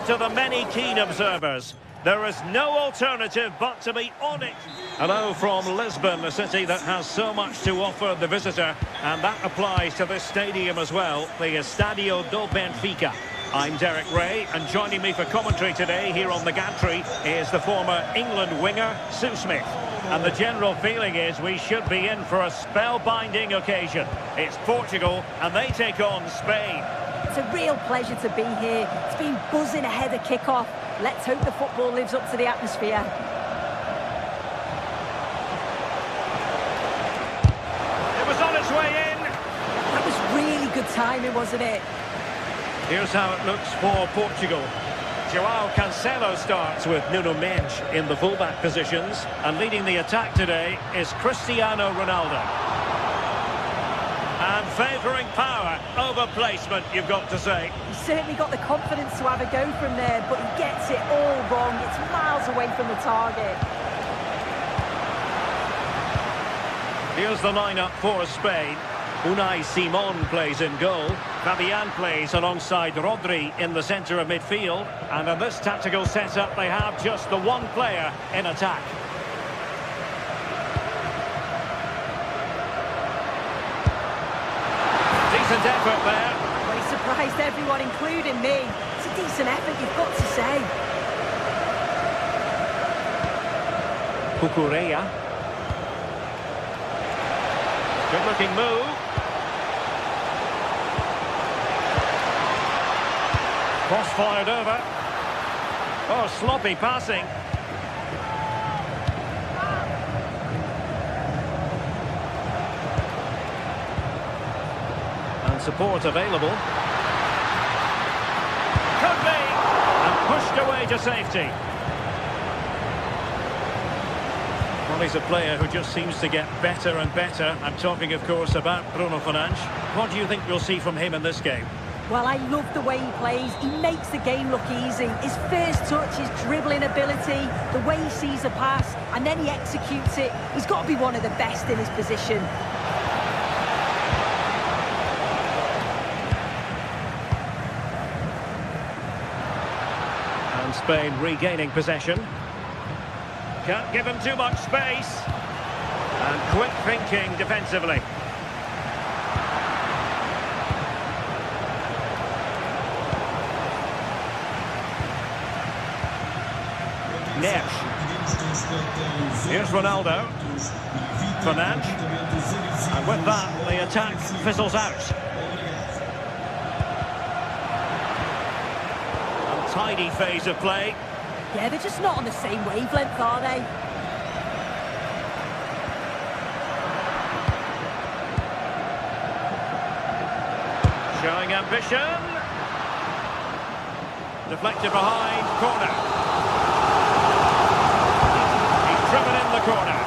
to the many keen observers. There is no alternative but to be on it. Hello from Lisbon, a city that has so much to offer the visitor, and that applies to this stadium as well, the Estadio do Benfica. I'm Derek Ray, and joining me for commentary today here on the gantry is the former England winger, Sue Smith. And the general feeling is we should be in for a spellbinding occasion. It's Portugal, and they take on Spain. It's a real pleasure to be here. It's been buzzing ahead of kick-off. Let's hope the football lives up to the atmosphere. It was on its way in. That was really good timing, wasn't it? Here's how it looks for Portugal. João Cancelo starts with Nuno Mendes in the fullback positions, and leading the attack today is Cristiano Ronaldo. And favouring power over placement, you've got to say. He's certainly got the confidence to have a go from there, but he gets it all wrong. It's miles away from the target. Here's the lineup for Spain. Unai Simon plays in goal. Fabian plays alongside Rodri in the centre of midfield. And in this tactical setup, they have just the one player in attack. Decent effort there. Well, he surprised everyone, including me. It's a decent effort, you've got to say. Cucurella. Good-looking move. Cross fired over. Oh, sloppy passing. And support available. Could be. And pushed away to safety. Well, he's a player who just seems to get better and better. I'm talking, of course, about Bruno Fernandes. What do you think we'll see from him in this game? Well, I love the way he plays. He makes the game look easy. His first touch, his dribbling ability, the way he sees a pass, and then he executes it. He's got to be one of the best in his position. And Spain regaining possession. Can't give him too much space. And quick thinking defensively. Neves. Here's Ronaldo. Fernandes. And with that, the attack fizzles out. Untidy phase of play. Yeah, they're just not on the same wavelength, are they? Showing ambition. Deflected behind, corner. Driven in the corner.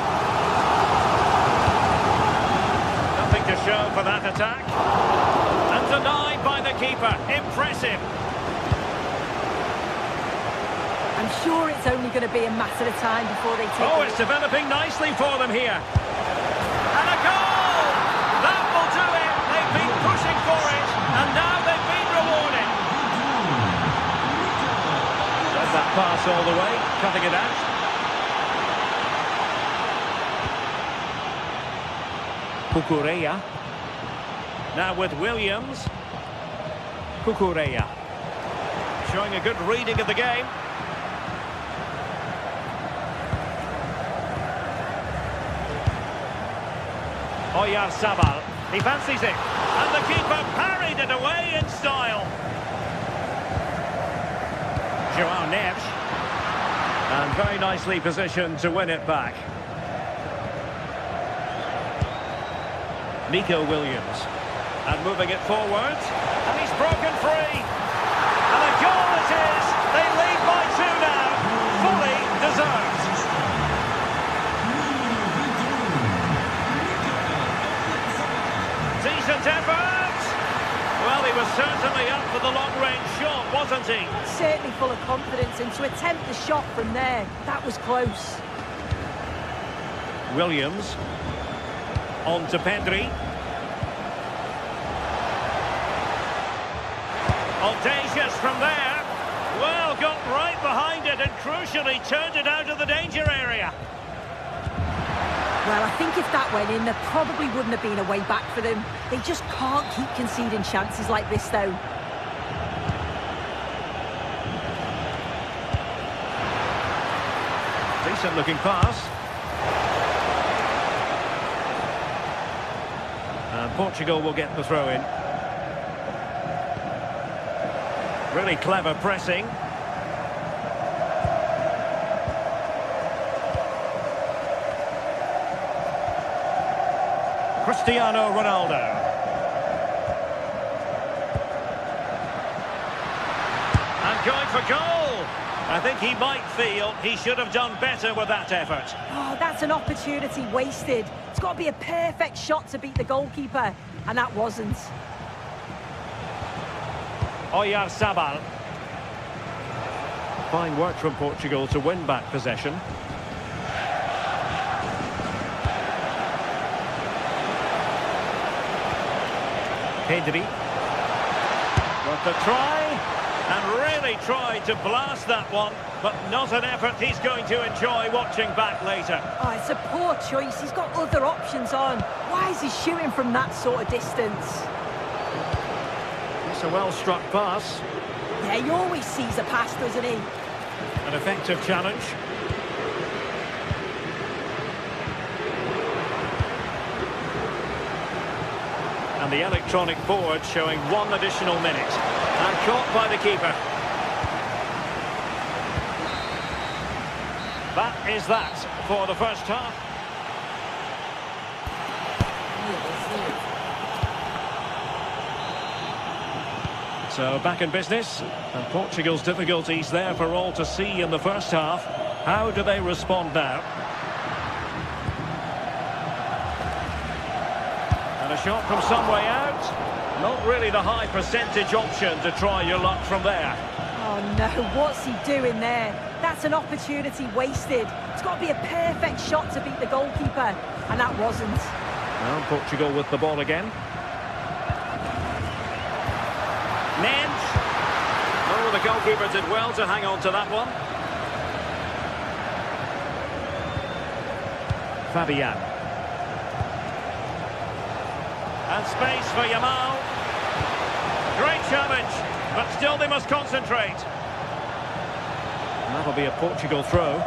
Nothing to show for that attack. And denied by the keeper. Impressive. I'm sure it's only going to be a matter of time before they take Oh, it's developing nicely for them here. And a goal! That will do it. They've been pushing for it, and now they've been rewarded. Does that pass all the way, cutting it out. Cucurella. Now with Williams. Cucurella. Showing a good reading of the game. Oyarzabal. He fancies it. And the keeper parried it away in style. João Neves. And very nicely positioned to win it back. Nico Williams, and moving it forward, and he's broken free, and a goal it is. They lead by 2 now, fully deserved. Decent effort. Well, he was certainly up for the long-range shot, wasn't he? Certainly full of confidence, and to attempt the shot from there, that was close. Williams. On to Pedri. Audacious from there. Well, got right behind it and crucially turned it out of the danger area. Well, I think if that went in, there probably wouldn't have been a way back for them. They just can't keep conceding chances like this, though. Decent looking pass. And Portugal will get the throw in. Really clever pressing. Cristiano Ronaldo. And going for goal. I think he might feel he should have done better with that effort. Oh, that's an opportunity wasted. It's got to be a perfect shot to beat the goalkeeper, and that wasn't. Oyarzabal. Fine work from Portugal to win back possession. Pedri. Worth a try. And really tried to blast that one, but not an effort he's going to enjoy watching back later. Oh, it's a poor choice. He's got other options on. Why is he shooting from that sort of distance? It's a well-struck pass. Yeah, he always sees a pass, doesn't he? An effective challenge. And the electronic board showing 1 additional minute. And caught by the keeper. That is that for the first half. So back in business, and Portugal's difficulties there for all to see in the first half. How do they respond now? And a shot from some way out. Not really the high percentage option to try your luck from there. Oh no, what's he doing there? That's an opportunity wasted. It's got to be a perfect shot to beat the goalkeeper, and that wasn't. Well, Portugal with the ball again. Mensch. Oh, the goalkeeper did well to hang on to that one. Fabian. And space for Yamal. Great challenge, but still they must concentrate. And that'll be a Portugal throw.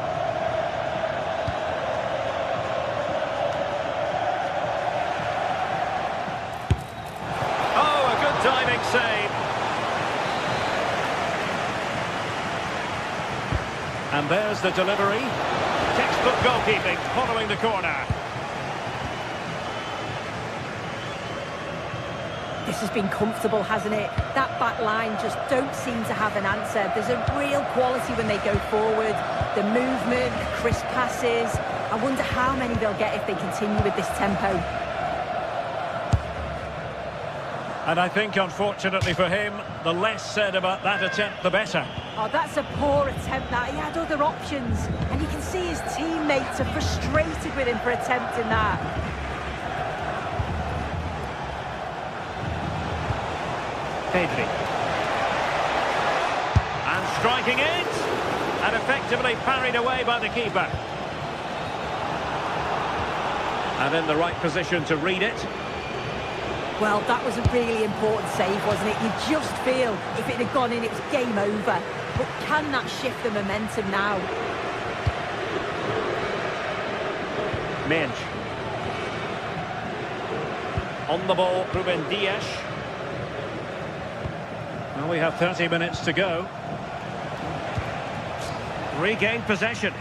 Oh, a good diving save. And there's the delivery. Textbook goalkeeping following the corner. This has been comfortable, hasn't it? That back line just don't seem to have an answer. There's a real quality when they go forward. The movement, the crisp passes. I wonder how many they'll get if they continue with this tempo. And I think, unfortunately for him, the less said about that attempt, the better. Oh, that's a poor attempt, that. He had other options. And you can see his teammates are frustrated with him for attempting that. Pedri. And striking it. And effectively parried away by the keeper. And in the right position to read it. Well, that was a really important save, wasn't it? You just feel if it had gone in, it's game over. But can that shift the momentum now? Mensch. On the ball, Ruben Dias. Well, we have 30 minutes to go. Regained possession.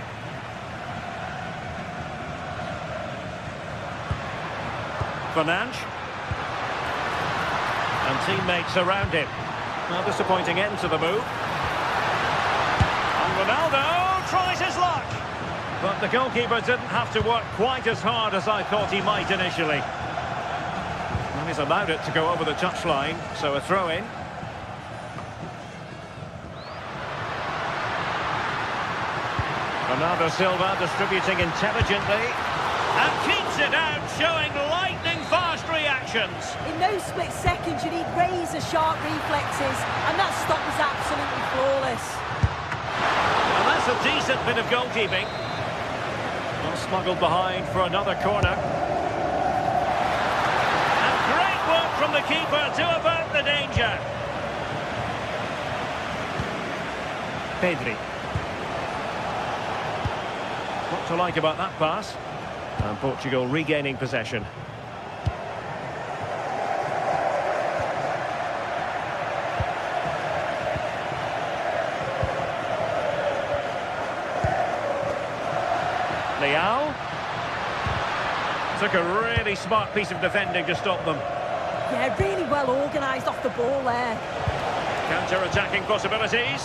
Fernandes. And teammates around him. Well, disappointing end to the move. And Ronaldo tries his luck. But the goalkeeper didn't have to work quite as hard as I thought he might initially. Well, he's allowed it to go over the touchline, so a throw-in. Bernardo Silva distributing intelligently. And keeps it out, showing lightning-fast reaction. directions. In those split seconds, you need razor-sharp reflexes, and that stop was absolutely flawless. And that's a decent bit of goalkeeping. Well, smuggled behind for another corner. And great work from the keeper to avert the danger. Pedri. What to like about that pass? And Portugal regaining possession. Leao. Took a really smart piece of defending to stop them. Yeah, really well organised off the ball there. Counter-attacking possibilities.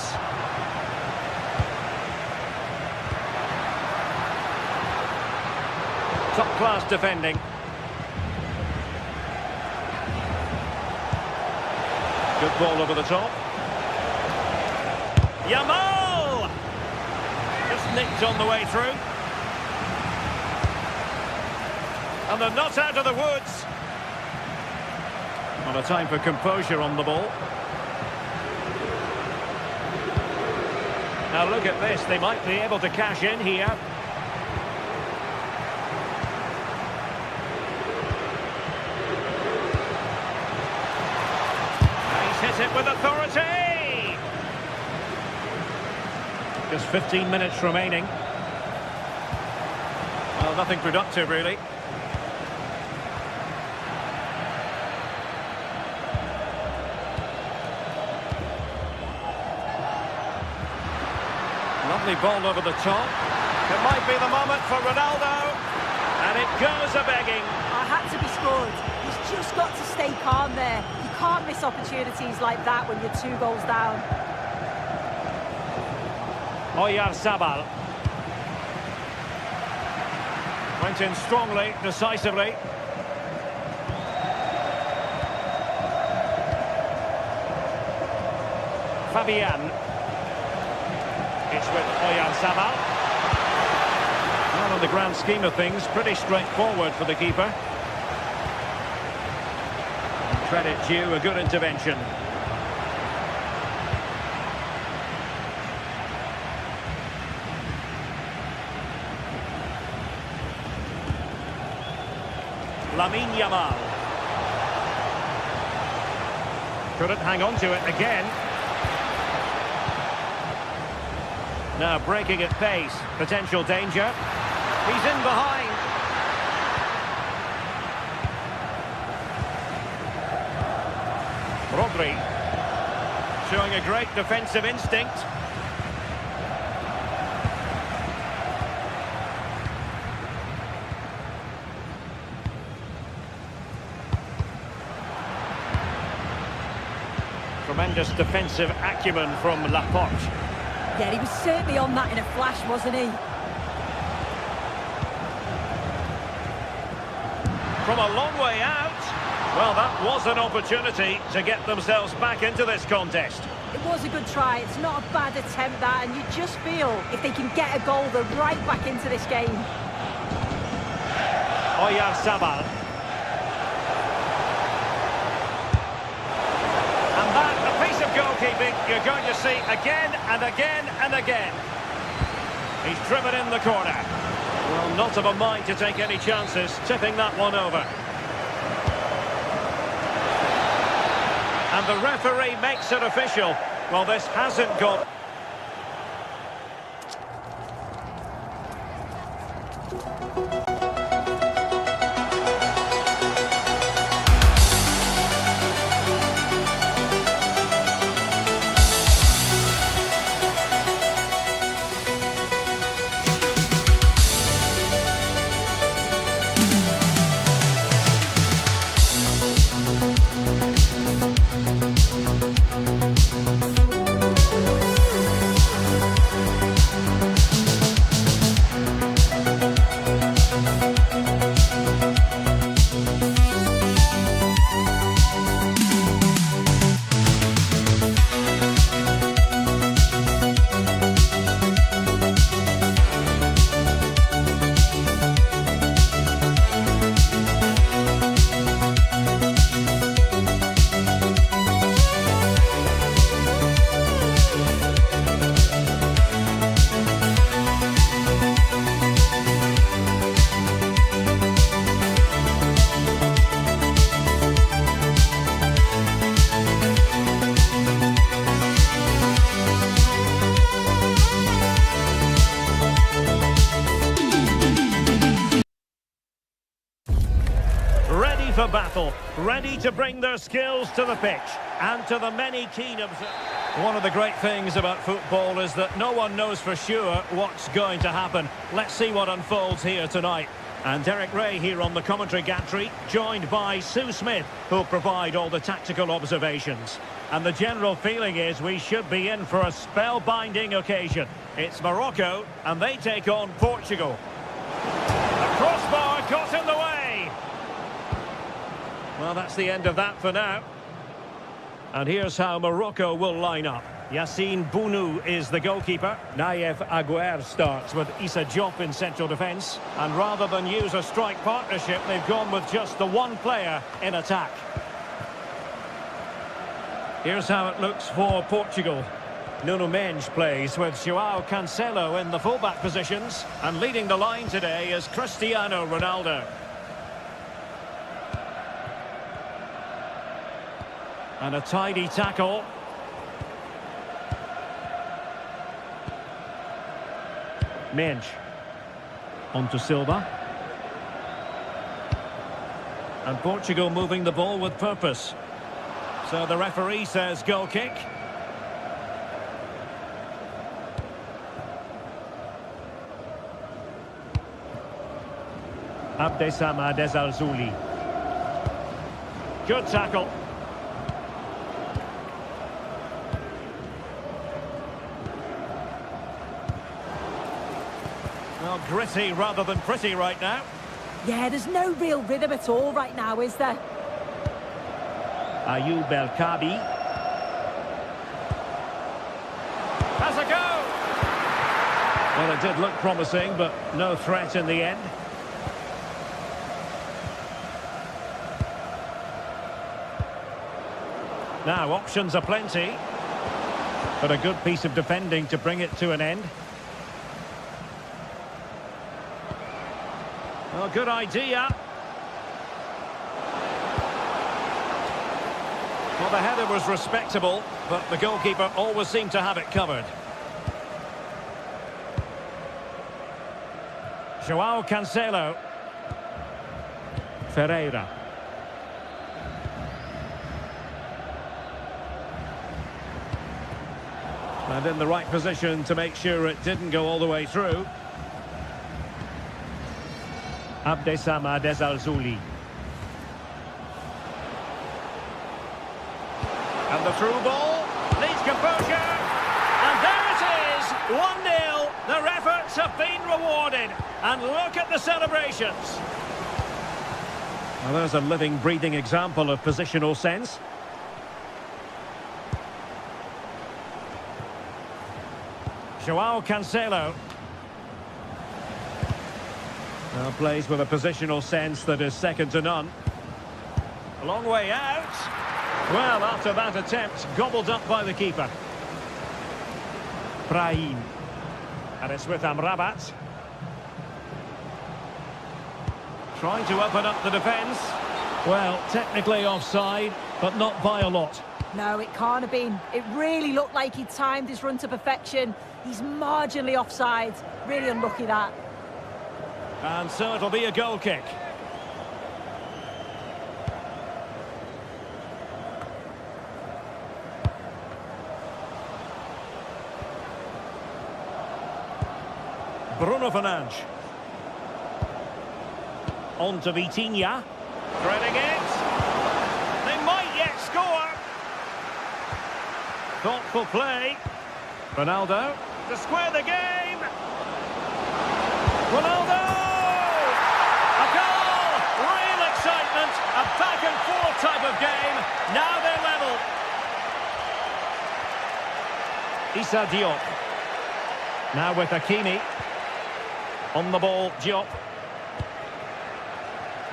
Top-class defending. Good ball over the top. Yamal! Just nicked on the way through. And they're not out of the woods. Not a time for composure on the ball. Now look at this, they might be able to cash in here. He's hit it with authority. Just 15 minutes remaining. Well, nothing productive really. Lovely ball over the top. It might be the moment for Ronaldo. And it goes a-begging. I had to be scored. He's just got to stay calm there. You can't miss opportunities like that when you're 2 goals down. Oyarzabal. Went in strongly, decisively. Fabian. It's with Oyarzabal. Well, in the grand scheme of things, pretty straightforward for the keeper. Credit due, a good intervention. Lamine Yamal. Couldn't hang on to it again. Now breaking at pace, potential danger. He's in behind. Rodri, showing a great defensive instinct. Tremendous defensive acumen from Laporte. Yeah, he was certainly on that in a flash, wasn't he? From a long way out. Well, that was an opportunity to get themselves back into this contest. It was a good try. It's not a bad attempt, that, and you just feel if they can get a goal, they're right back into this game. Oyarzabal. And that, a piece of goalkeeping you're going to see again and again and again. He's driven in the corner. Well, not of a mind to take any chances, tipping that one over. And the referee makes it official. Well, this hasn't gone... ready to bring their skills to the pitch. And to the many keen observers. One of the great things about football is that no one knows for sure what's going to happen. Let's see what unfolds here tonight. And Derek Ray here on the commentary gantry, joined by Sue Smith, who'll provide all the tactical observations. And the general feeling is we should be in for a spellbinding occasion. It's Morocco, and they take on Portugal. The crossbar got in the way. Well, that's the end of that for now. And here's how Morocco will line up. Yassine Bounou is the goalkeeper. Naïef Aguer starts with Issa Diop in central defence. And rather than use a strike partnership, they've gone with just the one player in attack. Here's how it looks for Portugal. Nuno Mendes plays with João Cancelo in the fullback positions. And leading the line today is Cristiano Ronaldo. And a tidy tackle. Mendes. On to Silva. And Portugal moving the ball with purpose. So the referee says goal kick. Abdessamad Al-Zouli. Good tackle. Well, gritty rather than pretty right now. Yeah, there's no real rhythm at all right now, is there? Ayoub El Kabi. Has a go! Well, it did look promising, but no threat in the end. Now, options are plenty. But a good piece of defending to bring it to an end. Well, good idea. Well, the header was respectable, but the goalkeeper always seemed to have it covered. João Cancelo. Ferreira. And in the right position to make sure it didn't go all the way through. Abdessamad Al-Zouli. And the through ball needs composure. And there it is, 1-0. Their efforts have been rewarded. And look at the celebrations. Well, there's a living, breathing example of positional sense. João Cancelo. Now plays with a positional sense that is second to none. A long way out. Well, after that attempt, gobbled up by the keeper. Brahim. And it's with Amrabat. Trying to open up the defence. Well, technically offside, but not by a lot. No, it can't have been. It really looked like he timed his run to perfection. He's marginally offside. Really unlucky that. And so it'll be a goal kick. Bruno Fernandes. On to Vitinha. Threading it. They might yet score. Thoughtful play. Ronaldo to square the game. Ronaldo! A goal! Real excitement. A back and forth type of game. Now they're level. Issa Diop. Now with Hakimi. On the ball, Diop.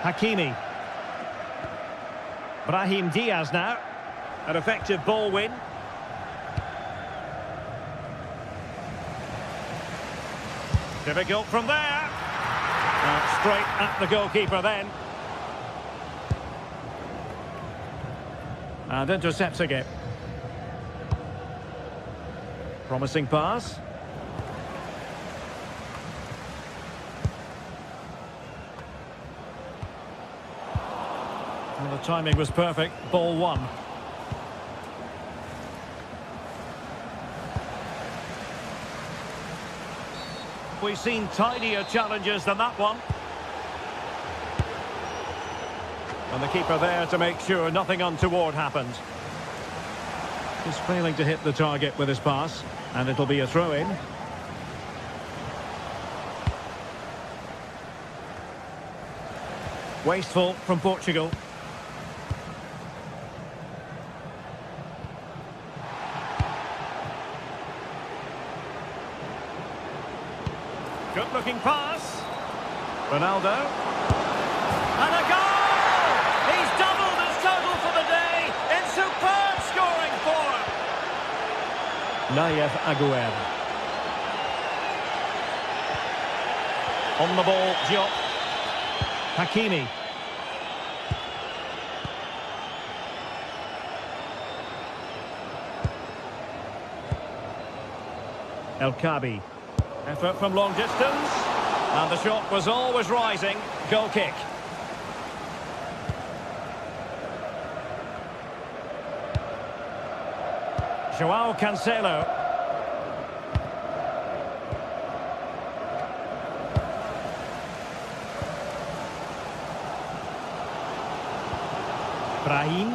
Hakimi. Brahim Diaz now. An effective ball win. Difficult from there. Straight at the goalkeeper then. And intercepts again. Promising pass. Well, the timing was perfect. Ball one. We've seen tidier challenges than that one. And the keeper there to make sure nothing untoward happened. He's failing to hit the target with his pass, and it'll be a throw-in. Wasteful from Portugal. Good-looking pass. Ronaldo. And a goal! He's doubled his total for the day in superb scoring form. Nayef Aguerd. On the ball, Diop. Hakimi. El Kabi. Effort from long distance. And the shot was always rising. Goal kick. Joao Cancelo. Brahim.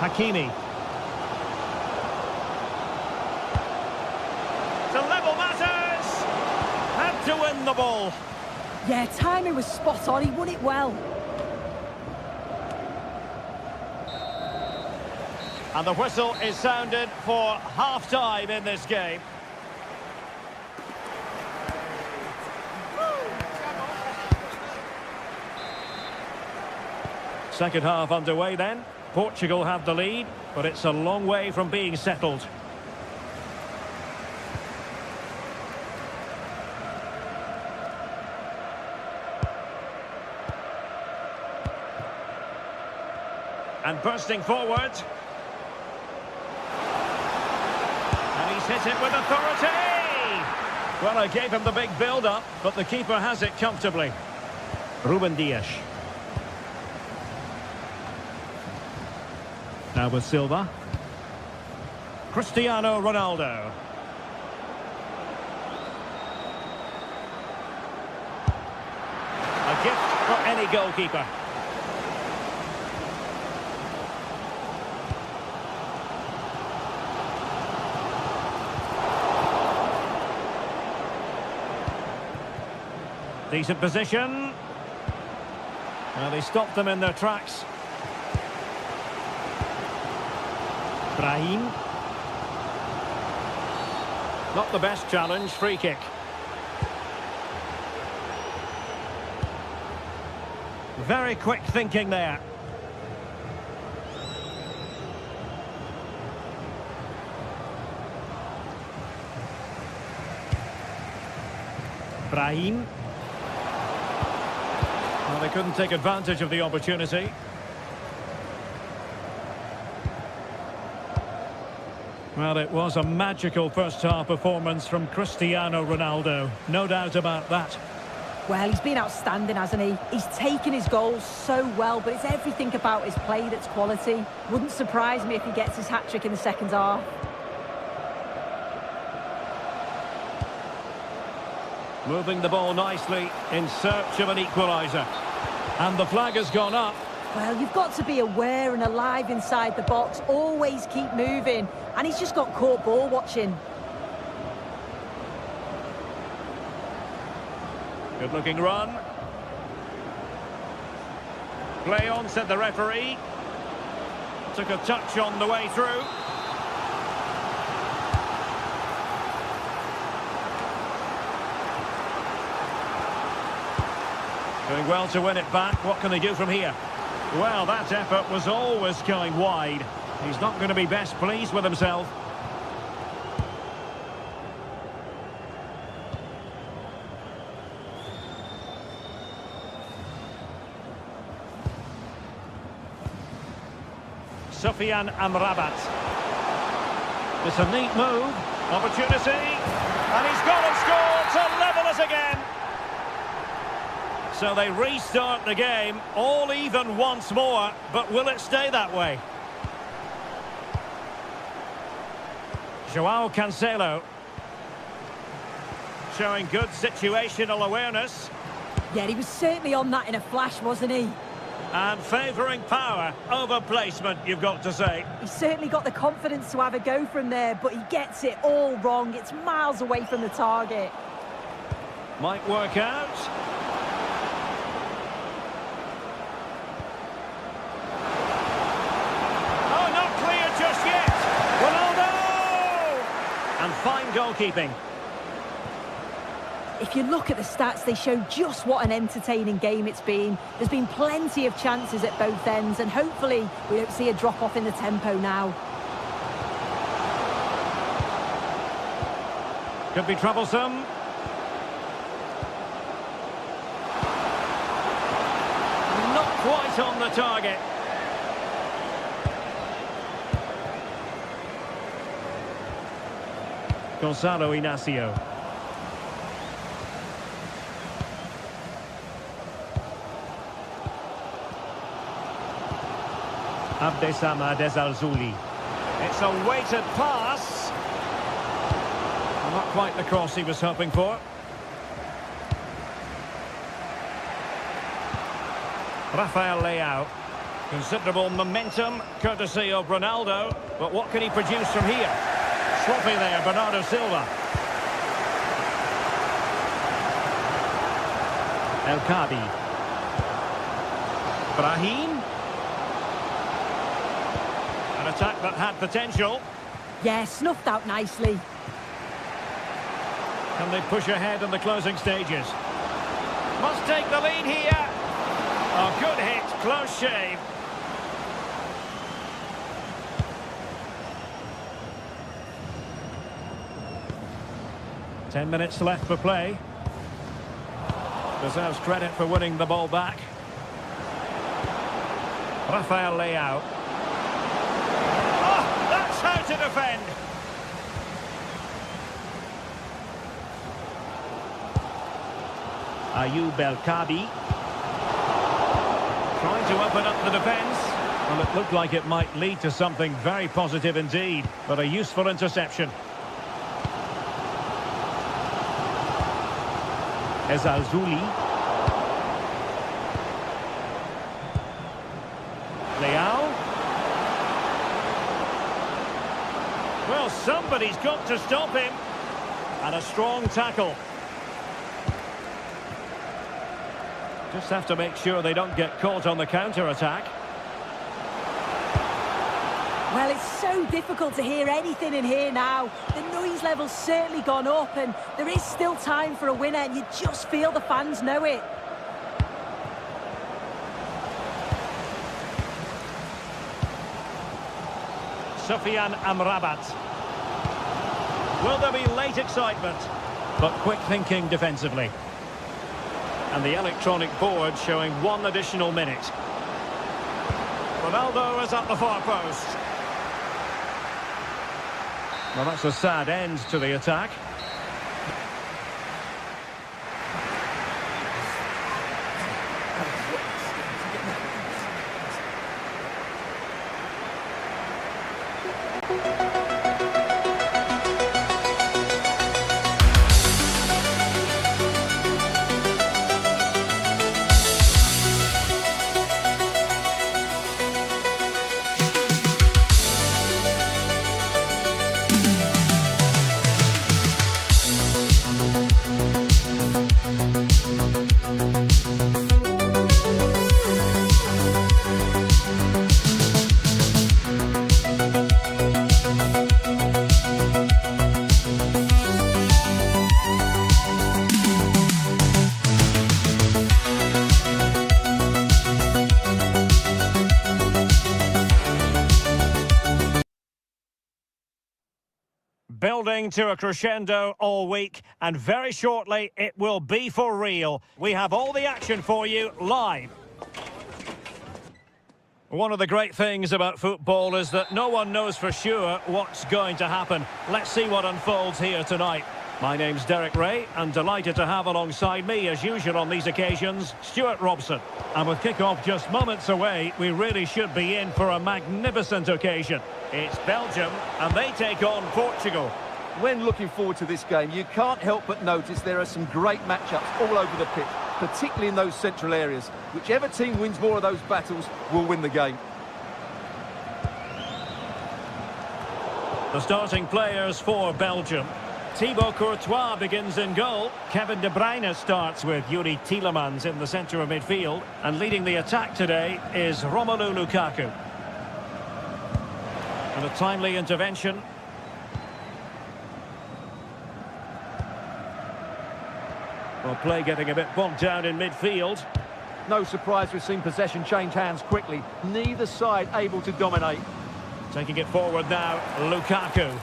Hakimi. To level matters. Had to win the ball. Yeah, timing was spot on. He won it well. And the whistle is sounded for half-time in this game. Second half underway then. Portugal have the lead, but it's a long way from being settled. And bursting forward. And he's hit it with authority! Well, I gave him the big build-up, but the keeper has it comfortably. Ruben Dias. Now with Silva. Cristiano Ronaldo. A gift for any goalkeeper. Decent position. Well, they stopped them in their tracks. Brahim. Not the best challenge, free kick. Very quick thinking there. Brahim. Well, they couldn't take advantage of the opportunity. Well, it was a magical first-half performance from Cristiano Ronaldo. No doubt about that. Well, he's been outstanding, hasn't he? He's taken his goals so well, but it's everything about his play that's quality. Wouldn't surprise me if he gets his hat-trick in the second half. Moving the ball nicely in search of an equaliser. And the flag has gone up. Well, you've got to be aware and alive inside the box. Always keep moving. And he's just got caught ball watching. Good looking run. Play on, said the referee. Took a touch on the way through. Doing well to win it back. What can they do from here? Well, that effort was always going wide. He's not going to be best pleased with himself. Sufyan Amrabat. It's a neat move. Opportunity. And he's gone and scored to level us again. So they restart the game, all even once more, but will it stay that way? Joao Cancelo. Showing good situational awareness. Yeah, he was certainly on that in a flash, wasn't he? And favouring power over placement, you've got to say. He's certainly got the confidence to have a go from there, but he gets it all wrong. It's miles away from the target. Might work out. Oh, not clear just yet. Ronaldo! And fine goalkeeping. If you look at the stats, they show just what an entertaining game it's been. There's been plenty of chances at both ends, and hopefully we don't see a drop-off in the tempo now. Could be troublesome. Not quite on the target. Gonzalo Inacio. Abdesama Desalzuli. It's a weighted pass. Not quite the cross he was hoping for. Rafael Leao. Considerable momentum, courtesy of Ronaldo. But what can he produce from here? Sloppy there, Bernardo Silva. El Kadi. Brahim. An attack that had potential. Yeah, snuffed out nicely. Can they push ahead in the closing stages? Must take the lead here. Oh, good hit, close shave. Ten minutes left for play. Deserves credit for winning the ball back. Rafael Leao. Oh, that's how to defend. Ayoub El Kadi. Trying to open up the defence. Well, it looked like it might lead to something very positive indeed, but a useful interception. Ezalzouli. Leao. Well, somebody's got to stop him. And a strong tackle. Just have to make sure they don't get caught on the counter-attack. Well, it's so difficult to hear anything in here now. The noise level's certainly gone up, and there is still time for a winner, and you just feel the fans know it. Sofiane Amrabat. Will there be late excitement? But quick thinking defensively. And the electronic board showing one additional minute. Ronaldo is at the far post. Well, that's a sad end to the attack. Building to a crescendo all week, and very shortly it will be for real. We have all the action for you live. One of the great things about football is that no one knows for sure what's going to happen. Let's see what unfolds here tonight. My name's Derek Ray, and delighted to have alongside me, as usual on these occasions, Stuart Robson. And with kick-off just moments away, we really should be in for a magnificent occasion. It's Belgium, and they take on Portugal. When looking forward to this game, you can't help but notice there are some great matchups all over the pitch, particularly in those central areas. Whichever team wins more of those battles will win the game. The starting players for Belgium. Thibaut Courtois begins in goal. Kevin De Bruyne starts with Yuri Tielemans in the centre of midfield. And leading the attack today is Romelu Lukaku. And a timely intervention. Well, play getting a bit bogged down in midfield. No surprise we've seen possession change hands quickly. Neither side able to dominate. Taking it forward now, Lukaku.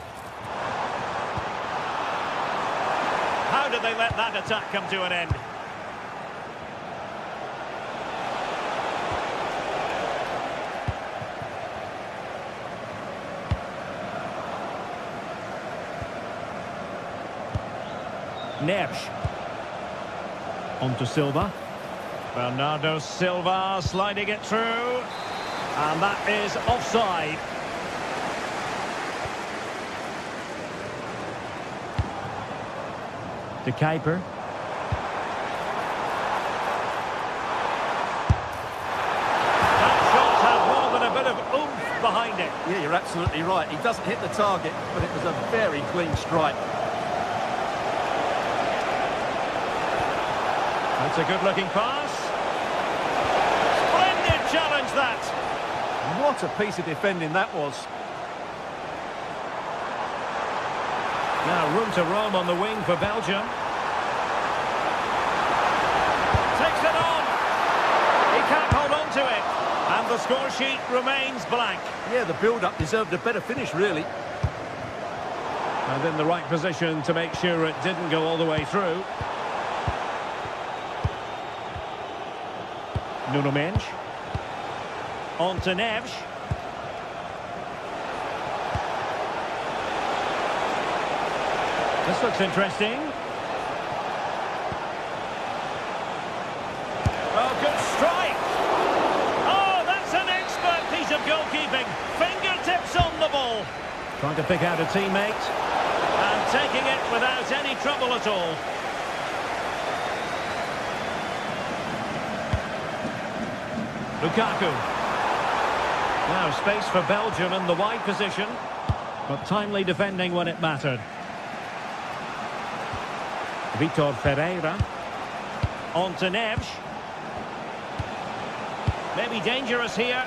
How did they let that attack come to an end? Neves. On to Silva. Bernardo Silva sliding it through. And that is offside. De Kuiper. That shot had more than a bit of oomph behind it. Yeah, you're absolutely right. He doesn't hit the target, but it was a very clean strike. That's a good-looking pass. Splendid challenge, that. What a piece of defending that was. Now room to roam on the wing for Belgium. Takes it on. He can't hold on to it. And the score sheet remains blank. Yeah, the build-up deserved a better finish, really. And in the right position to make sure it didn't go all the way through. Nuno Mendes. On to Neves. This looks interesting. Oh, good strike. Oh, that's an expert piece of goalkeeping. Fingertips on the ball. Trying to pick out a teammate. And taking it without any trouble at all. Lukaku. Now space for Belgium in the wide position. But timely defending when it mattered. Vitor Ferreira. On to Neves. Maybe dangerous here.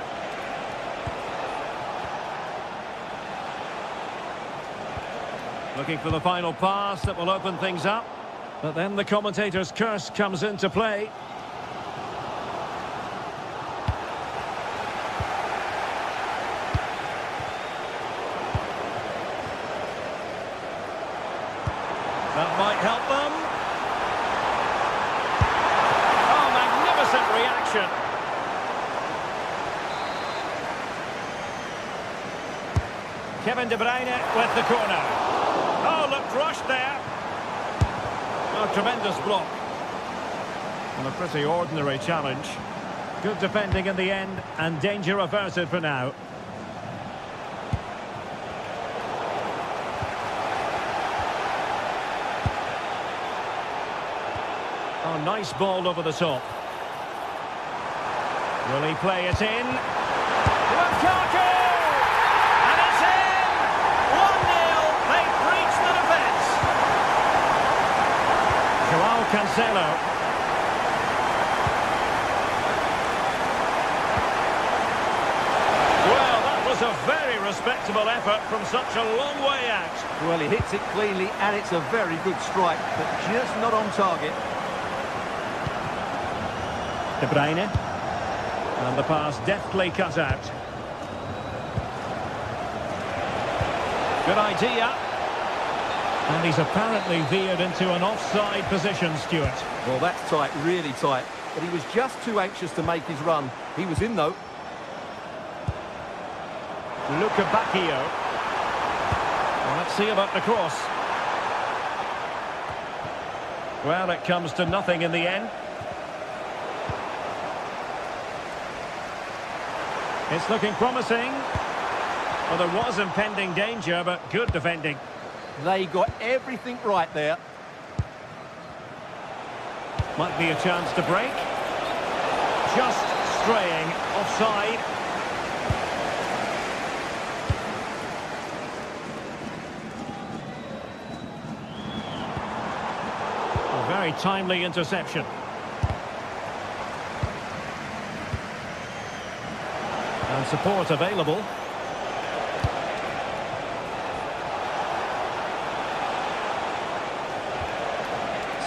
Looking for the final pass that will open things up. But then the commentator's curse comes into play. That might help them. Oh, magnificent reaction. Kevin De Bruyne with the corner. Oh, looked rushed there. Oh, tremendous block. And a pretty ordinary challenge. Good defending in the end, and danger averted for now. Oh, nice ball over the top. Will he play it in? Lukaku! And it's in! 1-0. They breach the defence. Joao Cancelo. Well, that was a very respectable effort from such a long way out. Well, he hits it cleanly, and it's a very good strike, but just not on target. De Bruyne. And the pass deftly cut out. Good idea. And he's apparently veered into an offside position, Stuart. Well, that's tight, really tight. But he was just too anxious to make his run. He was in, though. Luca Bacchio. Well, let's see about the cross. Well, it comes to nothing in the end. It's looking promising. Well, there was impending danger, but good defending. They got everything right there. Might be a chance to break. Just straying offside. A very timely interception. And support available.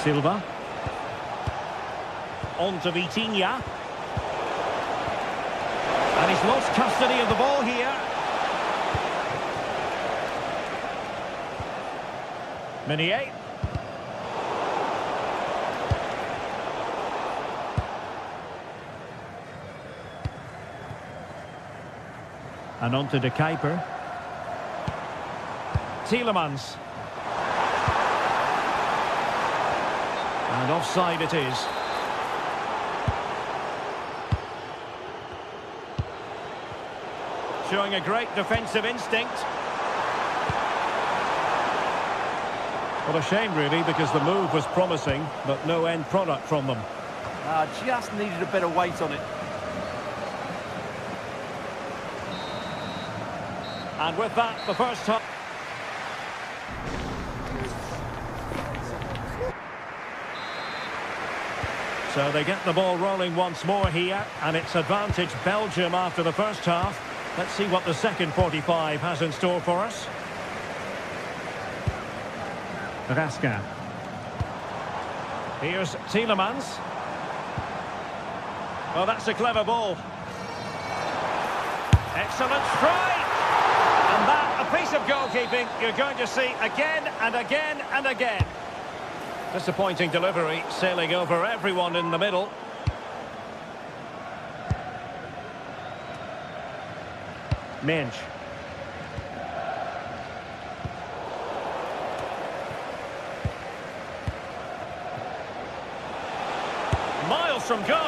Silva. On to Vitinha. And he's lost custody of the ball here. Meunier. And on to De Kuiper. Tielemans. And offside it is. Showing a great defensive instinct. What a shame, really, because the move was promising, but no end product from them. Just needed a better weight on it. And with that, the first half. So they get the ball rolling once more here, and it's advantage Belgium after the first half. Let's see what the second 45 has in store for us. Raska. Here's Tielemans. Well, that's a clever ball. Excellent strike! And that, a piece of goalkeeping you're going to see again and again and again. Disappointing delivery, sailing over everyone in the middle. Minch. Miles from goal.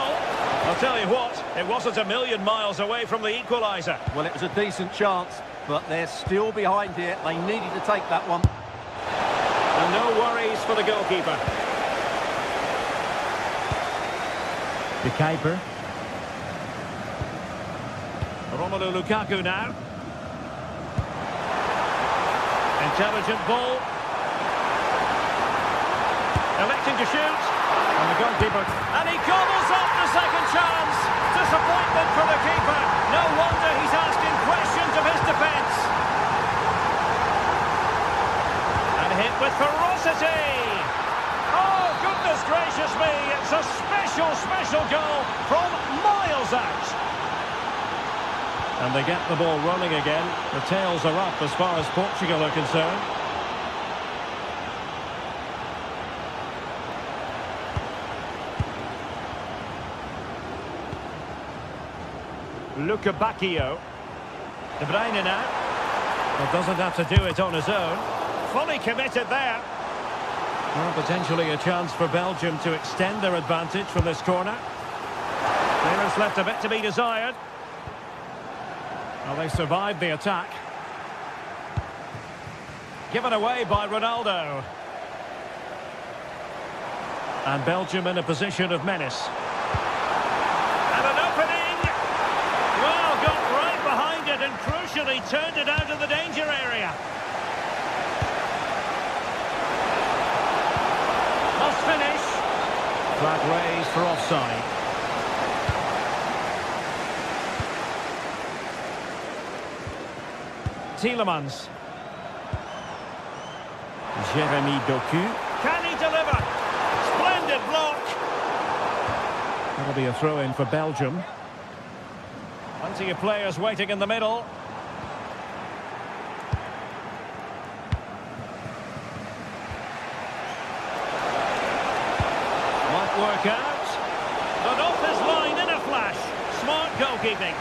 I'll tell you what, it wasn't a million miles away from the equaliser. Well, it was a decent chance, but they're still behind here. They needed to take that one. And no worries for the goalkeeper. De Kuiper. Romelu Lukaku now. Intelligent ball. Electing to shoot. And the goalkeeper. And he gobbles up the second chance. Disappointment for the keeper. No wonder he's asking questions of his defence. And hit with ferocity. Oh, goodness gracious me. It's a special goal from miles out. And they get the ball rolling again. The tails are up as far as Portugal are concerned. Lukebakio. De Bruyne now. Well, doesn't have to do it on his own. Fully committed there. Well, potentially a chance for Belgium to extend their advantage from this corner. Clearance left a bit to be desired. Well, they survived the attack. Given away by Ronaldo. And Belgium in a position of menace. And an opening! Well, got right behind it and crucially turned it out of the danger area. Must finish. Flag raised for offside. Tielemans. Jeremy Doku. Can he deliver? Splendid block. That'll be a throw-in for Belgium. Plenty of players waiting in the middle. Might work out. But off his line in a flash. Smart goalkeeping.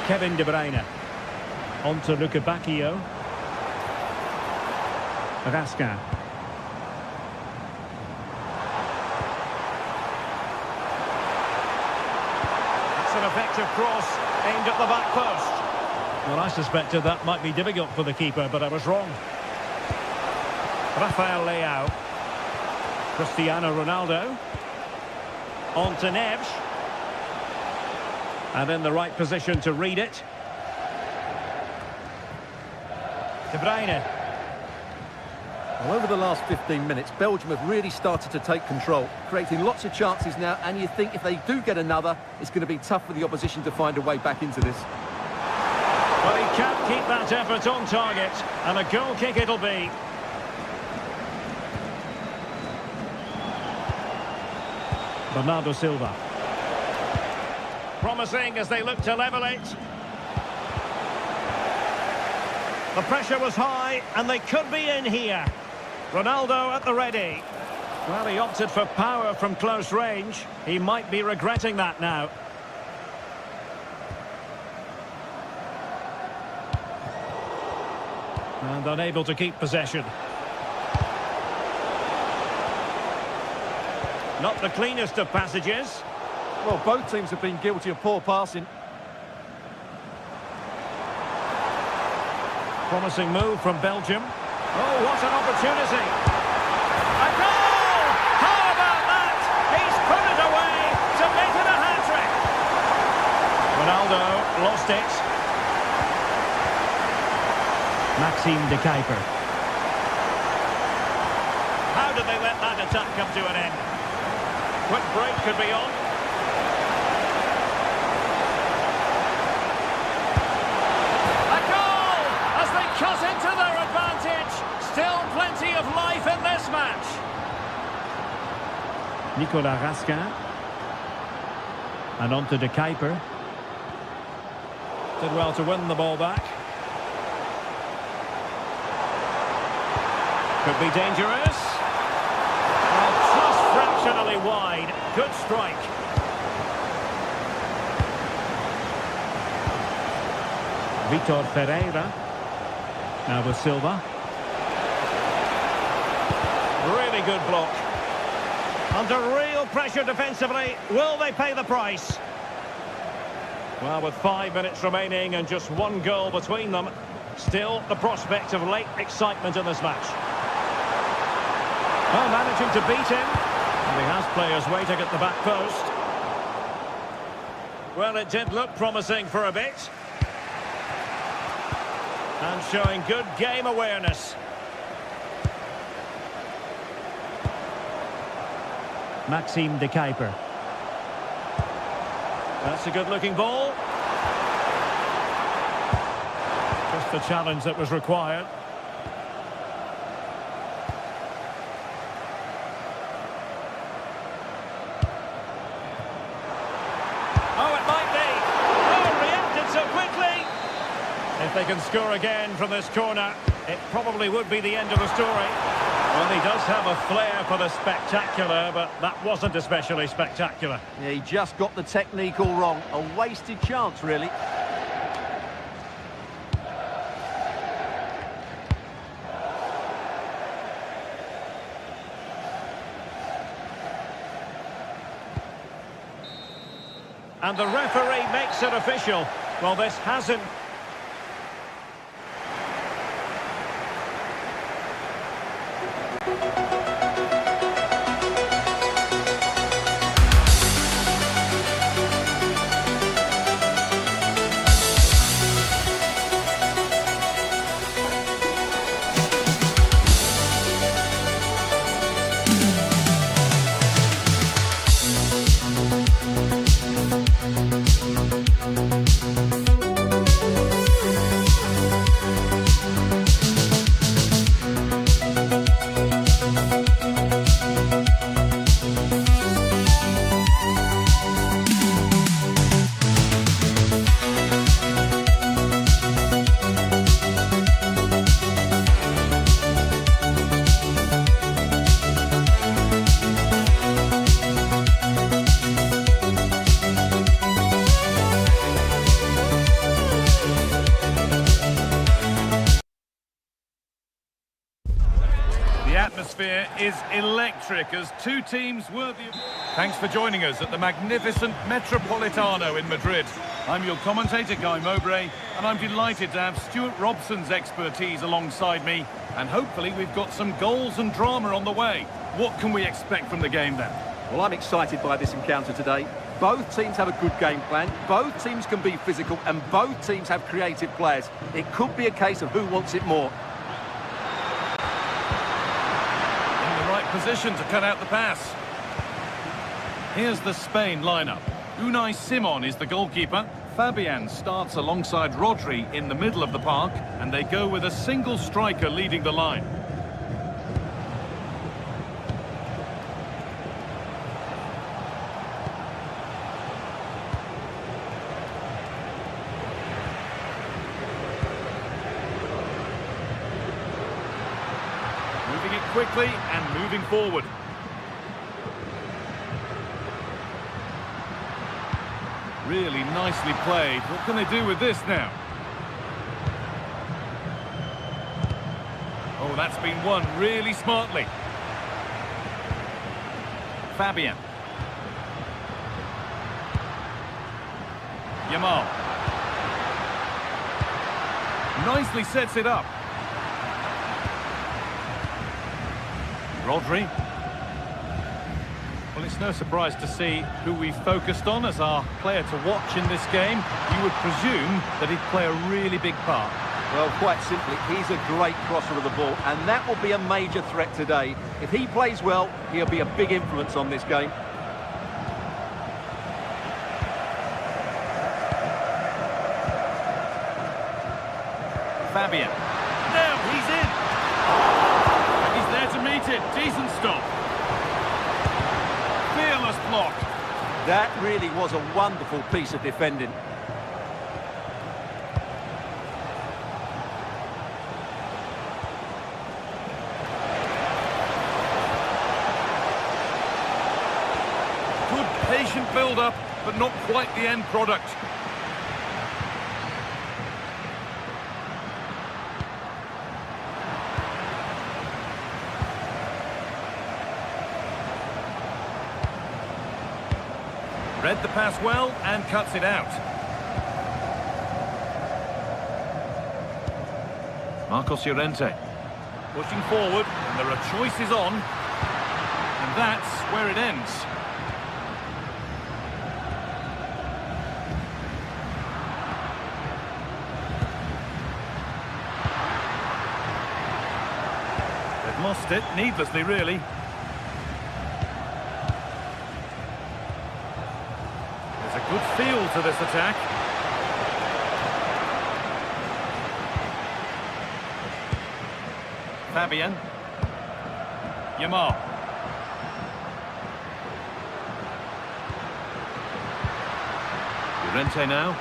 Kevin De Bruyne. On to Lukebakio. Raska. effective cross aimed at the back post. Well, I suspected that might be difficult for the keeper, but I was wrong. Rafael Leao. Cristiano Ronaldo. On to Neves. And in the right position to read it. De Bruyne. Well, over the last 15 minutes, Belgium have really started to take control, creating lots of chances now, and you think if they do get another, it's going to be tough for the opposition to find a way back into this. Well, he can't keep that effort on target, and a goal kick it'll be. Bernardo Silva. Promising as they look to level it. The pressure was high, and they could be in here. Ronaldo at the ready. Well, he opted for power from close range. He might be regretting that now. And unable to keep possession. Not the cleanest of passages. Well, both teams have been guilty of poor passing. Promising move from Belgium. Oh, what an opportunity. A goal! How about that? He's put it away to make it a hat-trick. Ronaldo lost it. Maxime de Kuiper. How did they let that attack come to an end? Quick break could be on. A goal! As they cut into their advantage. Still plenty of life in this match. Nicolas Raskin. And on to de Kuiper. Did well to win the ball back. Could be dangerous. Well, just fractionally wide. Good strike. Vitor Pereira. Now with Silva. Really good block. Under real pressure defensively. Will they pay the price? Well, with 5 minutes remaining and just one goal between them, still the prospect of late excitement in this match. Well, managing to beat him. And he has players waiting at the back post. Well, it did look promising for a bit. And showing good game awareness. Maxime de Kuiper. That's a good-looking ball. Just the challenge that was required. Oh, it might be. Oh, reacted so quickly. If they can score again from this corner, it probably would be the end of the story. Well, he does have a flair for the spectacular, but that wasn't especially spectacular. Yeah, he just got the technique all wrong. A wasted chance, really. And the referee makes it official. Well, this hasn't... The atmosphere is electric as two teams worthy of... Thanks for joining us at the magnificent Metropolitano in Madrid. I'm your commentator, Guy Mowbray, and I'm delighted to have Stuart Robson's expertise alongside me. And hopefully we've got some goals and drama on the way. What can we expect from the game then? Well, I'm excited by this encounter today. Both teams have a good game plan, both teams can be physical, and both teams have creative players. It could be a case of who wants it more. In the right position to cut out the pass. Here's the Spain lineup. Unai Simon is the goalkeeper. Fabian starts alongside Rodri in the middle of the park, and they go with a single striker leading the line. Moving it quickly and moving forward. Really nicely played. What can they do with this now? Oh, that's been won really smartly. Fabian. Yamal. Nicely sets it up. Rodri. Well, it's no surprise to see who we focused on as our player to watch in this game. You would presume that he'd play a really big part. Well, quite simply, he's a great crosser of the ball, and that will be a major threat today. If he plays well, he'll be a big influence on this game. Fabian. Now he's in. He's there to meet it. Decent stop. Fearless block. That really was a wonderful piece of defending. Good patient build-up, but not quite the end product. Read the pass well and cuts it out. Marcos Llorente pushing forward, and there are choices on, and that's where it ends. They've lost it needlessly, really. Good feel to this attack. Fabian. Yamal. Llorente now.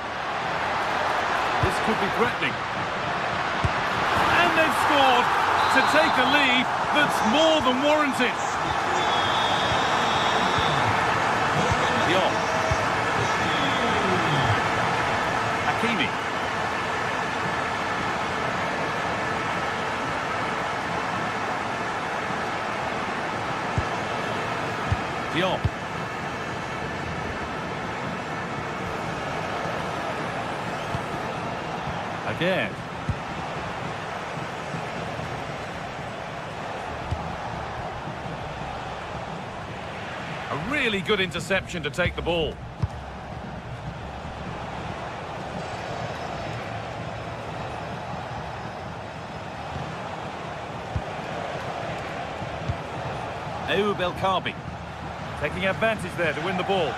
This could be threatening. And they've scored to take a lead that's more than warranted. Dion. Dion. Again. A really good interception to take the ball. Belkabi taking advantage there to win the ball.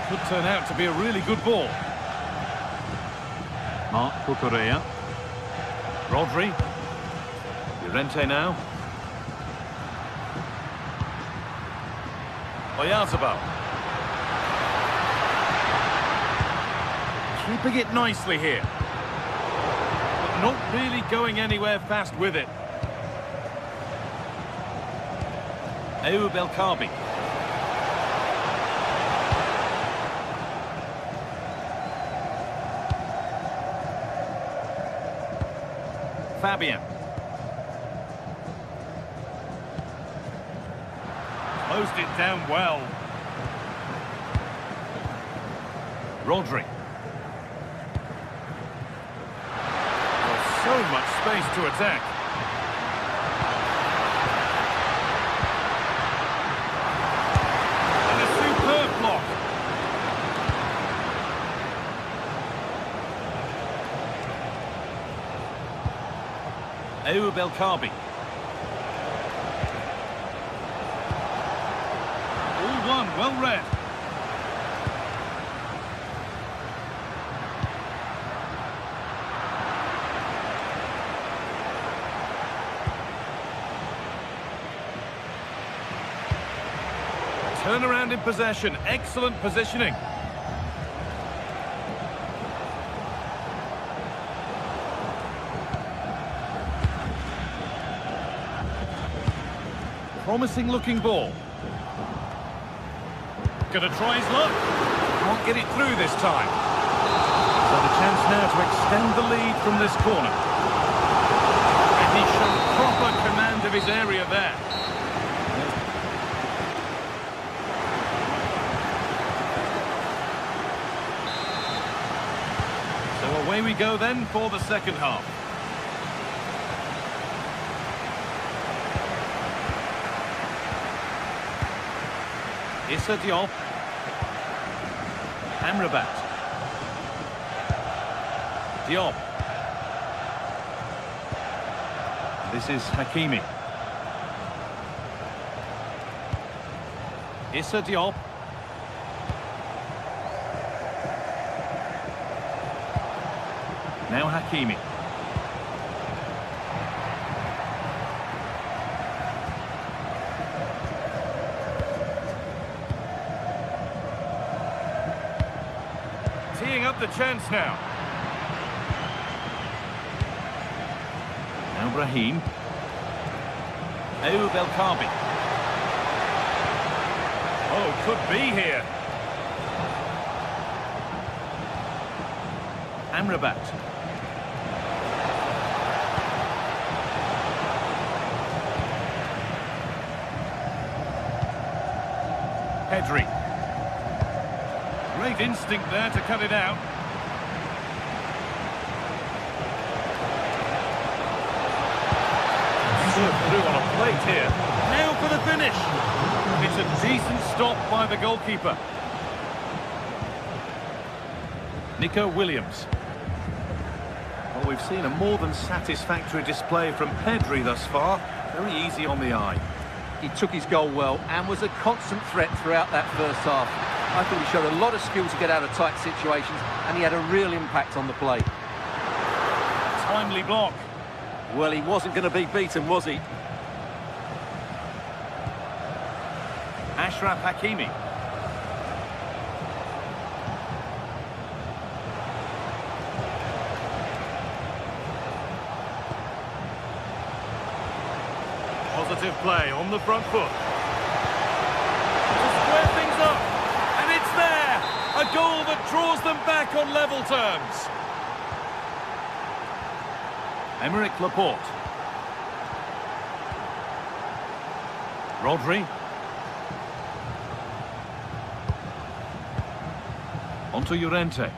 Could turn out to be a really good ball. Marc Cucurella. Rodri. Llorente now. Oyarzabal. Keeping it nicely here. But not really going anywhere fast with it. Belkabi. Fabian. Closed it down well. Rodri. So much space to attack. And a superb block. Ayoub El Kaabi. All one, well read. Turnaround in possession, excellent positioning. Promising looking ball. Gonna try his luck. Can't get it through this time. So the chance now to extend the lead from this corner. And he showed proper command of his area there. Away we go then for the second half. Issa Diop. Amrabat. Diop. This is Hakimi. Issa Diop. Now Hakimi. Teeing up the chance now. Now Brahim. Ayoub El Kaabi. Oh, could be here. Amrabat. Pedri. Great instinct there to cut it out. Served through on a plate here. Now for the finish. It's a decent stop by the goalkeeper. Nico Williams. Well, we've seen a more than satisfactory display from Pedri thus far. Very easy on the eye. He took his goal well and was a constant threat throughout that first half. I thought he showed a lot of skill to get out of tight situations, and he had a real impact on the play. Timely block. Well, he wasn't going to be beaten, was he? Achraf Hakimi. Positive play on the front foot. To square things up, and it's there! A goal that draws them back on level terms. Aymeric Laporte. Rodri. Onto Llorente.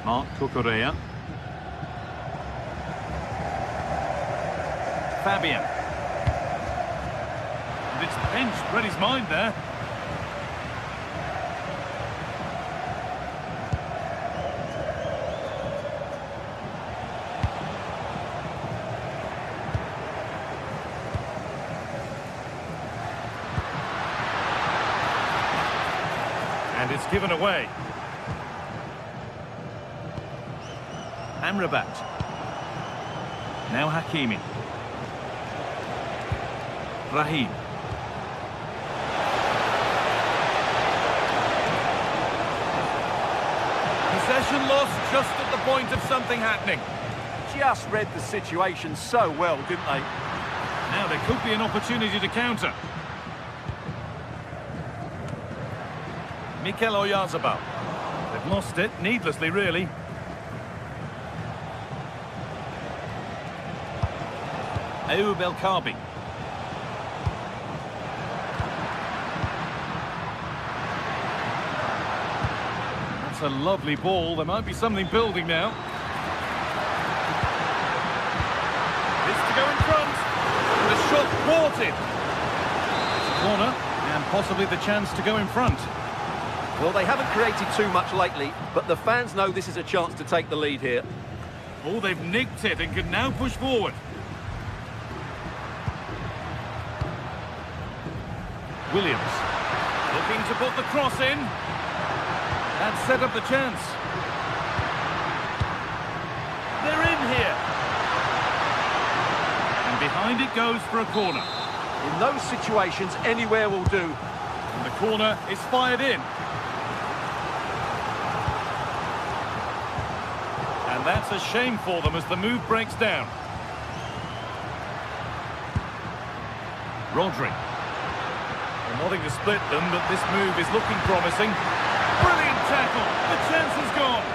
Marc Cucurella. Fabian. And it's the bench, read his mind there. And it's given away. Amrabat. Now Hakimi. Brahim. Possession lost just at the point of something happening. Just read the situation so well, didn't they? Now there could be an opportunity to counter. Mikel Oyarzabal. They've lost it, needlessly really. Ayoub El Kaabi. That's a lovely ball. There might be something building now. It's to go in front. And the shot thwarted. It's a corner and possibly the chance to go in front. Well, they haven't created too much lately, but the fans know this is a chance to take the lead here. Oh, they've nicked it and can now push forward. Williams looking to put the cross in. That set up the chance. They're in here. And behind it goes for a corner. In those situations, anywhere will do. And the corner is fired in. And that's a shame for them as the move breaks down. Rodri. They're wanting to split them, but this move is looking promising. Brilliant tackle. The chance is gone.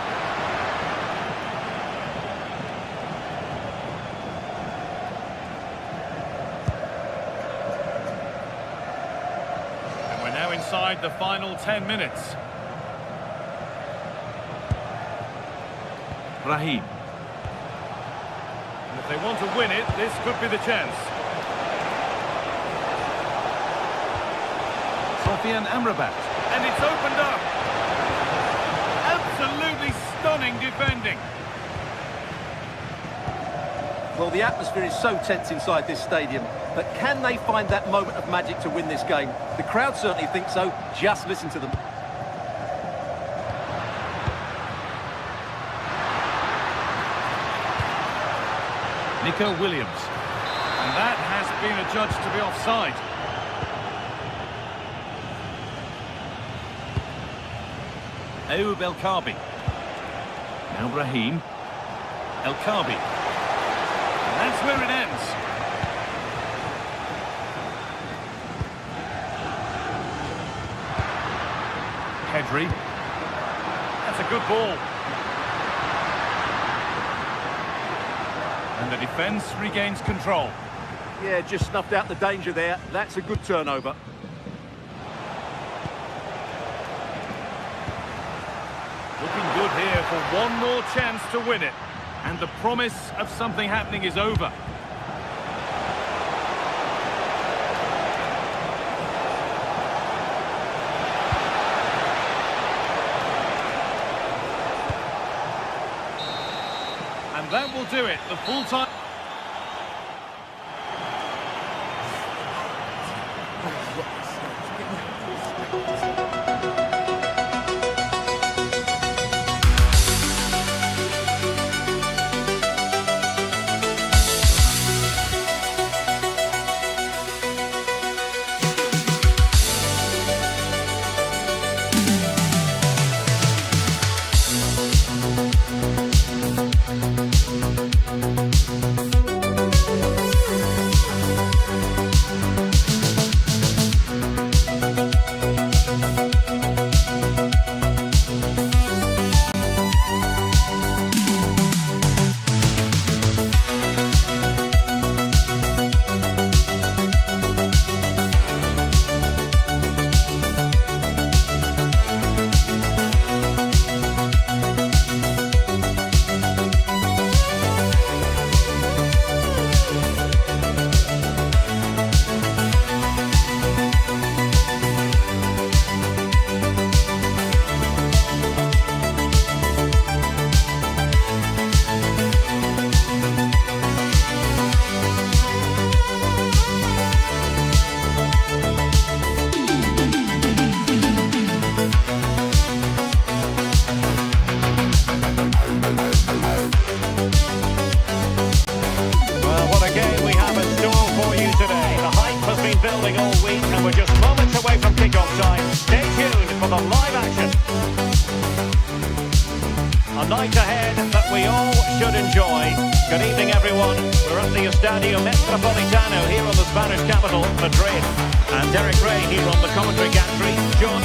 And we're now inside the final 10 minutes. Raheem. And if they want to win it, this could be the chance. Sofian Amrabat. And it's opened up. Absolutely stunning defending. Well, the atmosphere is so tense inside this stadium, but can they find that moment of magic to win this game? The crowd certainly think so. Just listen to them. Nico Williams. And that has been adjudged to be offside. Ayoub El Kaabi. Now Raheem. El Kaabi. And that's where it ends. Pedri. That's a good ball. And the defence regains control. Yeah, just snuffed out the danger there. That's a good turnover. Looking good here for one more chance to win it. And the promise of something happening is over. And that will do it. The full time. building all week, and we're just moments away from kick-off time. Stay tuned for the live action. A night ahead that we all should enjoy. Good evening, everyone. We're at the Estadio Metropolitano here on the Spanish capital, Madrid. And Derek Ray here on the commentary gantry. John.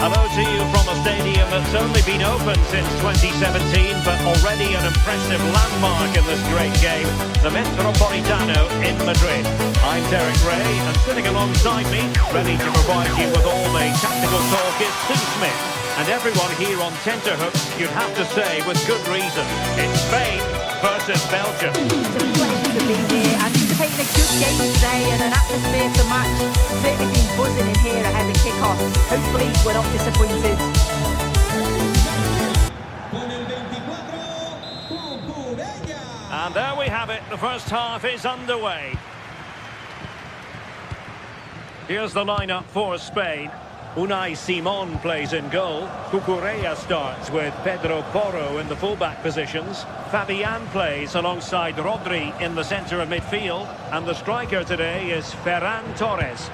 Hello to you from a stadium that's only been open since 2017, but already an impressive landmark in this great game, the Metropolitano in Madrid. I'm Derek Ray, and sitting alongside me, ready to provide you with all the tactical talk, is Tim Smith. And everyone here on tenterhooks, you'd have to say, with good reason, it's Spain versus Belgium. It's a pleasure to be here. Anticipating a good game today and an atmosphere to match. Certainly been buzzing in here ahead of kick-off. Hopefully we're not disappointed. And there we have it. The first half is underway. Here's the lineup for Spain. Unai Simon plays in goal. Cucurella starts with Pedro Porro in the fullback positions. Fabian plays alongside Rodri in the centre of midfield. And the striker today is Ferran Torres.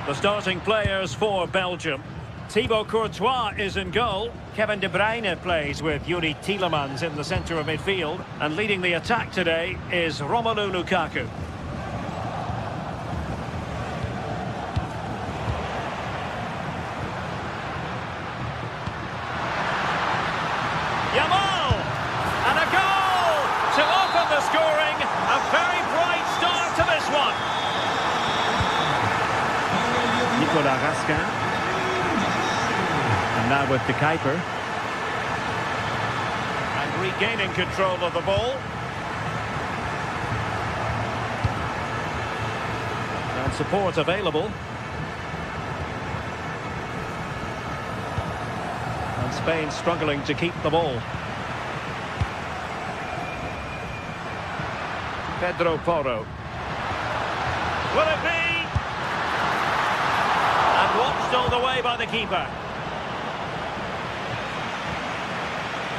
The starting players for Belgium. Thibaut Courtois is in goal. Kevin De Bruyne plays with Yuri Tielemans in the centre of midfield. And leading the attack today is Romelu Lukaku. Yamal! And a goal to open the scoring. A very bright start to this one. Nicolas Raskin. And now with the Kuiper. And regaining control of the ball. And support available. And Spain struggling to keep the ball. Pedro Porro. Will it be? And watched all the way by the keeper.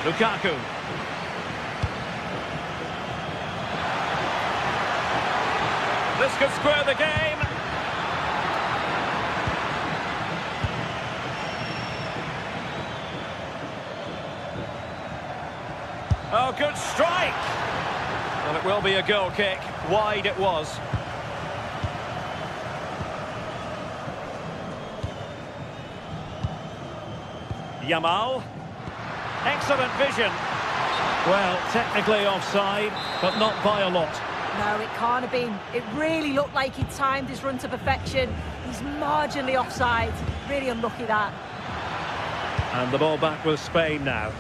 Lukaku. This could square the game. Oh, good strike. Well, it will be a goal kick. Wide it was. Yamal. Excellent vision. Well, technically offside, but not by a lot. No, it can't have been. It really looked like he timed his run to perfection. He's marginally offside. Really unlucky that. And the ball back with Spain now.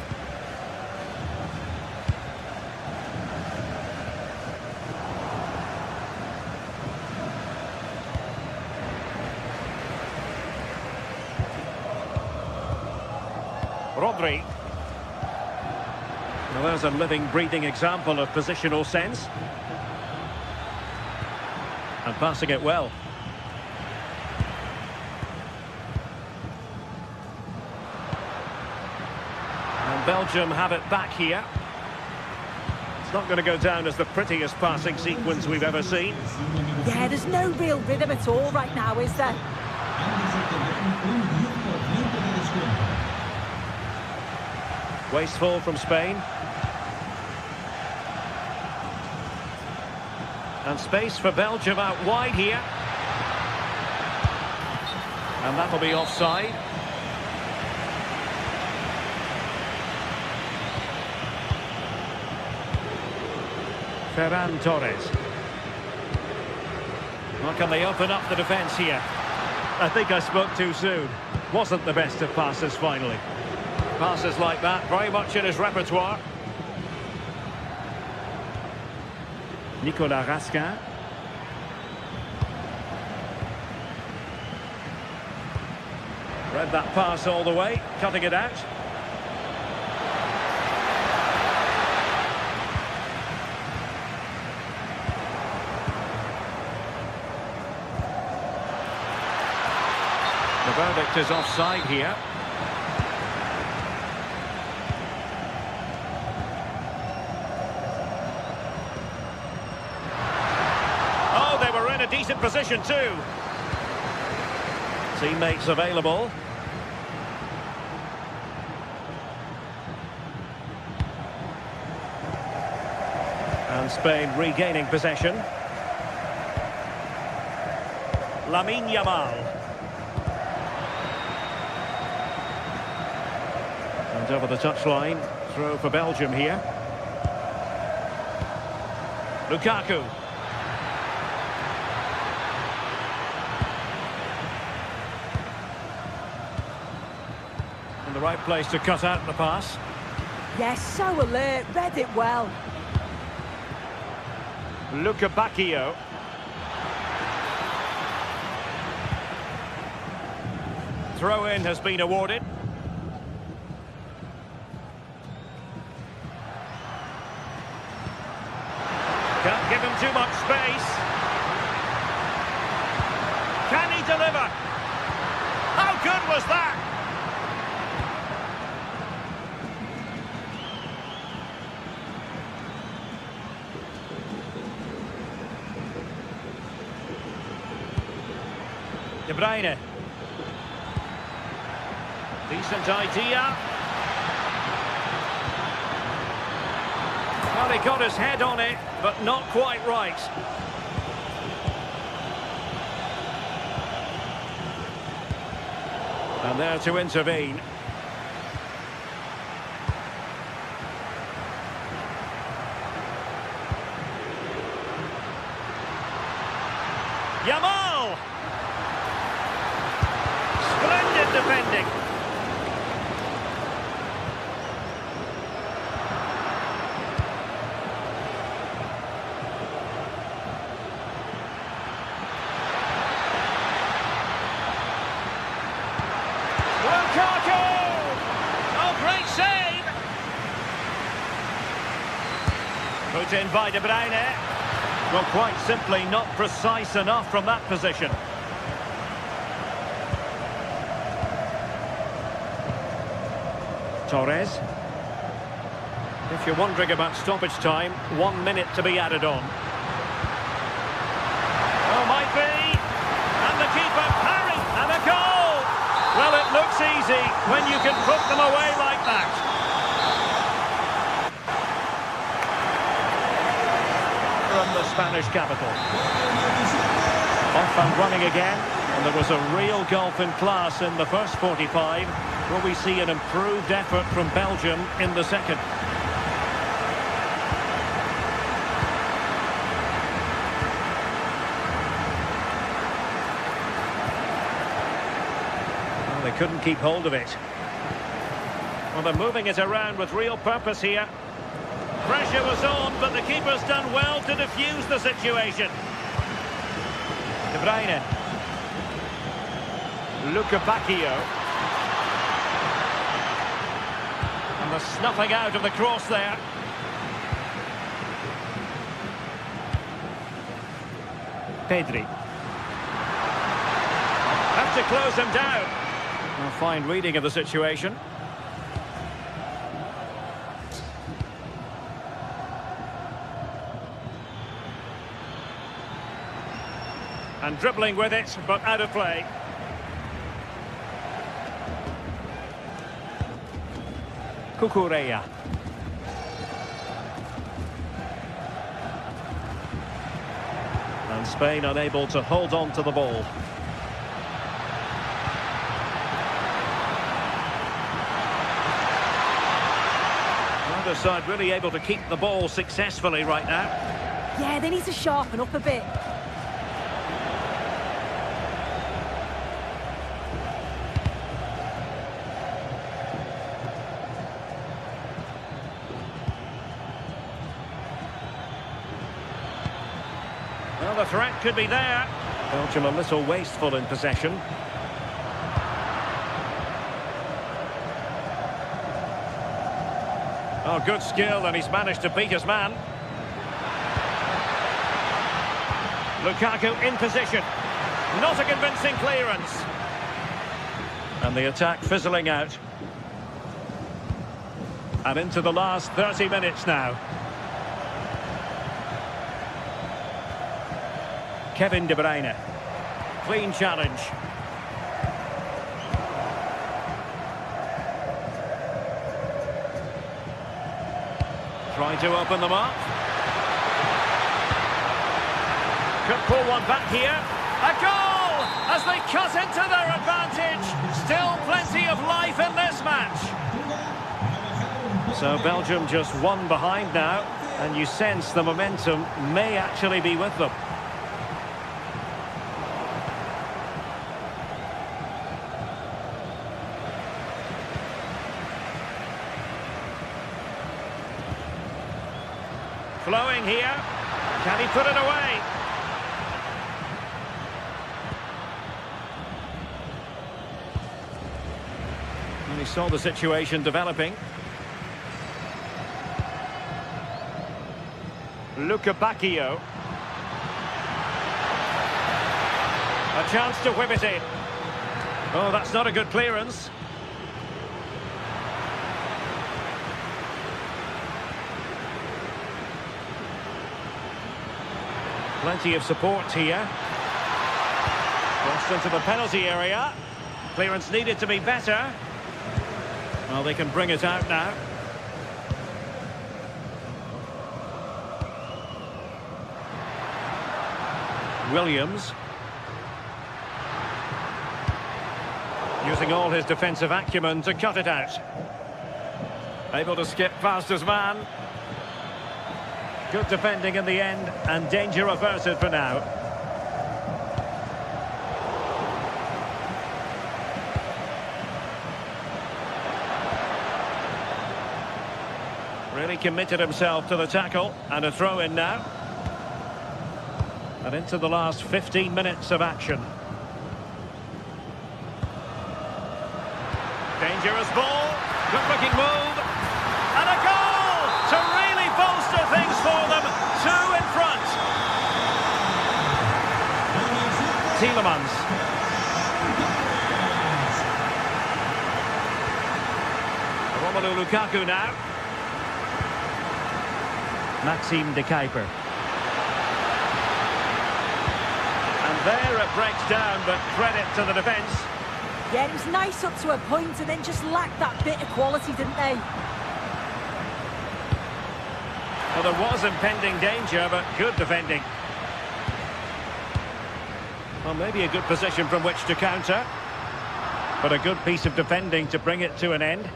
Rodri. Well, there's a living, breathing example of positional sense. And passing it well. And Belgium have it back here. It's not going to go down as the prettiest passing sequence we've ever seen. Yeah, there's no real rhythm at all right now, is there? Wasteful from Spain. And space for Belgium out wide here. And that'll be offside. Ferran Torres. Well, can they open up the defence here? I think I spoke too soon. Wasn't the best of passes finally. Passes like that, very much in his repertoire. Nicolas Raskin. Read that pass all the way, cutting it out. The verdict is offside here. In a decent position too. Teammates available. And Spain regaining possession. Lamine Yamal. And over the touchline, throw for Belgium here. Lukaku. In the right place to cut out the pass. Yes, so alert, read it well. Lukaku. Throw-in has been awarded. Can't give him too much space. Can he deliver? How good was that? De Bruyne. Decent idea. Well, he got his head on it, but not quite right. And there to intervene. Yamal! Splendid defending. Lukaku! Oh, great save! Put in by De Bruyne. Well, quite simply not precise enough from that position. Torres. If you're wondering about stoppage time, 1 minute to be added on. Oh, might be. And the keeper parry. And a goal! Well, it looks easy when you can put them away like that. From the Spanish capital. Off and running again. And there was a real gulf in class in the first 45. Will we see an improved effort from Belgium in the second? Well, they couldn't keep hold of it. Well, they're moving it around with real purpose here. Pressure was on, but the keeper's done well to defuse the situation. De Bruyne. Lukaku. And the snuffing out of the cross there. Pedri. Have to close him down. A fine reading of the situation. And dribbling with it, but out of play. Cucurella. And Spain unable to hold on to the ball. Neither side really able to keep the ball successfully right now. Yeah, they need to sharpen up a bit. Well, the threat could be there. Belgium a little wasteful in possession. Oh, good skill, and he's managed to beat his man. Lukaku in position. Not a convincing clearance. And the attack fizzling out. And into the last 30 minutes now. Kevin De Bruyne. Clean challenge. Trying to open them up. Could pull one back here. A goal! As they cut into their advantage. Still plenty of life in this match. So Belgium just one behind now, and you sense the momentum may actually be with them. Flowing here. Can he put it away? And he saw the situation developing. Luca Bacchio. A chance to whip it in. Oh, that's not a good clearance. Plenty of support here. Crossed into the penalty area. Clearance needed to be better. Well, they can bring it out now. Williams. Using all his defensive acumen to cut it out. Able to skip past his man. Good defending in the end, and danger averted for now. Really committed himself to the tackle, and a throw in now. And into the last 15 minutes of action. Dangerous ball, good-looking move, and a goal to really bolster things for them. Two in front. Tielemans. Romelu Lukaku now. Maxime de Kuiper. And there it breaks down, but credit to the defence. Yeah, it was nice up to a point and then just lacked that bit of quality, didn't they? Well, there was impending danger, but good defending. Well, maybe a good position from which to counter. But a good piece of defending to bring it to an end.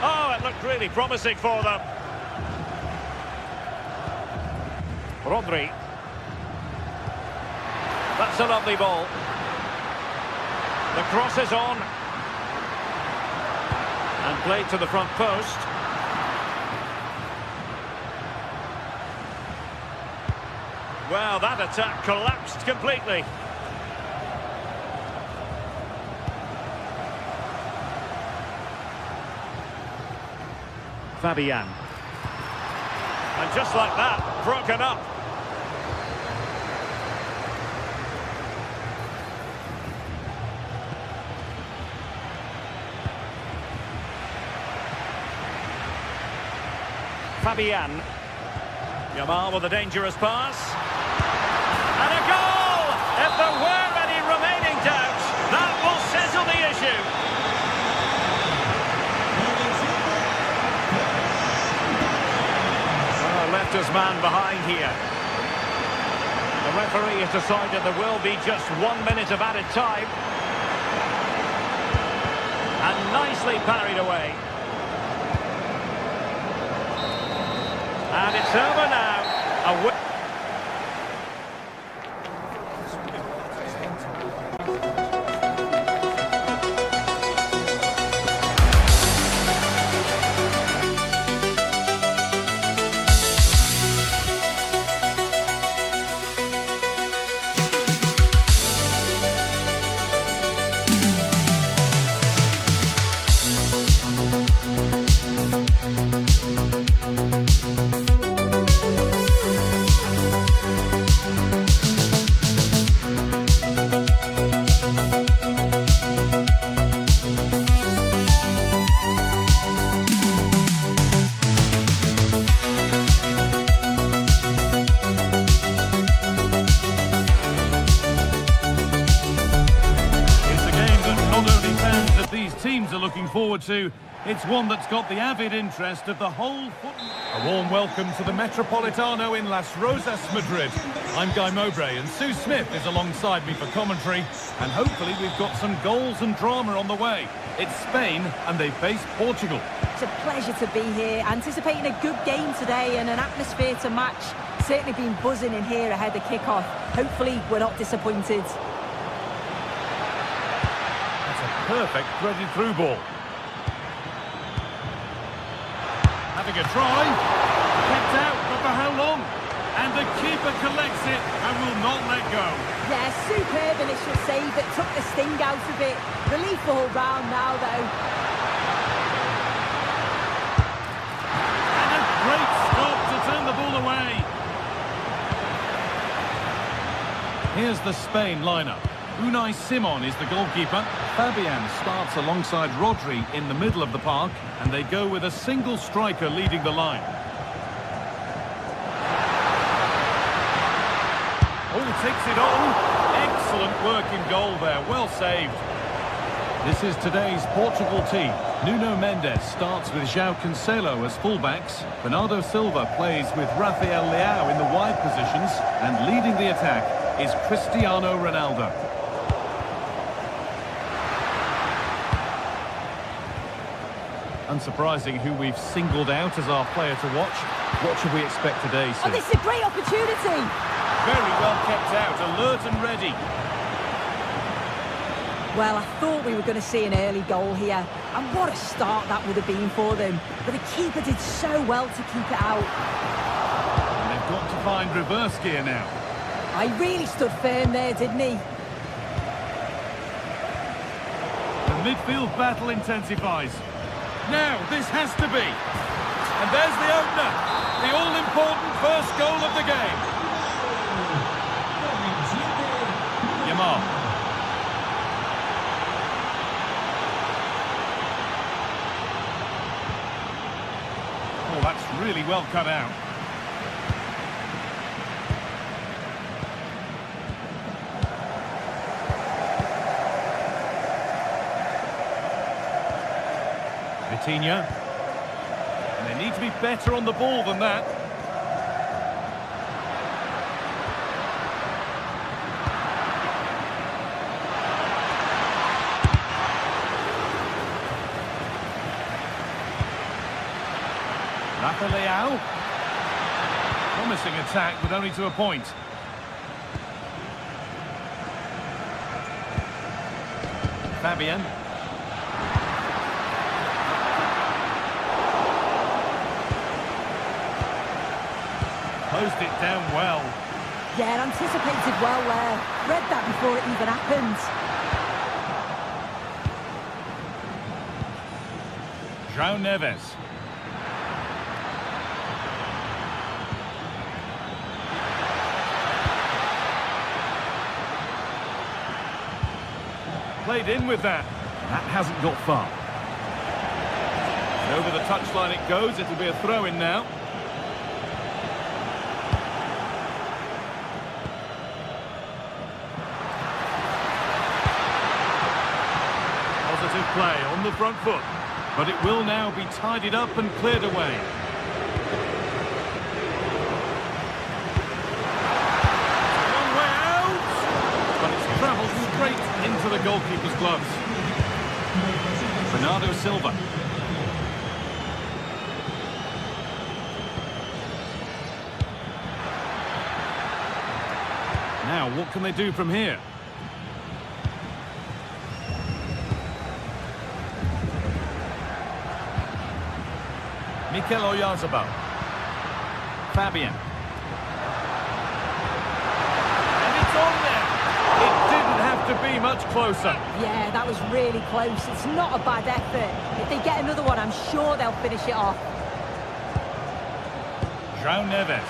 Oh, it looked really promising for them. Rodri. That's a lovely ball. The cross is on. And played to the front post. Well, that attack collapsed completely. Fabian. And just like that, broken up. Fabian. Yamal with a dangerous pass. And a goal! If there were any remaining doubts, that will settle the issue. Oh, left his man behind here. The referee has decided there will be just 1 minute of added time. And nicely parried away. And it's over now. Teams are looking forward to. It's one that's got the avid interest of the whole football. A warm welcome to the Metropolitano in Las Rosas, Madrid. I'm Guy Mowbray and Sue Smith is alongside me for commentary. And hopefully we've got some goals and drama on the way. It's Spain and they face Portugal. It's a pleasure to be here, anticipating a good game today and an atmosphere to match. Certainly been buzzing in here ahead of kick-off. Hopefully we're not disappointed. That's a perfect threaded through ball. Having a try, kept out, but for how long? And the keeper collects it and will not let go. Yeah, superb initial save that took the sting out of it. Relief all round now, though. And a great stop to turn the ball away. Here's the Spain lineup. Unai Simon is the goalkeeper. Fabian starts alongside Rodri in the middle of the park, and they go with a single striker leading the line. Oh, takes it on. Excellent work in goal there, well saved. This is today's Portugal team. Nuno Mendes starts with João Cancelo as fullbacks. Bernardo Silva plays with Rafael Leao in the wide positions, and leading the attack is Cristiano Ronaldo. Unsurprising who we've singled out as our player to watch. What should we expect today, Sue? Oh, this is a great opportunity. Very well kept out, alert and ready. Well, I thought we were going to see an early goal here. And what a start that would have been for them. But the keeper did so well to keep it out. And they've got to find reverse gear now. I really stood firm there, didn't he? The midfield battle intensifies. Now, this has to be. And there's the opener. The all-important first goal of the game. Yamal. Oh, that's really well cut out. Vitinha. And they need to be better on the ball than that. Rafa Leao. Promising attack, but only to a point. Fabian. Closed it down well. Yeah, anticipated well there. Read that before it even happened. João Neves. Played in with that. That hasn't got far. Over the touchline it goes. It'll be a throw-in now. Positive play on the front foot. But it will now be tidied up and cleared away. Long way out! But it's travelled straight into the goalkeeper's gloves. Bernardo Silva. Now, what can they do from here? Mikel Oyarzabal. Fabian. And it's on there. It didn't have to be much closer. Yeah, that was really close. It's not a bad effort. If they get another one, I'm sure they'll finish it off. João Neves.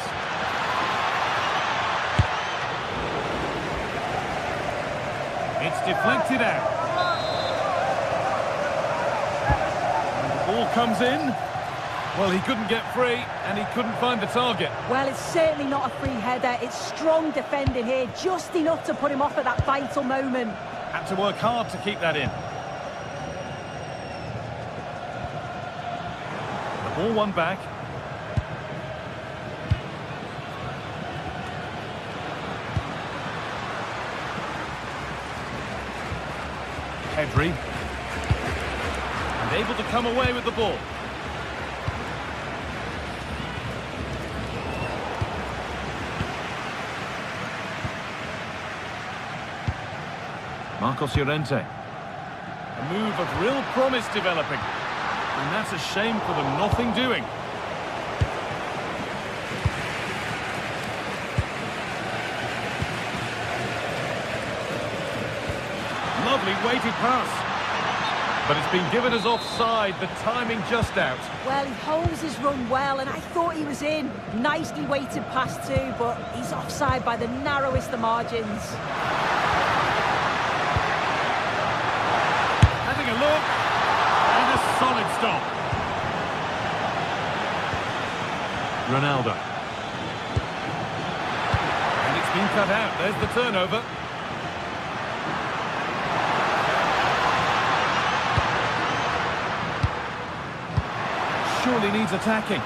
It's deflected out. And the ball comes in. Well, he couldn't get free, and he couldn't find the target. Well, it's certainly not a free header. It's strong defending here, just enough to put him off at that vital moment. Had to work hard to keep that in. The ball won back. Pedri. And able to come away with the ball. Marcos Llorente. A move of real promise developing. And that's a shame for them, nothing doing. Lovely weighted pass. But it's been given as offside, the timing just out. Well, he holds his run well, and I thought he was in. Nicely weighted pass too, but he's offside by the narrowest of margins. Having a look, and a solid stop. Ronaldo. And it's been cut out, there's the turnover. Surely needs attacking.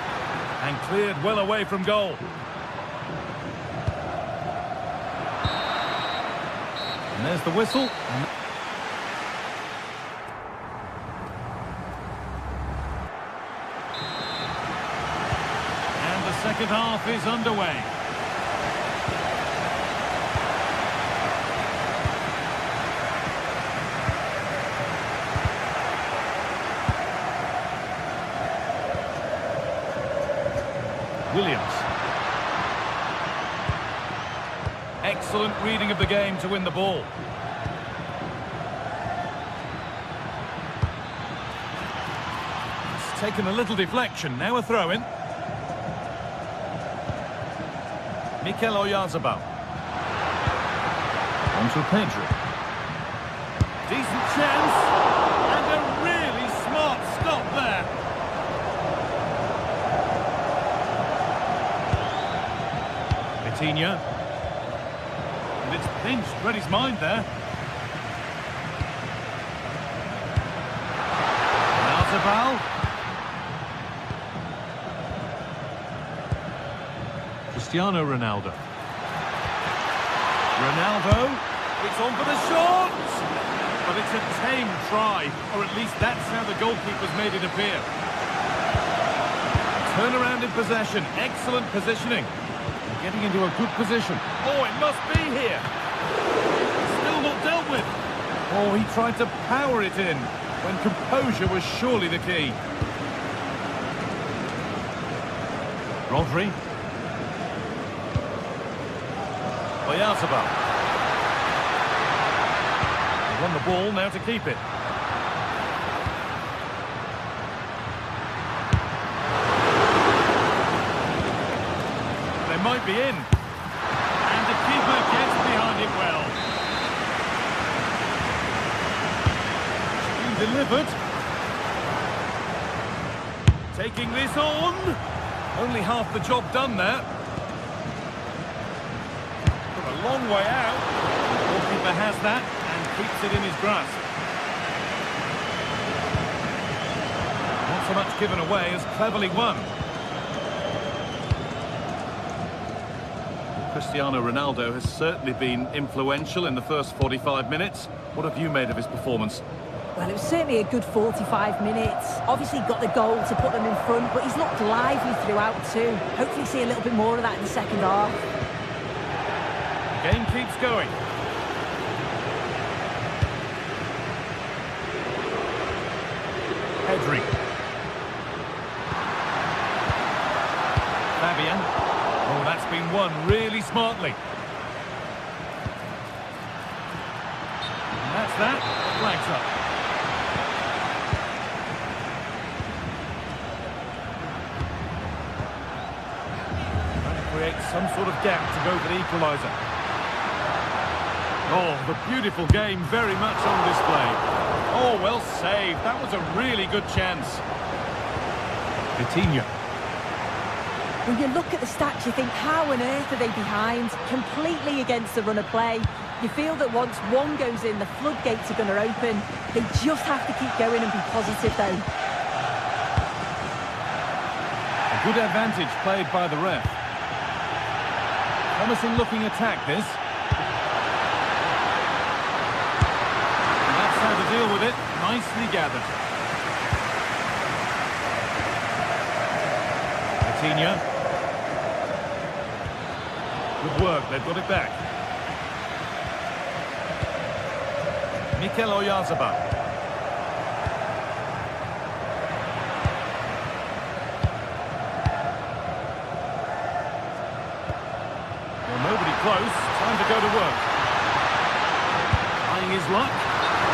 And cleared well away from goal. And there's the whistle. And the second half is underway. Williams. Excellent reading of the game to win the ball. It's taken a little deflection, now a throw-in. Mikel Oyarzabal. On to Pedri. Decent chance. And a really smart stop there. Coutinho. And it's pinched, read his mind there. Oyarzabal. Cristiano Ronaldo. Ronaldo. It's on for the shot! But it's a tame try, or at least that's how the goalkeeper's made it appear. Turnaround in possession, excellent positioning. Getting into a good position. Oh, it must be here. Still not dealt with. Oh, he tried to power it in when composure was surely the key. Rodri. Oyarzabal. They won the ball, now to keep it. Might be in, and the keeper gets behind it well. It's been delivered. Taking this on. Only half the job done there. From a long way out. The goalkeeper has that and keeps it in his grasp. Not so much given away as cleverly won. Cristiano Ronaldo has certainly been influential in the first 45 minutes. What have you made of his performance? Well, it was certainly a good 45 minutes. Obviously got the goal to put them in front, but he's looked lively throughout too. Hopefully see a little bit more of that in the second half. The game keeps going. Pedri. Fabian. Oh, that's been won really smartly. And that's that. Flags up. Trying to create some sort of gap to go for the equaliser. Oh, the beautiful game very much on display. Oh, well saved. That was a really good chance. Coutinho. When you look at the stats, you think, how on earth are they behind? Completely against the run of play. You feel that once one goes in, the floodgates are going to open. They just have to keep going and be positive, though. A good advantage played by the ref. Promising looking attack, this. And that's how to do deal with it. Nicely gathered. Coutinho. Good work, they've got it back. Mikel Oyarzabal. Well, nobody close. Time to go to work. Trying his luck.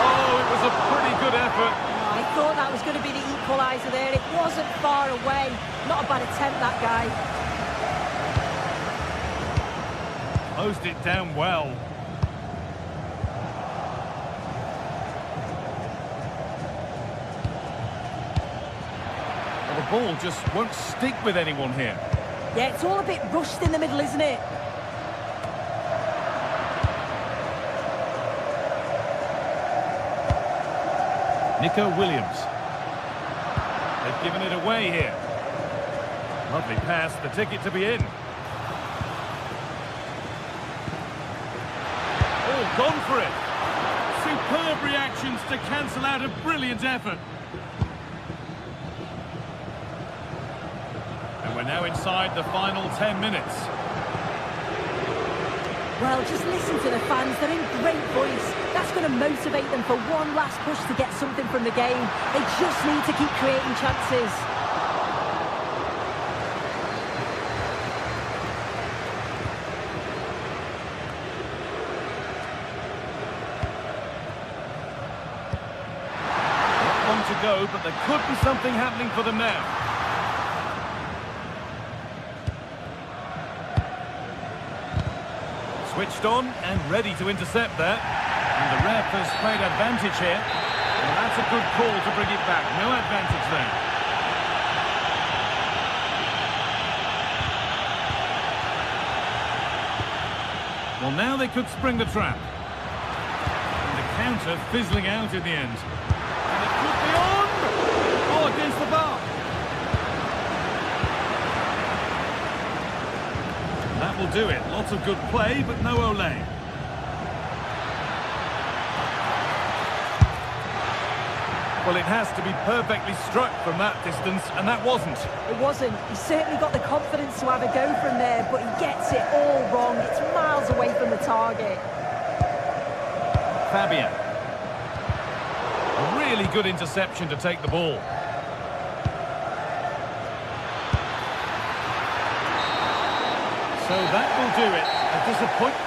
Oh, it was a pretty good effort. I thought that was going to be the equaliser there. It wasn't far away. Not a bad attempt, that guy. Closed it down well. Well, the ball just won't stick with anyone here. Yeah, it's all a bit rushed in the middle, isn't it? Nico Williams. They've given it away here. Lovely pass, the ticket to be in. Oh, gone for it. Superb reactions to cancel out a brilliant effort. And we're now inside the final 10 minutes. Well, just listen to the fans. They're in great voice. That's going to motivate them for one last push to get something from the game. They just need to keep creating chances. Not long to go, but there could be something happening for them now. Switched on and ready to intercept that. And the ref has played advantage here. And that's a good call to bring it back. No advantage there. Well, now they could spring the trap. And the counter fizzling out in the end. And it could be on! Oh, against the bar. That will do it. Lots of good play, but no Olé. Well, it has to be perfectly struck from that distance, and that wasn't. It wasn't. He certainly got the confidence to have a go from there, but he gets it all wrong. It's miles away from the target. Fabian. A really good interception to take the ball. So that will do it. A disappointment.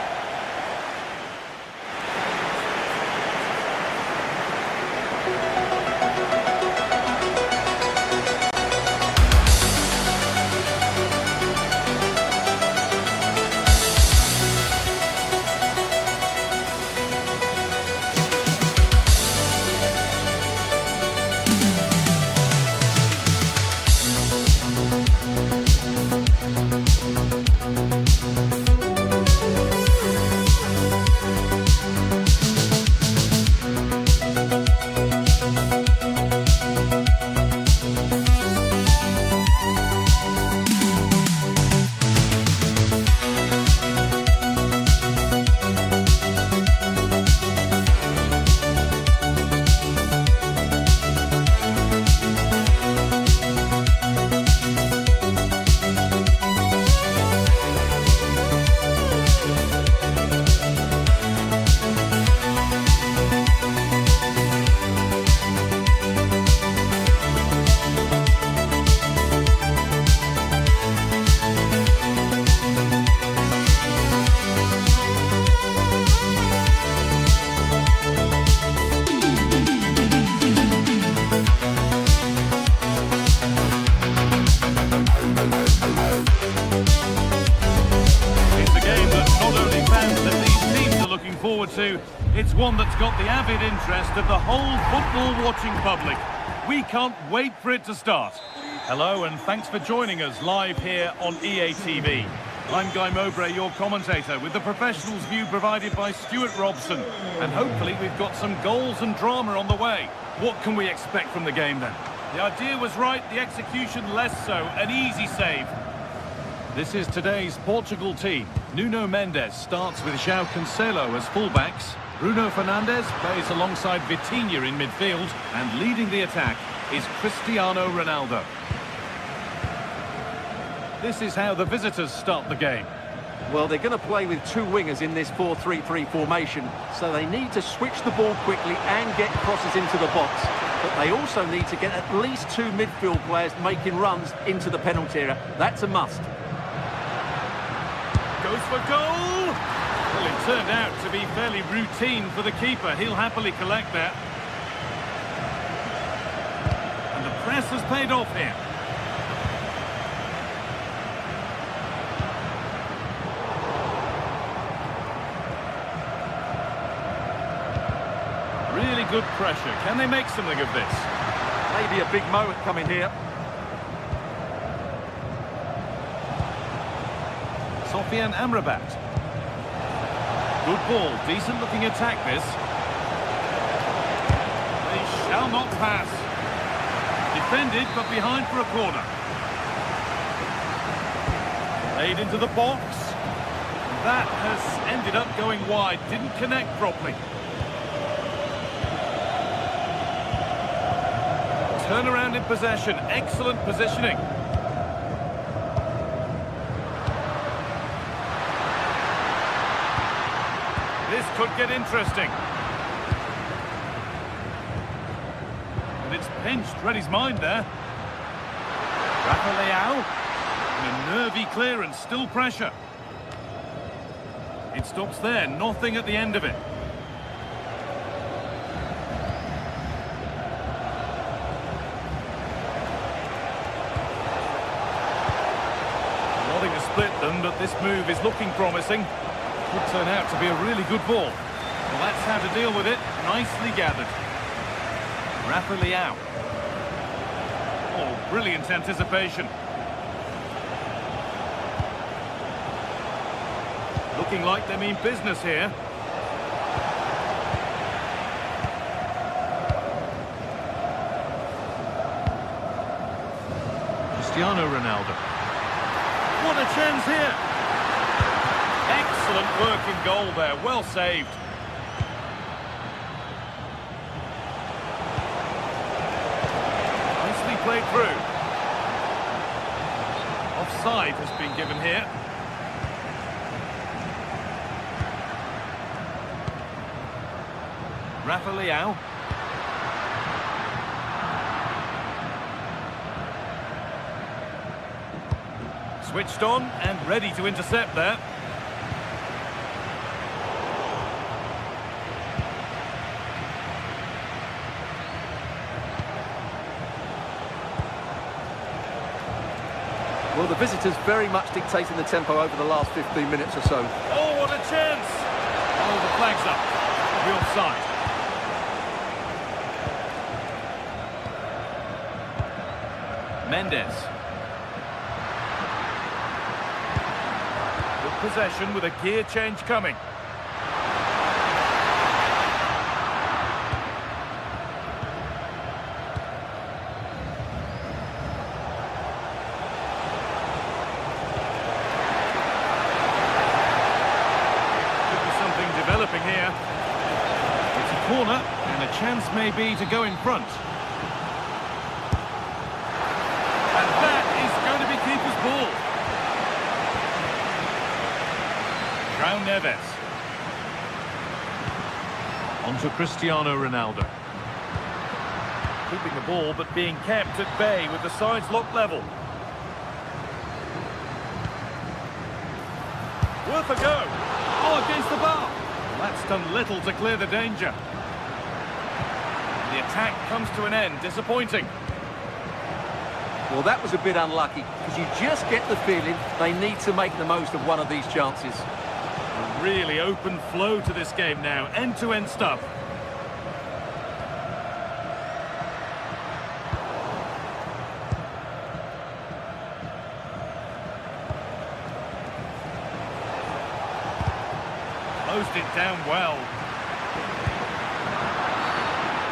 To. It's one that's got the avid interest of the whole football-watching public. We can't wait for it to start. Hello and thanks for joining us live here on EA TV. I'm Guy Mowbray, your commentator, with the professionals' view provided by Stuart Robson. And hopefully we've got some goals and drama on the way. What can we expect from the game then? The idea was right, the execution less so. An easy save. This is today's Portugal team. Nuno Mendes starts with João Cancelo as fullbacks. Bruno Fernandes plays alongside Vitinha in midfield, and leading the attack is Cristiano Ronaldo. This is how the visitors start the game. Well, they're going to play with two wingers in this 4-3-3 formation, so they need to switch the ball quickly and get crosses into the box. But they also need to get at least two midfield players making runs into the penalty area. That's a must. Goes for goal! Well, it turned out to be fairly routine for the keeper. He'll happily collect that. And the press has paid off here. Really good pressure. Can they make something of this? Maybe a big moment coming here. Sofian Amrabat. Good ball. Decent looking attack this. They shall not pass. Defended but behind for a corner. Played into the box. That has ended up going wide. Didn't connect properly. Turnaround in possession. Excellent positioning. This could get interesting. And it's pinched. Read his mind there. Rafa Leao. And a nervy clearance. Still pressure. It stops there. Nothing at the end of it. Nothing to split them, but this move is looking promising. Could turn out to be a really good ball. Well, that's how to deal with it. Nicely gathered. Rafa Leao. Oh, brilliant anticipation. Looking like they mean business here. Cristiano Ronaldo. What a chance here. Excellent work in goal there. Well saved. Nicely played through. Offside has been given here. Rafa Leao. Switched on and ready to intercept there. Well, the visitors very much dictating the tempo over the last 15 minutes or so. Oh, what a chance! Oh, the flag's up. The offside. Mendes. Good possession with a gear change coming. Here. It's a corner and a chance maybe to go in front. And that is going to be keeper's ball. João Neves. On to Cristiano Ronaldo. Keeping the ball but being kept at bay with the sides locked level. Worth a go. Oh, against the bar. That's done little to clear the danger. The attack comes to an end. Disappointing. Well, that was a bit unlucky, because you just get the feeling they need to make the most of one of these chances. A really open flow to this game now. End-to-end stuff. Closed it down well.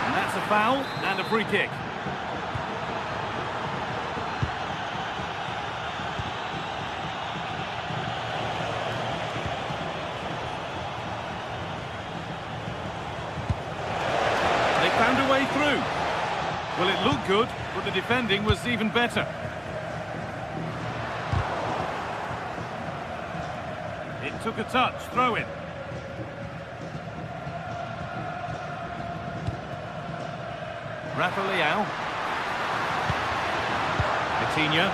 And that's a foul and a free kick. found a way through. Well, it looked good, but the defending was even better. It took a touch, throw in. Rafa Leao. Coutinho.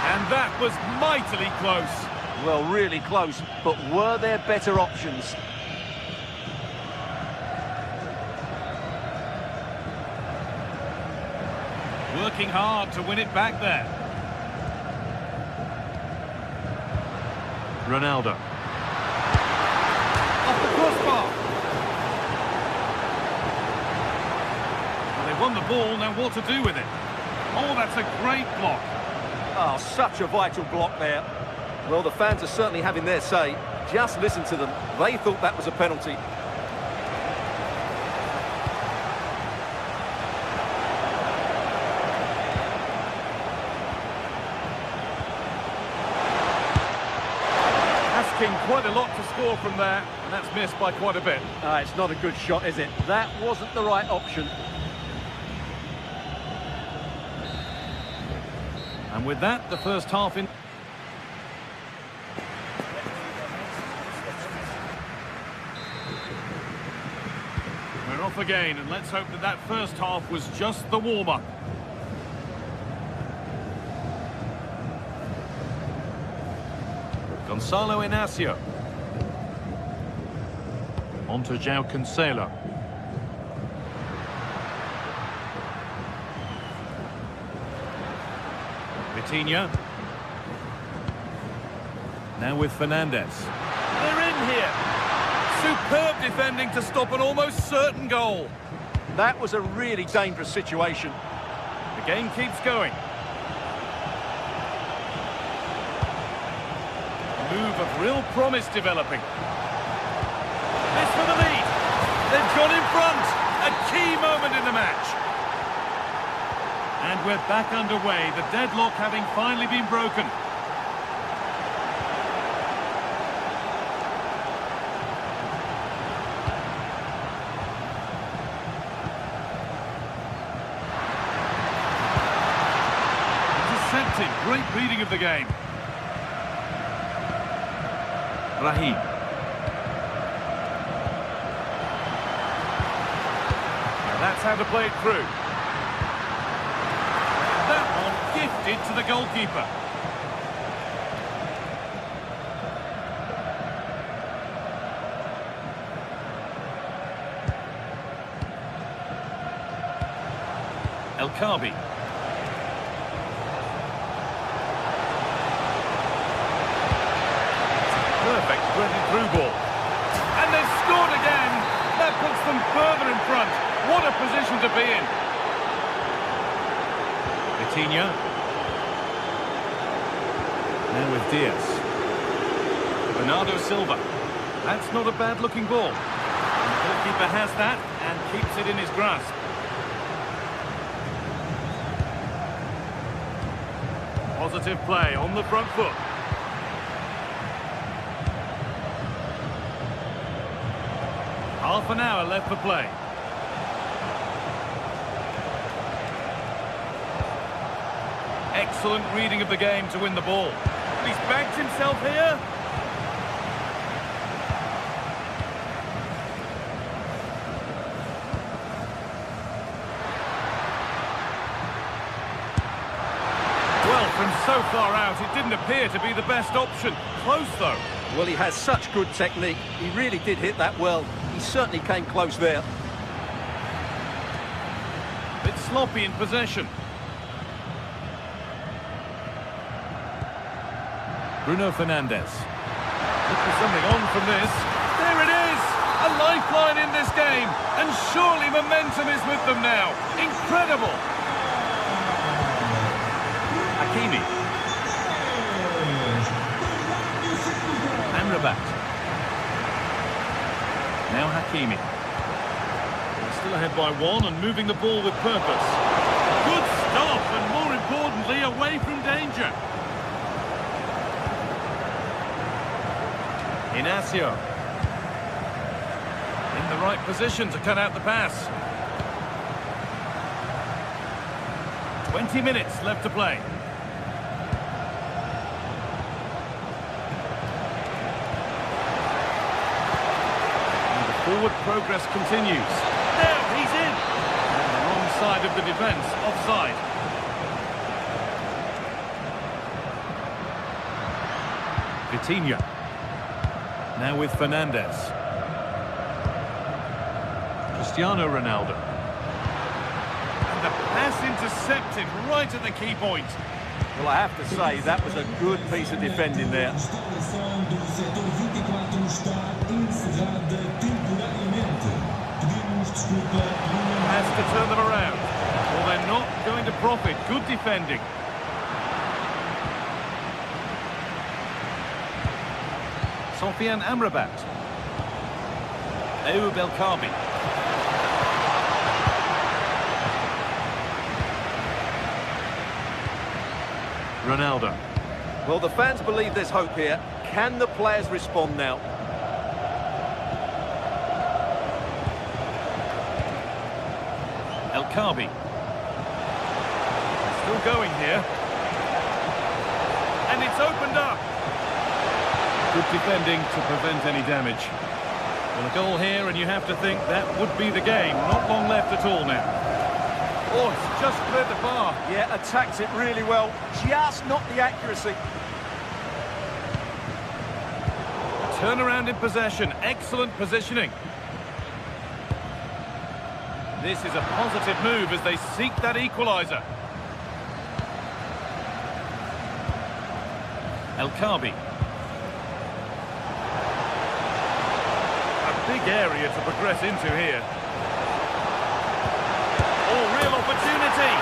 And that was mightily close. Well, really close, but were there better options? Working hard to win it back there. Ronaldo. Off the crossbar. Well, they won the ball, now what to do with it? Oh, that's a great block. Oh, such a vital block there. Well, the fans are certainly having their say. Just listen to them. They thought that was a penalty. Asking quite a lot to score from there, and that's missed by quite a bit. It's not a good shot, is it? That wasn't the right option. And with that, the first half in... We're off again, and let's hope that that first half was just the warm-up. Gonzalo Inacio. On to João Cancelo. Coutinho. Now with Fernandes. They're in here. Superb defending to stop an almost certain goal. That was a really dangerous situation. The game keeps going. A move of real promise developing. This for the lead. They've gone in front. A key moment in the match. And we're back underway, the deadlock having finally been broken. Intercepted, great reading of the game. Raheem. And that's how to play it through. Gifted to the goalkeeper. El Khabi. Perfect threaded through ball. And they've scored again. That puts them further in front. What a position to be in. Coutinho. Now with Diaz. Bernardo Silva. That's not a bad-looking ball. And the goalkeeper has that and keeps it in his grasp. Positive play on the front foot. Half an hour left for play. Excellent reading of the game to win the ball. He's backed himself here. Well, from so far out, it didn't appear to be the best option. Close, though. Well, he has such good technique. He really did hit that well. He certainly came close there. Bit sloppy in possession. Bruno Fernandes. Look for something on from this. There it is! A lifeline in this game. And surely momentum is with them now. Incredible! Hakimi. Amrabat. Now Hakimi. They're still ahead by one and moving the ball with purpose. Good stop and more importantly away from danger. Inacio. In the right position to cut out the pass. 20 minutes left to play. And the forward progress continues. There, he's in! On the wrong side of the defence, offside. Vitinha. Now with Fernandez. Cristiano Ronaldo. And the pass intercepted right at the key point. Well, I have to say, that was a good piece of defending there. Has to turn them around. Well, they're not going to profit. Good defending. Sofian Amrabat. Ayoub El Kaabi. Ronaldo. Well, the fans believe there's hope here. Can the players respond now? El Kaabi. Still going here. And it's opened up. Good defending to prevent any damage. Well, a goal here, and you have to think that would be the game. Not long left at all now. Oh, it's just cleared the bar. Yeah, attacks it really well. Just not the accuracy. Turnaround in possession. Excellent positioning. This is a positive move as they seek that equaliser. El Kaabi. A big area to progress into here. Oh, real opportunity.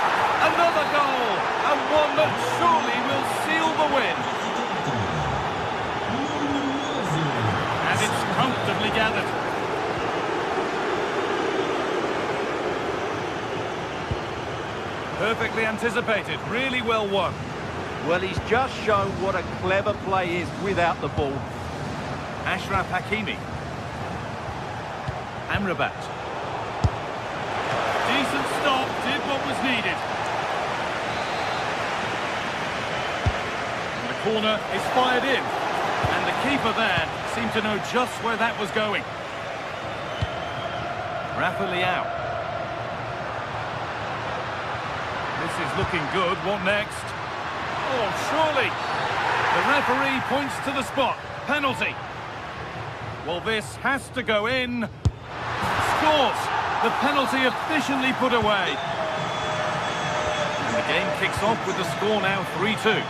Another goal. And one that surely will seal the win. And it's comfortably gathered. Perfectly anticipated. Really well won. Well, he's just shown what a clever play is without the ball. Achraf Hakimi. Amrabat. Decent stop, did what was needed. And the corner is fired in. And the keeper there seemed to know just where that was going. Rafa Leao. This is looking good. What next? Oh, surely. The referee points to the spot. Penalty. Well, this has to go in. Scores. The penalty efficiently put away. And the game kicks off with the score now 3-2.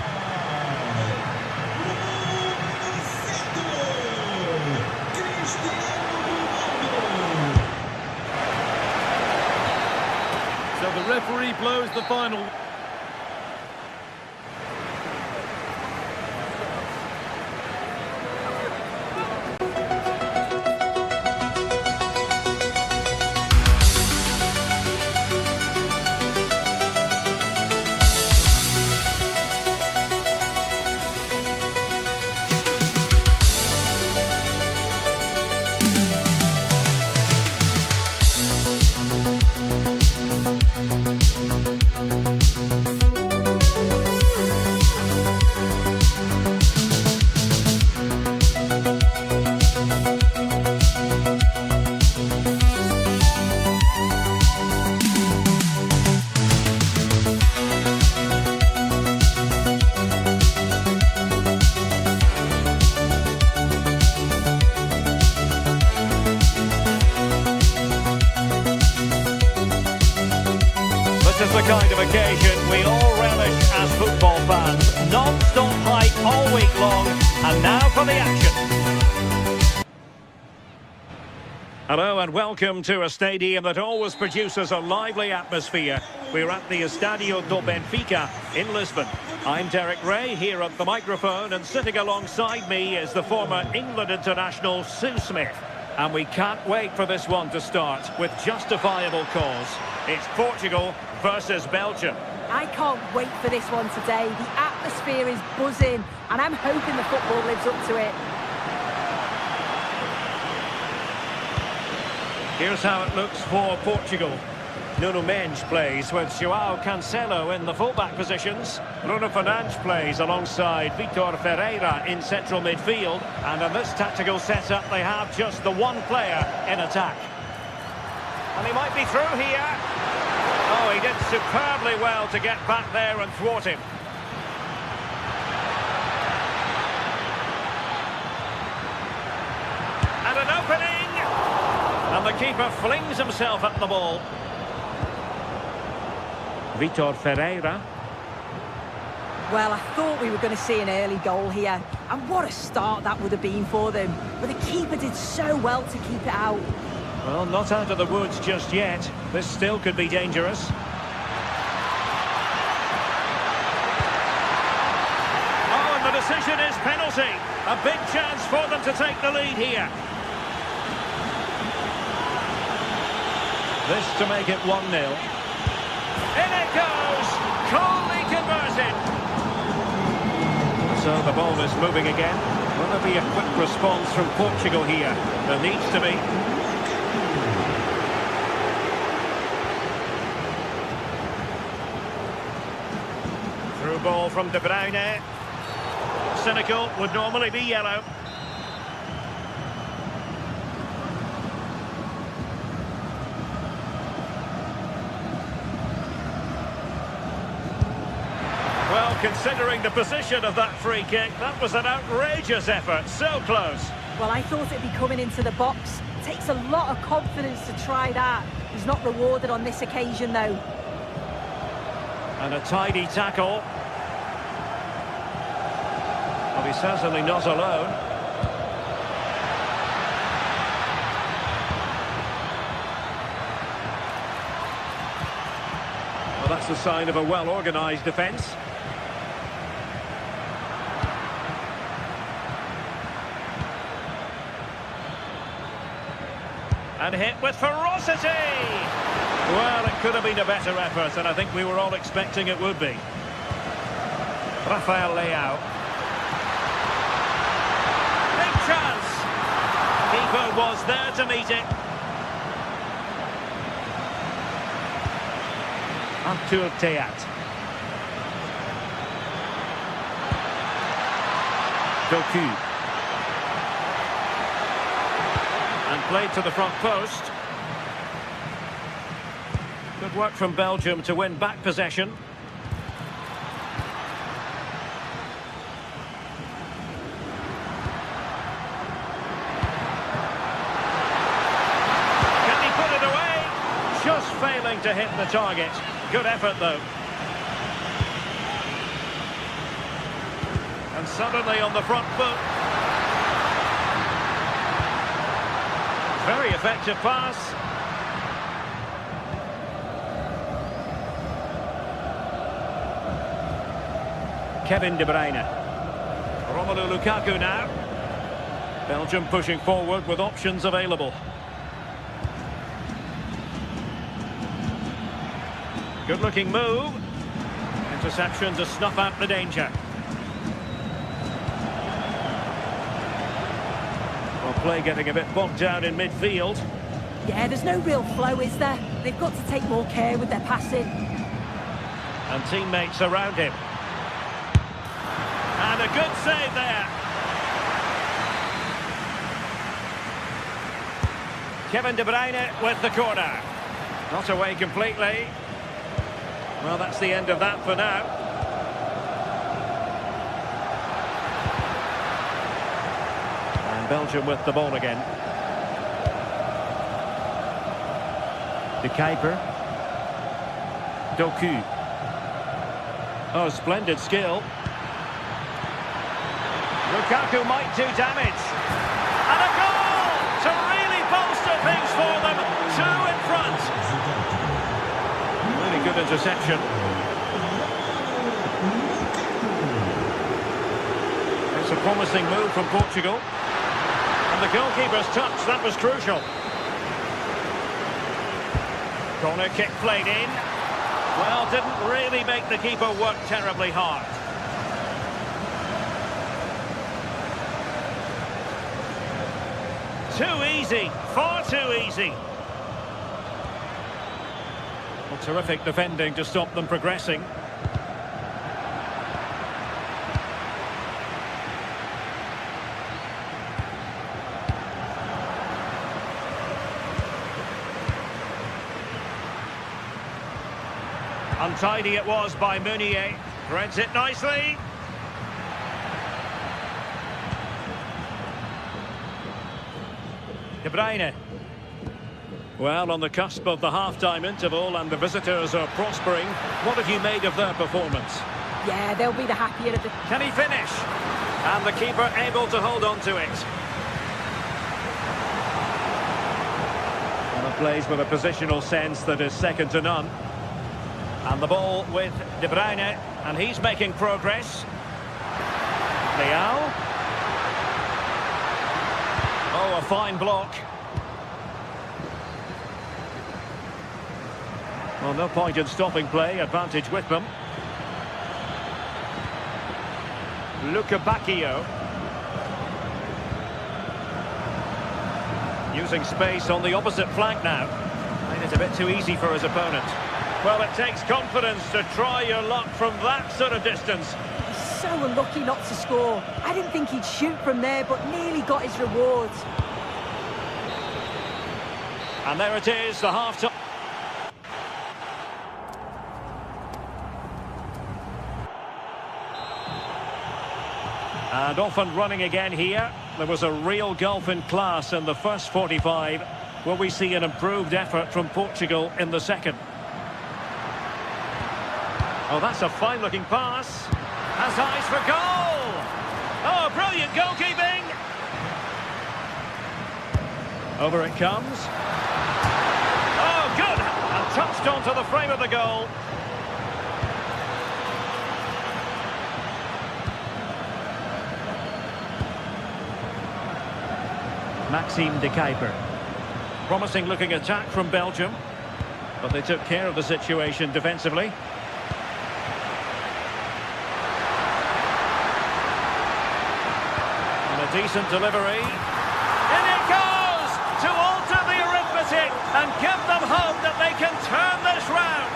So the referee blows the final. This is the kind of occasion we all relish as football fans. Non-stop hype all week long, and now for the action. Hello and welcome to a stadium that always produces a lively atmosphere. We're at the Estadio do Benfica in Lisbon. I'm Derek Ray here at the microphone, and sitting alongside me is the former England international Sue Smith. And we can't wait for this one to start with justifiable cause. It's Portugal versus Belgium. I can't wait for this one today. The atmosphere is buzzing, and I'm hoping the football lives up to it. Here's how it looks for Portugal. Nuno Mendes plays with João Cancelo in the fullback positions. Bruno Fernandes plays alongside Vitor Ferreira in central midfield. And in this tactical setup, they have just the one player in attack. And he might be through here. Oh, he did superbly well to get back there and thwart him. And an opening! And the keeper flings himself at the ball. Vitor Ferreira. Well, I thought we were going to see an early goal here. And what a start that would have been for them. But the keeper did so well to keep it out. Well, not out of the woods just yet. This still could be dangerous. Oh, and the decision is penalty. A big chance for them to take the lead here. This to make it 1-0. In it goes! Coolly converted! So the ball is moving again. Will there be a quick response from Portugal here? There needs to be. Through ball from De Bruyne. Cynical, would normally be yellow. Well, considering the position of that free kick, that was an outrageous effort. So close. Well, I thought it'd be coming into the box. It takes a lot of confidence to try that. He's not rewarded on this occasion, though. And a tidy tackle. Well, he's certainly not alone. Well, that's a sign of a well-organised defence. And hit with ferocity! Well, it could have been a better effort, and I think we were all expecting it would be. Rafael Leao. Big chance! Keeper was there to meet it. Abdul Tayat. Doku. And played to the front post. Good work from Belgium to win back possession. Can he put it away? Just failing to hit the target. Good effort though. And suddenly on the front foot. Very effective pass. Kevin De Bruyne. Romelu Lukaku now. Belgium pushing forward with options available. Good looking move. Interception to snuff out the danger. Well, play getting a bit bogged down in midfield. Yeah, there's no real flow, is there? They've got to take more care with their passing. And teammates around him. And a good save there. Kevin De Bruyne with the corner. Not away completely. Well, that's the end of that for now. And Belgium with the ball again. De Kuiper. Doku. Oh, splendid skill. Lukaku might do damage. And a goal to really bolster things for them. Two in front. Really good interception. It's a promising move from Portugal. And the goalkeeper's touch, that was crucial. Corner kick played in. Well, didn't really make the keeper work terribly hard. Too easy, far too easy. Well, terrific defending to stop them progressing. Untidy it was by Meunier. Threads it nicely. De Bruyne. Well, on the cusp of the half-time interval and the visitors are prospering. What have you made of their performance? Yeah, they'll be the happier of the... Can he finish? And the keeper able to hold on to it. And plays with a positional sense that is second to none. And the ball with De Bruyne, and he's making progress. Leao. Oh, a fine block. Well, no point in stopping play, advantage with them. Luca Bacchio. Using space on the opposite flank now. Made it a bit too easy for his opponent. Well, it takes confidence to try your luck from that sort of distance. He's so unlucky not to score. I didn't think he'd shoot from there, but nearly got his rewards. And there it is, the half-time. And off and running again here. There was a real gulf in class in the first 45. Will we see an improved effort from Portugal in the second? Oh, that's a fine-looking pass. Has eyes for goal. Oh, brilliant goalkeeping. Over it comes. Oh, good. And touched onto the frame of the goal. Maxime de Kuiper. Promising looking attack from Belgium, but they took care of the situation defensively. And a decent delivery. In it goes to alter the arithmetic and give them hope that they can turn this round.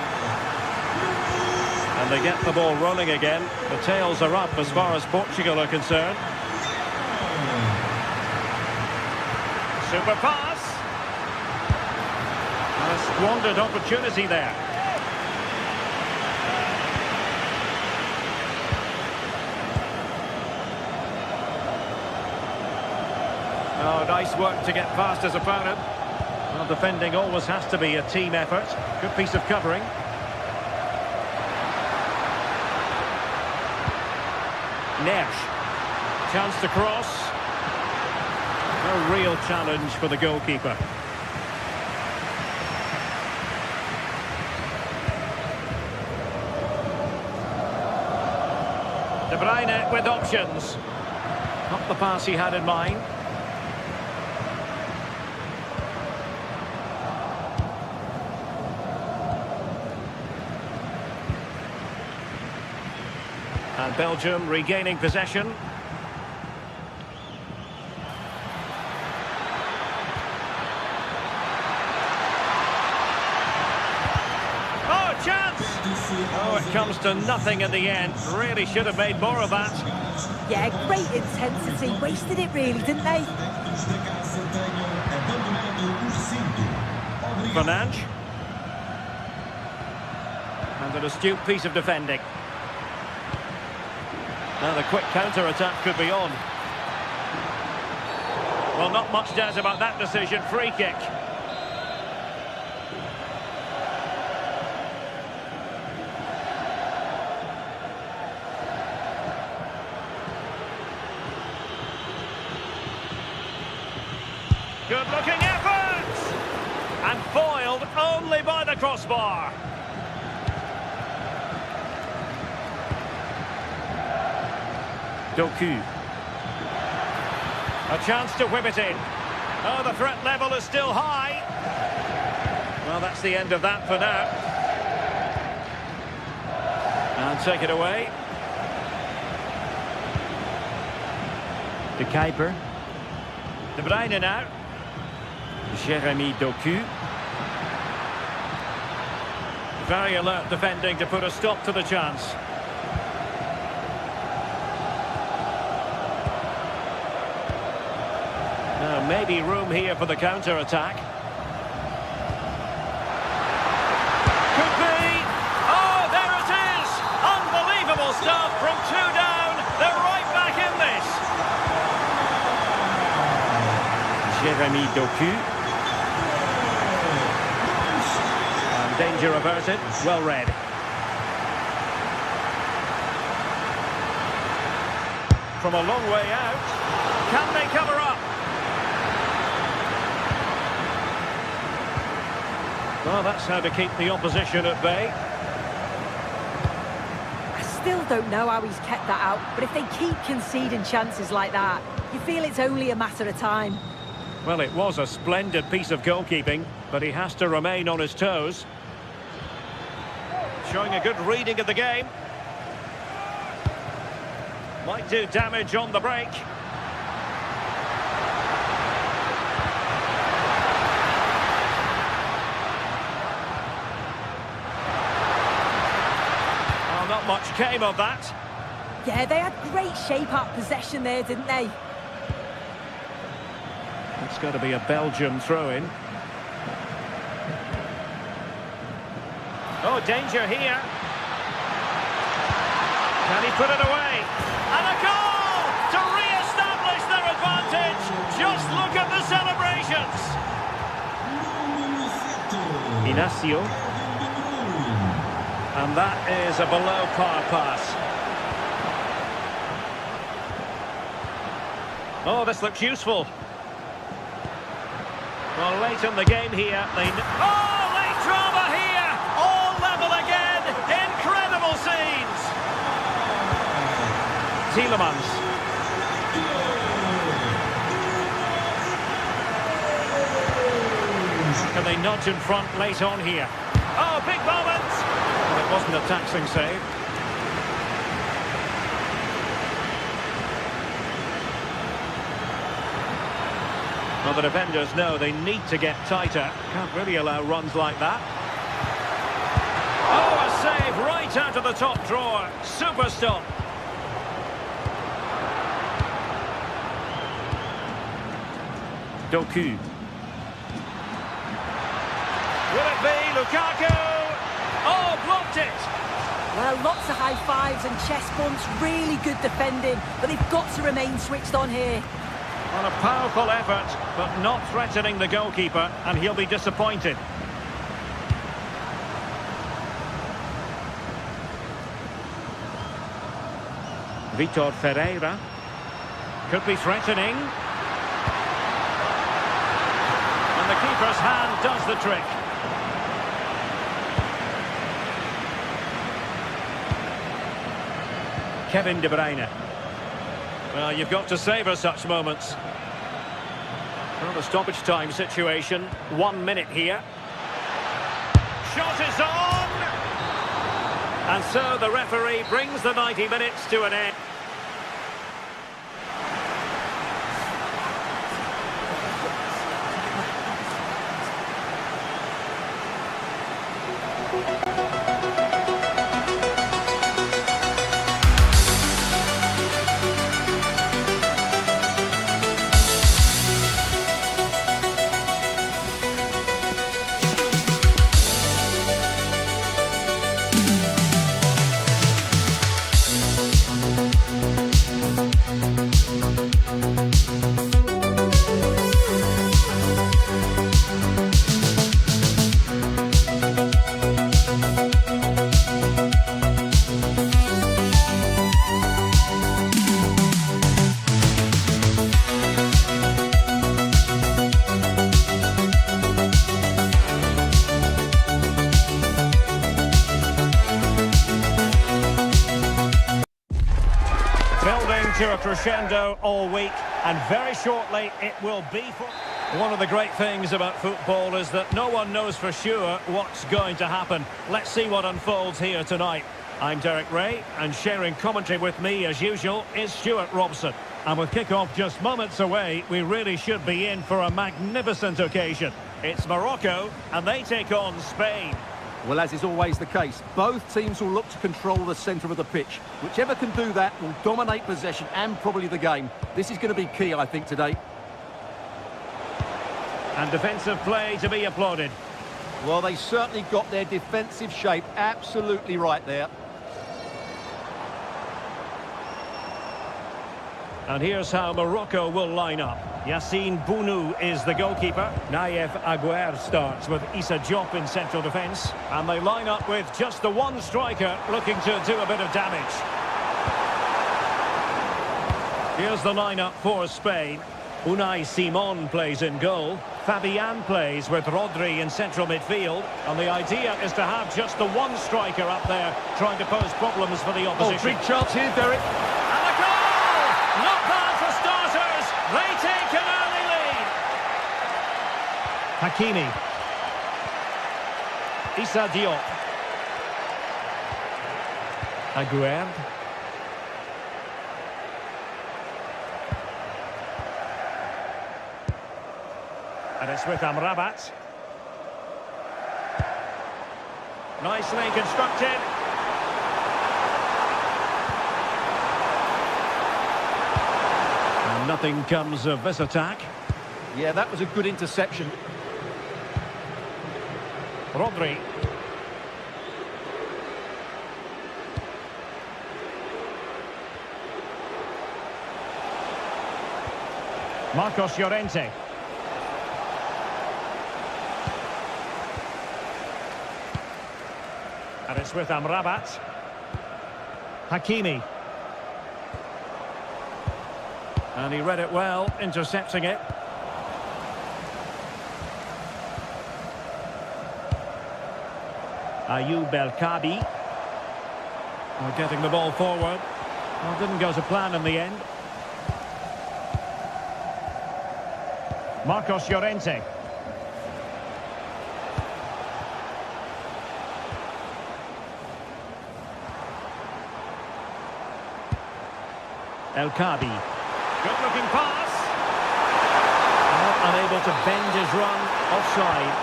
And they get the ball rolling again. The tails are up as far as Portugal are concerned. Super pass. And a squandered opportunity there. Oh, nice work to get past his opponent. Well, defending always has to be a team effort. Good piece of covering. Nesh. Chance to cross. A real challenge for the goalkeeper. De Bruyne with options. Not the pass he had in mind. And Belgium regaining possession. Oh, it comes to nothing in the end. Really should have made more of that. Yeah, great intensity. Wasted it really, didn't they? Fernandes. And an astute piece of defending. Now the quick counter-attack could be on. Well, not much doubt about that decision. Free kick. Good-looking effort! And foiled only by the crossbar. Doku. A chance to whip it in. Oh, the threat level is still high. Well, that's the end of that for now. And take it away. De Kuiper. De Bruyne now. Jeremy Doku. Very alert defending to put a stop to the chance. Now maybe room here for the counter-attack. Could be! Oh, there it is! Unbelievable stuff from 2 down. They're right back in this. Jeremy Doku. And danger averted. Well read. From a long way out. Can they cover up? Well, that's how to keep the opposition at bay. I still don't know how he's kept that out, but if they keep conceding chances like that, you feel it's only a matter of time. Well, it was a splendid piece of goalkeeping, but he has to remain on his toes. Showing a good reading of the game. Might do damage on the break. Oh, not much came of that. Yeah, they had great shape-up possession there, didn't they? It's got to be a Belgium throw-in. Oh, danger here. Can he put it away? And a goal to re-establish their advantage. Just look at the celebrations. Inacio. And that is a below-par pass. Oh, this looks useful. Well, late in the game here, they... Oh, late drama here! All level again! Incredible scenes! Tielemans. Can they nudge in front late on here? Oh, big moment! Well, it wasn't a taxing save. Well, the defenders know they need to get tighter. Can't really allow runs like that. Oh, a save right out of the top drawer. Super stop. Doku. Will it be Lukaku? Oh, blocked it. Well, lots of high fives and chest bumps, really good defending, but they've got to remain switched on here. On a powerful effort, but not threatening the goalkeeper, and he'll be disappointed. Vitor Ferreira. Could be threatening. And the keeper's hand does the trick. Kevin De Bruyne. Well, you've got to savour such moments. Well, the stoppage time situation, 1 minute here. Shot is on! And so the referee brings the 90 minutes to an end. To a crescendo all week, and very shortly it will be for... One of the great things about football is that no one knows for sure what's going to happen. Let's see what unfolds here tonight. I'm Derek Ray, and sharing commentary with me as usual is Stuart Robson. And with kick-off just moments away, we really should be in for a magnificent occasion. It's Morocco, and they take on Spain. Well, as is always the case, both teams will look to control the centre of the pitch. Whichever can do that will dominate possession and probably the game. This is going to be key, I think, today. And defensive play to be applauded. Well, they certainly got their defensive shape absolutely right there. And here's how Morocco will line up. Yassine Bounou is the goalkeeper. Naïef Aguer starts with Issa Diop in central defence. And they line up with just the one striker looking to do a bit of damage. Here's the lineup for Spain. Unai Simon plays in goal. Fabian plays with Rodri in central midfield. And the idea is to have just the one striker up there trying to pose problems for the opposition. Oh, big chance here, Derek. And a goal! Not bad for starters. They take an early lead. Hakimi. Issa Diop. Aguerd. And it's with Amrabat. Nicely constructed. And nothing comes of this attack. Yeah, that was a good interception. Rodri. Marcos Llorente. And it's with Amrabat. Hakimi. And he read it well, intercepting it. Ayoub El Kabi. Getting the ball forward. Well, didn't go to plan in the end. Marcos Llorente. El Kabi. Good looking pass. Not unable to bend his run. Offside.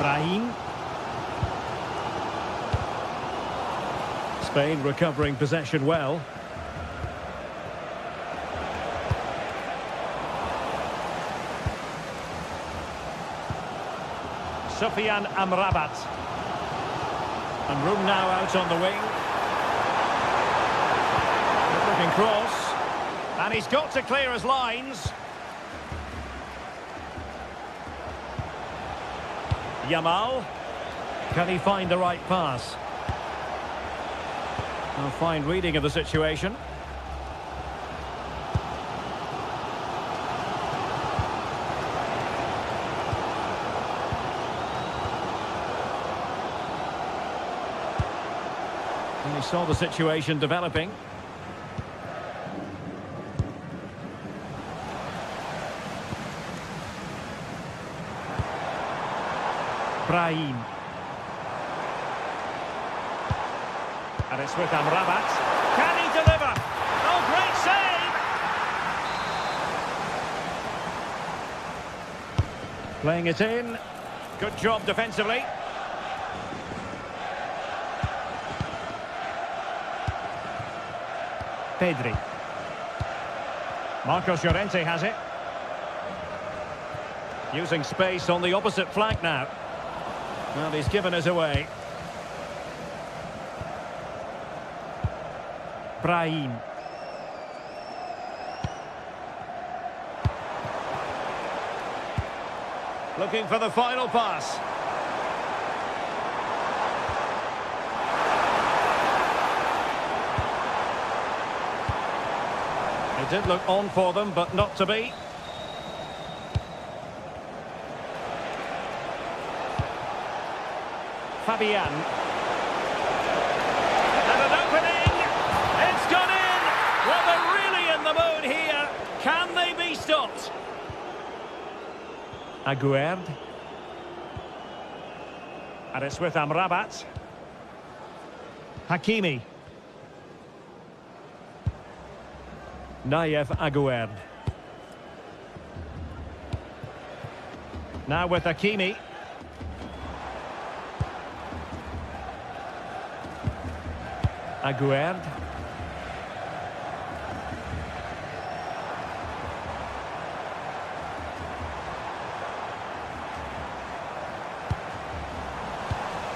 Brahim. Spain recovering possession well. Sofiane Amrabat. And room now out on the wing. Good looking cross. And he's got to clear his lines. Yamal. Can he find the right pass? A fine reading of the situation. And he saw the situation developing. Brahim. And it's with Amrabat. Can he deliver? Oh, great save! Playing it in. Good job defensively. Pedri. Marcos Llorente has it. Using space on the opposite flank now. Well, he's given us away. Brahim. Looking for the final pass. It did look on for them, but not to be. Fabian. And an opening. It's gone in. Well, they're really in the mood here. Can they be stopped? Aguerd. And it's with Amrabat. Hakimi. Nayef Aguerd. Now with Hakimi. Aguerd.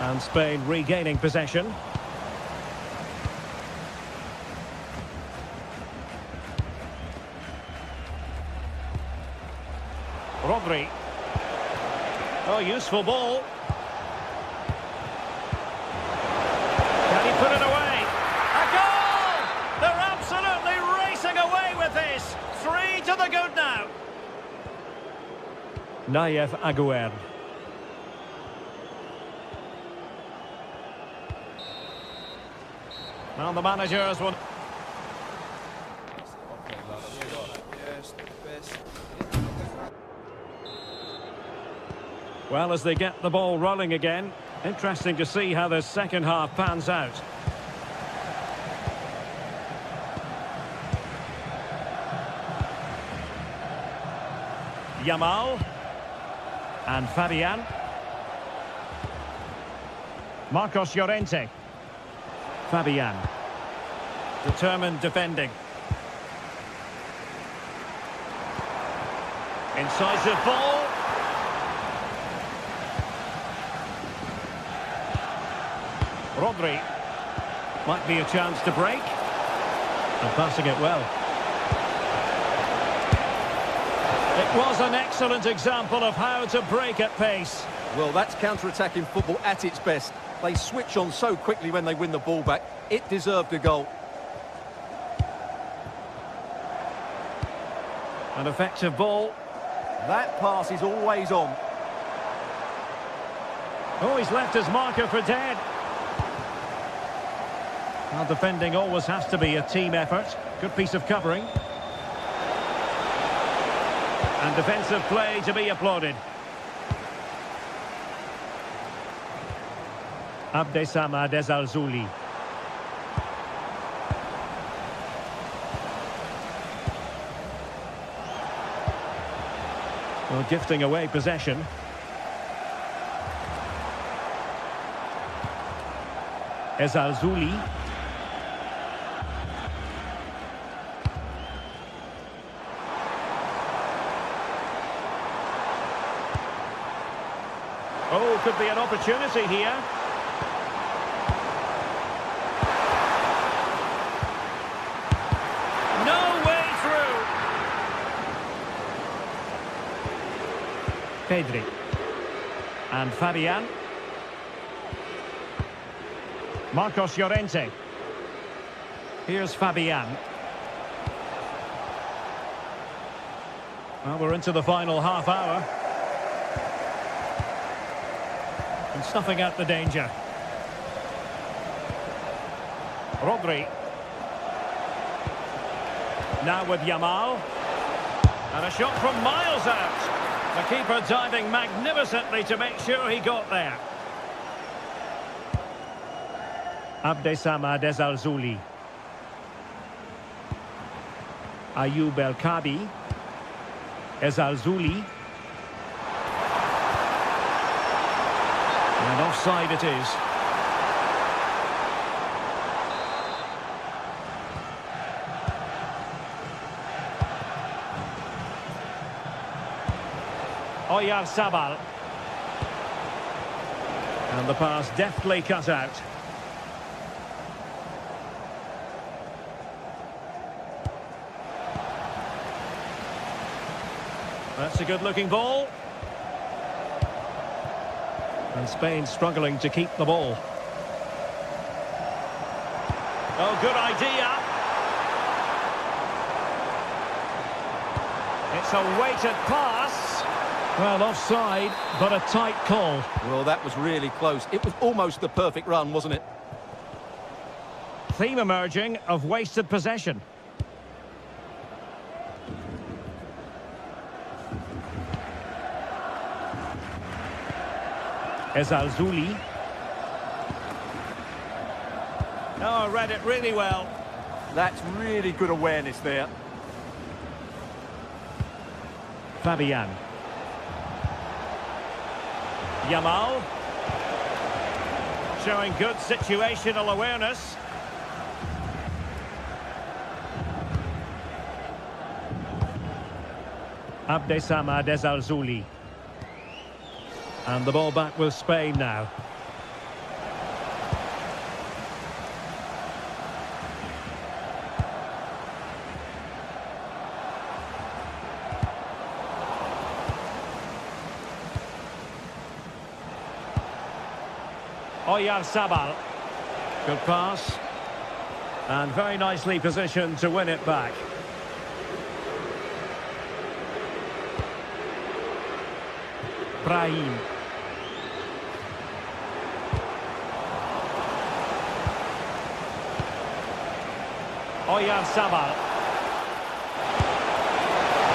And Spain regaining possession. Rodri. Oh, useful ball. Can he put it away? A goal! They're absolutely racing away with this. 3 to the good now. Nayef Aguerd. Well, the managers will... Well, as they get the ball rolling again, interesting to see how the second half pans out. Yamal and Fabian. Marcos Llorente. Fabian. Determined defending. Incisive ball. Rodri. Might be a chance to break. And passing it well. It was an excellent example of how to break at pace. Well, that's counter-attacking football at its best. They switch on so quickly when they win the ball back. It deserved a goal. An effective ball. That pass is always on. Oh, he's left his marker for dead. Well, defending always has to be a team effort. Good piece of covering. And defensive play to be applauded. Abdessamad Ezalzouli. Well, gifting away possession. Ezalzouli. Oh, could be an opportunity here. No way through. Pedri. And Fabian. Marcos Llorente. Here's Fabian. Well, we're into the final half hour. And snuffing out the danger. Rodri. Now with Yamal. And a shot from miles out. The keeper diving magnificently to make sure he got there. Abdessamad Ezalzouli. Ayoub El Kabi. Ezalzouli. And offside it is. Oyarzabal. And the pass deftly cut out. That's a good-looking ball. And Spain struggling to keep the ball. Oh, good idea. It's a weighted pass. Well, offside, but a tight call. Well, that was really close. It was almost the perfect run, wasn't it? Theme emerging of wasted possession. Ezalzouli. Oh, read it really well. That's really good awareness there. Fabian. Yamal. Showing good situational awareness. Abdessamad Ezalzouli. And the ball back with Spain now. Oyarzabal. Good pass. And very nicely positioned to win it back. Brahim. Oyarzabal.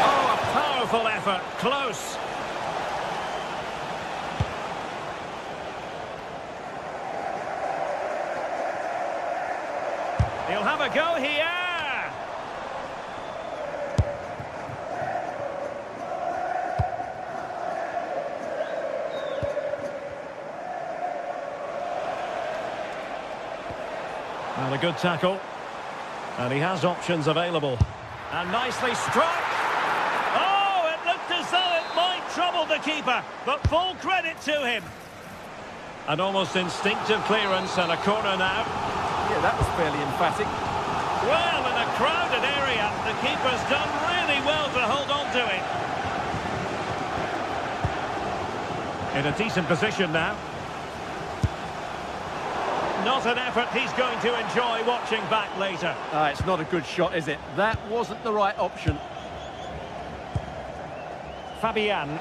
Oh, a powerful effort. Close. He'll have a go here. And a good tackle. And he has options available. And nicely struck. Oh, it looked as though it might trouble the keeper, but full credit to him. An almost instinctive clearance and a corner now. Yeah, that was fairly emphatic. Well, in a crowded area, the keeper's done really well to hold on to it. In a decent position now. Not an effort he's going to enjoy watching back later. It's not a good shot, is it? That wasn't the right option. Fabian.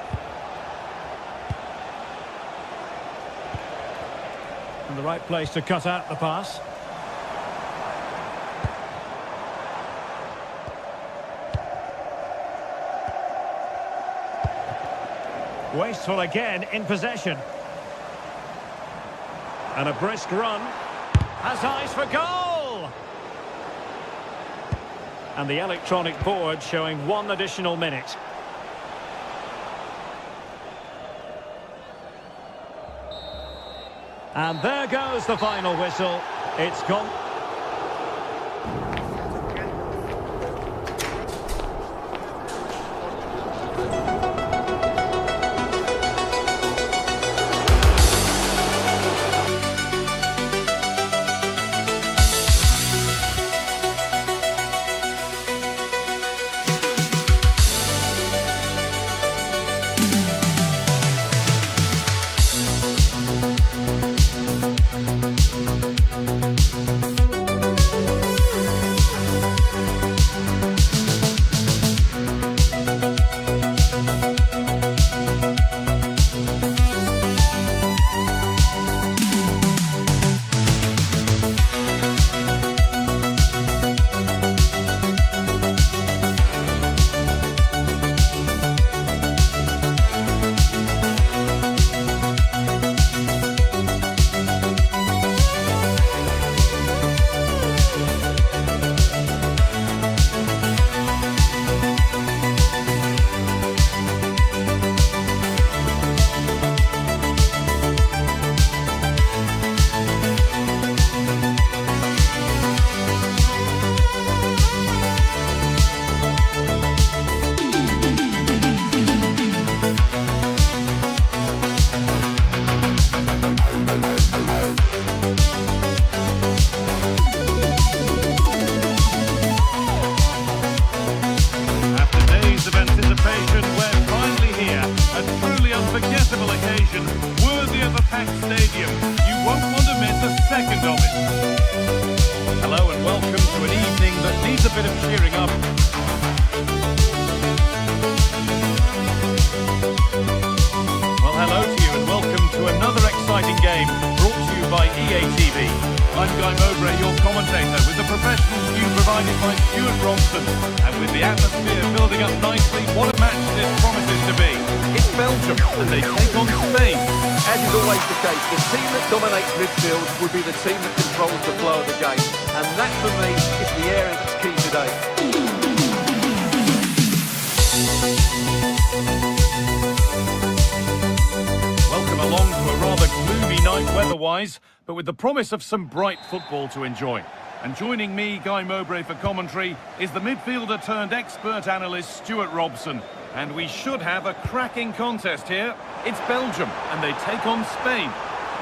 In the right place to cut out the pass. Wasteful again in possession. And a brisk run. Has eyes for goal! And the electronic board showing 1 additional minute. And there goes the final whistle. It's gone. bit of cheering up. Well, hello to you and welcome to another exciting game brought to you by EA TV. I'm Guy Mowbray, your commentator, with the professional view provided by Stuart Robson. And with the atmosphere building up nicely, what a match this promises to be. It's Belgium, and they take on Spain. As is always always the case. The team that dominates midfield would be the team that controls the flow of the game. And that, for me, is the area that's key today. Welcome along to a rather gloomy night weather-wise, but with the promise of some bright football to enjoy. And joining me, Guy Mowbray, for commentary, is the midfielder-turned-expert analyst Stuart Robson. And we should have a cracking contest here. It's Belgium, and they take on Spain.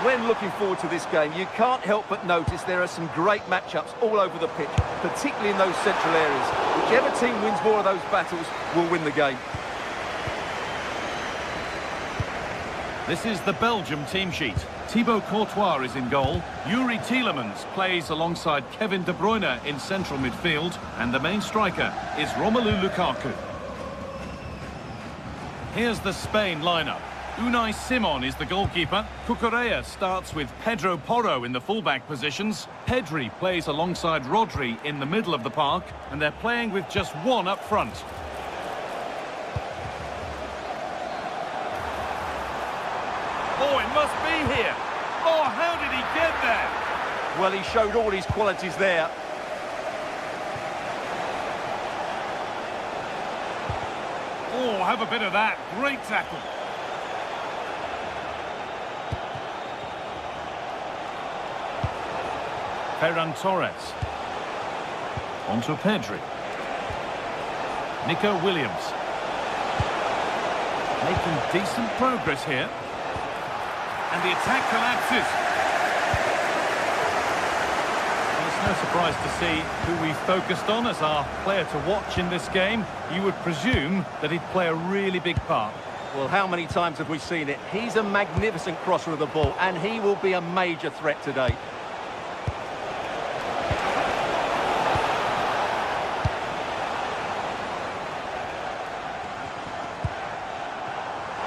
When looking forward to this game, you can't help but notice there are some great matchups all over the pitch, particularly in those central areas. Whichever team wins more of those battles will win the game. This is the Belgium team sheet. Thibaut Courtois is in goal. Yuri Tielemans plays alongside Kevin De Bruyne in central midfield. And the main striker is Romelu Lukaku. Here's the Spain lineup. Unai Simon is the goalkeeper. Cucurella starts with Pedro Porro in the fullback positions. Pedri plays alongside Rodri in the middle of the park. And they're playing with just one up front. Oh, it must be here. Oh, how did he get there? Well, he showed all his qualities there. Oh, have a bit of that. Great tackle. Ferran Torres. Onto Pedri. Nico Williams. Making decent progress here. And the attack collapses. Well, it's no surprise to see who we focused on as our player to watch in this game. You would presume that he'd play a really big part. Well, how many times have we seen it? He's a magnificent crosser of the ball, and he will be a major threat today.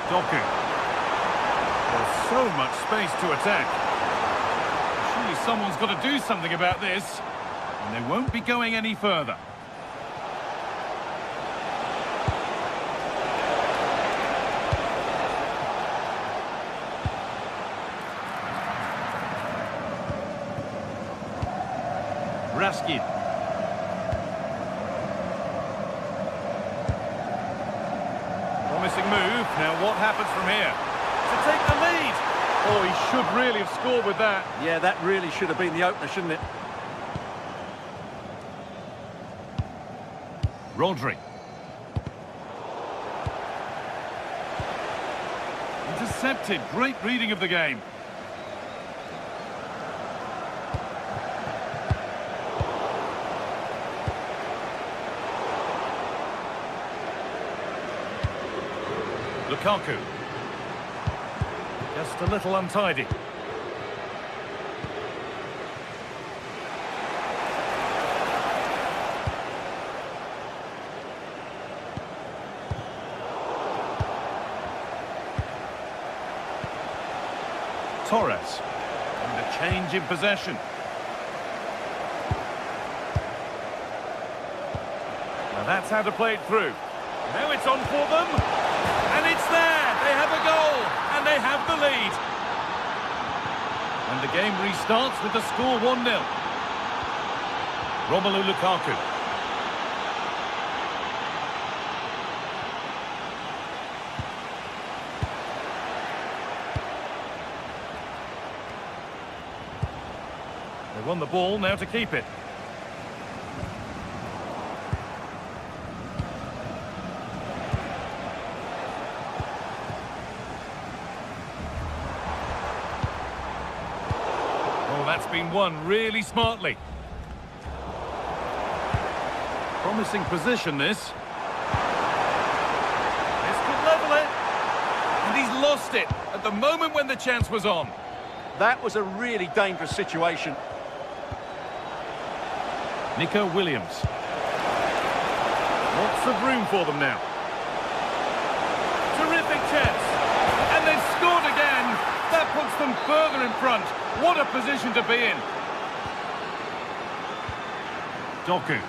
Doku. There's so much space to attack. Surely someone's got to do something about this. And they won't be going any further. Raskin. Promising move. Now what happens from here? To take the lead. Oh, he should really have scored with that. Yeah, that really should have been the opener, shouldn't it? Rodri. Intercepted. Great reading of the game. Lukaku. Just a little untidy. Torres. And a change in possession. Now that's how to play it through. Now it's on for them. And it's there. They have a goal. And they have the lead. And the game restarts with the score 1-0. Romelu Lukaku. They won the ball, now to keep it. That's been won really smartly. Promising position, this. This could level it. And he's lost it at the moment when the chance was on. That was a really dangerous situation. Nico Williams. Lots of room for them now. Terrific chance. And they've scored again. That puts them further in front. What a position to be in. Doku.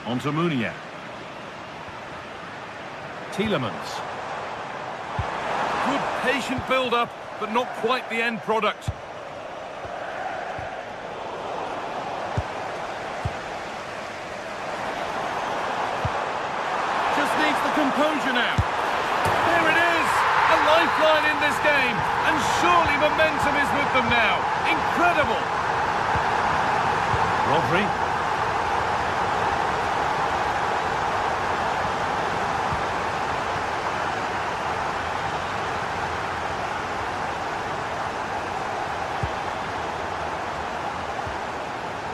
Onto Munier. Tielemans. Good Patient build-up, but not quite the end product. Just needs the composure now. There it is! A lifeline in this game, and surely momentum is with them now. Incredible! Rodri.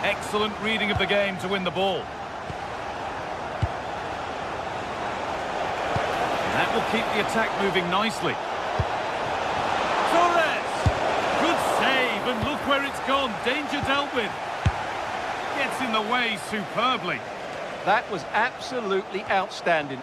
Excellent reading of the game to win the ball. That will keep the attack moving nicely. Torres! Good save, and look where it's gone. Danger dealt with. Gets in the way superbly. That was absolutely outstanding.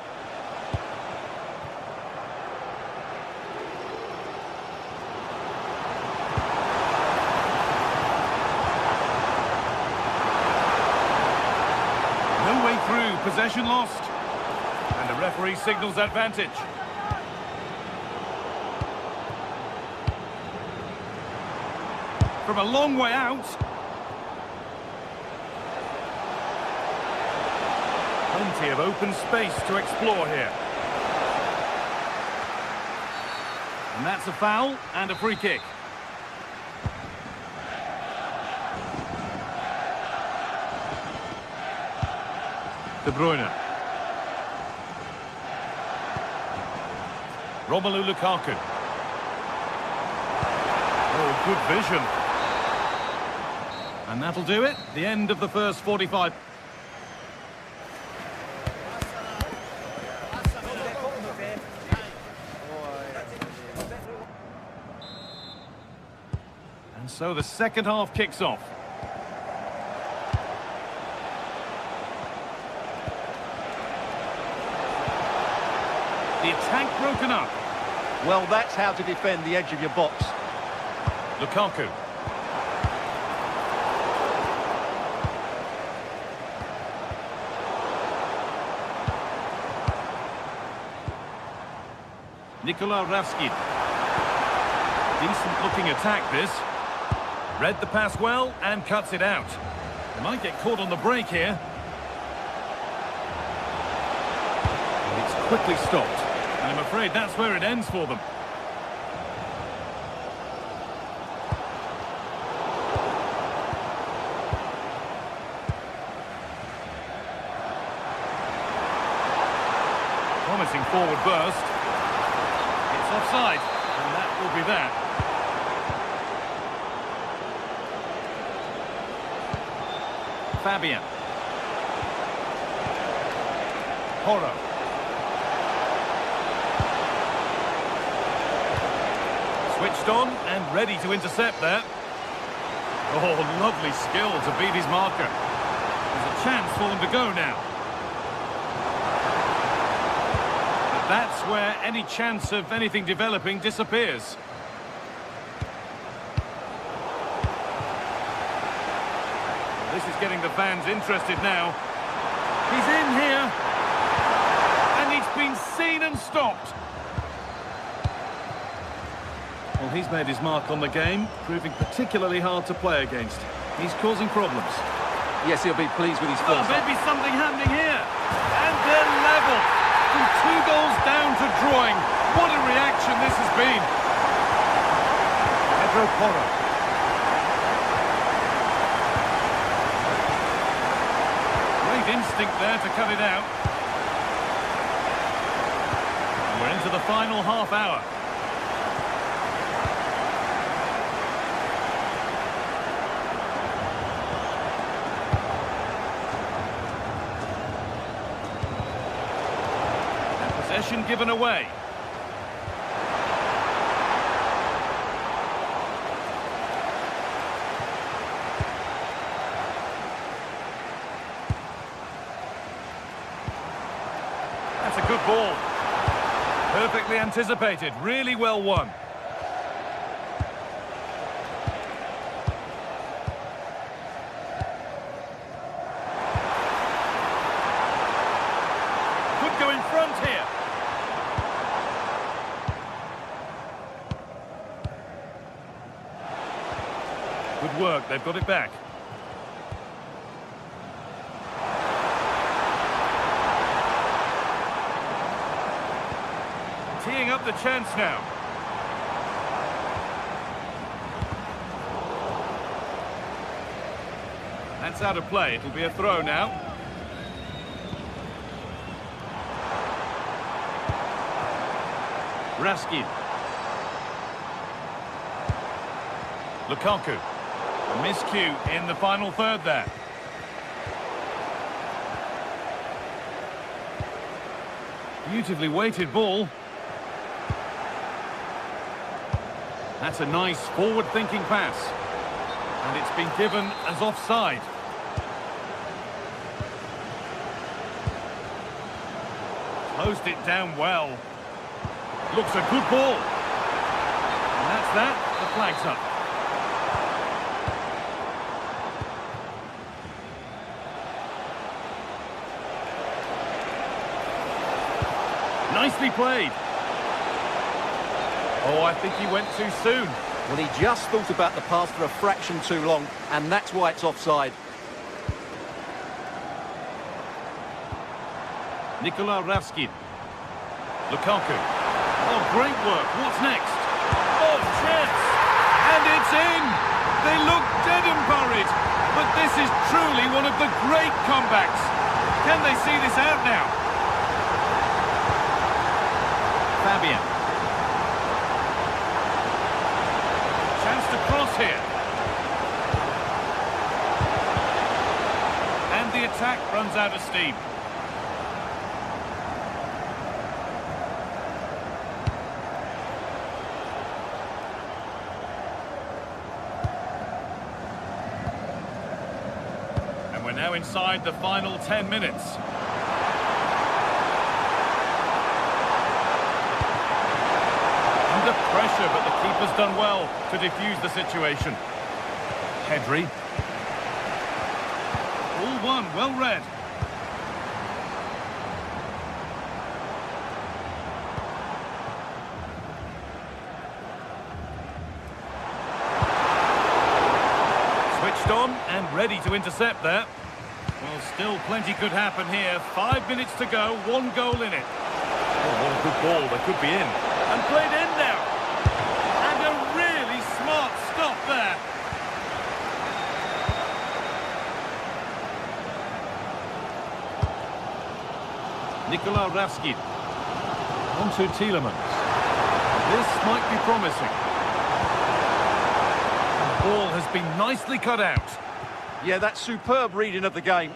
No way through, possession lost. And the referee signals advantage. From a long way out. Plenty of open space to explore here. And that's a foul and a free kick. De Bruyne. Romelu Lukaku. Oh, good vision. And that'll do it. The end of the first 45. And so the second half kicks off. The attack broken up. Well, that's how to defend the edge of your box. Lukaku. Nikola Ravsky. Decent looking attack this. Read the pass well and cuts it out. They might get caught on the break here. And it's quickly stopped. And I'm afraid that's where it ends for them. Promising forward burst. It's offside, and that will be that. Fabian. Porro. Switched on and ready to intercept there. Oh, lovely skill to beat his marker. There's a chance for them to go now. But that's where any chance of anything developing disappears. This is getting the fans interested now. He's in here. And he's been seen and stopped. Well, he's made his mark on the game, proving particularly hard to play against. He's causing problems. Yes, he'll be pleased with his first. Maybe something happening here. And they're level. From 2 goals down to drawing. What a reaction this has been. Pedro Porro. Great instinct there to cut it out. And we're into the final half hour. Possession given away. That's a good ball. Perfectly anticipated, really well won. Could go in front here. Good work, they've got it back. Teeing up the chance now. That's out of play. It'll be a throw now. Raskin. Lukaku. A miscue in the final third there. Beautifully weighted ball. That's a nice forward-thinking pass. And it's been given as offside. Closed it down well. Looks a good ball. And that's that. The flag's up. Nicely played. Oh, I think he went too soon. Well, he just thought about the pass for a fraction too long, and that's why it's offside. Nikola Raskin. Lukaku. Oh, great work. What's next? Oh, chance! And it's in! They look dead and buried, but this is truly one of the great comebacks. Can they see this out now? Fabian. Chance to cross here. And the attack runs out of steam. And we're now inside the final 10 minutes. Under pressure, but the keeper's done well to defuse the situation. Pedri. All one, well read. Switched on and ready to intercept there. Well, still plenty could happen here. 5 minutes to go, 1 goal in it. Oh, what a good ball, they could be in. And played in now. And a really smart stop there. Nikola Raskin. On to Tielemans. This might be promising. The ball has been nicely cut out. Yeah, that's superb reading of the game.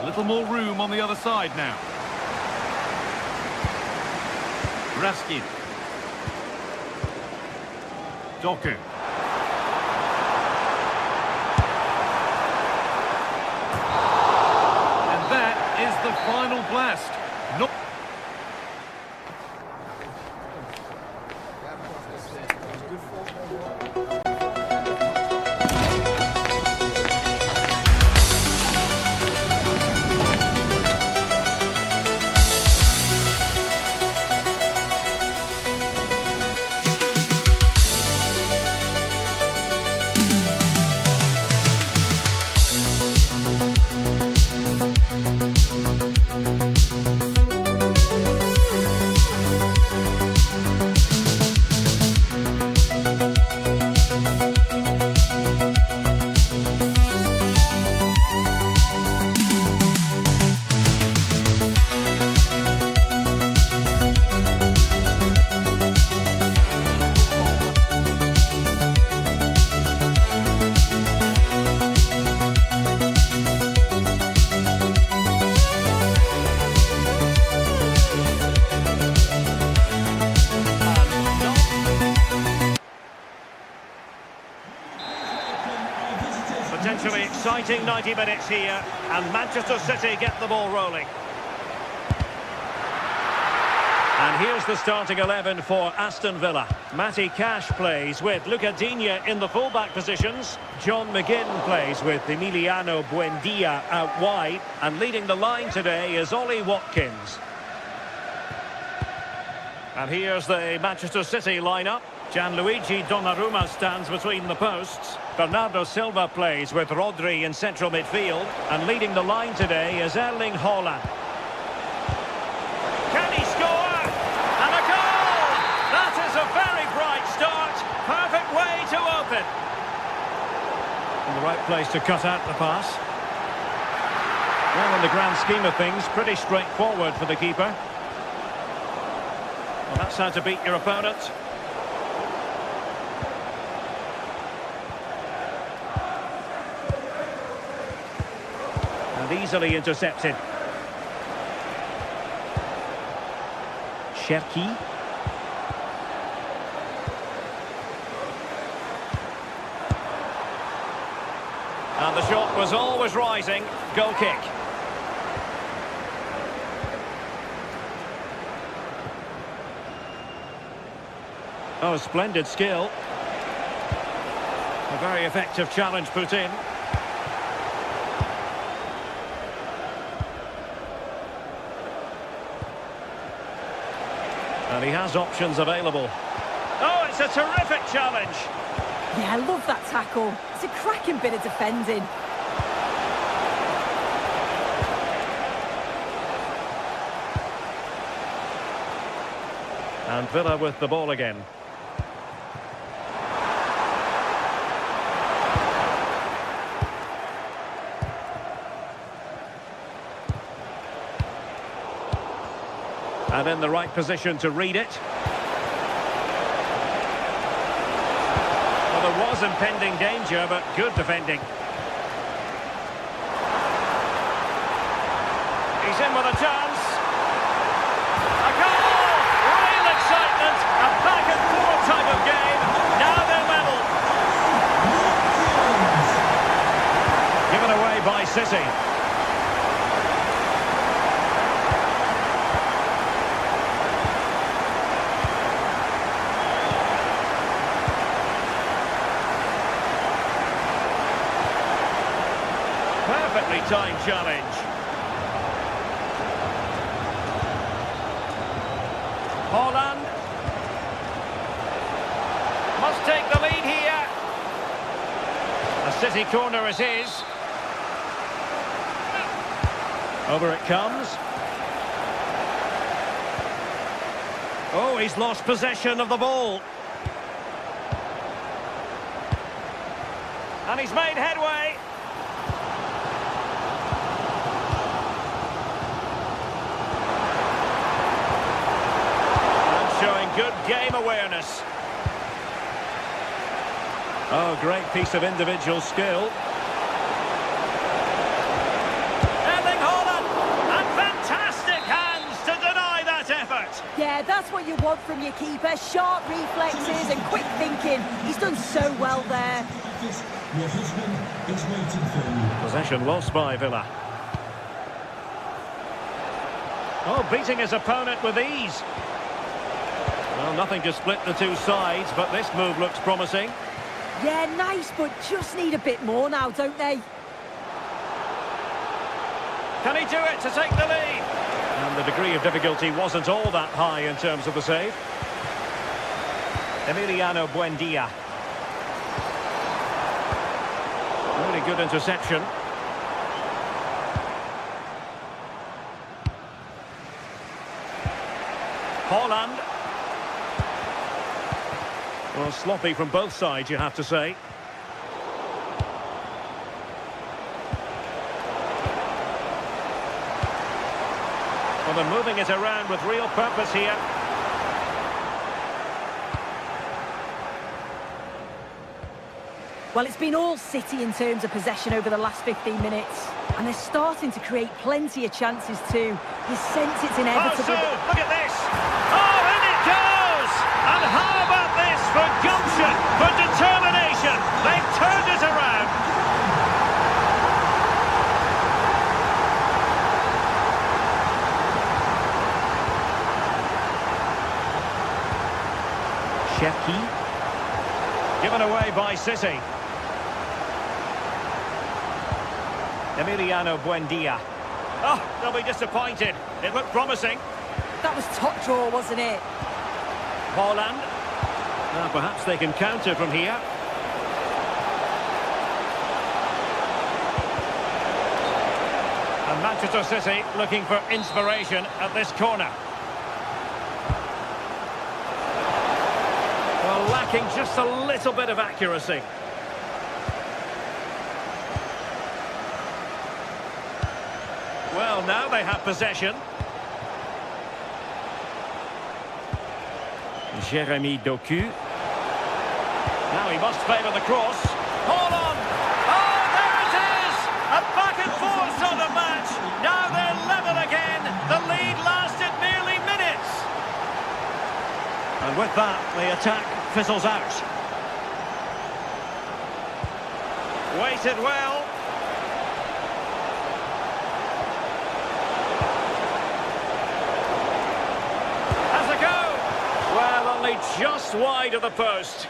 A little more room on the other side now. Raskin. Doku. And that is the final blast. Not Potentially exciting 90 minutes here, and Manchester City get the ball rolling. And here's the starting 11 for Aston Villa. Matty Cash plays with Luca Digne in the fullback positions. John McGinn plays with Emiliano Buendia out wide. And leading the line today is Ollie Watkins. And here's the Manchester City lineup. Gianluigi Donnarumma stands between the posts. Bernardo Silva plays with Rodri in central midfield. And leading the line today is Erling Haaland. Can he score? And a goal! That is a very bright start. Perfect way to open. In the right place to cut out the pass. Well, in the grand scheme of things, pretty straightforward for the keeper. Well, that's how to beat your opponent. And easily intercepted. Cherki. And the shot was always rising. Goal kick. Oh, splendid skill. A very effective challenge put in. And he has options available. Oh, it's a terrific challenge. Yeah, I love that tackle. It's a cracking bit of defending. And Villa with the ball again. And in the right position to read it. Well, there was impending danger, but good defending. He's in with a chance. A goal! Real excitement. A back-and-forth type of game. Now they're level. Given away by City. Perfectly timed challenge. Haaland must take the lead here. A City corner is his. Over it comes. Oh, he's lost possession of the ball. And he's made headway. Good game awareness. Oh, great piece of individual skill. Erling Haaland, and fantastic hands to deny that effort. Yeah, that's what you want from your keeper. Sharp reflexes and quick thinking. He's done so well there. Possession lost by Villa. Oh, beating his opponent with ease. Well, nothing to split the two sides, but this move looks promising. Yeah, nice, but just need a bit more now, don't they? Can he do it to take the lead? And the degree of difficulty wasn't all that high in terms of the save. Emiliano Buendia. Really good interception. Haaland. Well, sloppy from both sides, you have to say. Well, they're moving it around with real purpose here. Well, it's been all City in terms of possession over the last 15 minutes. And they're starting to create plenty of chances too. You sense it's inevitable. Oh, so, look at this! Oh, in it goes! And how about this for gumption, for determination? They've turned it around. Given away by City. Emiliano Buendia. Oh, they'll be disappointed. It looked promising. That was top draw, wasn't it? Haaland. Now perhaps they can counter from here. And Manchester City looking for inspiration at this corner. Well, lacking just a little bit of accuracy. Well, now they have possession. Jeremy Doku. Now he must favour the cross. Hold on! Oh, there it is! A back and forth sort of match. Now they're level again. The lead lasted nearly minutes. And with that, the attack fizzles out. Waited well. Has a go. Well, only just wide of the post.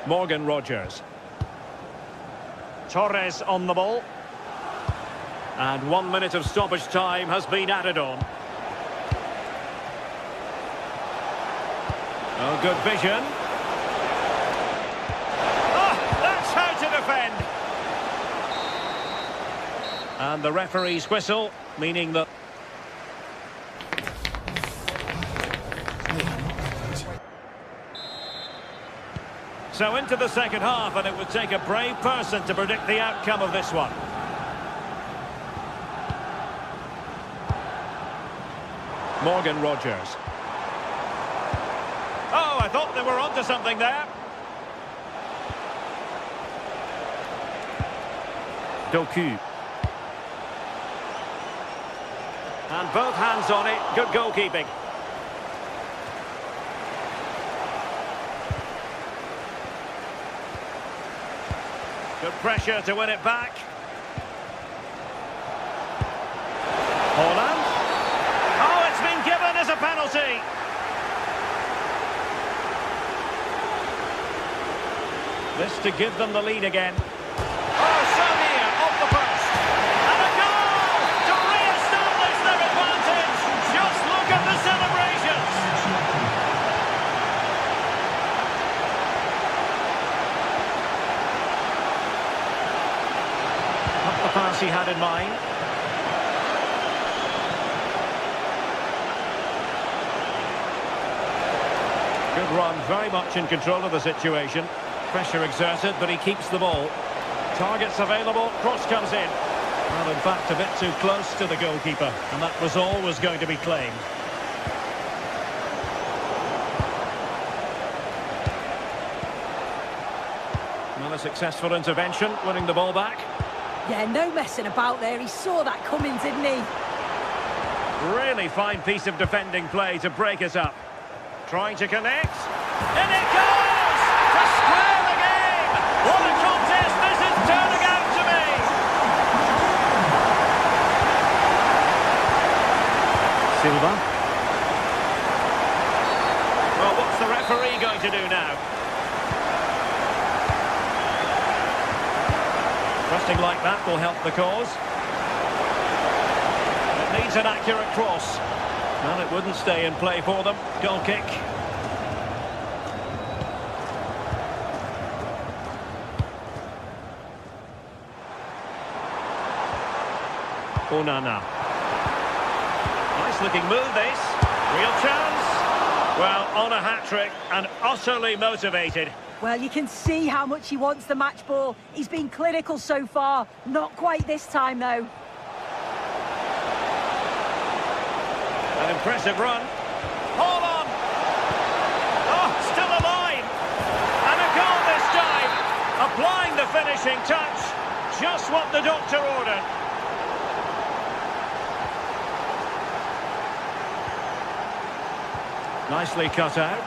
Morgan Rogers. Torres on the ball. And 1 minute of stoppage time has been added on. Oh, good vision. Oh, that's how to defend. And the referee's whistle, meaning that... So into the second half, and it would take a brave person to predict the outcome of this one. Morgan Rogers. Oh, I thought they were onto something there. Doku. And both hands on it. Good goalkeeping. Good pressure to win it back. Haaland. Oh, it's been given as a penalty. This to give them the lead again. Oh, so near, off the post. And a goal to re-establish their advantage. Just look at the celebrations. Not the pass he had in mind. Good run, very much in control of the situation. Pressure exerted, but he keeps the ball. Targets available, cross comes in. Well, in fact, a bit too close to the goalkeeper, and that was always going to be claimed. Well, a successful intervention, winning the ball back. Yeah, no messing about there. He saw that coming, didn't he? Really fine piece of defending play to break us up. Trying to connect. And it goes! To square the game! What a contest this is turning out to be! Silva. Well, what's the referee going to do now? Pressing like that will help the cause. It needs an accurate cross. Well, it wouldn't stay in play for them. Goal kick. Onana. Nice looking move this. Real chance. Well, on a hat-trick and utterly motivated. Well, you can see how much he wants the match ball. He's been clinical so far. Not quite this time, though. An impressive run. Hold on. Oh, still alive. And a goal this time. Applying the finishing touch. Just what the doctor ordered. Nicely cut out.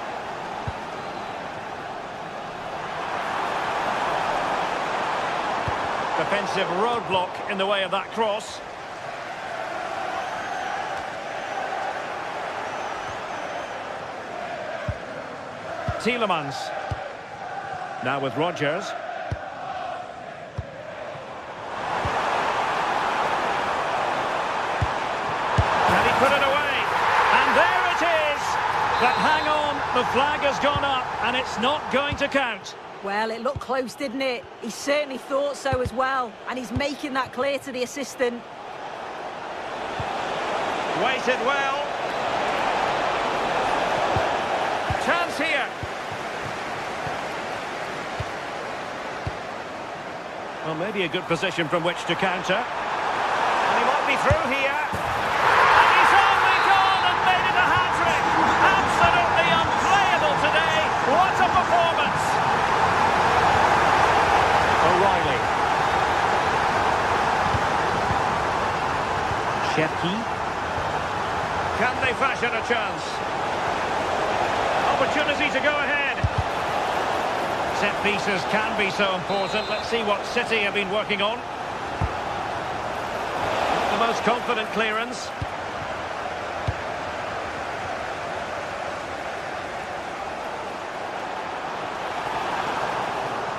Defensive roadblock in the way of that cross. Tielemans. Now with Rodgers. Can he put it away? And there it is! But hang on, the flag has gone up and it's not going to count. Well, it looked close, didn't it? He certainly thought so as well. And he's making that clear to the assistant. Waited well. Chance here. Well, maybe a good position from which to counter. And he might be through here. And he's only gone and made it a hat-trick. Absolutely unplayable today. What a performance. O'Reilly. Shepke. Can they fashion a chance? Opportunity to go ahead. Set pieces can be so important. Let's see what City have been working on. Not the most confident clearance.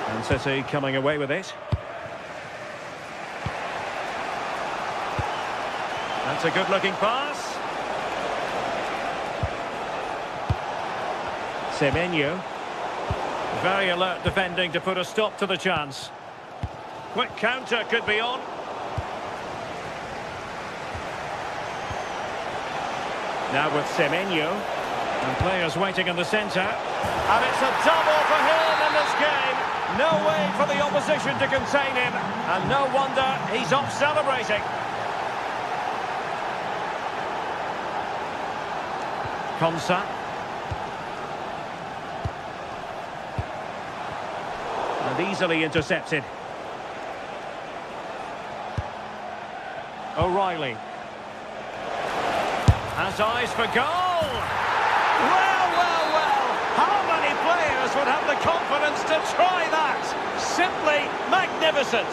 And City coming away with it. That's a good-looking pass. Semenyo. Very alert defending to put a stop to the chance. Quick counter could be on. Now with Semenyo. And players waiting in the centre. And it's a double for him in this game. No way for the opposition to contain him. And no wonder he's off celebrating. Konsa. And easily intercepted. O'Reilly. Has eyes for goal. Well, well, well. How many players would have the confidence to try that? Simply magnificent.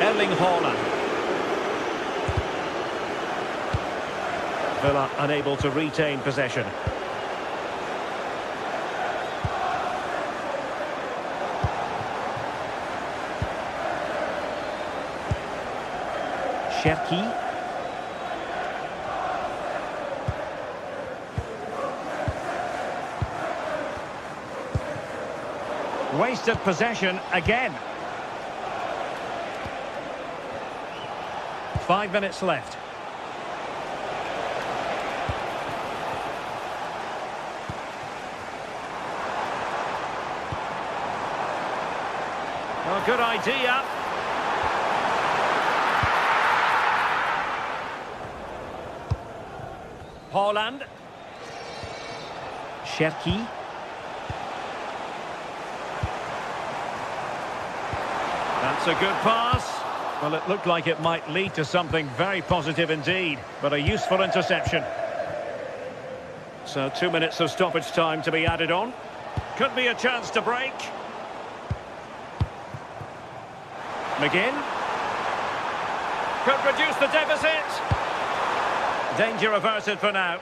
Erling Haaland. Villa unable to retain possession. Shepke. Wasted possession again. 5 minutes left. Well, good idea. Haaland. Shepke. That's a good pass. Well, it looked like it might lead to something very positive indeed, but a useful interception. So 2 minutes of stoppage time to be added on. Could be a chance to break. McGinn. Could reduce the deficit. Danger averted for now.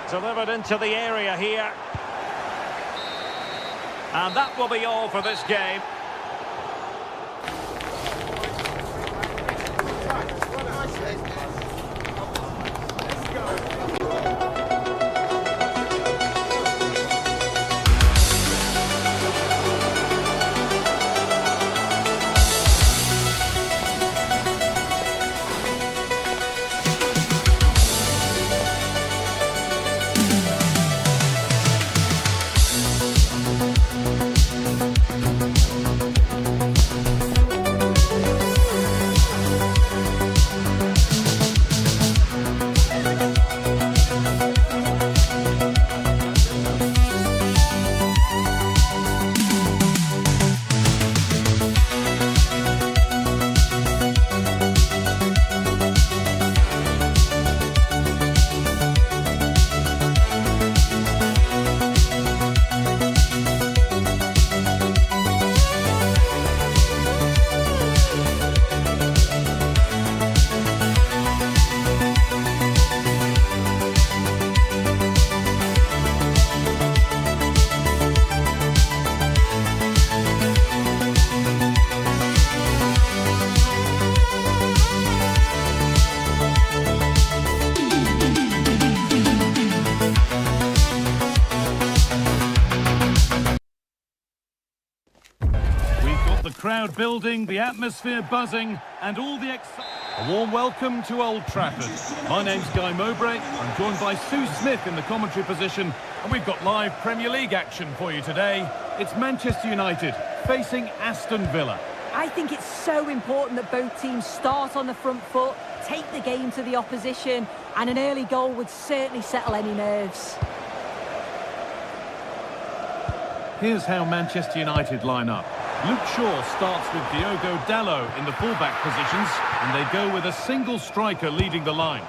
Delivered into the area here. And that will be all for this game. The crowd building, the atmosphere buzzing, and all the excitement. A warm welcome to Old Trafford. My name's Guy Mowbray. I'm joined by Sue Smith in the commentary position, and we've got live Premier League action for you today. It's Manchester United facing Aston Villa. I think it's so important that both teams start on the front foot, take the game to the opposition, and an early goal would certainly settle any nerves. Here's how Manchester United line up. Luke Shaw starts with Diogo Dalot in the fullback positions, and they go with a single striker leading the line.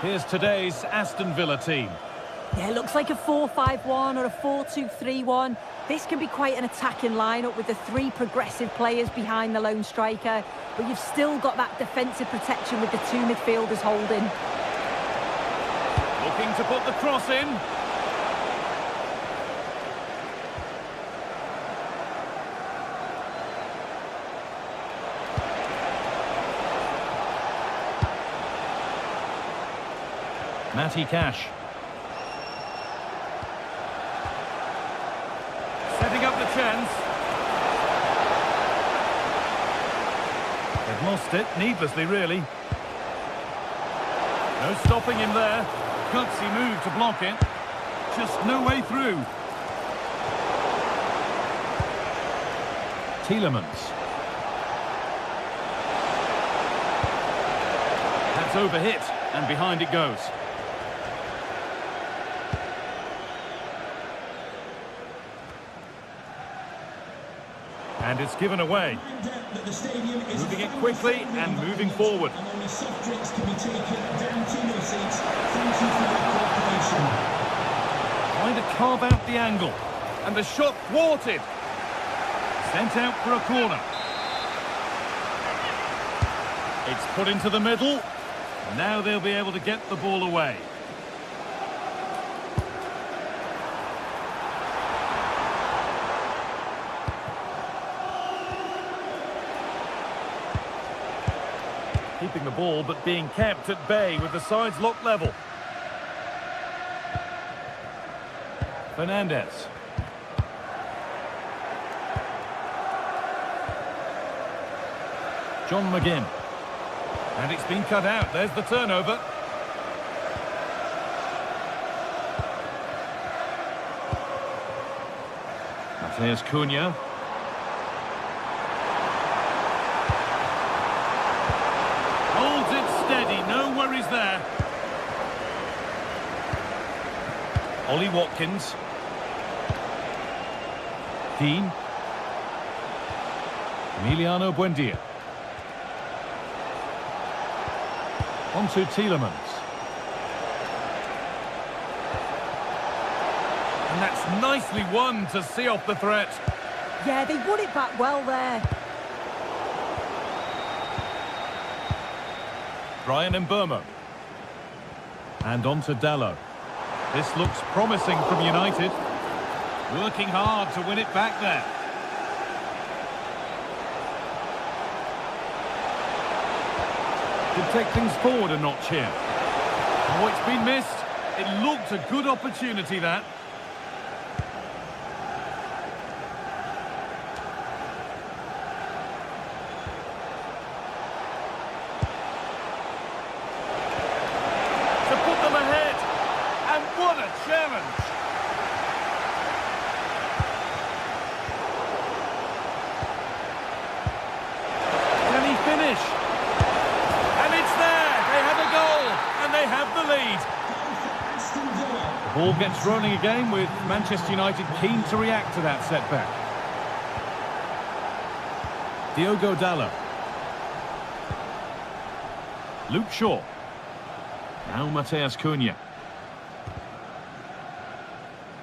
Here's today's Aston Villa team. Yeah, it looks like a 4-5-1 or a 4-2-3-1. This can be quite an attacking lineup with the three progressive players behind the lone striker, but you've still got that defensive protection with the two midfielders holding. Looking to put the cross in. Matty Cash. Setting up the chance. They've lost it, needlessly really. No stopping him there. Gutsy move to block it. Just no way through. Tielemans. That's overhit, and behind it goes. And it's given away. Moving it quickly and moving forward. Trying to carve out the angle. And the shot thwarted. Sent out for a corner. It's put into the middle. Now they'll be able to get the ball away. Keeping the ball, but being kept at bay with the sides locked level. Fernandez. John McGinn. And it's been cut out. There's the turnover. Matheus Cunha. Holds it steady, no worries there. Ollie Watkins. Dean. Emiliano Buendia. On to Tielemans. And that's nicely won to see off the threat. Yeah, they won it back well there. Brian Mbeumo. And on to Dalot. This looks promising from United. Working hard to win it back there. Could take things forward a notch here. Oh, it's been missed. It looked a good opportunity, that. To put them ahead. And what a challenge. Can he finish? And it's there. They have a goal. And they have the lead. The ball gets rolling again with Manchester United keen to react to that setback. Diogo Dalot. Luke Shaw. Now Matheus Cunha.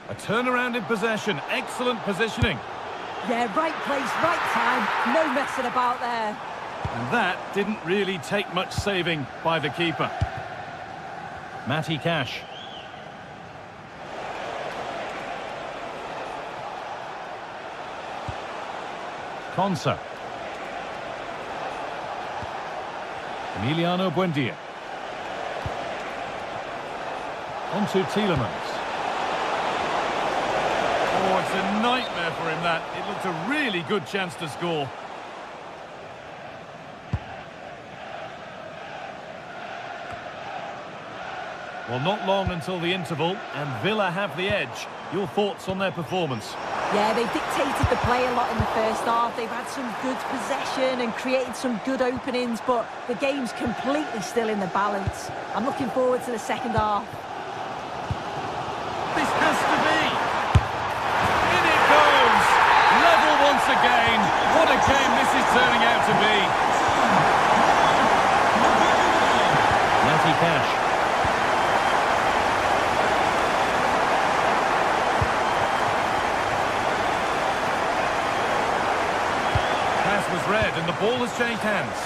A turnaround in possession. Excellent positioning. Yeah, right place, right time. No messing about there. And that didn't really take much saving by the keeper. Matty Cash. Konsa. Emiliano Buendia. On to Tielemans. Oh, Oh, it's a nightmare for him, that. It looked a really good chance to score. Well, not long until the interval, and Villa have the edge. Your thoughts on their performance? Yeah, they've dictated the play a lot in the first half. They've had some good possession and created some good openings, but the game's completely still in the balance. I'm looking forward to the second half. This has to be! In it goes! Level once again. What a game this is turning out to be. Matty Cash. Pass was read and the ball has changed hands.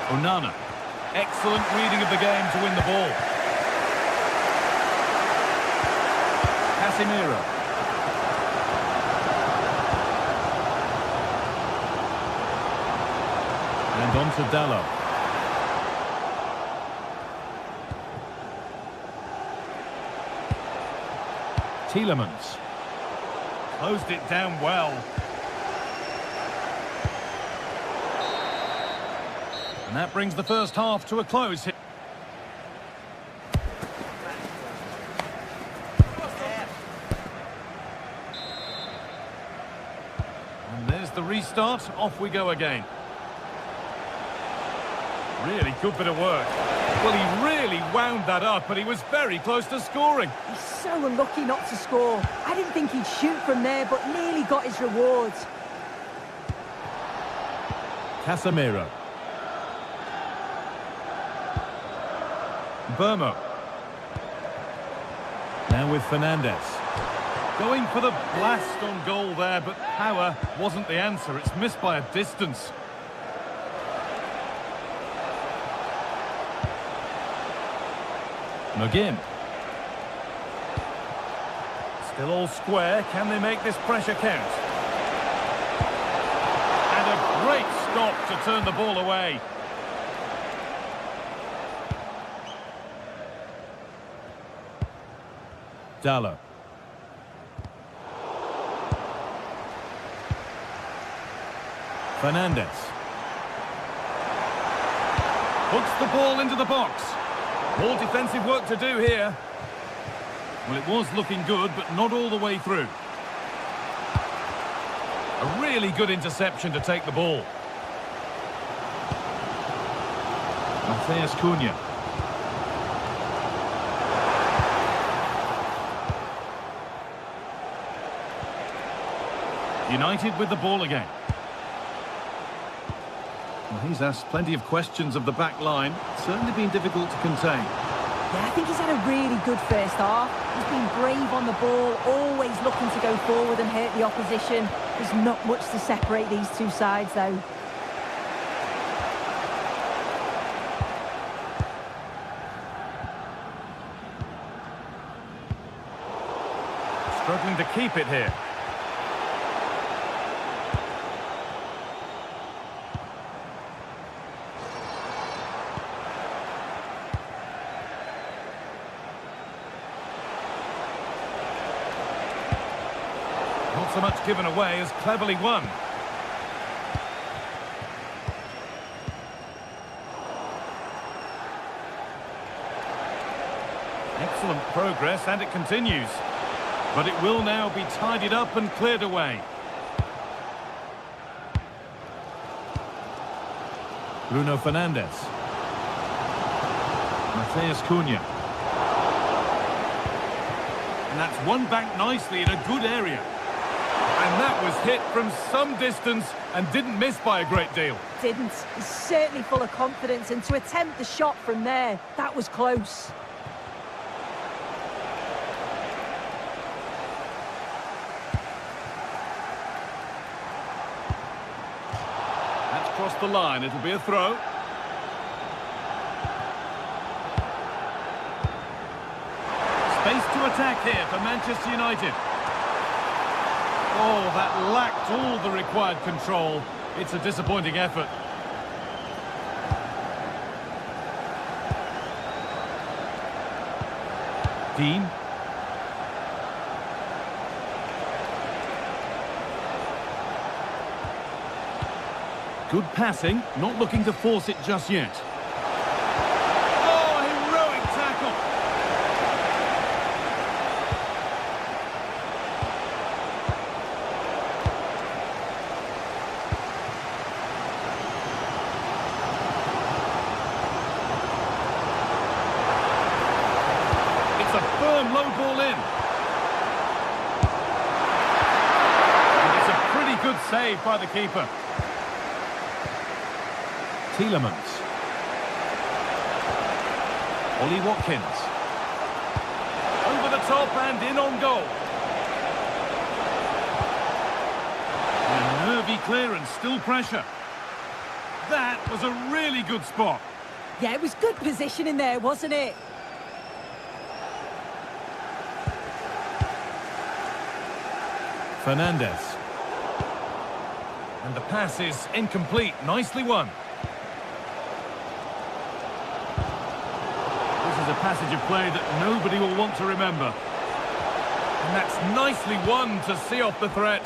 Onana. Excellent reading of the game to win the ball. Casemiro. And on to Dalot. Tielemans. Closed it down well. And that brings the first half to a close. And there's the restart. Off we go again. Really good bit of work. Well, he really wound that up, but he was very close to scoring. He's so unlucky not to score. I didn't think he'd shoot from there, but nearly got his rewards. Casemiro. Burmo. Now with Fernandez. Going for the blast on goal there, but power wasn't the answer. It's missed by a distance. McGinn. Still all square. Can they make this pressure count? And a great stop to turn the ball away. Dalot. Fernandez. Puts the ball into the box. More defensive work to do here. Well, it was looking good, but not all the way through. A really good interception to take the ball. Matheus Cunha. United with the ball again. Well, he's asked plenty of questions of the back line. Certainly been difficult to contain. Yeah, I think he's had a really good first half. He's been brave on the ball, always looking to go forward and hurt the opposition. There's not much to separate these two sides, though. Struggling to keep it here. Not so much given away as cleverly won. Excellent progress, and it continues. But it will now be tidied up and cleared away. Bruno Fernandes. Matheus Cunha. And that's won back nicely in a good area. And that was hit from some distance and didn't miss by a great deal. Didn't. He's certainly full of confidence, and to attempt the shot from there, that was close. That's crossed the line. It'll be a throw. Space to attack here for Manchester United. Oh, that lacked all the required control. It's a disappointing effort. Dean. Good passing, not looking to force it just yet. Oh, heroic tackle. It's a firm low ball in. And it's a pretty good save by the keeper. Tielemans. Ollie Watkins. Over the top and in on goal. And nervy clearance, still pressure. That was a really good spot. Yeah, it was good positioning there, wasn't it? Fernandez. And the pass is incomplete, nicely won. A passage of play that nobody will want to remember. And that's nicely won to see off the threat.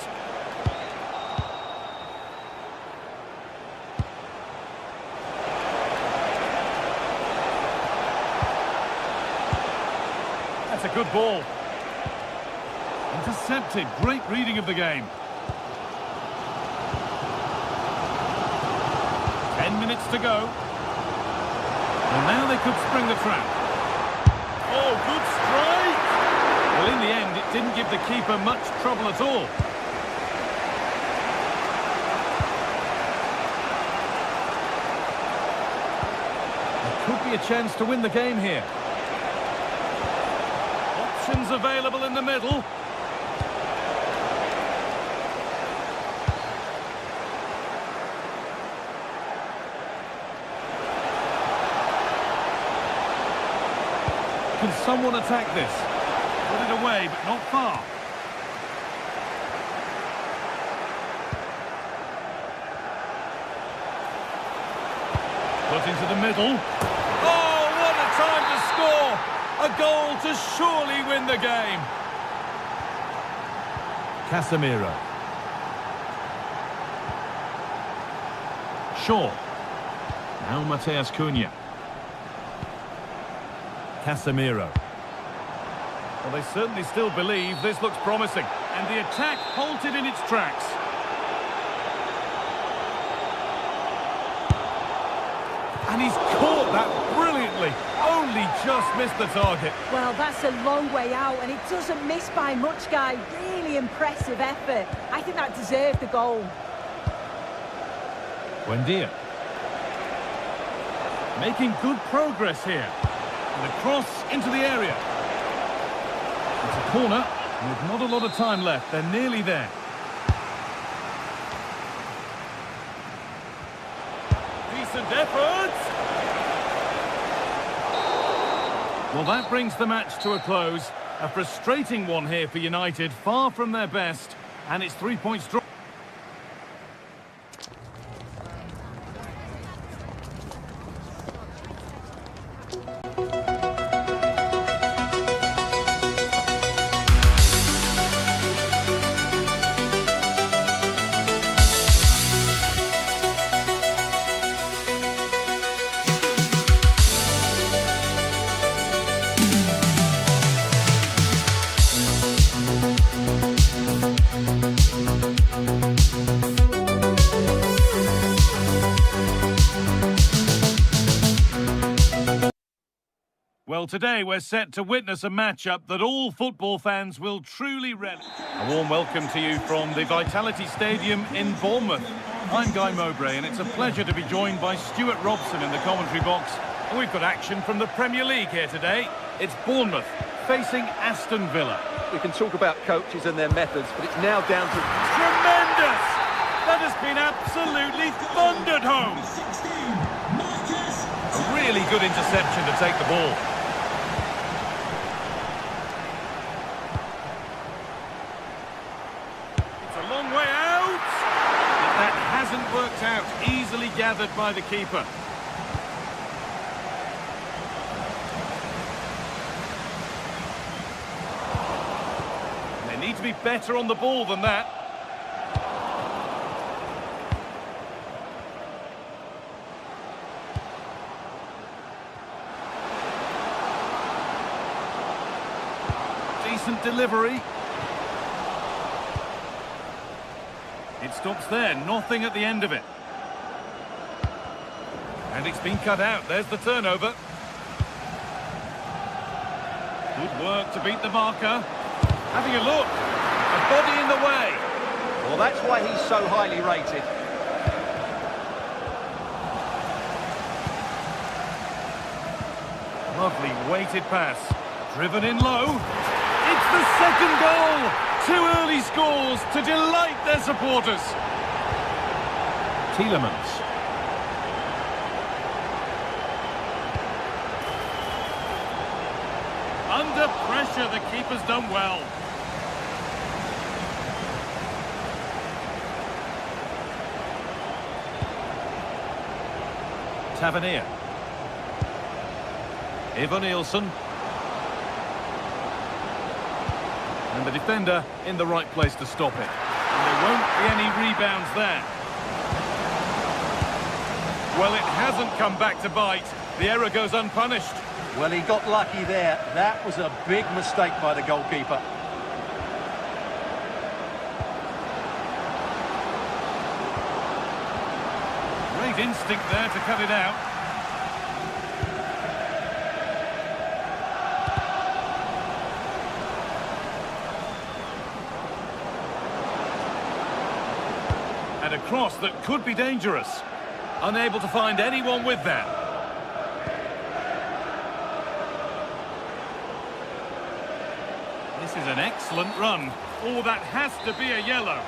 That's a good ball. Intercepted, great reading of the game. 10 minutes to go. And now they could spring the trap. Oh, good strike! Well, in the end, it didn't give the keeper much trouble at all. There could be a chance to win the game here. Options available in the middle. Can someone attack this? Put it away, but not far. Put into the middle. Oh, what a time to score! A goal to surely win the game. Casemiro. Shaw. Now Mateus Cunha. Casemiro. Well, they certainly still believe this looks promising. And the attack halted in its tracks. And he's caught that brilliantly. Only just missed the target. Well, that's a long way out, and it doesn't miss by much, guy. Really impressive effort. I think that deserved the goal. Buendia. Making good progress here. And a cross into the area. It's a corner with not a lot of time left. They're nearly there. Decent effort. Well, that brings the match to a close. A frustrating one here for United, far from their best. And it's 3 points drop. Well, today we're set to witness a matchup that all football fans will truly relish. A warm welcome to you from the Vitality Stadium in Bournemouth. I'm Guy Mowbray, and it's a pleasure to be joined by Stuart Robson in the commentary box. And we've got action from the Premier League here today. It's Bournemouth facing Aston Villa. We can talk about coaches and their methods, but it's now down to... Tremendous! That has been absolutely thundered home. A really good interception to take the ball. gathered by the keeper. They need to be better on the ball than that. Decent delivery. It stops there, nothing at the end of it. And it's been cut out, there's the turnover. Good work to beat the marker. Having a look, a body in the way. Well, that's why he's so highly rated. Lovely weighted pass. Driven in low. It's the second goal. 2 early scores to delight their supporters. Tielemans. Under pressure, the keeper's done well. Tavernier. Evanilson. And the defender in the right place to stop it. And there won't be any rebounds there. Well, it hasn't come back to bite. The error goes unpunished. Well, he got lucky there. That was a big mistake by the goalkeeper. Great instinct there to cut it out. And a cross that could be dangerous. Unable to find anyone with that. This is an excellent run. Oh, that has to be a yellow.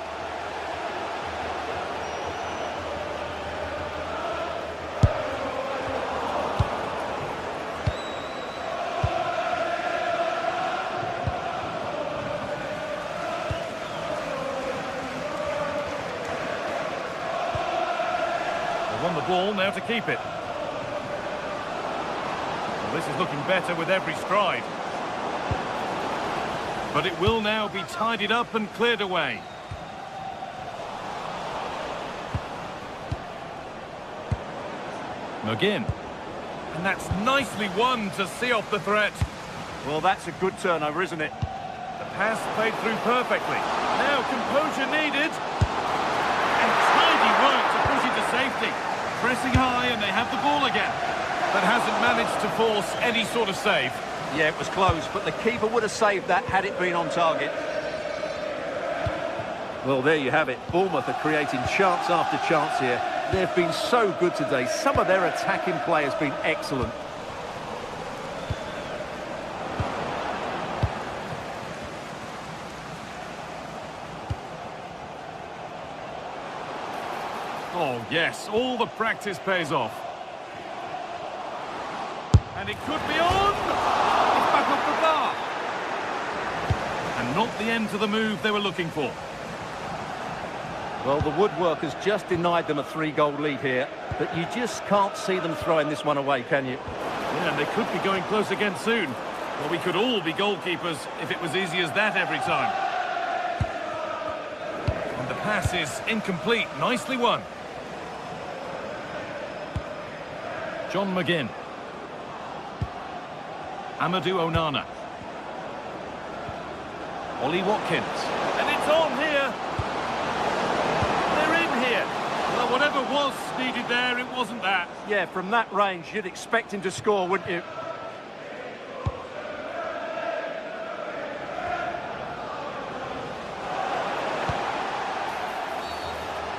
Won the ball, now to keep it. Well, this is looking better with every stride. But it will now be tidied up and cleared away. McGinn. And that's nicely won to see off the threat. Well, that's a good turnover, isn't it? The pass played through perfectly. Now composure needed. And tidy work to push it to safety. Pressing high and they have the ball again. But hasn't managed to force any sort of save. Yeah, it was close, but the keeper would have saved that had it been on target. Well, there you have it. Bournemouth are creating chance after chance here. They've been so good today. Some of their attacking play has been excellent. Oh, yes, all the practice pays off. And it could be on! It's back off the bar! And not the end to the move they were looking for. Well, the woodworkers just denied them a 3-goal lead here, but you just can't see them throwing this one away, can you? Yeah, and they could be going close again soon. Well, we could all be goalkeepers if it was easy as that every time. And the pass is incomplete, nicely won. John McGinn. Amadou Onana. Ollie Watkins. And it's on here. They're in here. Well, whatever was needed there, it wasn't that. Yeah, from that range, you'd expect him to score, wouldn't you?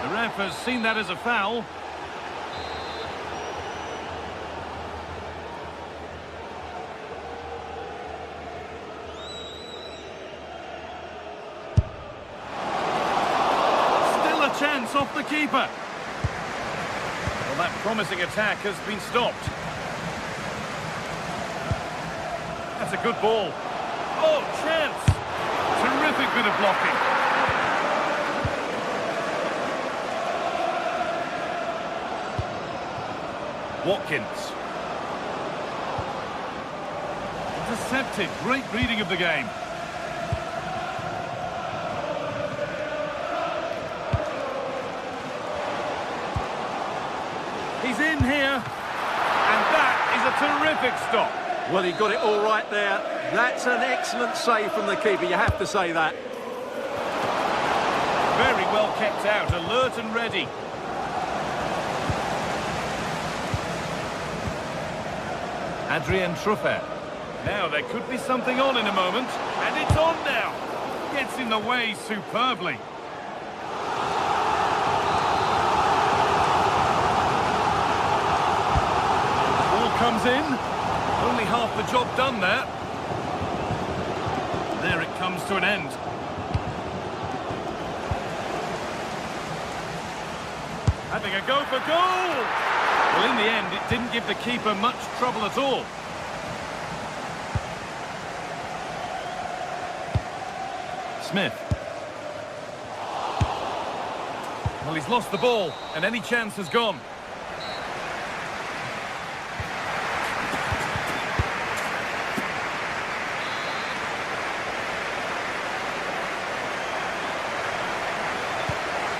The ref has seen that as a foul. Chance off the keeper. Well, that promising attack has been stopped. That's a good ball. Oh, chance. Terrific bit of blocking. Watkins. Intercepted. Great reading of the game. He's in here. And that is a terrific stop. Well, he got it all right there. That's an excellent save from the keeper, you have to say that. Very well kept out, alert and ready. Adrien Truffert. Now there could be something on in a moment, and it's on now. Gets in the way superbly. Ball comes in. Only half the job done there. There it comes to an end. Having a go for goal! Well, in the end, it didn't give the keeper much trouble at all. Smith. Well, he's lost the ball, and any chance has gone.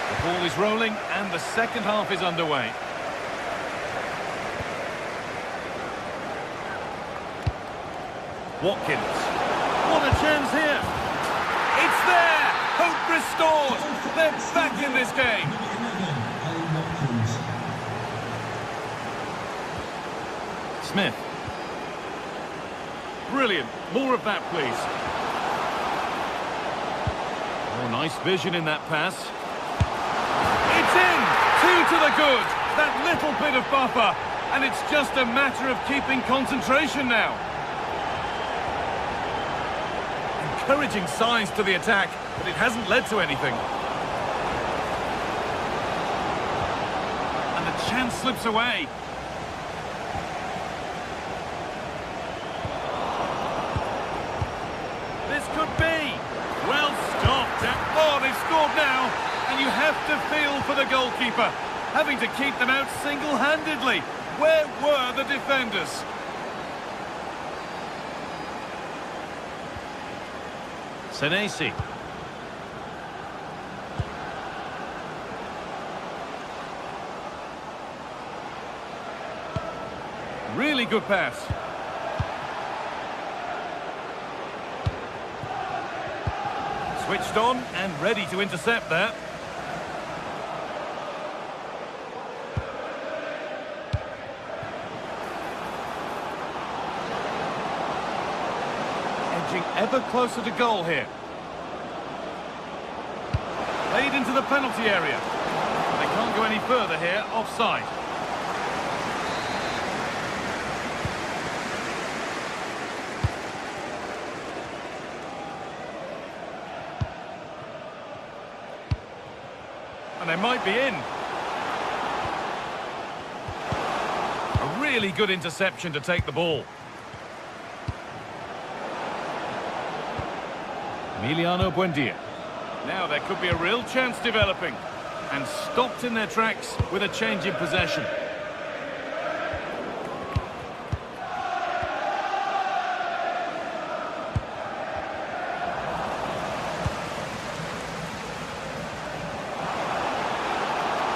The ball is rolling, and the second half is underway. Watkins. What a chance here. It's there. Hope restored. They're back in this game. Smith. Brilliant. More of that, please. Oh, nice vision in that pass. It's in. 2 to the good. That little bit of buffer. And it's just a matter of keeping concentration now. Encouraging signs to the attack, but it hasn't led to anything. And the chance slips away. This could be. Well stopped. Oh, they've scored now. And you have to feel for the goalkeeper, having to keep them out single-handedly. Where were the defenders? Senesi. Really good pass. Switched on and ready to intercept that. Ever closer to goal here. Played into the penalty area. They can't go any further here, offside. And they might be in. A really good interception to take the ball. Emiliano Buendia. Now there could be a real chance developing. And stopped in their tracks with a change in possession.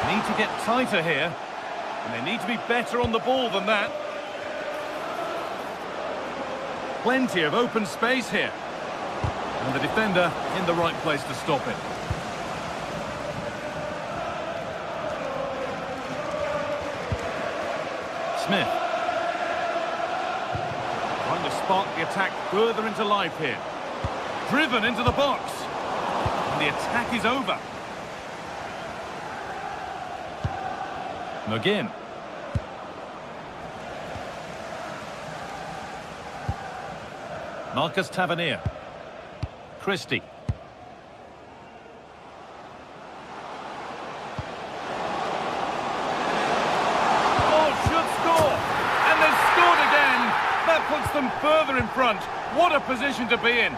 Need to get tighter here. And they need to be better on the ball than that. Plenty of open space here. And the defender in the right place to stop it. Smith. Trying to spark the attack further into life here. Driven into the box. And the attack is over. McGinn. Marcus Tavernier. Christie. Oh, should score! And they've scored again! That puts them further in front. What a position to be in!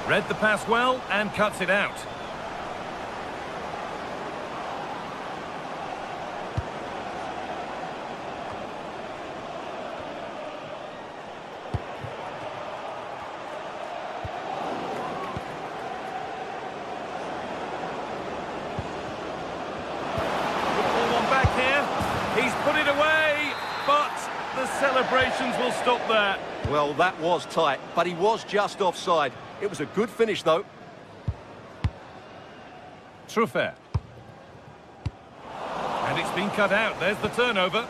Read the pass well and cuts it out. celebrations will stop there. Well, that was tight, but he was just offside. It was a good finish, though. Truffert. And it's been cut out. There's the turnover.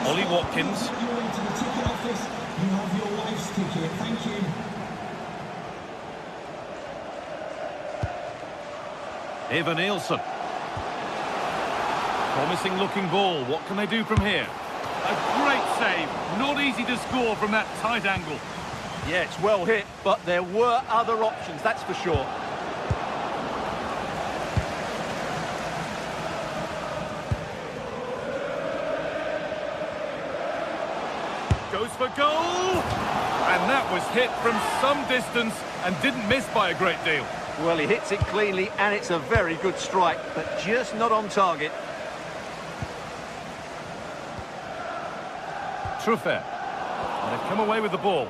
Ollie Watkins. Eva Nielsen. Promising looking ball. What can they do from here? A great save. Not easy to score from that tight angle. Yeah, it's well hit, but there were other options, that's for sure. Goes for goal! And that was hit from some distance and didn't miss by a great deal. Well, he hits it cleanly, and it's a very good strike, but just not on target. Truffert. And they've come away with the ball.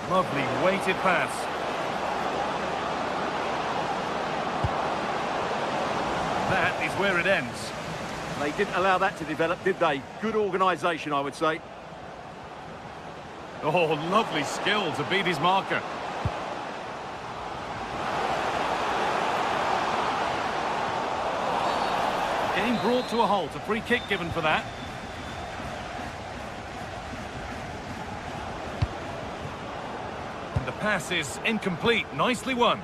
Lovely weighted pass. That is where it ends. They didn't allow that to develop, did they? Good organisation, I would say. Oh, lovely skill to beat his marker. Game brought to a halt. A free kick given for that. And the pass is incomplete. Nicely won.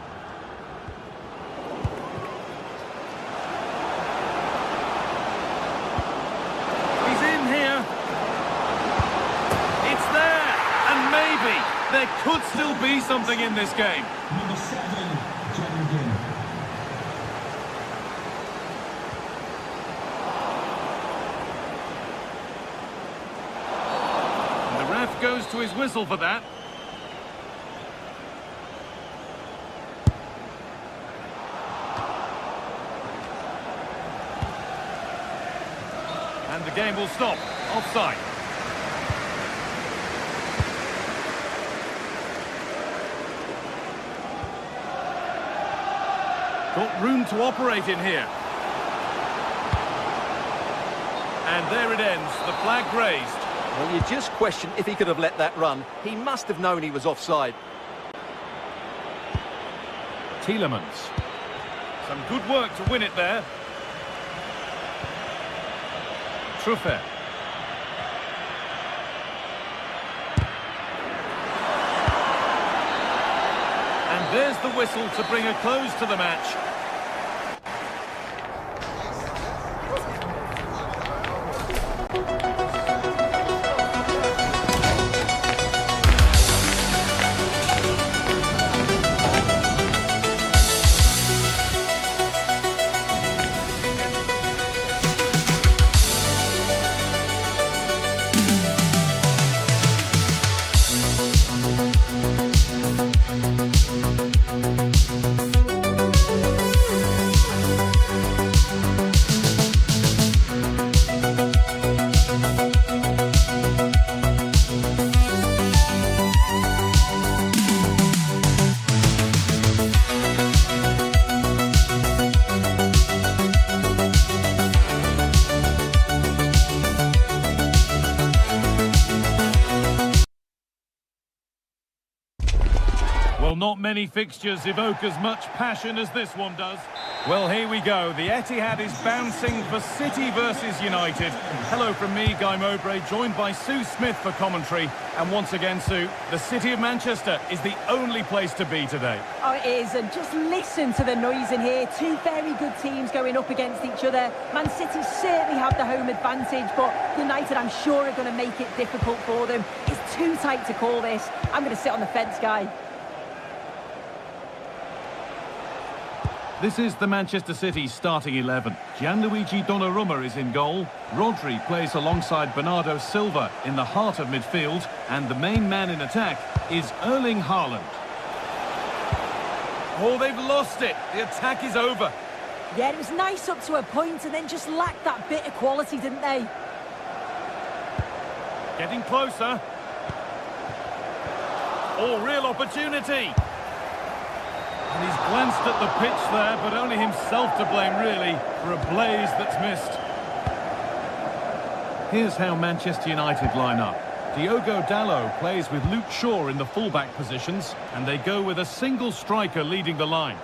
He's in here. It's there. And maybe there could still be something in this game. Number 7, Jeremy. Goes to his whistle for that. And the game will stop. Offside. Got room to operate in here. And there it ends. The flag raised. Well, you just question if he could have let that run. He must have known he was offside. Tielemans. Some good work to win it there. Truffert. And there's the whistle to bring a close to the match. Well, not many fixtures evoke as much passion as this one does. Well, here we go. The Etihad is bouncing for City versus United. Hello from me, Guy Mowbray, joined by Sue Smith for commentary. And once again, Sue, the City of Manchester is the only place to be today. Oh, it is, and just listen to the noise in here. Two very good teams going up against each other. Man City certainly have the home advantage, but United, I'm sure, are going to make it difficult for them. It's too tight to call this. I'm going to sit on the fence, Guy. This is the Manchester City starting 11. Gianluigi Donnarumma is in goal. Rodri plays alongside Bernardo Silva in the heart of midfield. And the main man in attack is Erling Haaland. Oh, they've lost it. The attack is over. Yeah, it was nice up to a point and then just lacked that bit of quality, didn't they? Getting closer. Oh, real opportunity. And he's glanced at the pitch there, but only himself to blame, really, for a blaze that's missed. Here's how Manchester United line up. Diogo Dalot plays with Luke Shaw in the fullback positions, and they go with a single striker leading the line.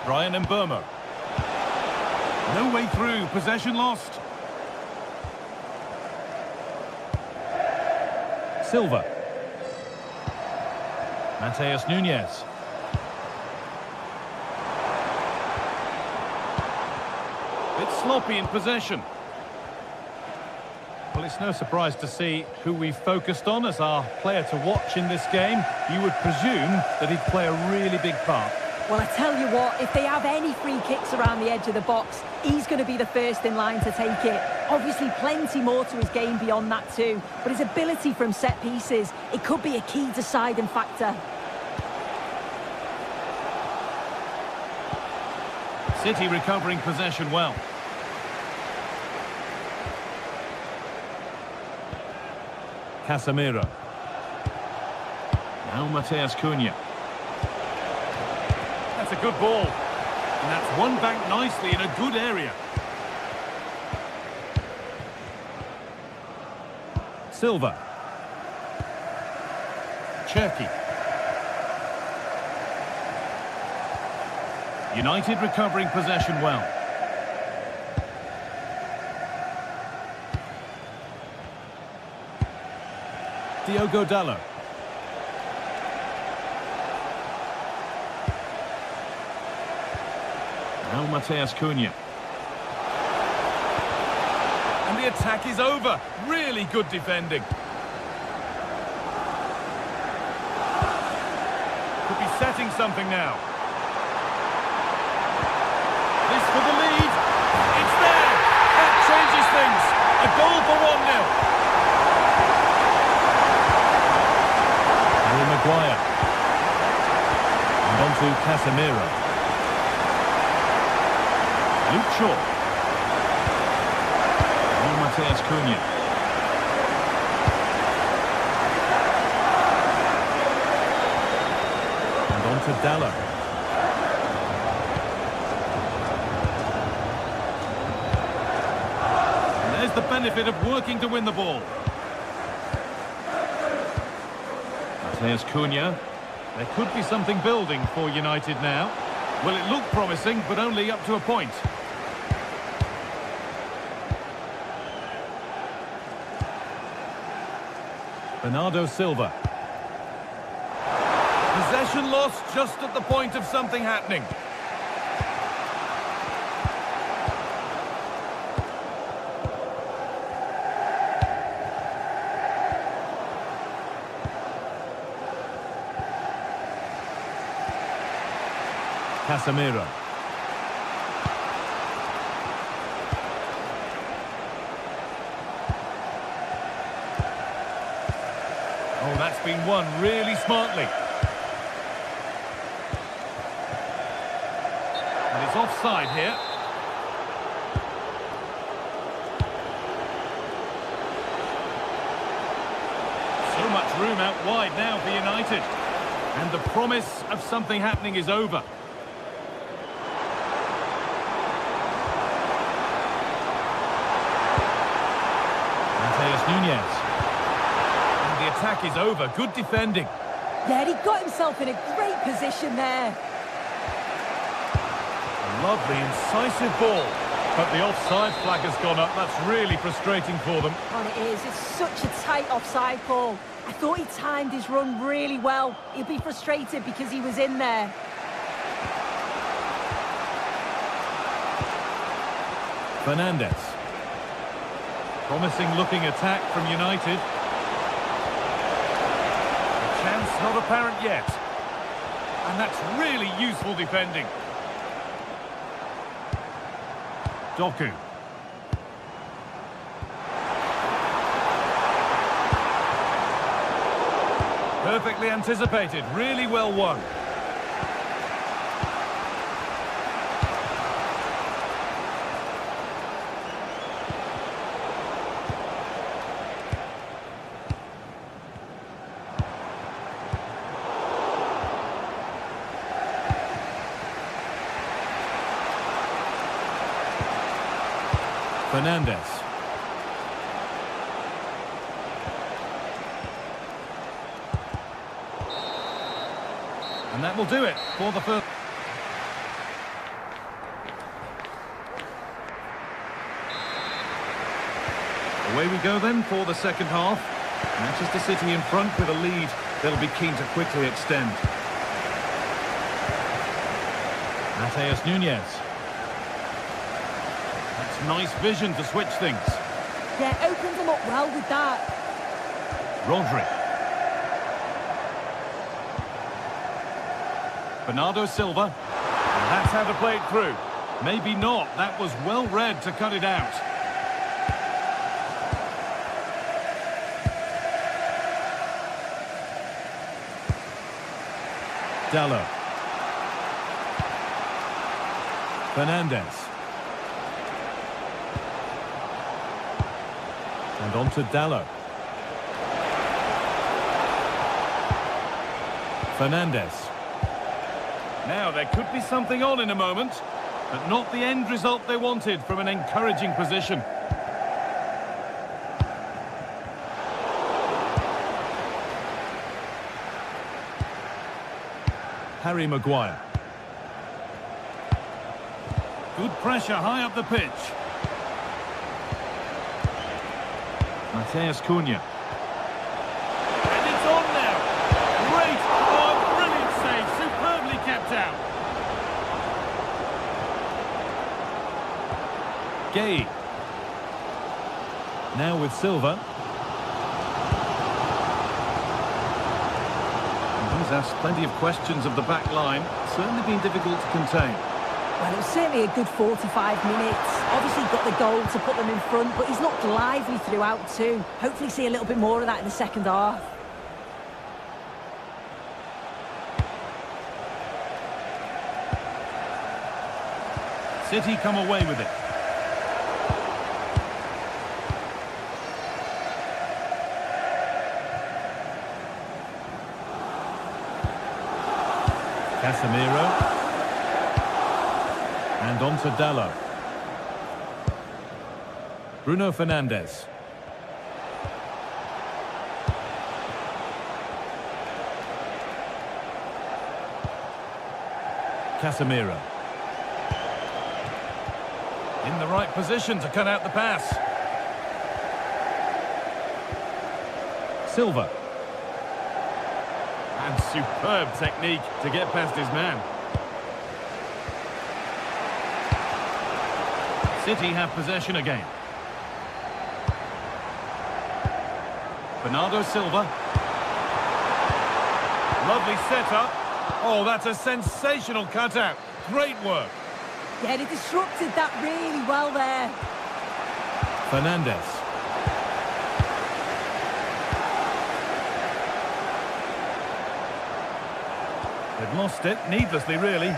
Brian Mbeumo. No way through, possession lost. Silva. Mateus Nunes. Bit sloppy in possession. Well, it's no surprise to see who we focused on as our player to watch in this game. You would presume that he'd play a really big part. Well, I tell you what, if they have any free kicks around the edge of the box, he's going to be the first in line to take it. Obviously, plenty more to his game beyond that too, but his ability from set pieces, it could be a key deciding factor. City recovering possession well. Casemiro. Now Mateus Cunha. That's a good ball. And that's won back nicely in a good area. Silva. Cherki. United recovering possession well. Diogo Dalot. Now Mateus Cunha. And the attack is over. Really good defending. Could be setting something now. This for the lead. It's there. That changes things. A goal for 1-0. Harry Maguire. And on to Casemiro. Luke Shaw. And Mateus Cunha. And on to Dalot. There's the benefit of working to win the ball. Mateus Cunha. There could be something building for United now. Well, it looked promising, but only up to a point. Bernardo Silva. Possession lost just at the point of something happening. Casemiro. Oh, that's been won really smartly. And it's offside here. So much room out wide now for United. And the promise of something happening is over. Nunes. And the attack is over. Good defending. Yeah, he got himself in a great position there. A lovely, incisive ball. But the offside flag has gone up. That's really frustrating for them. And it is. It's such a tight offside call. I thought he timed his run really well. He'll be frustrated because he was in there. Fernandes. Promising looking attack from United. A chance not apparent yet. And that's really useful defending. Doku. Perfectly anticipated, really well won. Fernandes. And that will do it for the first. Away we go then for the second half. Manchester City in front with a lead. They'll be keen to quickly extend. Mateus Nunes. That's nice vision to switch things. Yeah, opened them up well with that. Rodri. Bernardo Silva. And that's how to play it through. Maybe not. That was well read to cut it out. Dallo. Fernandes. And on to Dallo. Fernandes. Now, there could be something on in a moment, but not the end result they wanted from an encouraging position. Harry Maguire. Good pressure high up the pitch. Mateus Cunha. And it's on now. Great. Oh, brilliant save. Superbly kept out. Gay. Now with Silva. He's asked plenty of questions of the back line. Certainly been difficult to contain. Well, it was certainly a good 45 minutes. Obviously got the goal to put them in front, but he's looked lively throughout too. Hopefully see a little bit more of that in the second half. City come away with it. Casemiro. And on to Dallo. Bruno Fernandes. Casemiro. In the right position to cut out the pass. Silva. And superb technique to get past his man. City have possession again. Bernardo Silva. Lovely setup. Oh, that's a sensational cutout. Great work. Yeah, they disrupted that really well there. Fernandes. They've lost it, needlessly, really.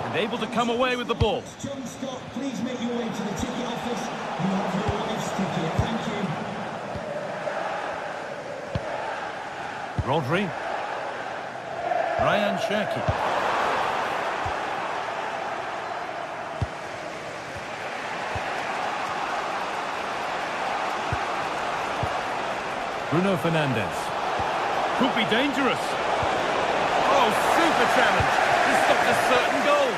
And able to come away with the ball. John Scott, please make your way to the ticket office. You have your wife's ticket. Thank you. Rodri. Ryan Cherki. Bruno Fernandes. Could be dangerous. Oh, super challenge. This stopped a certain goal.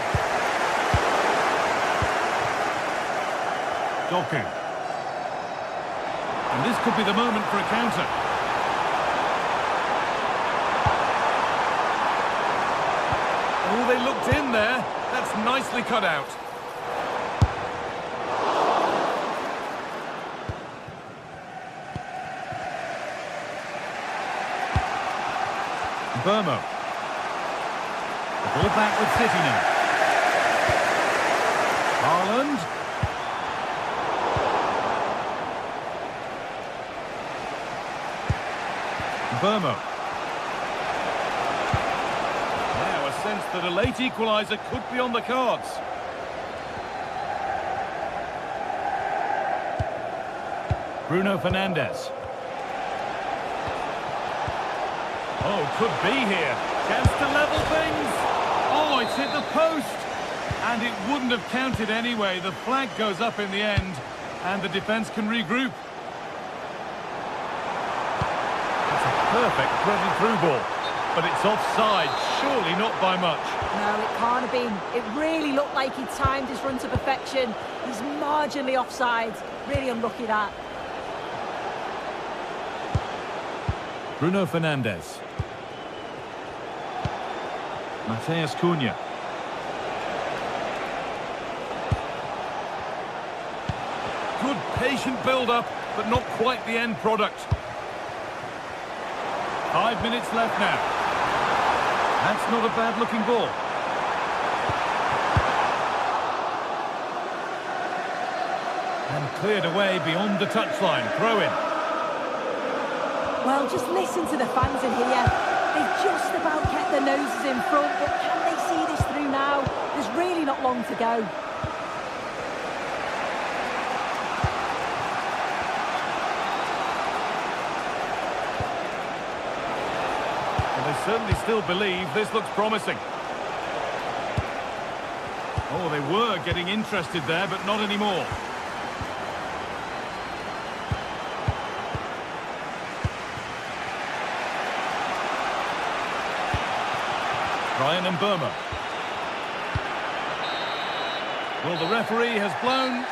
Doku. And this could be the moment for a counter. Oh, they looked in there. That's nicely cut out. Burmo. The ball back with City now. Haaland. Burmo. Now a sense that a late equaliser could be on the cards. Bruno Fernandes. Oh, could be here. Chance to level things. Oh, it's hit the post. And it wouldn't have counted anyway. The flag goes up in the end, and the defence can regroup. It's a perfect threaded through ball. But it's offside, surely not by much. No, it can't have been. It really looked like he timed his run to perfection. He's marginally offside. Really unlucky that. Bruno Fernandes. Mateus Cunha. Good patient build-up, but not quite the end product. 5 minutes left now. That's not a bad-looking ball. And cleared away beyond the touchline. Throw in. Well, just listen to the fans in here. They've just about kept their noses in front, but can they see this through now? There's really not long to go. They certainly still believe this looks promising. Oh, they were getting interested there, but not anymore. Ryan and Burma. Well, the referee has blown.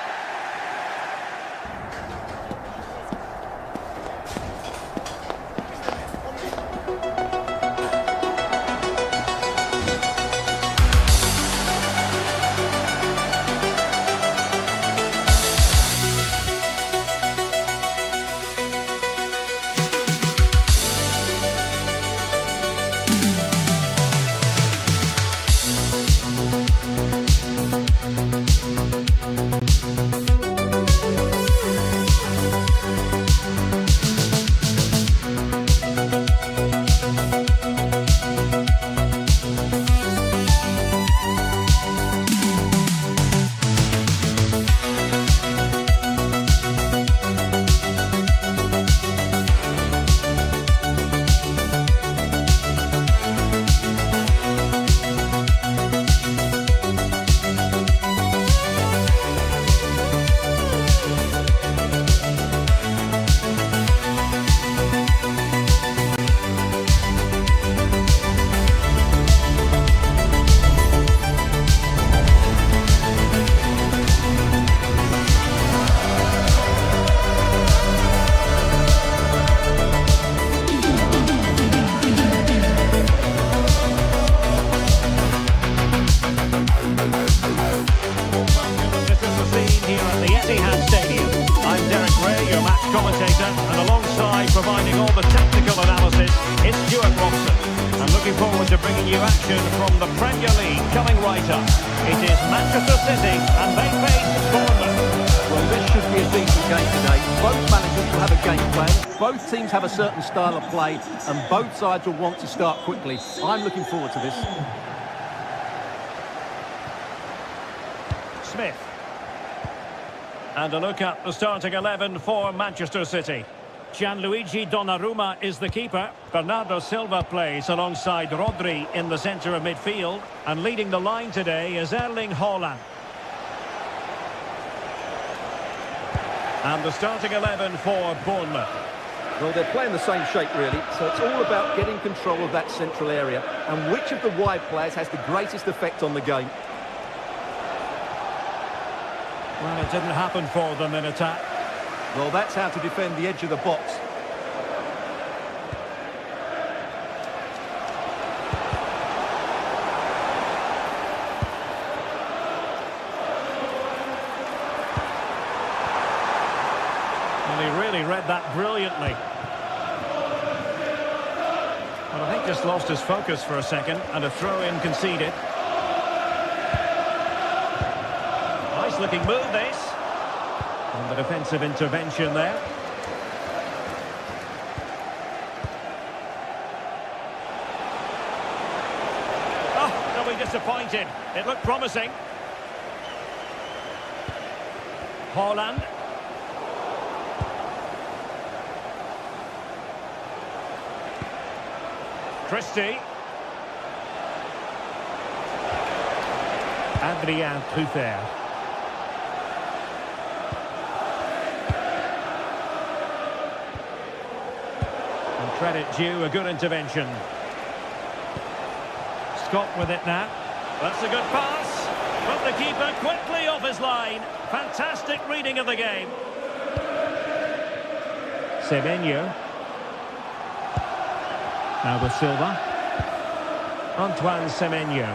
commentator, and alongside providing all the technical analysis, it's Stuart Robson. I'm looking forward to bringing you action from the Premier League coming right up. It is Manchester City, and they face Bournemouth. Well, this should be a decent game today. Both managers will have a game plan. Both teams have a certain style of play, and both sides will want to start quickly. I'm looking forward to this. Smith. And a look at the starting 11 for Manchester City. Gianluigi Donnarumma is the keeper. Bernardo Silva plays alongside Rodri in the centre of midfield. And leading the line today is Erling Haaland. And the starting 11 for Bournemouth. Well, they're playing the same shape, really, so it's all about getting control of that central area and which of the wide players has the greatest effect on the game. Well, it didn't happen for them in attack. Well, that's how to defend the edge of the box. And he really read that brilliantly. Well, I think just lost his focus for a second, and a throw-in conceded. Nice looking move, this. And the defensive intervention there. Oh, they'll be disappointed. It looked promising. Haaland. Christie. Adrien Truffert. And credit due, a good intervention. Scott with it now. That's a good pass. But the keeper quickly off his line. Fantastic reading of the game. Semenyo. Now with Silva. Antoine Semenyo.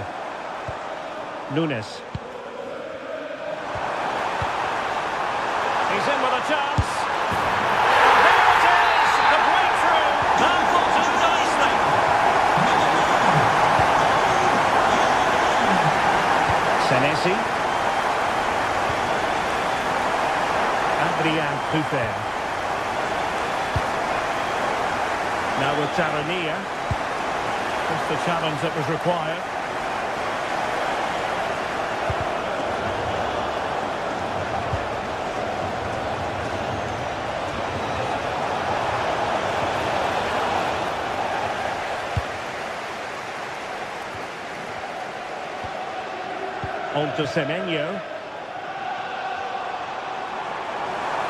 Nunes. He's in with a chance. And there it is! The breakthrough! That will do nicely. Senesi. Adrien Truffert. Now with Tavernier. Just the challenge that was required. On to Semenyo.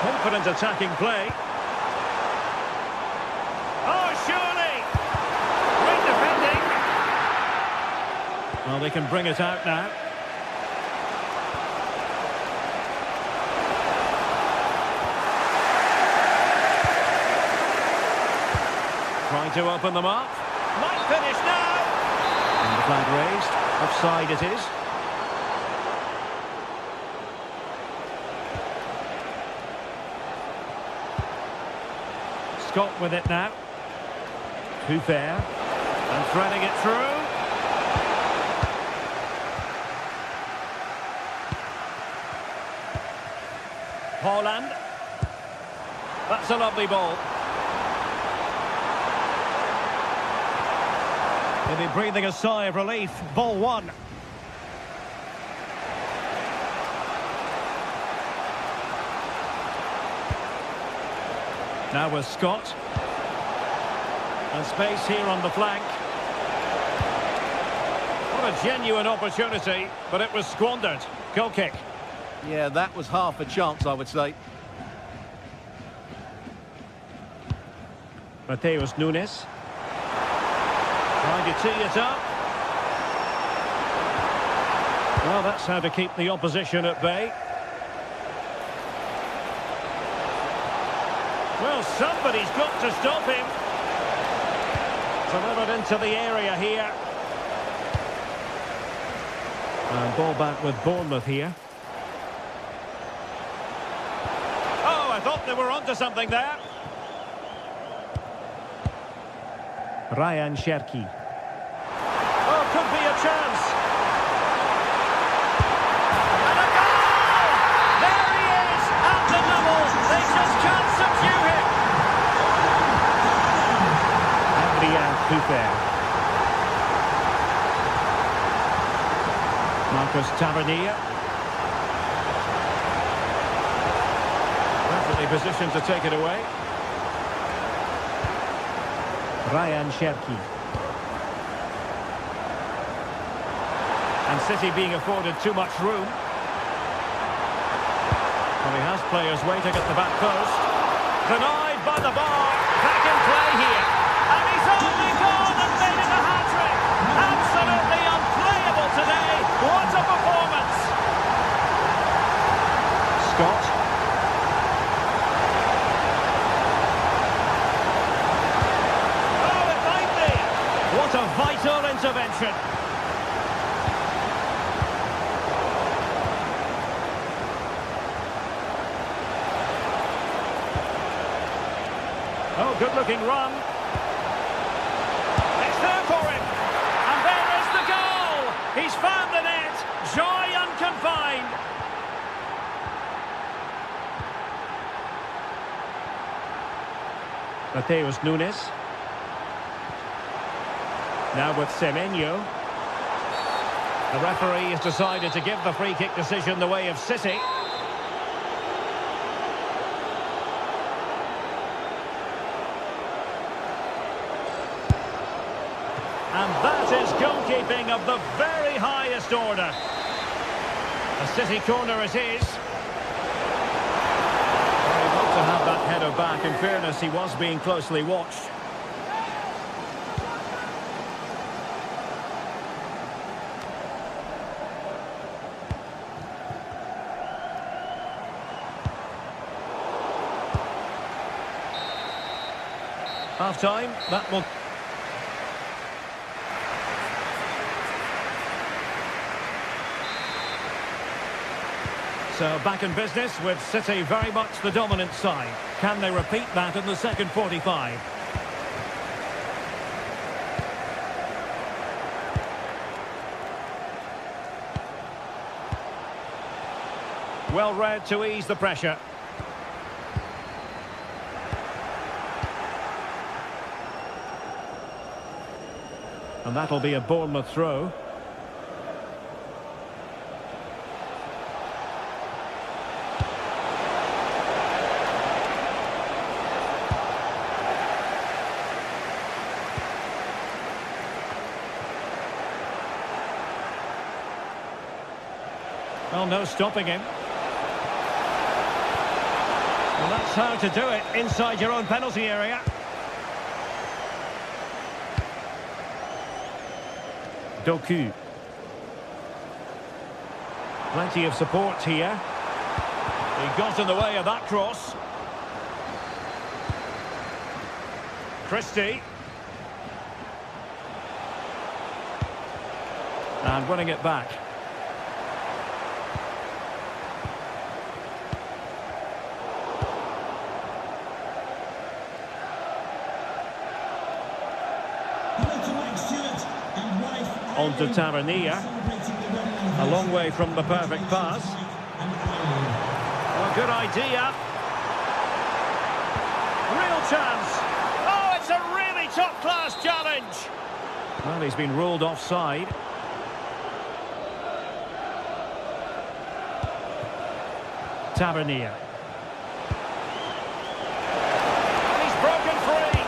Confident attacking play. Oh, surely! Great defending. Well, they can bring it out now. Trying to open them up. Might finish now. And the flag raised. Offside it is. Scott with it now. Truffert. And threading it through. Haaland. That's a lovely ball. They'll be breathing a sigh of relief. Ball one. Now with Scott. And space here on the flank. What a genuine opportunity, but it was squandered. Goal kick. Yeah, that was half a chance, I would say. Mateus Nunes. Trying to tee it up. Well, that's how to keep the opposition at bay. Well, somebody's got to stop him. Delivered into the area here. And ball back with Bournemouth here. Oh, I thought they were onto something there. Ryan Cherki. Oh, could be a chance. And a goal! There he is at the level. They just can't subdue him. Adrien Truffert. Marcus Tavernier. Perfectly positioned to take it away. Ryan Cherki. And City being afforded too much room. Well, he has players waiting at the back post. Denied by the bar. Back in play here. And he's only gone and made it a hat-trick. Absolutely unplayable today. What a performance. Scott. Oh, it might be. What a vital intervention. Oh, good-looking run. It's there for him. And there is the goal. He's found the net. Joy unconfined. Mateus Nunes. Now with Semenyo. The referee has decided to give the free-kick decision the way of City. And that is goalkeeping of the very highest order. A City corner it is. Well, he got to have that header back. In fairness, he was being closely watched. Half-time, that will... So back in business with City very much the dominant side. Can they repeat that in the second 45? Well read to ease the pressure. And that'll be a Bournemouth throw. Well, no stopping him. Well, that's how to do it inside your own penalty area. Doku. Plenty of support here. He got in the way of that cross. Christie. And winning it back. On to Tavernier. A long way from the perfect pass. Well, good idea. Real chance. Oh, it's a really top-class challenge. Well, he's been ruled offside. Tavernier. And he's broken free.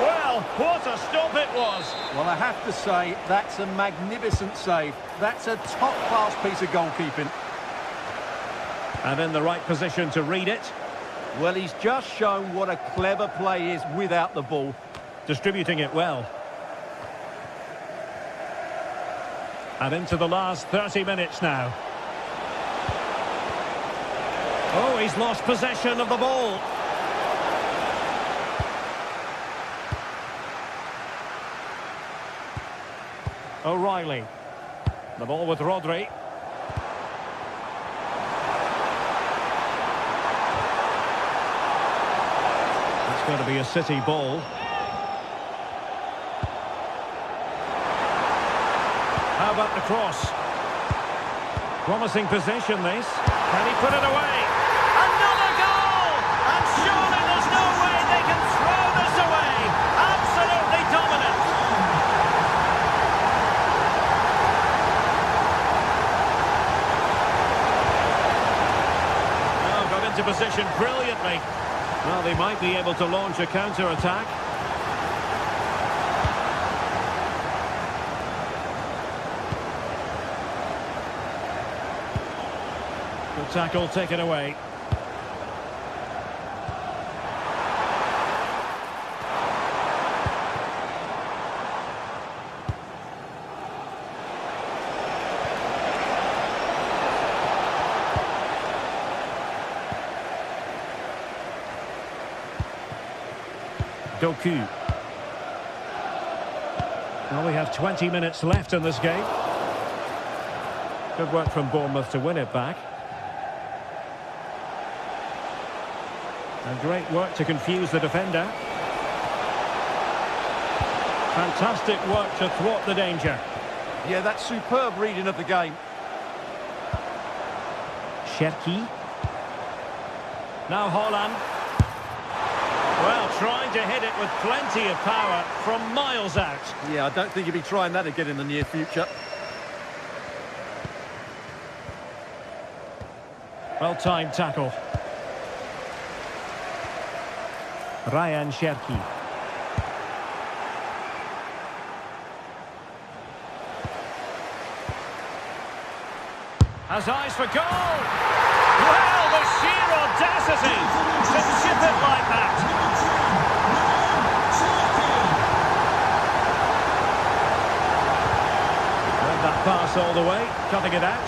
Well, what a stop it was. Well, I have to say, that's a magnificent save. That's a top-class piece of goalkeeping. And in the right position to read it. Well, he's just shown what a clever play is without the ball. Distributing it well. And into the last 30 minutes now. Oh, he's lost possession of the ball. O'Reilly. The ball with Rodri. It's going to be a City ball. How about the cross? Promising possession, this. Can he put it away? Another goal! And surely there's no way they can throw this away. Absolutely dominant. Oh, got into position brilliantly. Well, they might be able to launch a counter-attack. Good tackle taken away. Doku. Well, we have 20 minutes left in this game. Good work from Bournemouth to win it back. And great work to confuse the defender. Fantastic work to thwart the danger. Yeah, that's superb reading of the game. Cherki. Now Holland. Well, trying to hit it with plenty of power from miles out. Yeah, I don't think he'll be trying that again in the near future. Well-timed tackle. Ryan Cherki. Has eyes for goal. Well, the sheer audacity to chip it like that. Read that pass all the way, cutting it out.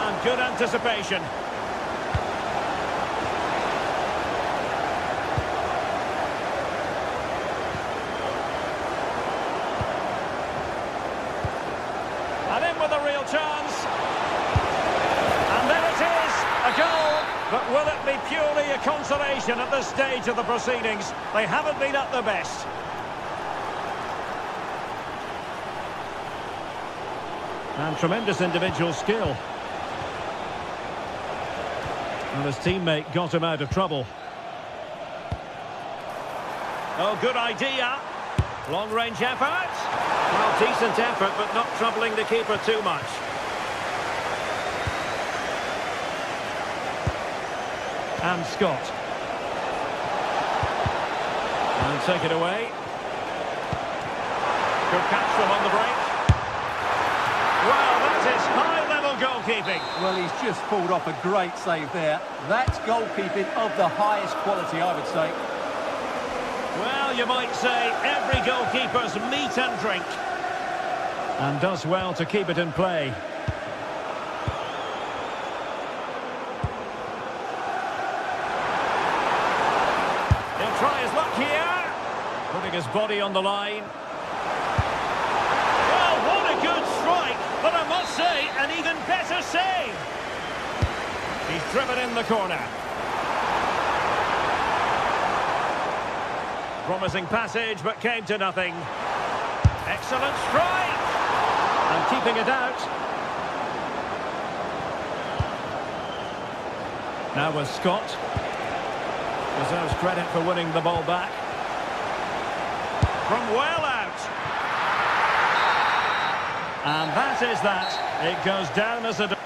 And good anticipation. And in with a real chance. And there it is, a goal. But will it be purely a consolation at this stage of the proceedings? They haven't been at their best. And tremendous individual skill. And his teammate got him out of trouble. Oh, good idea. Long-range effort. Well, decent effort, but not troubling the keeper too much. And Scott. And take it away. Good catch from on the break. Well, that is high-level goalkeeping. Well, he's just pulled off a great save there. That's goalkeeping of the highest quality, I would say. Well, you might say every goalkeeper's meat and drink. And does well to keep it in play. He'll try his luck here. Putting his body on the line. Well, what a good strike. But I must say, an even better save. He's driven in the corner. Promising passage, but came to nothing. Excellent strike! And keeping it out. Now with Scott. Deserves credit for winning the ball back. From well out. And that is that. It goes down as a...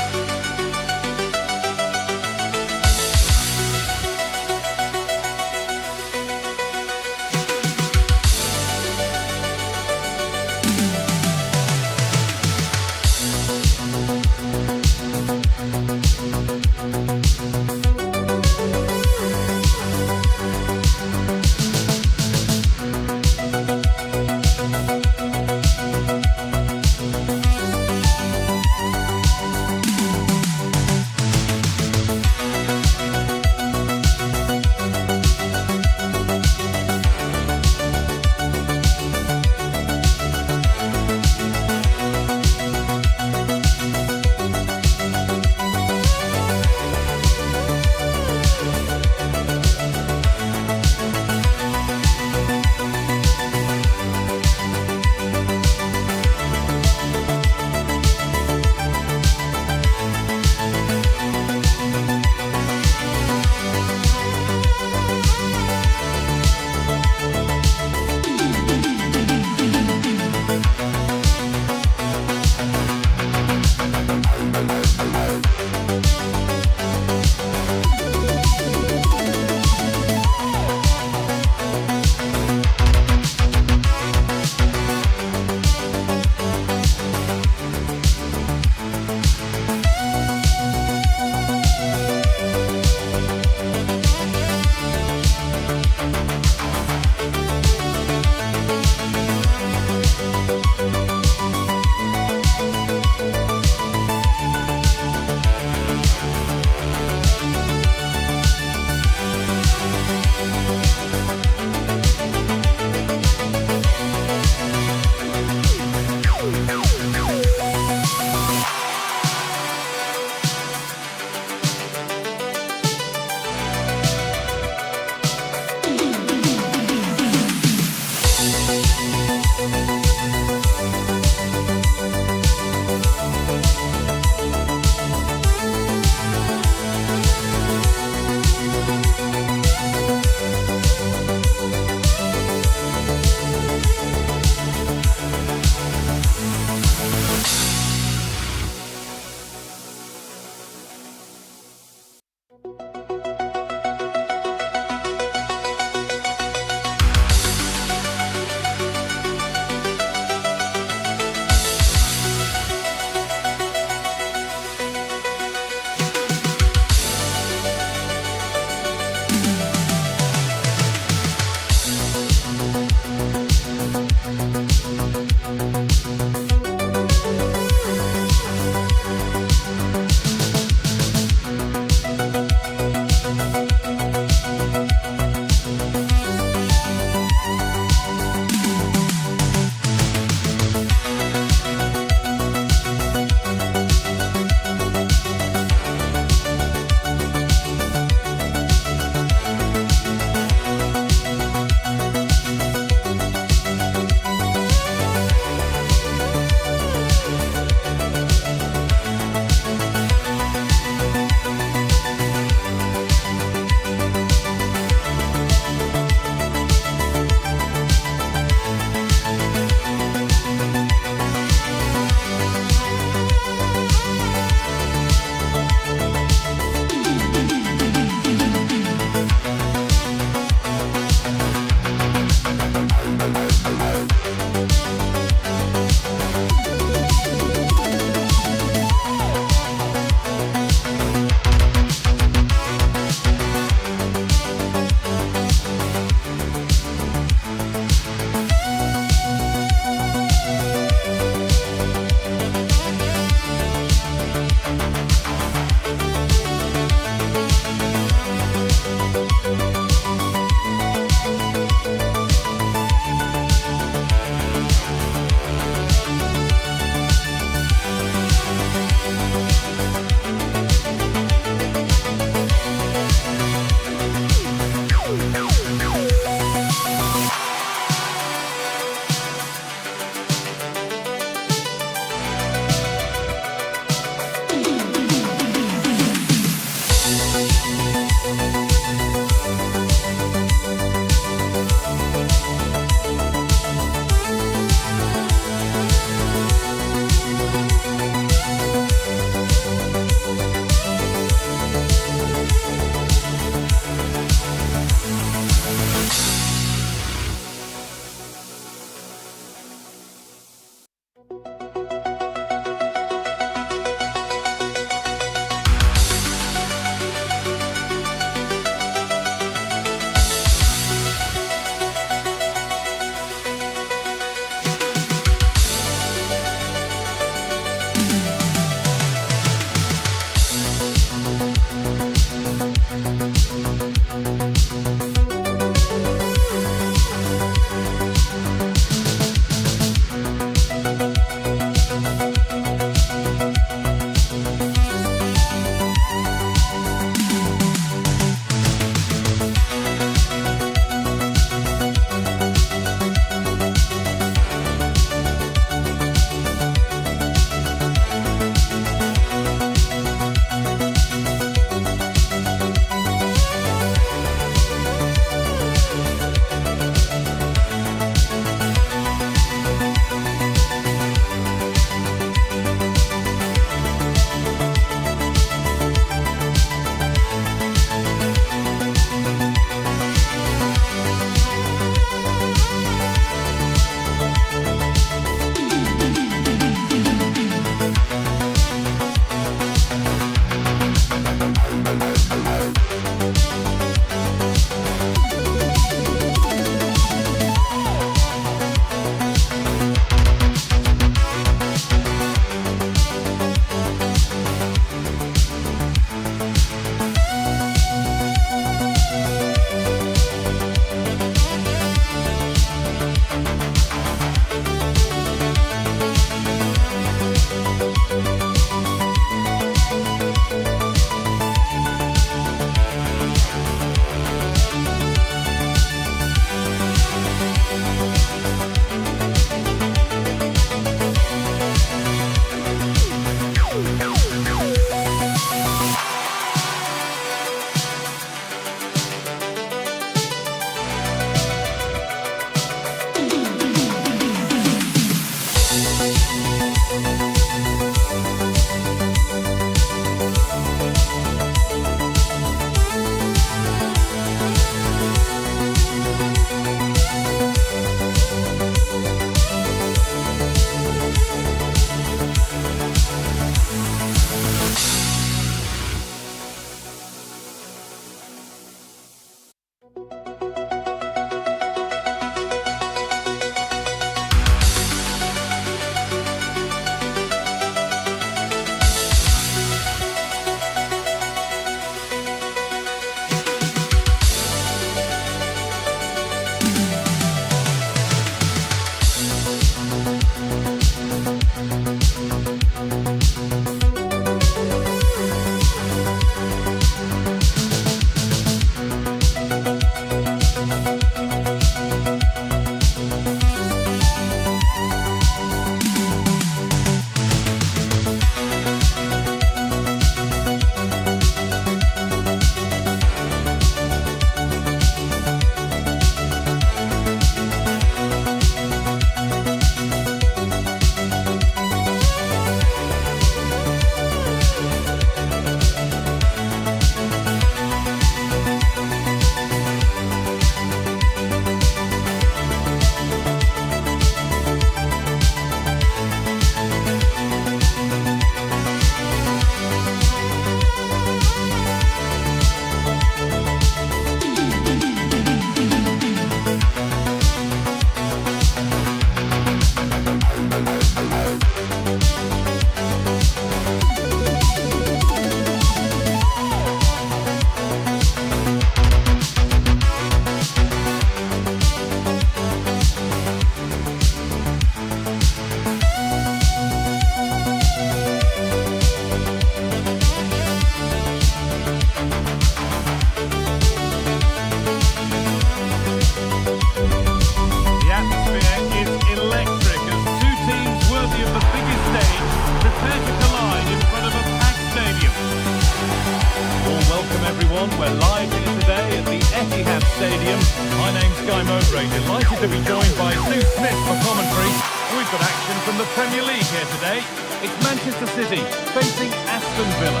Stadium. My name's Guy Mowbray, delighted to be joined by Sue Smith for commentary. We've got action from the Premier League here today. It's Manchester City facing Aston Villa.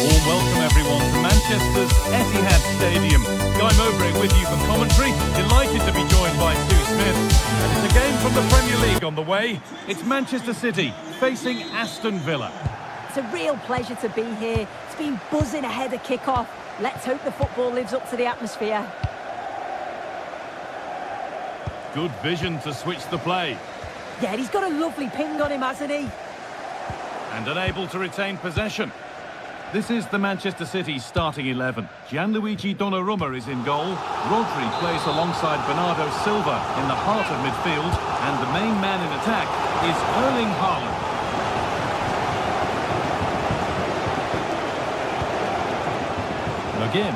Warm welcome everyone to Manchester's Etihad Stadium. Guy Mowbray with you for commentary. Delighted to be joined by Sue Smith. And it's a game from the Premier League on the way. It's Manchester City facing Aston Villa. It's a real pleasure to be here. It's been buzzing ahead of kick-off. Let's hope the football lives up to the atmosphere. Good vision to switch the play. Yeah, he's got a lovely ping on him, hasn't he? And unable to retain possession. This is the Manchester City starting 11. Gianluigi Donnarumma is in goal. Rodri plays alongside Bernardo Silva in the heart of midfield. And the main man in attack is Erling Haaland. Again.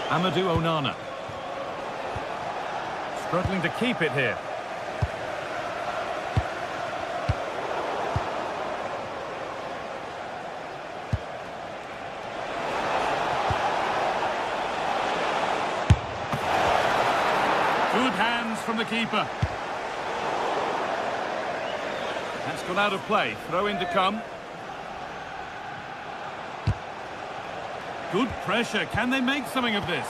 Amadou Onana. Struggling to keep it here. Good hands from the keeper. That's gone out of play. Throw in to come. Good pressure. Can they make something of this?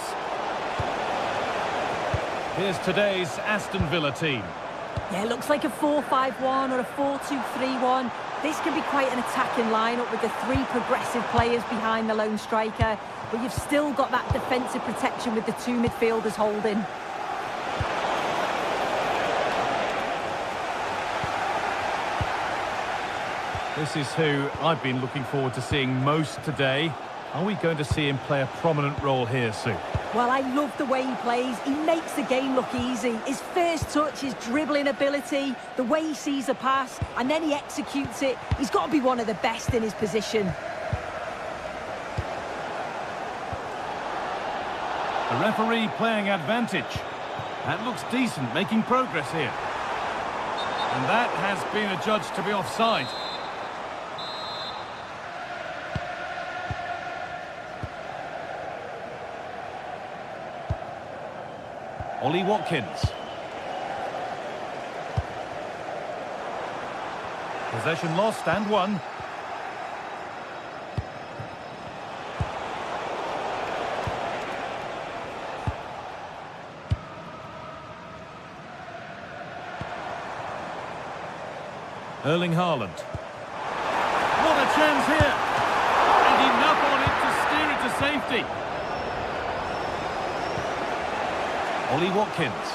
Here's today's Aston Villa team. Yeah, it looks like a 4-5-1 or a 4-2-3-1. This can be quite an attacking lineup with the three progressive players behind the lone striker. But you've still got that defensive protection with the two midfielders holding. This is who I've been looking forward to seeing most today. Are we going to see him play a prominent role here, Sue? Well, I love the way he plays. He makes the game look easy. His first touch, his dribbling ability, the way he sees a pass, and then he executes it. He's got to be one of the best in his position. The referee playing advantage. That looks decent, making progress here. And that has been adjudged to be offside. Ollie Watkins. Possession lost and won. Erling Haaland. What a chance here! And enough on it to steer it to safety. Ollie Watkins.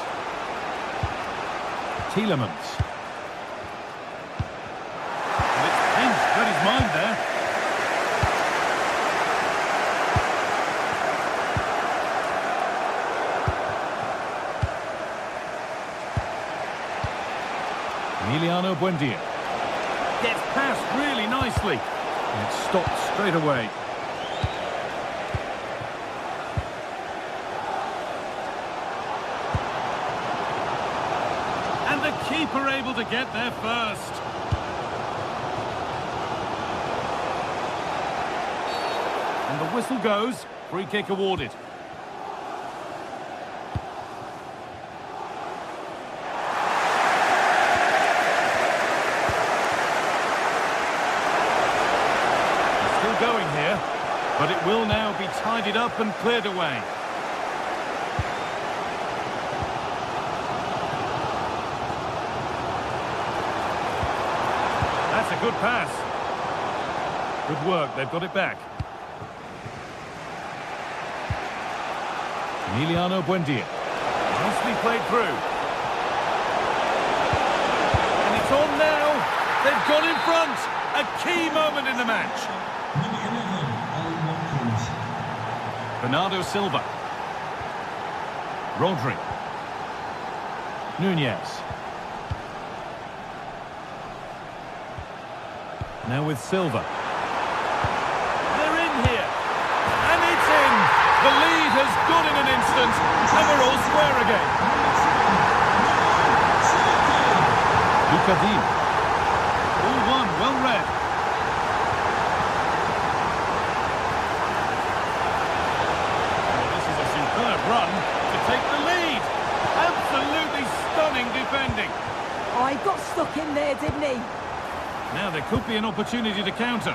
Tielemans. And it's pinched, read his mind there. Emiliano Buendia. Gets past really nicely. And it's stopped straight away. The keeper able to get there first. And the whistle goes. Free kick awarded. Still going here, but it will now be tidied up and cleared away. That's a good pass. Good work, they've got it back. Emiliano Buendia. Nicely played through. And it's on now. They've got in front. A key moment in the match. Number 11, Ollie Watkins. Bernardo Silva. Rodri. Nunez. Now with Silva. They're in here. And it's in. The lead has gone in an instant. And we're all square again. Lucadine. All one, well read. Oh, he got stuck in there, didn't he? Now there could be an opportunity to counter.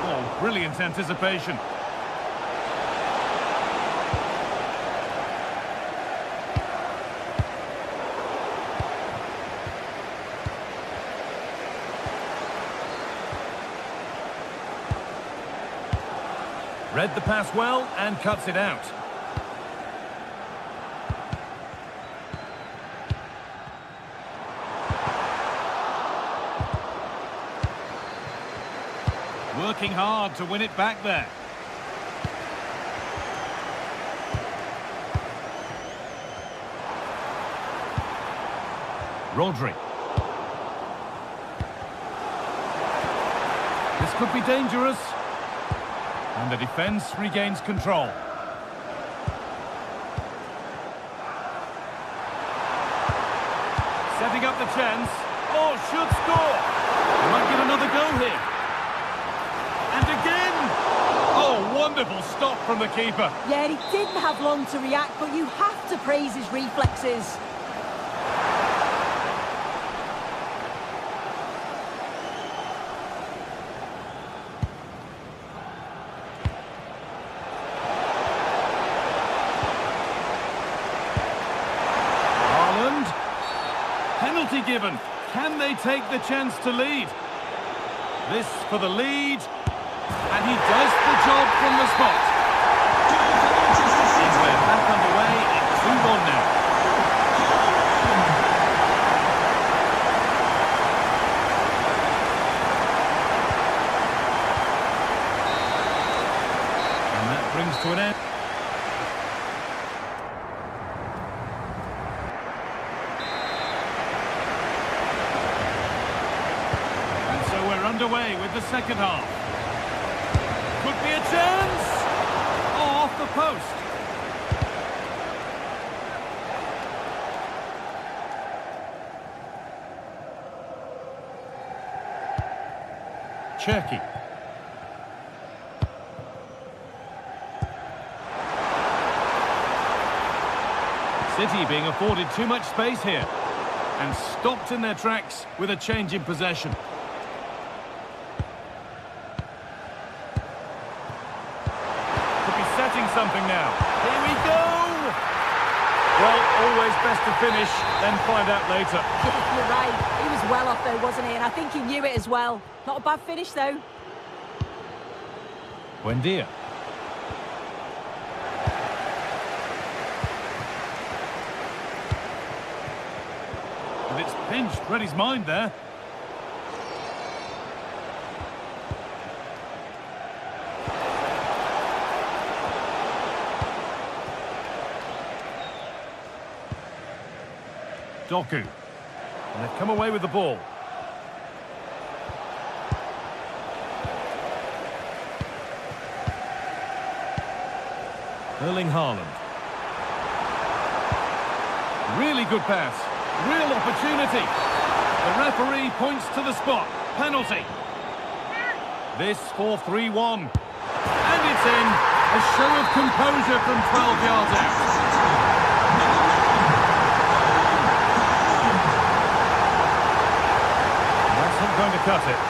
Oh, brilliant anticipation. Read the pass well and cuts it out. Working hard to win it back there. Rodri. This could be dangerous. And the defence regains control. Setting up the chance. Oh, should score. He might get another go here. And again. Oh, wonderful stop from the keeper. Yeah, he didn't have long to react, but you have to praise his reflexes. Penalty given. Can they take the chance to lead? This for the lead. And he does the job from the spot. And we're back underway at 2-1 now. And that brings to an end. Underway with the second half. Could be a chance. Oh, off the post. Cherky. City being afforded too much space here and stopped in their tracks with a change in possession. Setting something now. Here we go! Well, always best to finish, then find out later. You're right. He was well off though, wasn't he? And I think he knew it as well. Not a bad finish though. Buendia. And it's pinched, read his mind there. Doku. And they've come away with the ball. Erling Haaland. Really good pass. Real opportunity. The referee points to the spot. Penalty. This for 3-1. And it's in. A show of composure from 12 yards out. Going to cut it.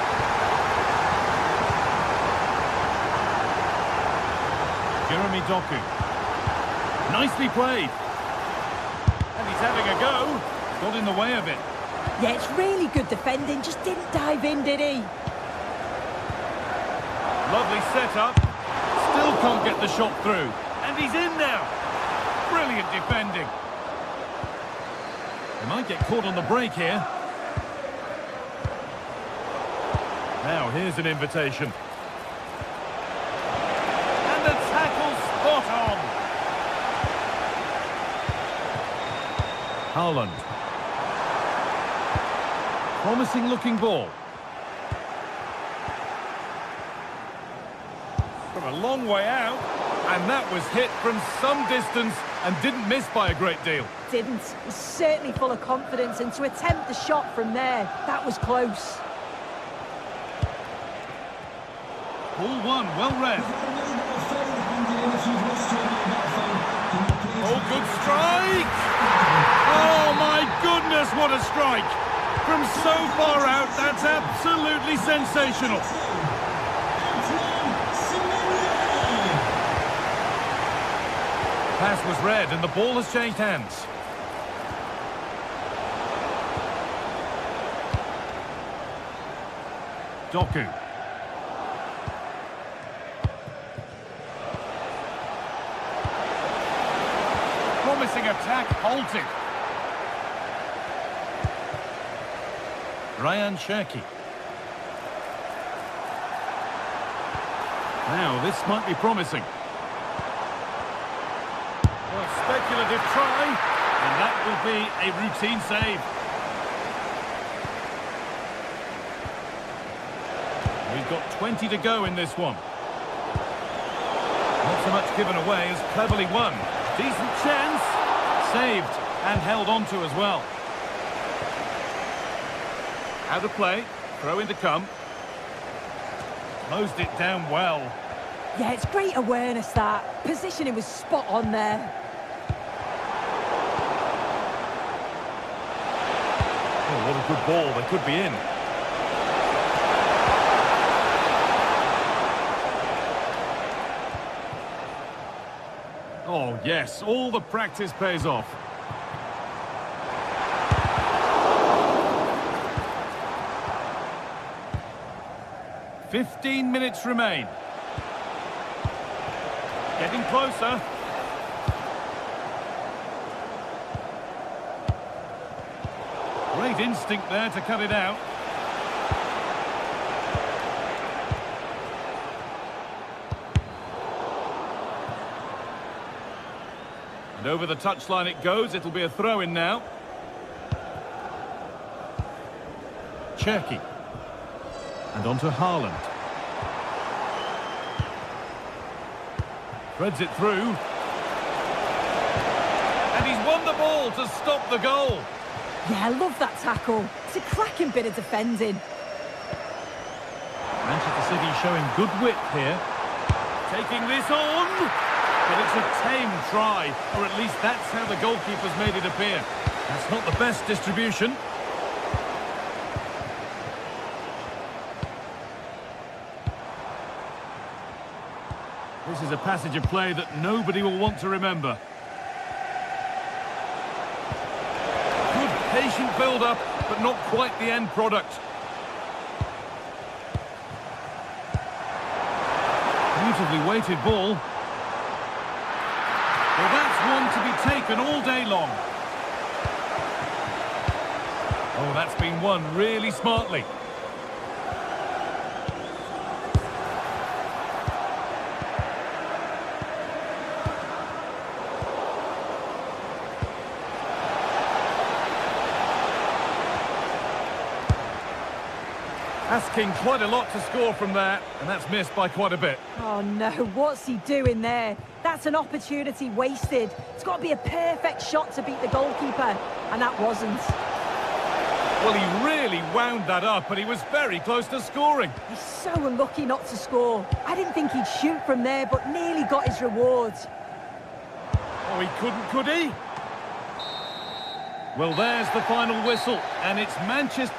Jeremy Doku. Nicely played. And he's having a go. Got in the way of it. Yeah, it's really good defending. Just didn't dive in, did he? Lovely setup. Still can't get the shot through. And he's in now. Brilliant defending. They might get caught on the break here. Now, here's an invitation. And the tackle spot on. Haaland. Promising looking ball. From a long way out. And that was hit from some distance and didn't miss by a great deal. Didn't. He's certainly full of confidence. And to attempt the shot from there, that was close. Ball one, well read. defending, and if you've lost your mobile phone, then you're clear to Oh, good strike! Oh, my goodness, what a strike! From so far out, that's absolutely sensational. Pass was read and the ball has changed hands. Doku. Promising attack halted. Ryan Cherki. Now, this might be promising. Well, speculative try, and that will be a routine save. We've got 20 to go in this one. Not so much given away as cleverly won. Decent chance. Saved and held on to as well. Out of play. Throw in to come. Closed it down well. Yeah, it's great awareness, that. Positioning was spot on there. Oh, what a good ball. They could be in. Oh, yes. All the practice pays off. "15 minutes remain. Getting closer. Great instinct there to cut it out. And over the touchline it goes. It'll be a throw-in now. Cherki. And on to Haaland. Threads it through. And he's won the ball to stop the goal. Yeah, I love that tackle. It's a cracking bit of defending. Manchester City showing good width here. Taking this on. But it's a tame try. Or at least that's how the goalkeeper's made it appear. That's not the best distribution. This is a passage of play that nobody will want to remember. Good patient build-up, but not quite the end product. Beautifully weighted ball. Well, that's one to be taken all day long. Oh, that's been won really smartly. Asking quite a lot to score from there, and that's missed by quite a bit. Oh no, what's he doing there? That's an opportunity wasted. It's got to be a perfect shot to beat the goalkeeper, and that wasn't. Well, he really wound that up, and he was very close to scoring. He's so unlucky not to score. I didn't think he'd shoot from there, but nearly got his reward. Oh, he couldn't, could he? Well, there's the final whistle, and it's Manchester...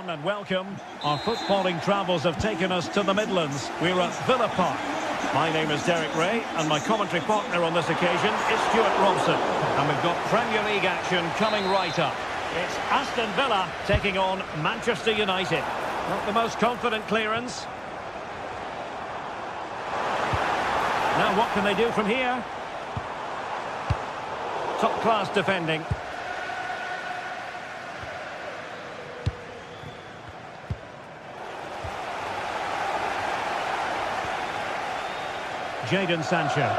afternoon and welcome. Our footballing travels have taken us to the Midlands. We're at Villa Park. My name is Derek Ray and my commentary partner on this occasion is Stuart Robson. And we've got Premier League action coming right up. It's Aston Villa taking on Manchester United. Not the most confident clearance. Now what can they do from here? Top class defending. Jadon Sancho.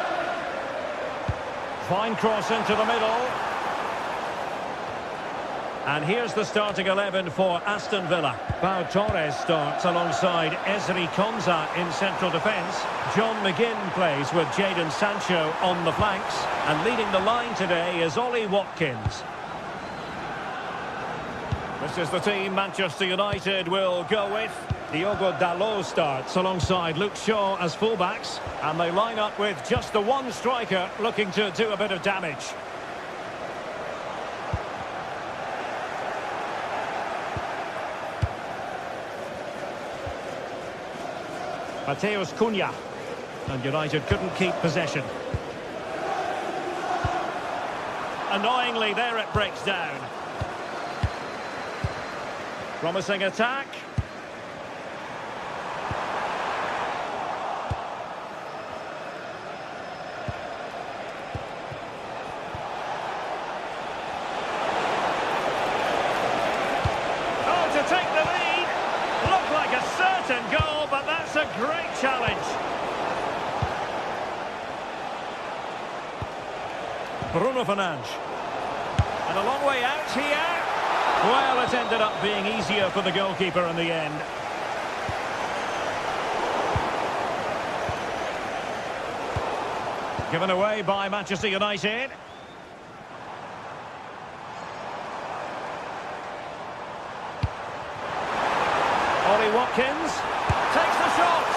Fine cross into the middle. And here's the starting 11 for Aston Villa. Pau Torres starts alongside Ezri Konsa in central defence. John McGinn plays with Jadon Sancho on the flanks. And leading the line today is Ollie Watkins. This is the team Manchester United will go with. Diogo Dalot starts alongside Luke Shaw as fullbacks. And they line up with just the one striker looking to do a bit of damage. Mateus Cunha. And United couldn't keep possession. Annoyingly, there it breaks down. Promising attack. Oh, to take the lead. Looked like a certain goal, but that's a great challenge. Bruno Fernandes. And a long way out here. Well, it ended up being easier for the goalkeeper in the end. Given away by Manchester United. Ollie Watkins takes the shot.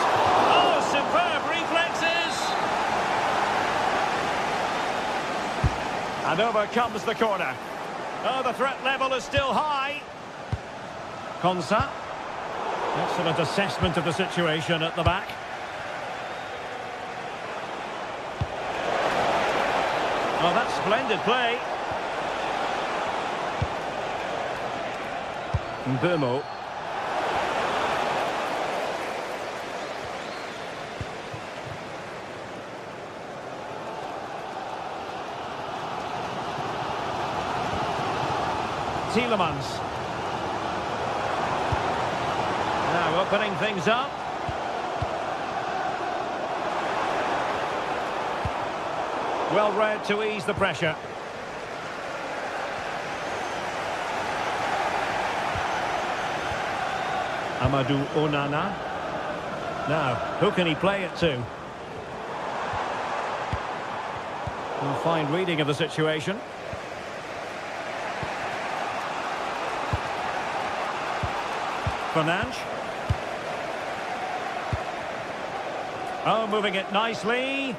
Oh, superb reflexes. And over comes the corner. Oh, the threat level is still high. Konsa. Excellent assessment of the situation at the back. Oh, that's splendid play. Mbeumo. Tielemans. Now opening things up. Well read to ease the pressure. Amadou Onana. Now, who can he play it to? A fine reading of the situation. Fernandes. Oh, moving it nicely.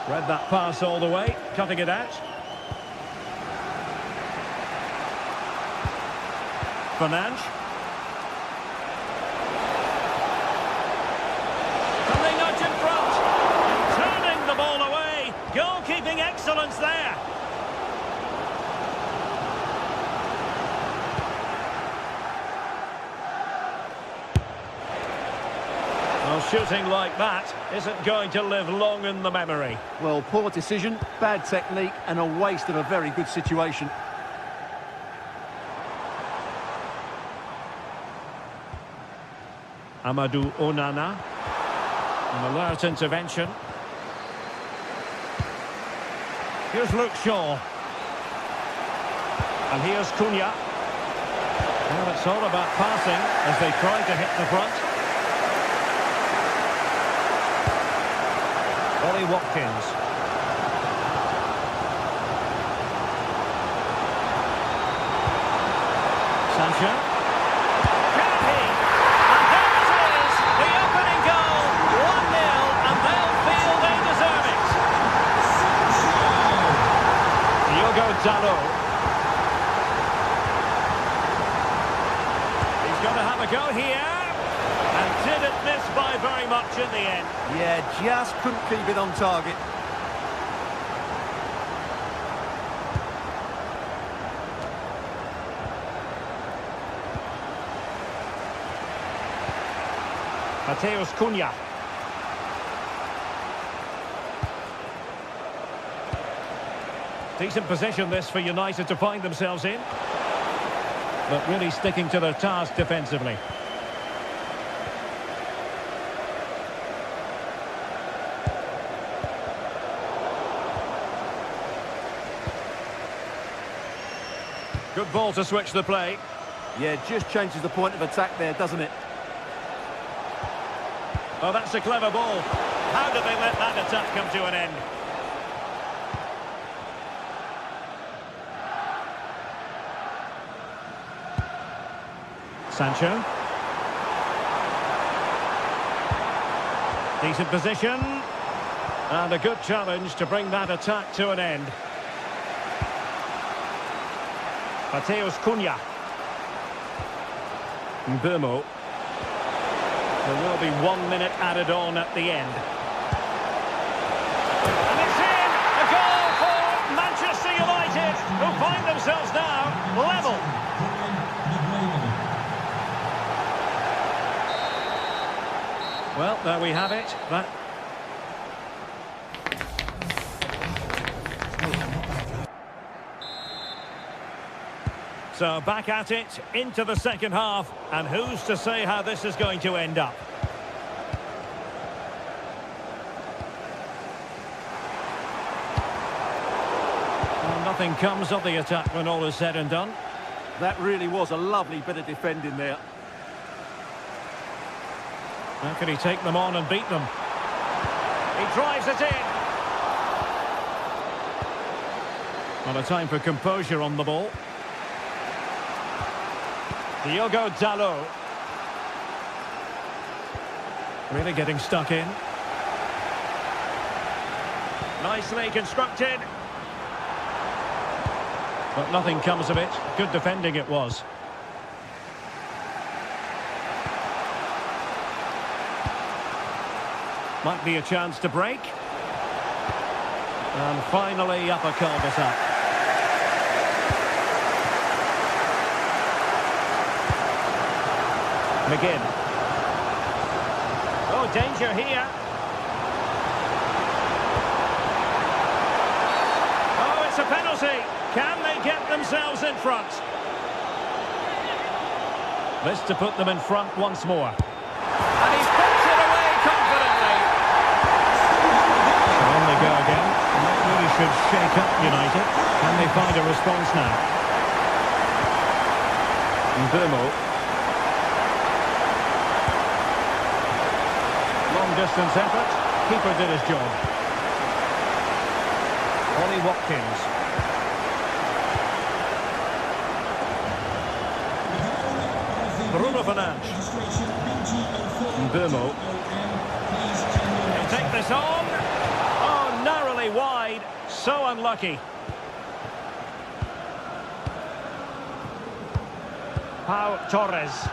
Read that pass all the way, cutting it out. Fernandes. Can they nudge in front? Turning the ball away. Goalkeeping excellence there. Well, shooting like that isn't going to live long in the memory. Well, poor decision, bad technique and a waste of a very good situation. Amadou Onana. An alert intervention. Here's Luke Shaw. And here's Cunha. Well, it's all about passing as they try to hit the front. Ollie Watkins. Sancho. Can he? And there it is, the opening goal. 1-0, and they'll feel they deserve it. Diogo Dalot. and didn't miss by very much in the end. Yeah, just couldn't keep it on target. Mateus Cunha. Decent position this for United to find themselves in. But really sticking to their task defensively. Good ball to switch the play. Yeah, just changes the point of attack there, doesn't it? Oh, that's a clever ball. How did they let that attack come to an end? Sancho. Decent position. And a good challenge to bring that attack to an end. Mateus Cunha. Mbeumo. There will be 1 minute added on at the end. And it's in! A goal for Manchester United, who find themselves now level. Well, there we have it. So back at it, into the second half, and who's to say how this is going to end up? Well, nothing comes of the attack when all is said and done. That really was a lovely bit of defending there. How can he take them on and beat them? He drives it in. Well, a time for composure on the ball. Diogo Dalot. Really getting stuck in. Nicely constructed. But nothing comes of it. Good defending it was. Might be a chance to break. And finally, upper cul-de-sac. McGinn. Oh, danger here. Oh, it's a penalty. Can they get themselves in front? This to put them in front once more. And he's puts it away confidently. So on they go again. And that really should shake up United. Can they find a response now? Mbeumo. Distance effort, keeper did his job. Ollie Watkins. Bruno Fernandes. Mbeumo. He'll take this on. Oh, narrowly wide. So unlucky. Pau Torres.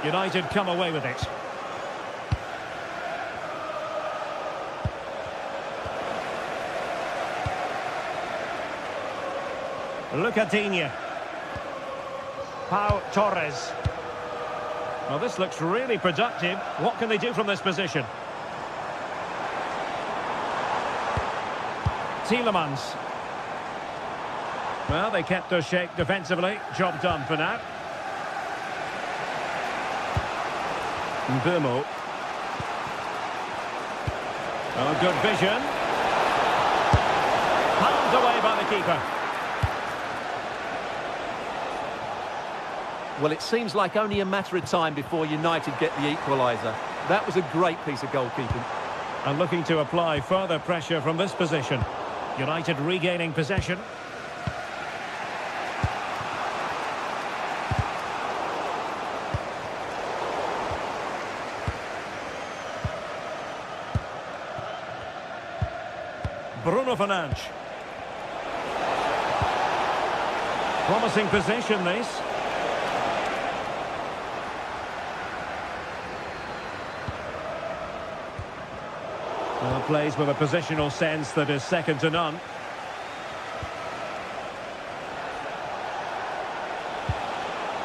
United come away with it. Lucadinha. Pau Torres. Well, this looks really productive. What can they do from this position? Tielemans. Well, they kept their shape defensively. Job done for now. Mbeumo. Oh, good vision. Palmed away by the keeper. Well, it seems like only a matter of time before United get the equaliser. That was a great piece of goalkeeping. And looking to apply further pressure from this position. United regaining possession. Bruno Fernandes. Promising possession, this. Well, plays with a positional sense that is second to none.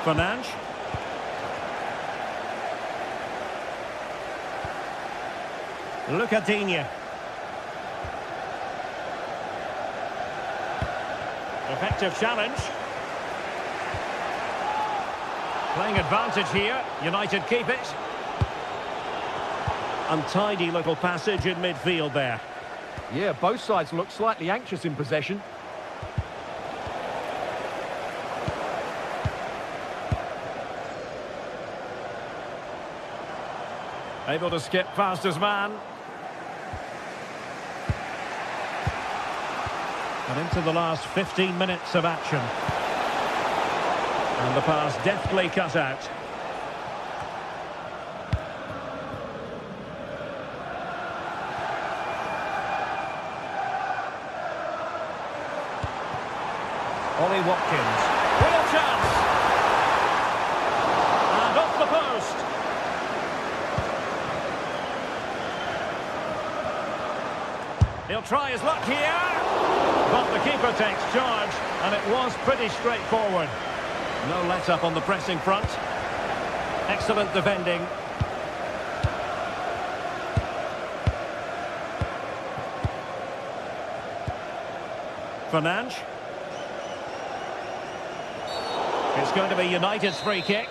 Fernandes. Lucadinha. Effective challenge. Playing advantage here. United keep it. Untidy little passage in midfield there. Yeah, both sides look slightly anxious in possession. Able to skip past his man. And into the last 15 minutes of action. And the pass deftly cut out. Ollie Watkins. Real chance. And off the post. He'll try his luck here. But the keeper takes charge, and it was pretty straightforward. No let-up on the pressing front. Excellent defending. Fernandes. It's going to be United's free kick.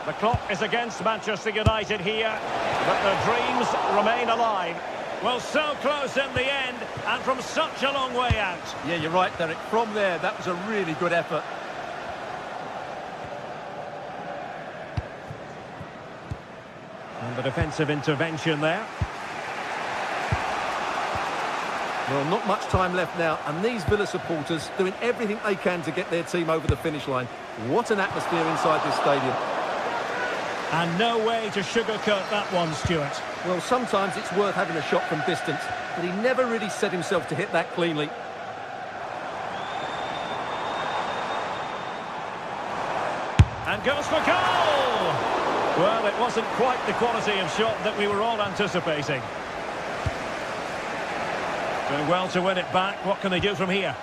The clock is against Manchester United here, but their dreams remain alive. Well, so close in the end, and from such a long way out. Yeah, you're right, Derek. From there, that was a really good effort. And the defensive intervention there. Well, not much time left now, and these Villa supporters doing everything they can to get their team over the finish line. What an atmosphere inside this stadium. And no way to sugarcoat that one, Stuart. Well, sometimes it's worth having a shot from distance, but he never really set himself to hit that cleanly. And goes for goal! Well, it wasn't quite the quality of shot that we were all anticipating. Doing well to win it back. What can they do from here?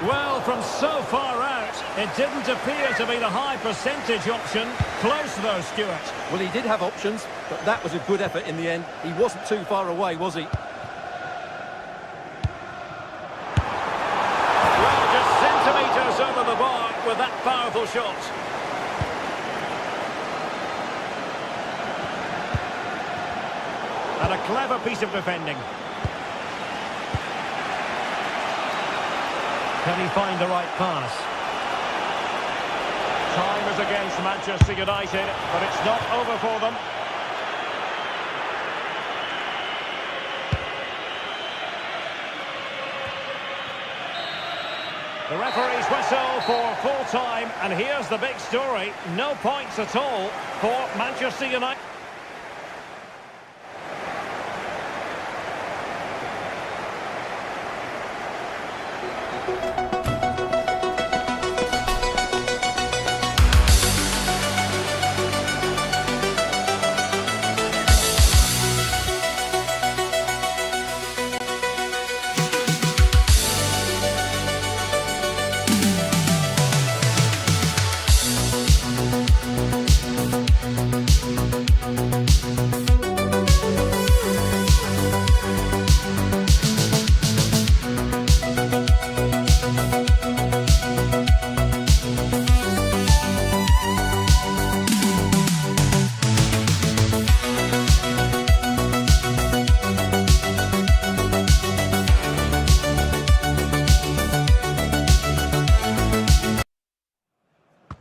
Well, from so far out, it didn't appear to be the high percentage option. Close though, Stuart. Well, he did have options, but that was a good effort in the end. He wasn't too far away, was he? Well, just centimetres over the bar with that powerful shot. And a clever piece of defending. Can he find the right pass? Time is against Manchester United, but it's not over for them. The referee's whistle for full time, and here's the big story. No points at all for Manchester United.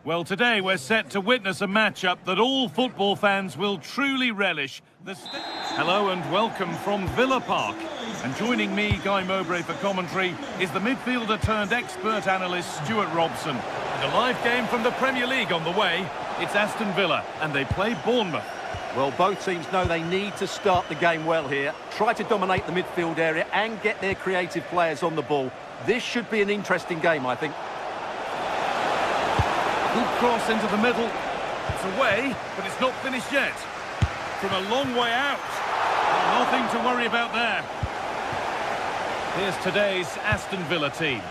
Well, today we're set to witness a matchup that all football fans will truly relish. Hello and welcome from Villa Park. And joining me, Guy Mowbray, for commentary is the midfielder turned expert analyst Stuart Robson. And a live game from the Premier League on the way. It's Aston Villa and they play Bournemouth. Well, both teams know they need to start the game well here. Try to dominate the midfield area and get their creative players on the ball. This should be an interesting game, I think. Good cross into the middle. It's away, but it's not finished yet. From a long way out. Nothing to worry about there. Here's today's Aston Villa team.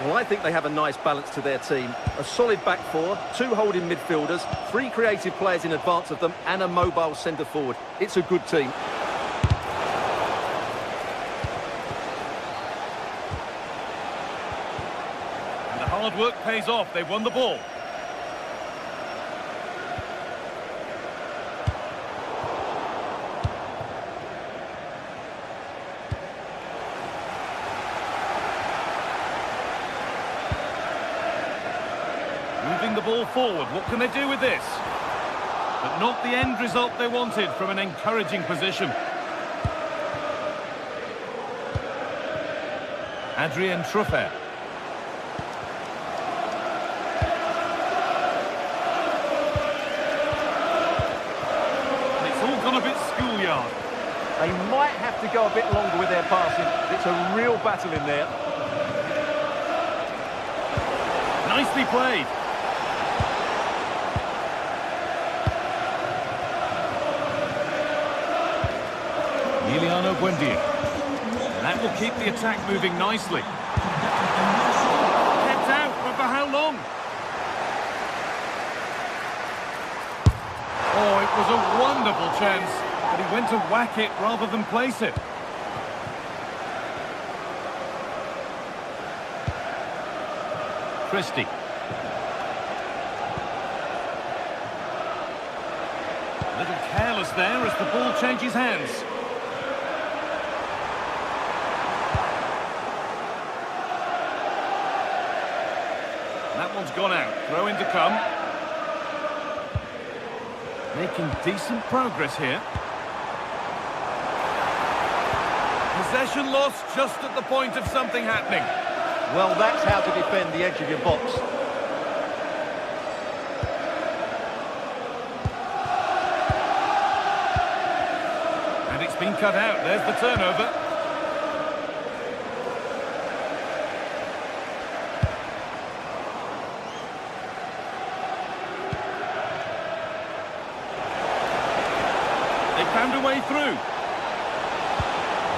Well, I think they have a nice balance to their team. A solid back four, 2 holding midfielders, 3 creative players in advance of them, and a mobile centre-forward. It's a good team. And the hard work pays off. They won the ball. Moving the ball forward, what can they do with this? But not the end result they wanted from an encouraging position. Adrien Truffert. It's all gone a bit schoolyard. They might have to go a bit longer with their passing. It's a real battle in there. Nicely played. Emiliano Buendia. And that will keep the attack moving nicely. Kept out, but for how long? Oh, it was a wonderful chance, but he went to whack it rather than place it. Christie. A little careless there as the ball changes hands. That one's gone out. Throw in to come. Making decent progress here. Possession lost just at the point of something happening. Well, that's how to defend the edge of your box. And it's been cut out. There's the turnover. They found a way through.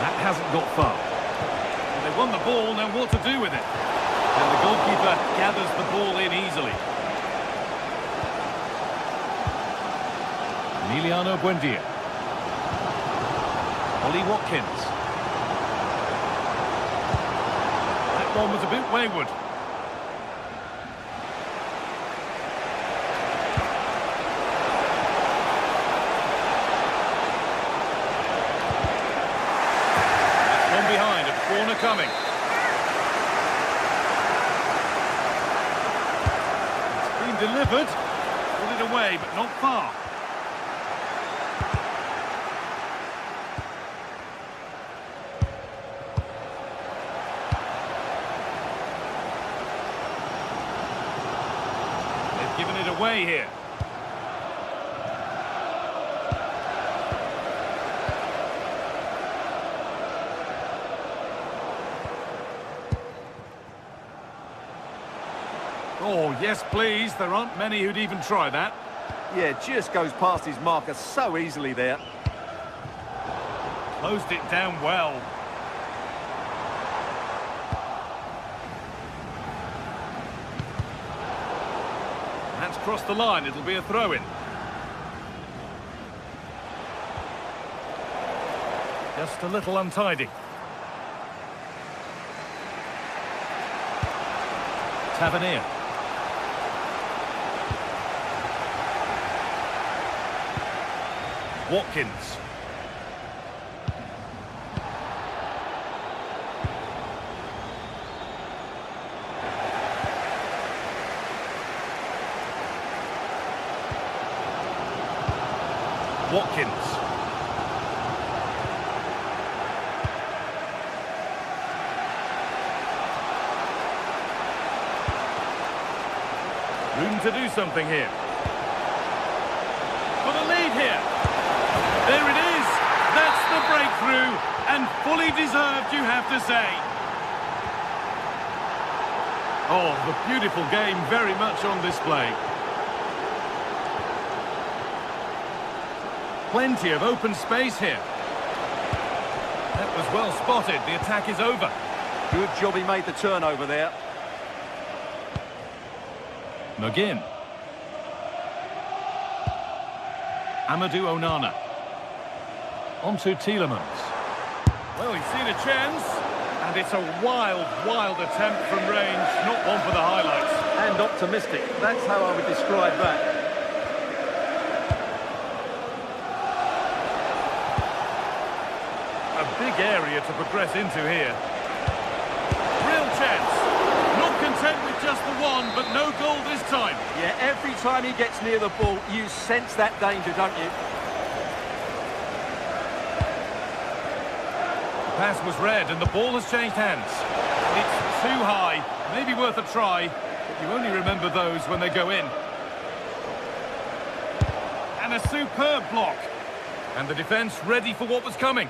That hasn't got far. Well, they won the ball, now what to do with it? And the goalkeeper gathers the ball in easily. Emiliano Buendia. Ollie Watkins. That one was a bit wayward. From behind, a corner coming. It's been delivered. Put it away, but not far. They've given it away here. Oh, yes, please. There aren't many who'd even try that. Yeah, just goes past his marker so easily there. Closed it down well. That's crossed the line. It'll be a throw-in. Just a little untidy. Tavernier. Watkins. Watkins. Room to do something here. For the lead here. And fully deserved, you have to say. Oh, the beautiful game very much on display. Plenty of open space here. That was well spotted. The attack is over. Good job he made the turnover there. McGinn. Amadou Onana. On to Tielemans. Well, he's seen a chance. And it's a wild, wild attempt from range. Not one for the highlights. And optimistic. That's how I would describe that. A big area to progress into here. Real chance. Not content with just the one, but no goal this time. Yeah, every time he gets near the ball, you sense that danger, don't you? The pass was read and the ball has changed hands. It's too high. Maybe worth a try, but you only remember those when they go in. And a superb block. And the defence ready for what was coming.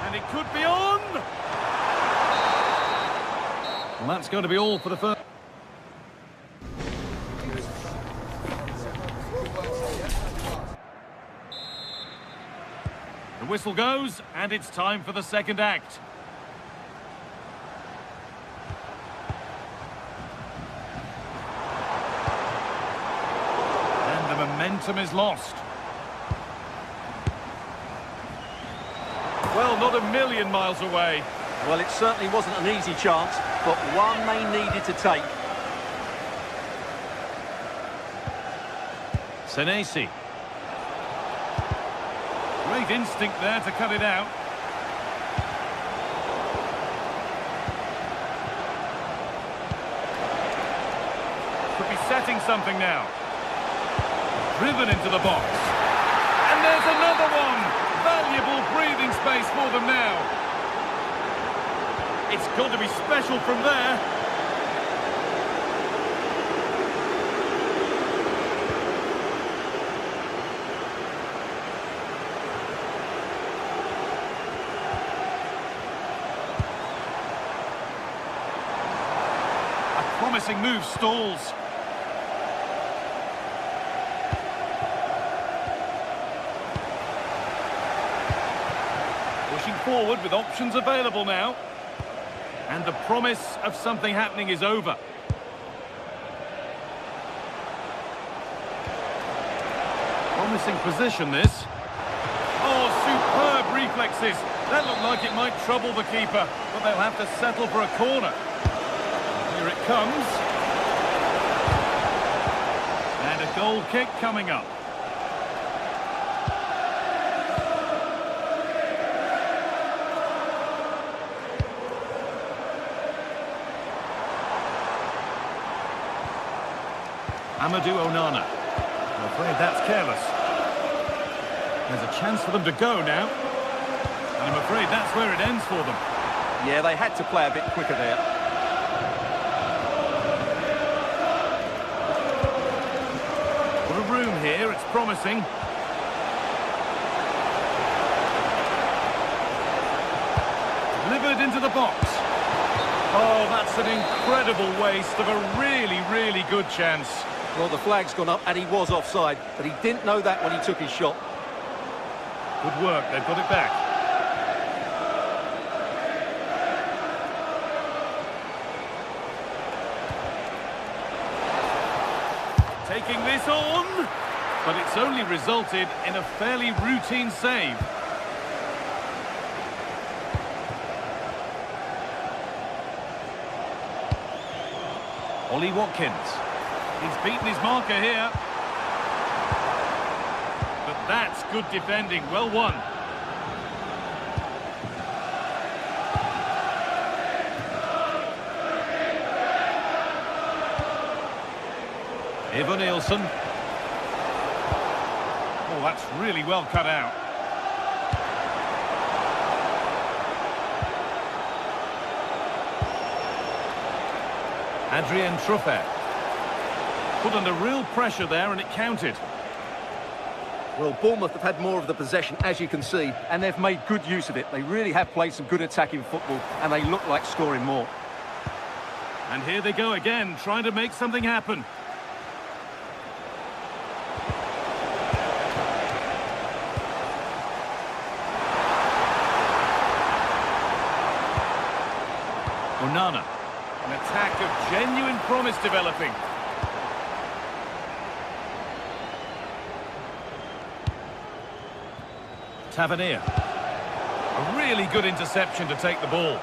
And it could be on! Well, that's going to be all for the first. The whistle goes, and it's time for the second act. And the momentum is lost. Well, not a million miles away. Well, it certainly wasn't an easy chance, but one they needed to take. Senesi. Great instinct there to cut it out. Could be setting something now. Driven into the box. And there's another one! Valuable breathing space for them now. It's got to be special from there. Promising move stalls. Pushing forward with options available now. And the promise of something happening is over. Promising position this. Oh, superb reflexes. That looked like it might trouble the keeper, but they'll have to settle for a corner. Here it comes. And a goal kick coming up. Amadou Onana. I'm afraid that's careless. There's a chance for them to go now. And I'm afraid that's where it ends for them. Yeah, they had to play a bit quicker there. Room here, it's promising. Delivered into the box. Oh, that's an incredible waste of a really, really good chance. Well, the flag's gone up and he was offside, but he didn't know that when he took his shot. Good work, they've got it back. Taking this on, but it's only resulted in a fairly routine save. Ollie Watkins. He's beaten his marker here. But that's good defending, well won. Eva Nielsen. Oh, that's really well cut out. Adrien Truffert. Put under real pressure there and it counted. Well, Bournemouth have had more of the possession, as you can see, and they've made good use of it. They really have played some good attacking football, and they look like scoring more. And here they go again, trying to make something happen. Onana. An attack of genuine promise developing. Tavernier. A really good interception to take the ball.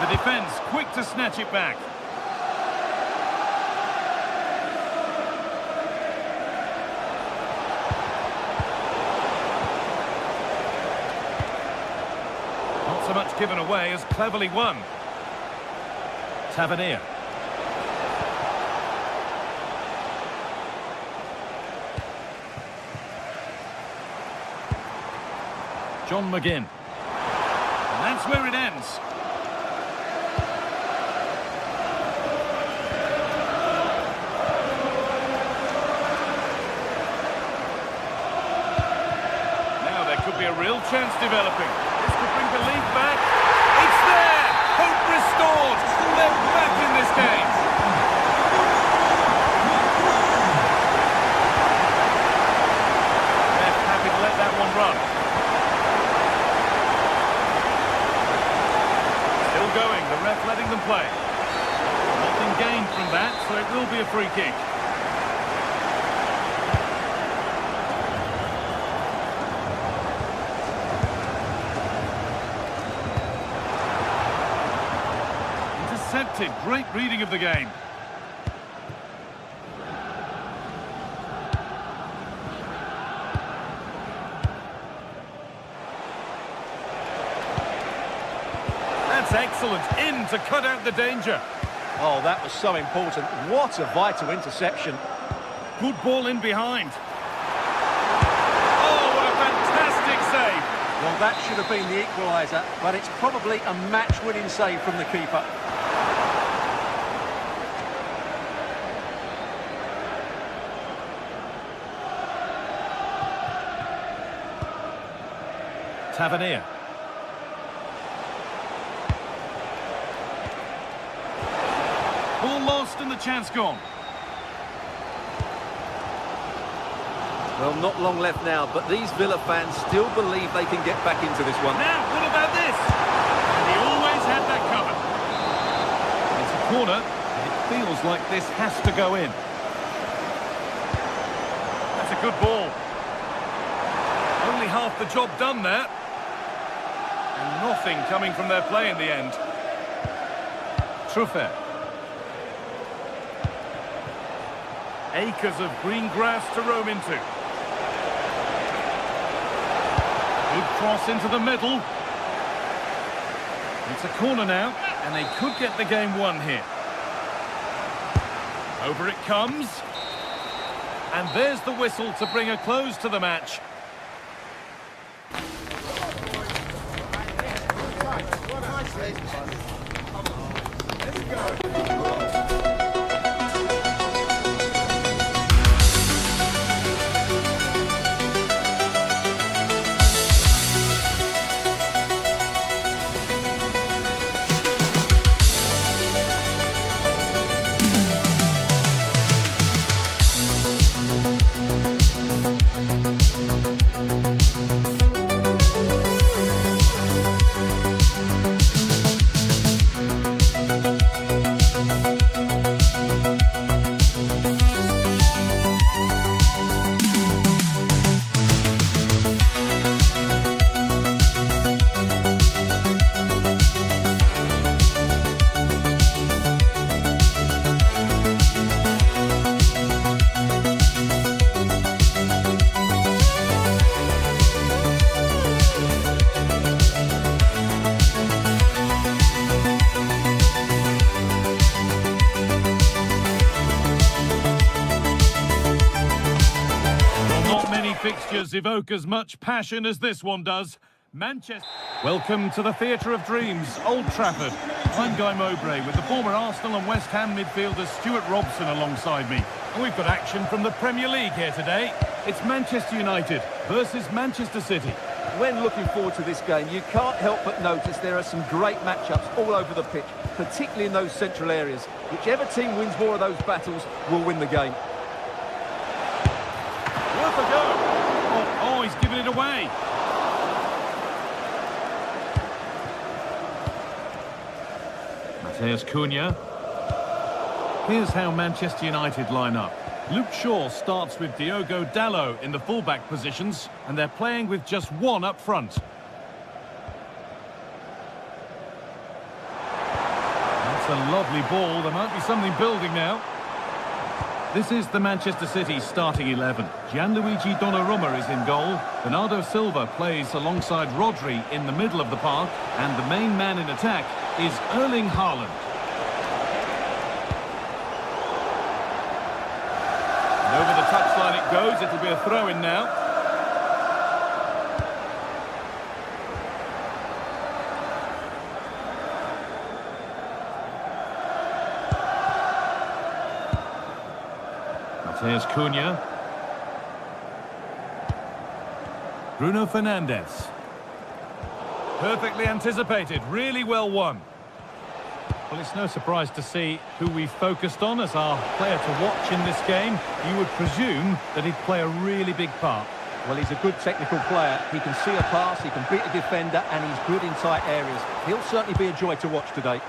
The defence quick to snatch it back. Not so much given away as cleverly won. Tavernier. John McGinn. And that's where it ends. Now there could be a real chance developing. This could bring belief back. It's there! Hope restored! They're back in this game! They're happy to let that one run. Going, the ref letting them play. Nothing gained from that, so it will be a free kick. Intercepted, great reading of the game. Excellent, in to cut out the danger. Oh, that was so important. What a vital interception. Good ball in behind. Oh, what a fantastic save. Well, that should have been the equaliser, but it's probably a match-winning save from the keeper. Tavernier. Ball lost and the chance gone. Well, not long left now, but these Villa fans still believe they can get back into this one. Now, what about this? And he always had that covered. It's a corner, and it feels like this has to go in. That's a good ball. Only half the job done there. And nothing coming from their play in the end. Truffert. Acres of green grass to roam into. Good cross into the middle. It's a corner now, and they could get the game won here. Over it comes. And there's the whistle to bring a close to the match. Fixtures evoke as much passion as this one does. Manchester. Welcome to the Theatre of Dreams, Old Trafford. I'm Guy Mowbray with the former Arsenal and West Ham midfielder Stuart Robson alongside me. And we've got action from the Premier League here today. It's Manchester United versus Manchester City. When looking forward to this game, you can't help but notice there are some great matchups all over the pitch, particularly in those central areas. Whichever team wins more of those battles will win the game. Worth a go. Oh, he's given it away. Mateus Cunha. Here's how Manchester United line up. Luke Shaw starts with Diogo Dalot in the fullback positions, and they're playing with just one up front. That's a lovely ball. There might be something building now. This is the Manchester City starting 11. Gianluigi Donnarumma is in goal. Bernardo Silva plays alongside Rodri in the middle of the park, and the main man in attack is Erling Haaland. And over the touchline it goes. It'll be a throw-in now. Mateus Cunha. Bruno Fernandes. Perfectly anticipated, really well won. Well, it's no surprise to see who we focused on as our player to watch in this game. You would presume that he'd play a really big part. Well, he's a good technical player. He can see a pass, he can beat a defender, and he's good in tight areas. He'll certainly be a joy to watch today.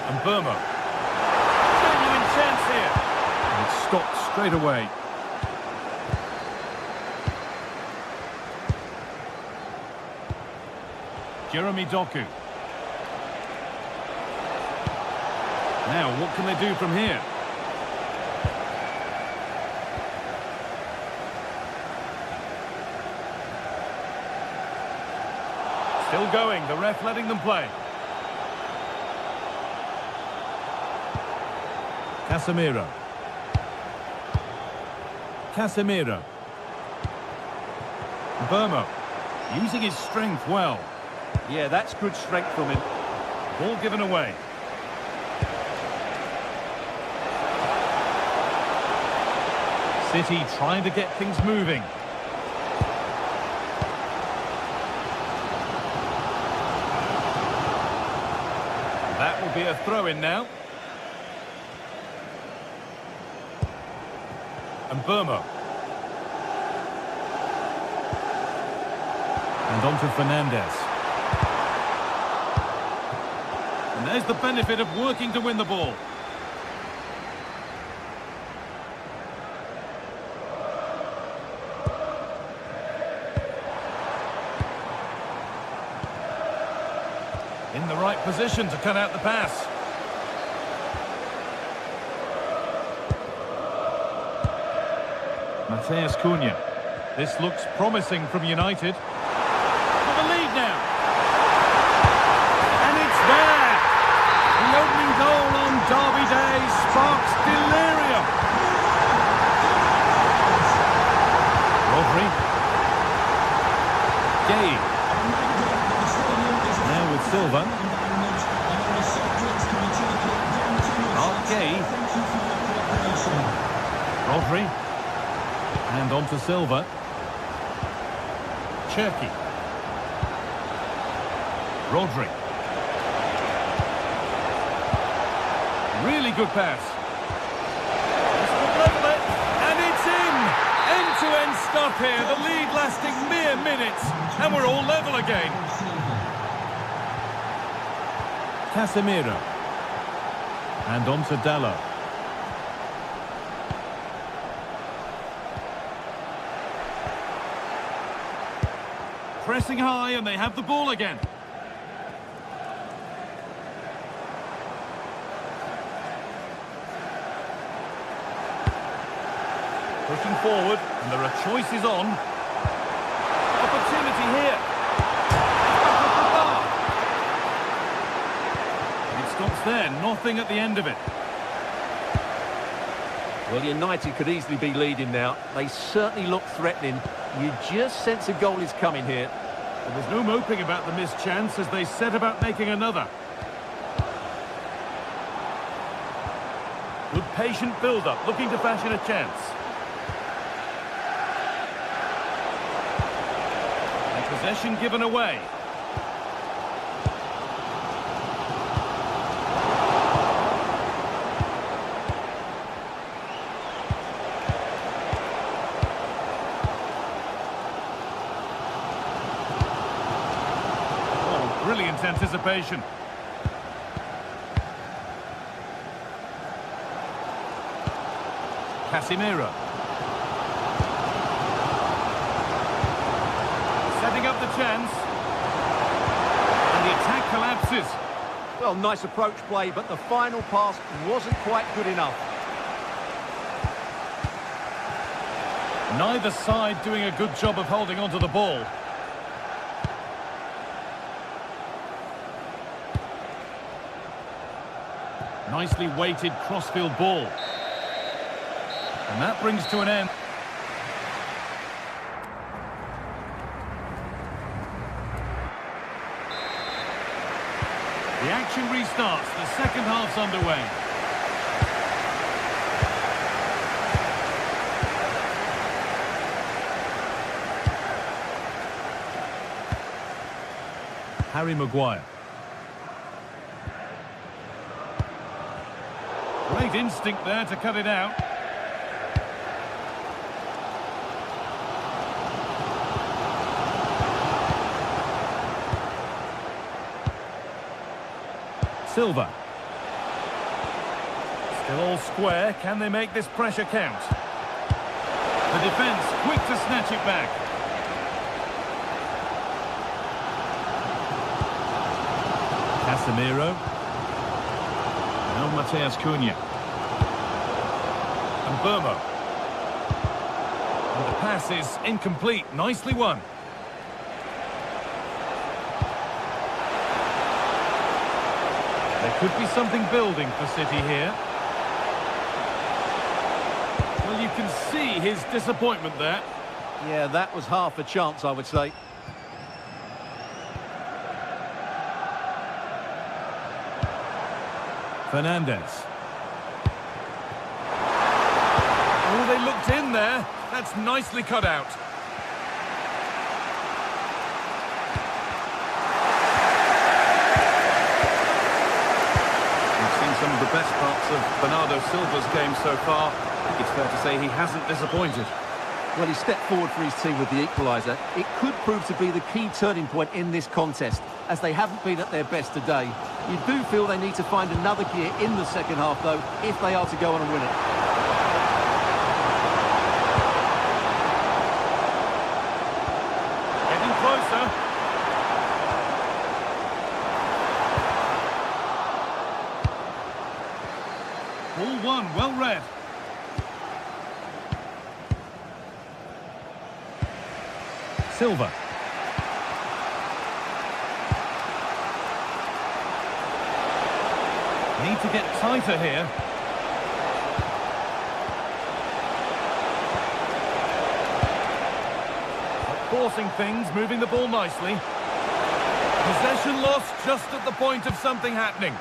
And Burma. Genuine chance here. And it's stopped straight away. Jeremy Doku. Now, what can they do from here? Still going, the ref letting them play. Casemiro. Burma, using his strength well. Yeah, that's good strength from him. Ball given away. City trying to get things moving. That will be a throw-in now. And Burma. And on to Fernandes. And there's the benefit of working to win the ball. In the right position to cut out the pass. Mateus Cunha. This looks promising from United. For the lead now. And it's there. The opening goal on Derby Day sparks delirium. Rodri. Gay. Now with Silva. Gay. Rodri. And on to Silva. Cherki. Rodri. Really good pass. This could level it, and it's in! End-to-end stuff here. The lead lasting mere minutes, and we're all level again. Casemiro. And on to Dalot. Pressing high, and they have the ball again. Pushing forward, and there are choices on. Opportunity here. It stops there, nothing at the end of it. Well, United could easily be leading now. They certainly look threatening. You just sense a goal is coming here. There was no moping about the missed chance as they set about making another. Good patient build-up, looking to fashion a chance. And possession given away. Brilliant anticipation. Casemiro. Setting up the chance. And the attack collapses. Well, nice approach play, but the final pass wasn't quite good enough. Neither side doing a good job of holding onto the ball. Nicely weighted crossfield ball. And that brings to an end. The action restarts. The second half's underway. Harry Maguire. Great instinct there to cut it out. Silva. Still all square. Can they make this pressure count? The defence quick to snatch it back. Casemiro. Now Mateus Cunha. And Burmo. And the pass is incomplete. Nicely won. There could be something building for City here. Well, you can see his disappointment there. Yeah, that was half a chance, I would say. Fernandes. Oh, they looked in there. That's nicely cut out. We've seen some of the best parts of Bernardo Silva's game so far. I think it's fair to say he hasn't disappointed. Well, he stepped forward for his team with the equaliser. It could prove to be the key turning point in this contest, as they haven't been at their best today. You do feel they need to find another gear in the second half, though, if they are to go on and win it. Getting closer. Ball one, well read. Silva. Need to get tighter here. Forcing things, moving the ball nicely. Possession lost just at the point of something happening.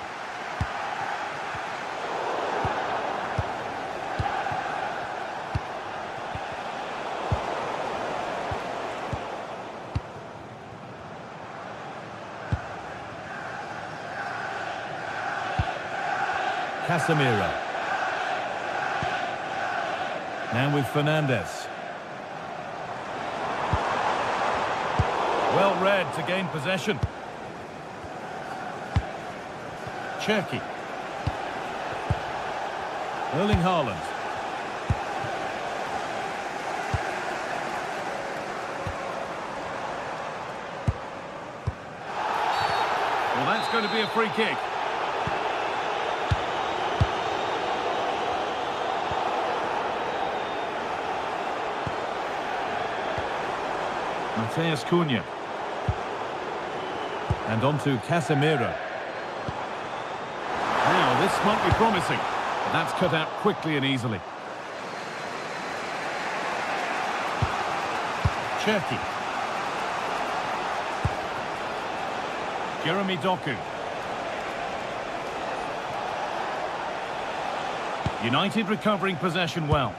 Casemiro. Now with Fernandes. Well read to gain possession. Cherki. Erling Haaland. Well, that's going to be a free kick. Mateus Cunha. And on to Casemiro. Now, this might be promising. But that's cut out quickly and easily. Cherki. Jeremy Doku. United recovering possession well.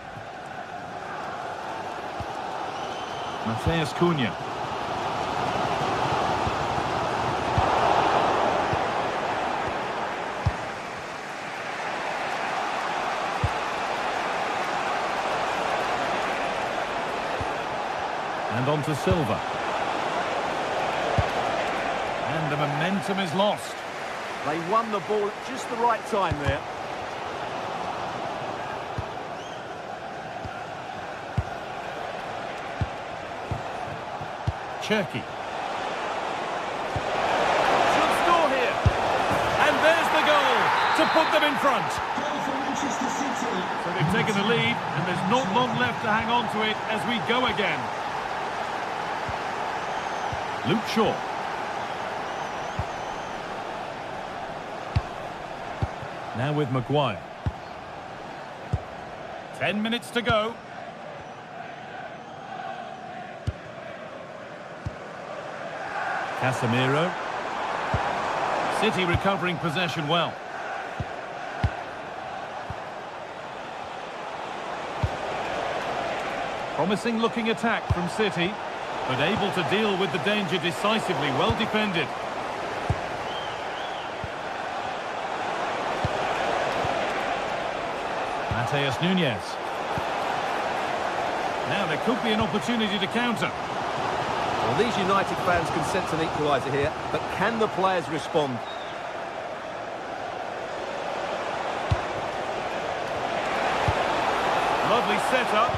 Matheus Cunha. And on to Silva. And the momentum is lost. They won the ball at just the right time there. Cherki. Should score here. And there's the goal to put them in front. Goal for Manchester City. So they've taken the lead, and there's not long left to hang on to it as we go again. Luke Shaw. Now with Maguire. 10 minutes to go. Casemiro. City recovering possession well. Promising looking attack from City, but able to deal with the danger decisively. Well defended. Matheus Nunes. Now there could be an opportunity to counter. Well, these United fans can sense an equaliser here, but can the players respond? Lovely setup.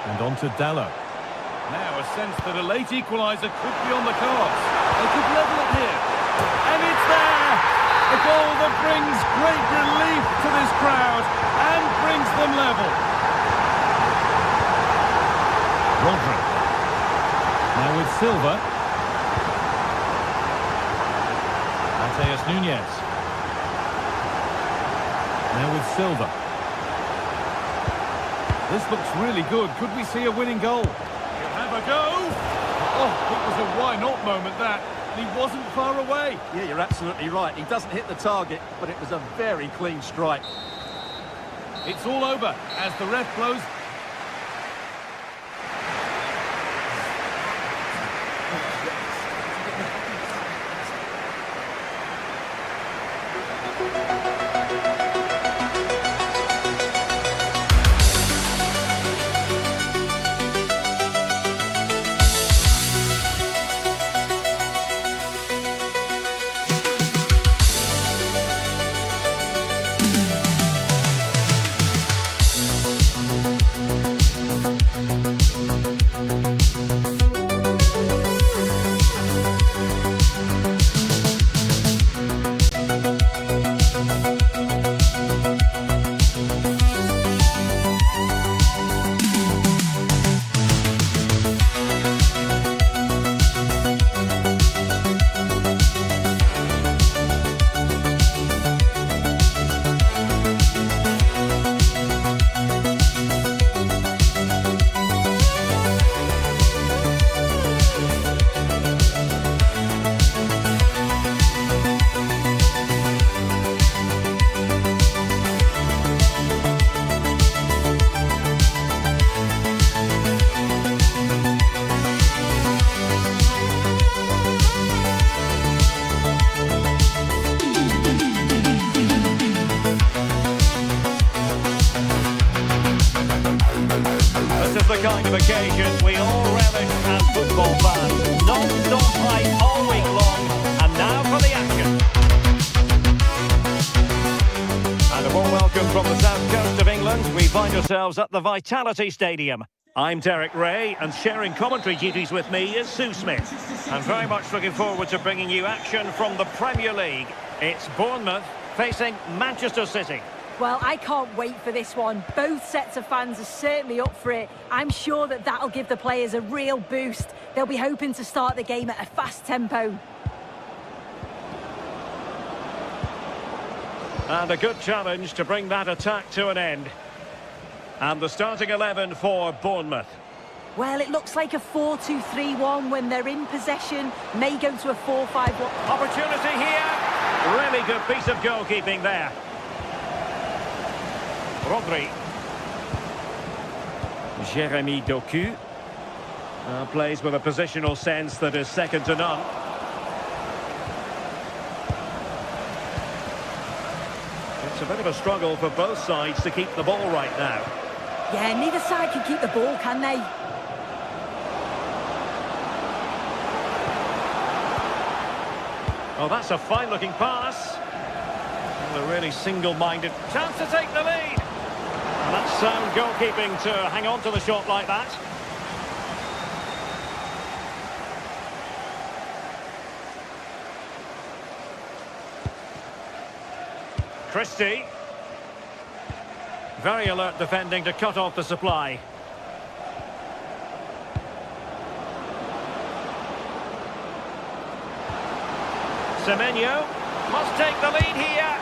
And on to Dallo. Now a sense that a late equaliser could be on the cards. They could level it here. And it's there! A goal that brings great relief to this crowd and brings them level. Rodri. Now with Silva. Matheus Nunes. Now with Silva. This looks really good. Could we see a winning goal? He'll have a go. Oh, it was a why not moment that. He wasn't far away. Yeah, you're absolutely right. He doesn't hit the target, but it was a very clean strike. It's all over as the ref blows. The kind of occasion we all relish as football fans. Non-stop hype all week long, and now for the action. And a warm welcome from the south coast of England. We find ourselves at the Vitality Stadium. I'm Derek Ray, and sharing commentary duties with me is Sue Smith. I'm very much looking forward to bringing you action from the Premier League. It's Bournemouth facing Manchester City. Well, I can't wait for this one. Both sets of fans are certainly up for it. I'm sure that that'll give the players a real boost. They'll be hoping to start the game at a fast tempo. And a good challenge to bring that attack to an end. And the starting 11 for Bournemouth. Well, it looks like a 4-2-3-1 when they're in possession. May go to a 4-5-1. Opportunity here. Really good piece of goalkeeping there. Rodri. Jeremy Doku. Plays with a positional sense that is second to none. It's a bit of a struggle for both sides to keep the ball right now. Yeah, neither side can keep the ball, can they? Oh, that's a fine-looking pass. And a really single-minded chance to take the lead. And that's sound goalkeeping to hang on to the shot like that. Christie. Very alert defending to cut off the supply. Semenyo must take the lead here.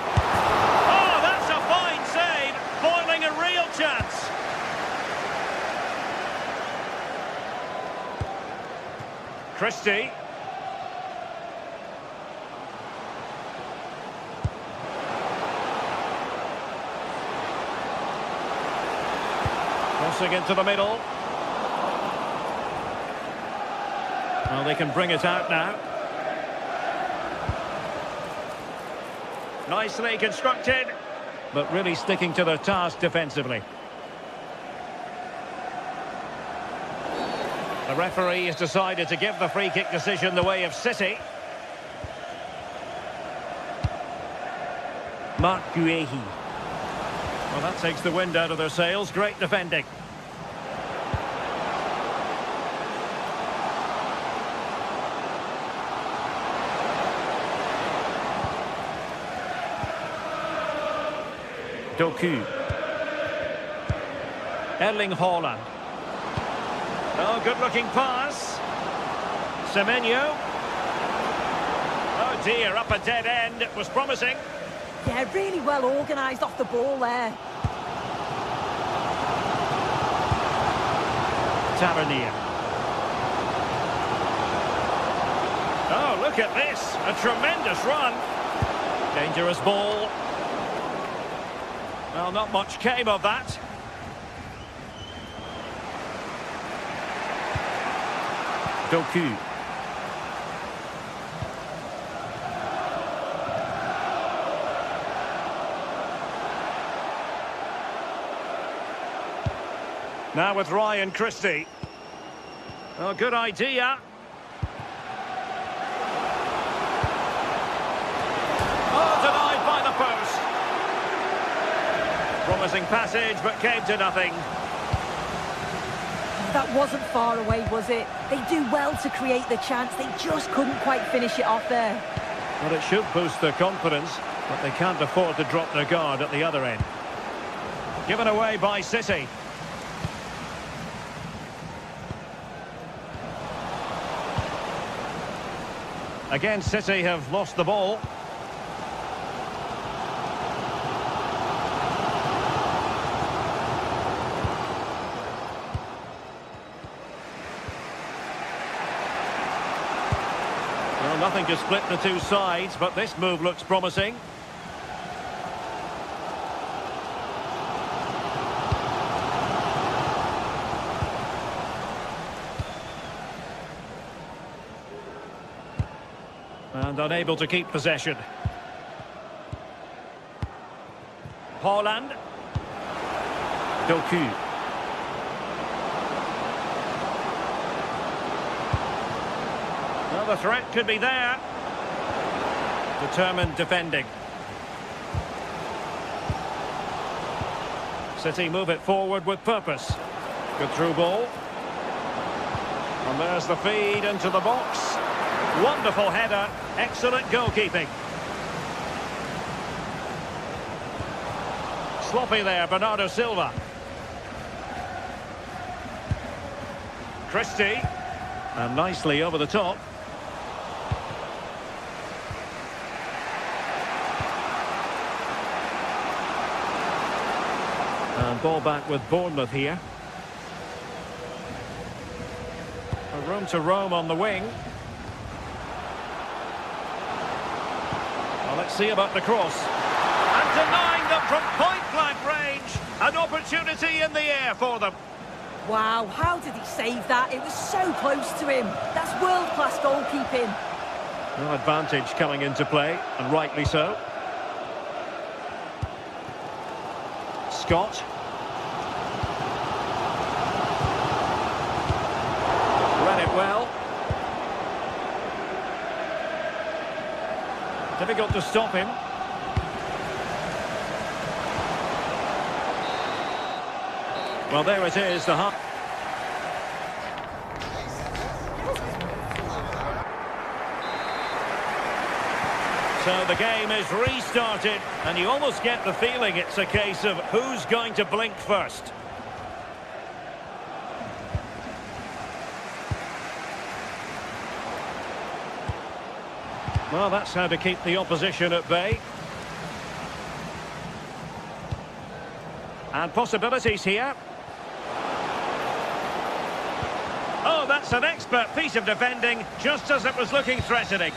Oh, that's a fine save, foiling a real chance. Christie. Crossing into the middle. Well, they can bring it out now. Nicely constructed, but really sticking to their task defensively. The referee has decided to give the free kick decision the way of City. Marc Guehi. Well, that takes the wind out of their sails. Great defending. Doku. Erling Haaland. Oh, good-looking pass. Semenyo. Oh dear, up a dead end. It was promising. Yeah, really well organised off the ball there. Tavernier. Oh, look at this. A tremendous run. Dangerous ball. Well, not much came of that. Doku. Now with Ryan Christie. Oh, good idea. Oh, denied by the post. Promising passage, but came to nothing. That wasn't far away, was it? They do well to create the chance. They just couldn't quite finish it off there. Well, it should boost their confidence, but they can't afford to drop their guard at the other end. Given away by City. Again, City have lost the ball. Well, nothing to split the two sides, but this move looks promising. And unable to keep possession. Haaland. Doku. Well, the threat could be there. Determined defending. City move it forward with purpose. Good through ball. And there's the feed into the box. Wonderful header. Excellent goalkeeping. Sloppy there, Bernardo Silva. Christie. And nicely over the top. And ball back with Bournemouth here. A room to roam on the wing. Well, let's see about the cross. And denying them from point-blank range. An opportunity in the air for them. Wow, how did he save that? It was so close to him. That's world-class goalkeeping. No advantage coming into play, and rightly so. Scott. Read it well. Difficult to stop him. Well, there it is, the hut. So the game is restarted, and you almost get the feeling it's a case of who's going to blink first. Well, that's how to keep the opposition at bay. And possibilities here. Oh, that's an expert piece of defending, just as it was looking threatening.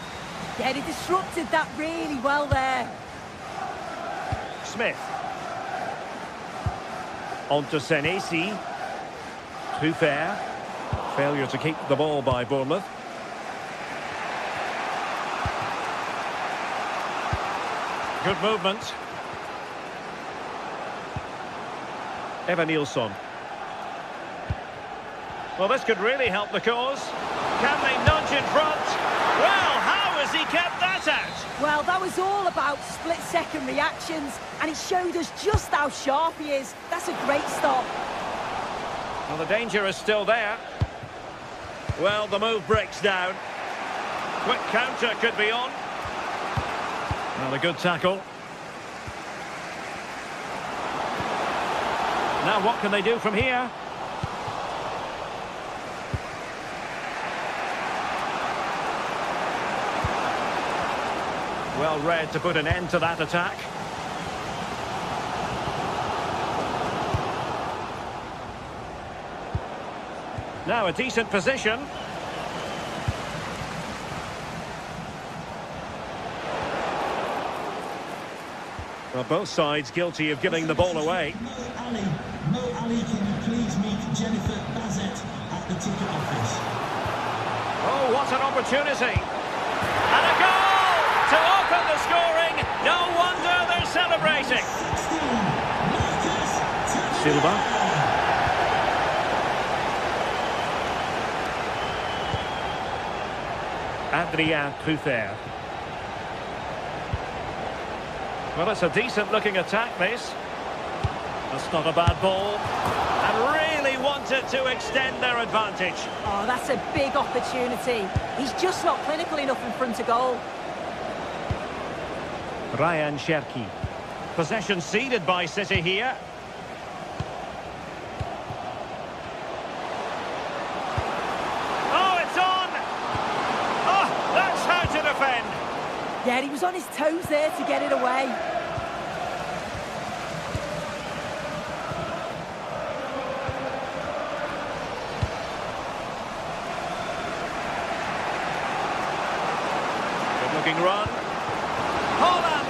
Yeah, he disrupted that really well there. Smith. On to Senesi. Too fair. Failure to keep the ball by Bournemouth. Good movement. Evanilson. Well, this could really help the cause. Can they nudge in front? Well, how has he kept that out? Well, that was all about split-second reactions, and it showed us just how sharp he is. That's a great stop. Well, the danger is still there. Well, the move breaks down. Quick counter could be on. Well, a good tackle. Now what can they do from here? Well read to put an end to that attack. Now a decent position. Well, both sides guilty of giving the ball away. Mo Ali, can you please meet Jennifer Bazette at the ticket office? Oh, what an opportunity. And a goal to open the scoring. No wonder they're celebrating. 16, Marcus Silva. Adrien Truffert. Well, it's a decent-looking attack, this. That's not a bad ball. And really wanted to extend their advantage. Oh, that's a big opportunity. He's just not clinical enough in front of goal. Ryan Cherki. Possession ceded by City here. Oh, it's on! Oh, that's how to defend. Yeah, he was on his toes there to get it away. Good-looking run. Holland!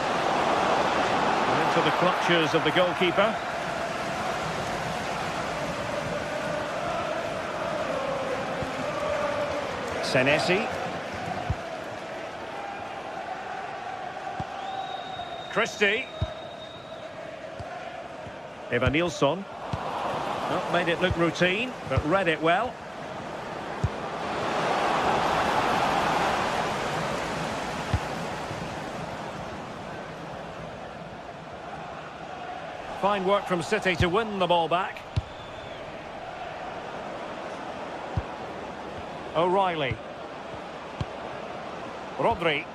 Into the clutches of the goalkeeper. Senesi. Christie. Evanilson. Well, made it look routine, but read it well. Fine work from City to win the ball back. O'Reilly. Rodri.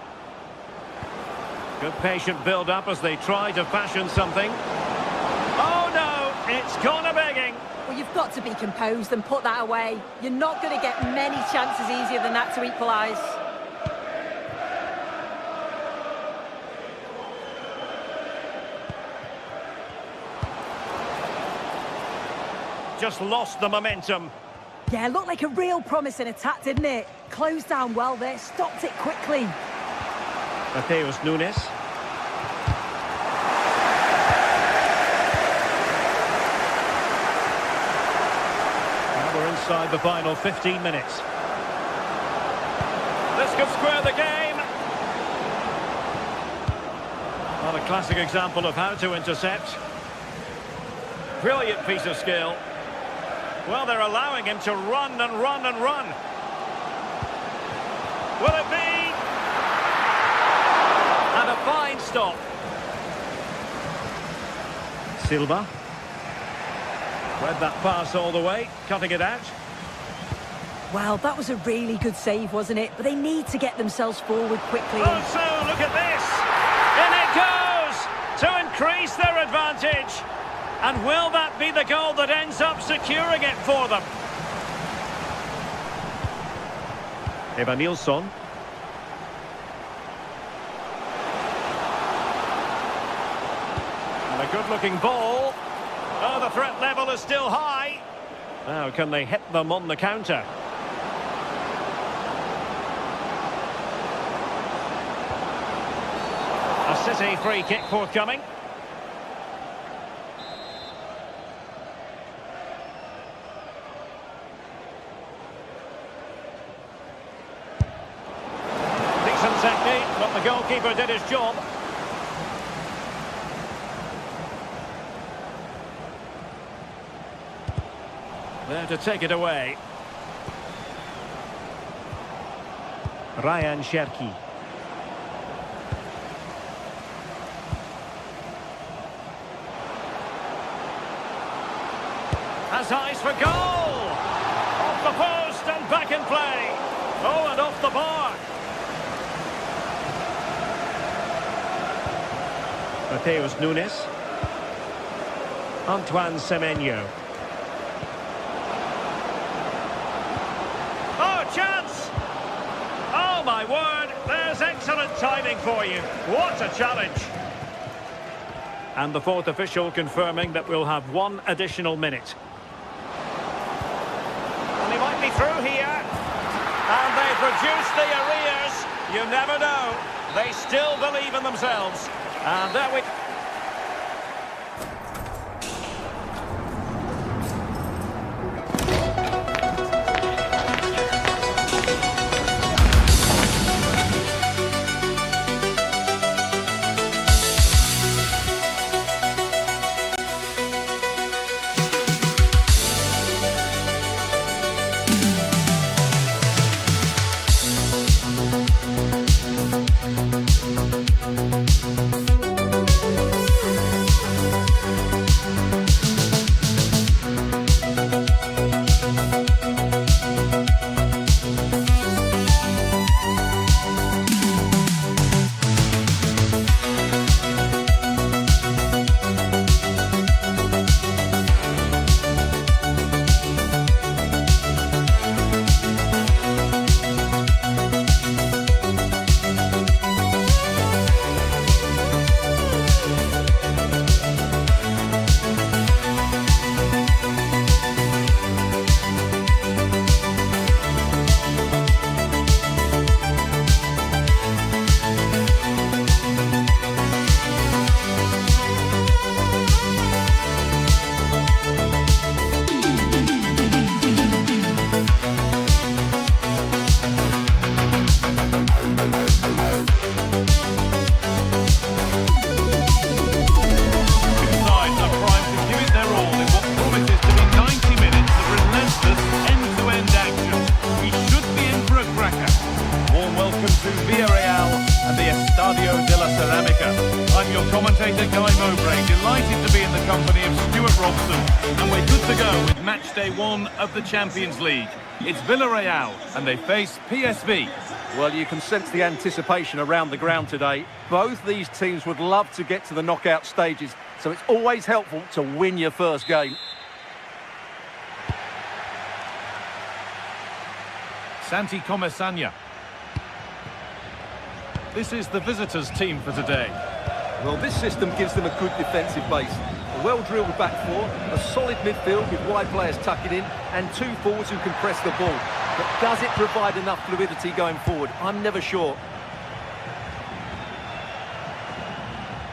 Good patient build-up as they try to fashion something. Oh no, it's gone a-begging. Well, you've got to be composed and put that away. You're not going to get many chances easier than that to equalise. just lost the momentum. Yeah, looked like a real promising attack, didn't it? Closed down well there, stopped it quickly. Mateus Nunes. Now we're inside the final 15 minutes. This could square the game. Well, a classic example of how to intercept. Brilliant piece of skill. Well, they're allowing him to run and run and run. Will it be? And a fine stop. Silva. Read that pass all the way, cutting it out. Well, that was a really good save, wasn't it? But they need to get themselves forward quickly. Oh, so look at this. In it goes to increase their advantage. And will that be the goal that ends up securing it for them? Eva Nilsson. And a good-looking ball. Oh, the threat level is still high. Now, can they hit them on the counter? A City free kick forthcoming. Decent technique, but the goalkeeper did his job. There to take it away. Ryan Cherki. Has eyes for goal! Off the post and back in play. Oh, and off the bar. Mateus Nunes. Antoine Semenyo. Oh, chance! Oh, my word, there's excellent timing for you. What a challenge. And the fourth official confirming that we'll have one additional minute. And he might be through here. And they've reduced the arrears. You never know. They still believe in themselves. And there we... Day one of the Champions League. It's Villarreal and they face PSV. Well, you can sense the anticipation around the ground today. Both these teams would love to get to the knockout stages, so it's always helpful to win your first game. Santi Comesanya. This is the visitors' team for today. Well, this system gives them a good defensive base. well-drilled back four, a solid midfield with wide players tucking in, and two forwards who can press the ball. But does it provide enough fluidity going forward? I'm never sure.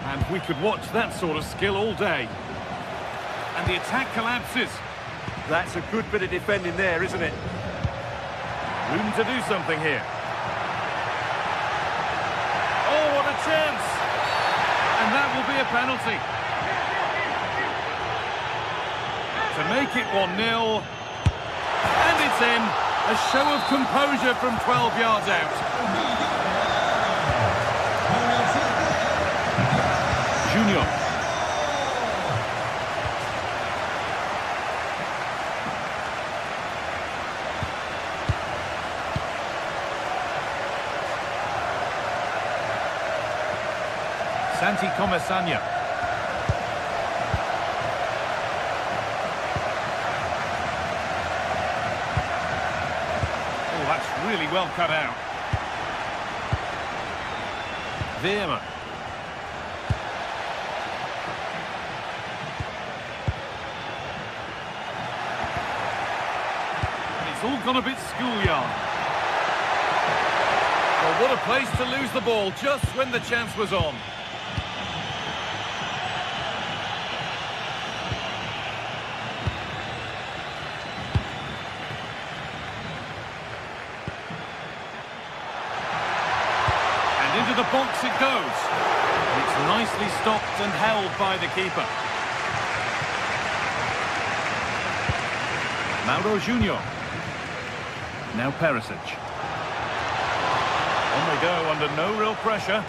And we could watch that sort of skill all day. And the attack collapses. That's a good bit of defending there, isn't it? Room to do something here. Oh, what a chance! And that will be a penalty. To make it 1-0. And it's in. A show of composure from 12 yards out. Junior. Santi Comesaña. Oh, that's really well cut out. Veerman. It's all gone a bit schoolyard. Well, what a place to lose the ball just when the chance was on. Into the box it goes. It's nicely stopped and held by the keeper. Mauro Junior. Now Perisic. On they go under no real pressure.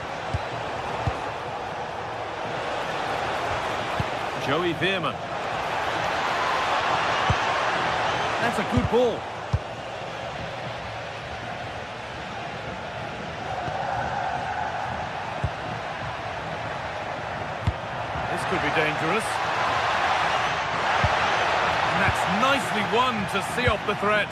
Joey Veerman. That's a good ball. Could be dangerous. And that's nicely won to see off the threat.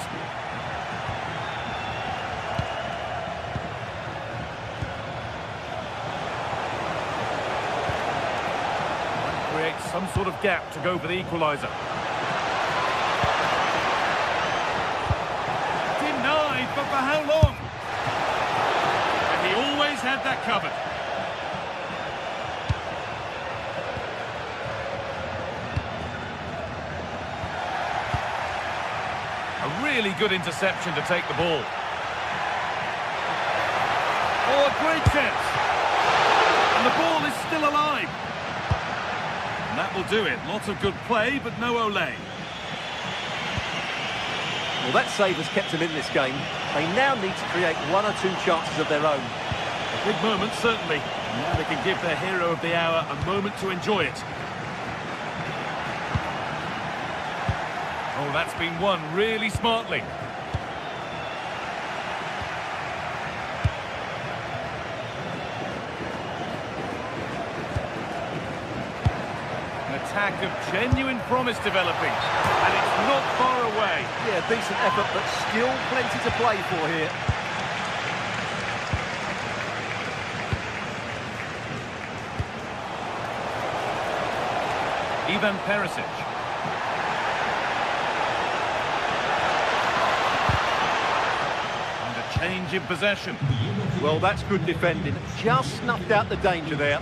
And creates some sort of gap to go for the equaliser. Denied, but for how long? And he always had that covered. Really good interception to take the ball. Oh, a great chance. And the ball is still alive. And that will do it. Lots of good play, but no Olé. Well, that save has kept them in this game. They now need to create one or two chances of their own. A big moment, certainly. Now they can give their hero of the hour a moment to enjoy it. Oh, that's been won really smartly. An attack of genuine promise developing. And it's not far away. Yeah, decent effort, but still plenty to play for here. Ivan Perisic. Change in possession. Well, that's good defending. Just snuffed out the danger there.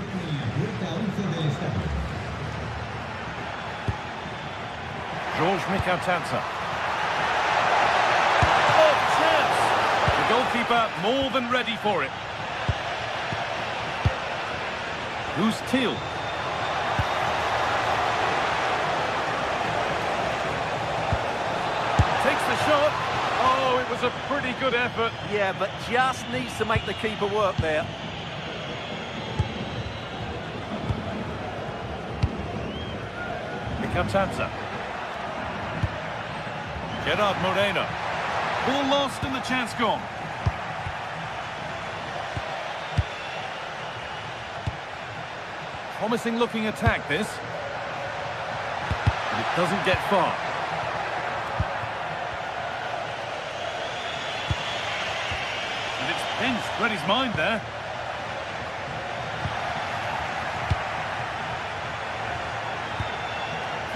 George Mikautanza. Oh, chance! The goalkeeper more than ready for it. Who's Thiel? Takes the shot. Oh, it was a pretty good effort. Yeah, but just needs to make the keeper work there. Mikautanza. Gerard Moreno. Ball lost and the chance gone. Promising looking attack, this. But it doesn't get far. Pinched, read his mind there.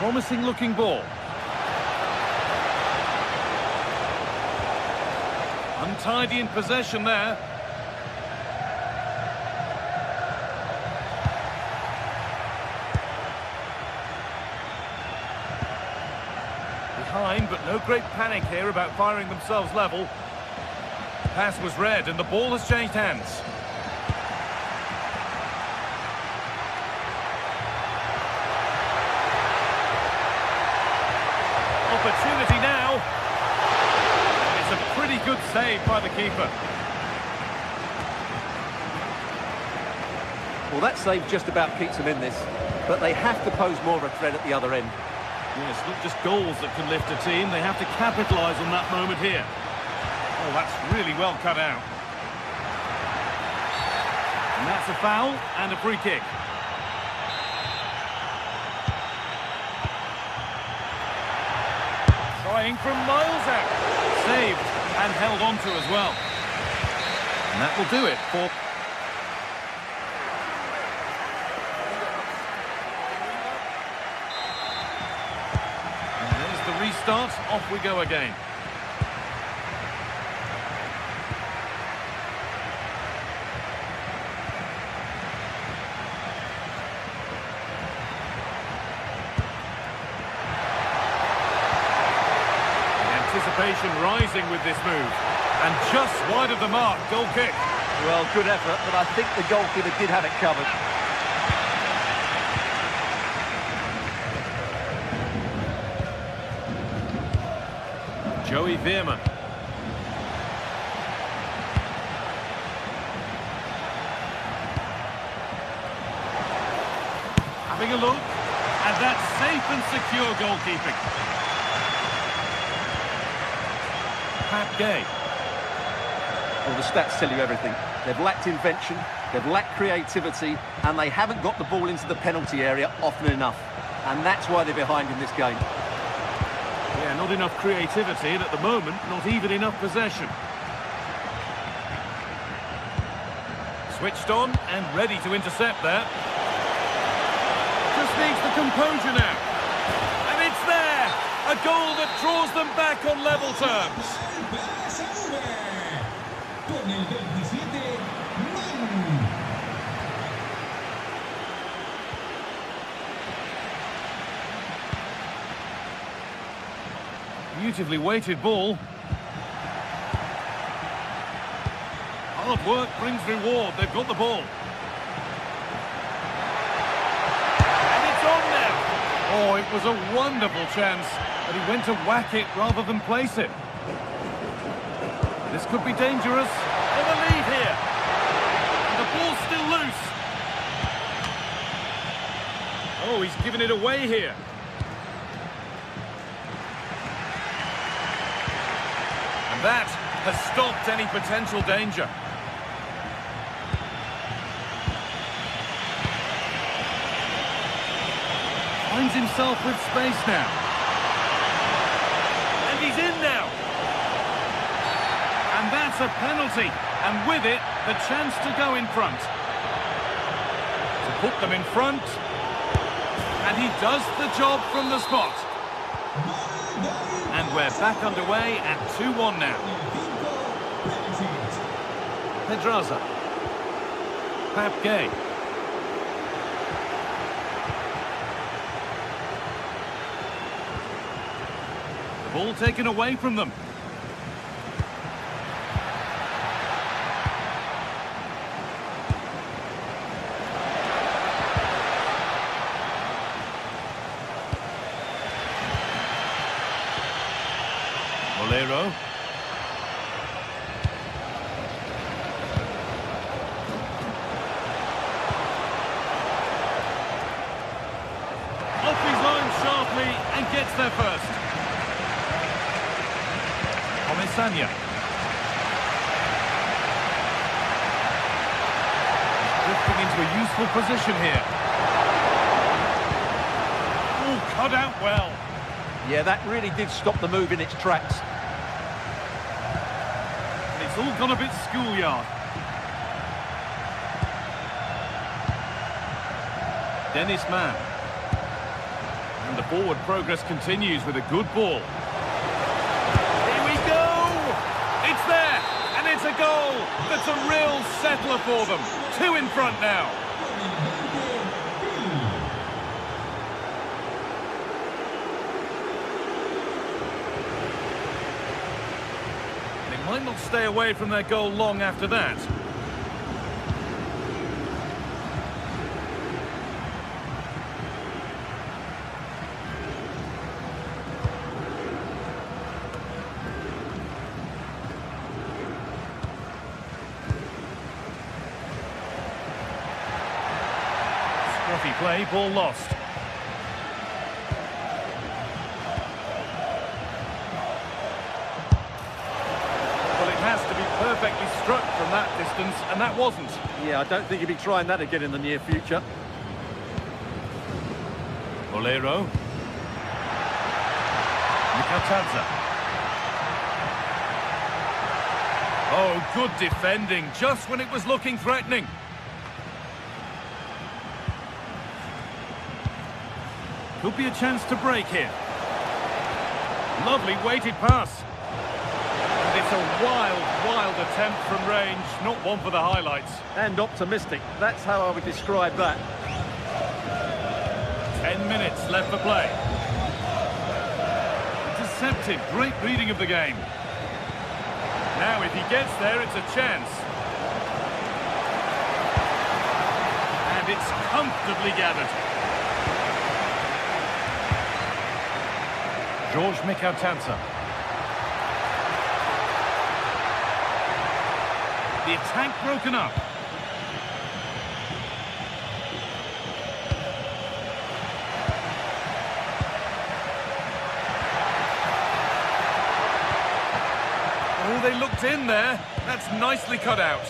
Promising looking ball. Untidy in possession there. Behind, but no great panic here about firing themselves level. Pass was read and the ball has changed hands. Opportunity now. It's a pretty good save by the keeper. Well, that save just about keeps them in this, but they have to pose more of a threat at the other end. Yes, not just goals that can lift a team, they have to capitalise on that moment here. Oh, that's really well cut out. And that's a foul and a free kick. Trying from miles out. Saved and held on to as well. And that will do it for... And there's the restart. Off we go again. Anticipation rising with this move. And just wide of the mark, goal kick. Well, good effort, but I think the goalkeeper did have it covered. Joey Veerman. Having a look. And that's safe and secure goalkeeping. Gay. Well, the stats tell you everything. They've lacked invention, they've lacked creativity, and they haven't got the ball into the penalty area often enough. And that's why they're behind in this game. Yeah, not enough creativity, and at the moment, not even enough possession. Switched on and ready to intercept there. Just needs the composure now. And it's there! A goal that draws them back on level terms. Con el 27, Man. Beautifully weighted ball. Hard work brings reward. They've got the ball. And it's on now. Oh, it was a wonderful chance, but he went to whack it rather than place it. This could be dangerous. In the lead here. And the ball's still loose. Oh, he's given it away here. And that has stopped any potential danger. Finds himself with space now. And he's in now. And that's a penalty. And with it, the chance to go in front. To put them in front. And he does the job from the spot. And we're back underway at 2-1 now. Pedraza. Gay. The ball taken away from them. Molero. Off his line sharply and gets there first. Comesaña. Drifting into a useful position here. Oh, cut out well. Yeah, that really did stop the move in its tracks. It's all gone a bit schoolyard. Dennis Mann. And the forward progress continues with a good ball. Here we go! It's there! And it's a goal! That's a real settler for them. 2 in front now. They might not stay away from their goal long after that. Scruffy play, ball lost. Well, it has to be perfectly struck from that distance, and that wasn't. Yeah, I don't think he'll be trying that again in the near future. Bolero. Mikatadze. Oh, good defending, just when it was looking threatening. Could be a chance to break here. Lovely weighted pass. And it's a wild attempt from range, not one for the highlights. And optimistic, that's how I would describe that. 10 minutes left for play. Intercepted, great reading of the game. Now if he gets there, it's a chance. And it's comfortably gathered. George Mikatadze. The attack broken up. Oh, they looked in there. That's nicely cut out.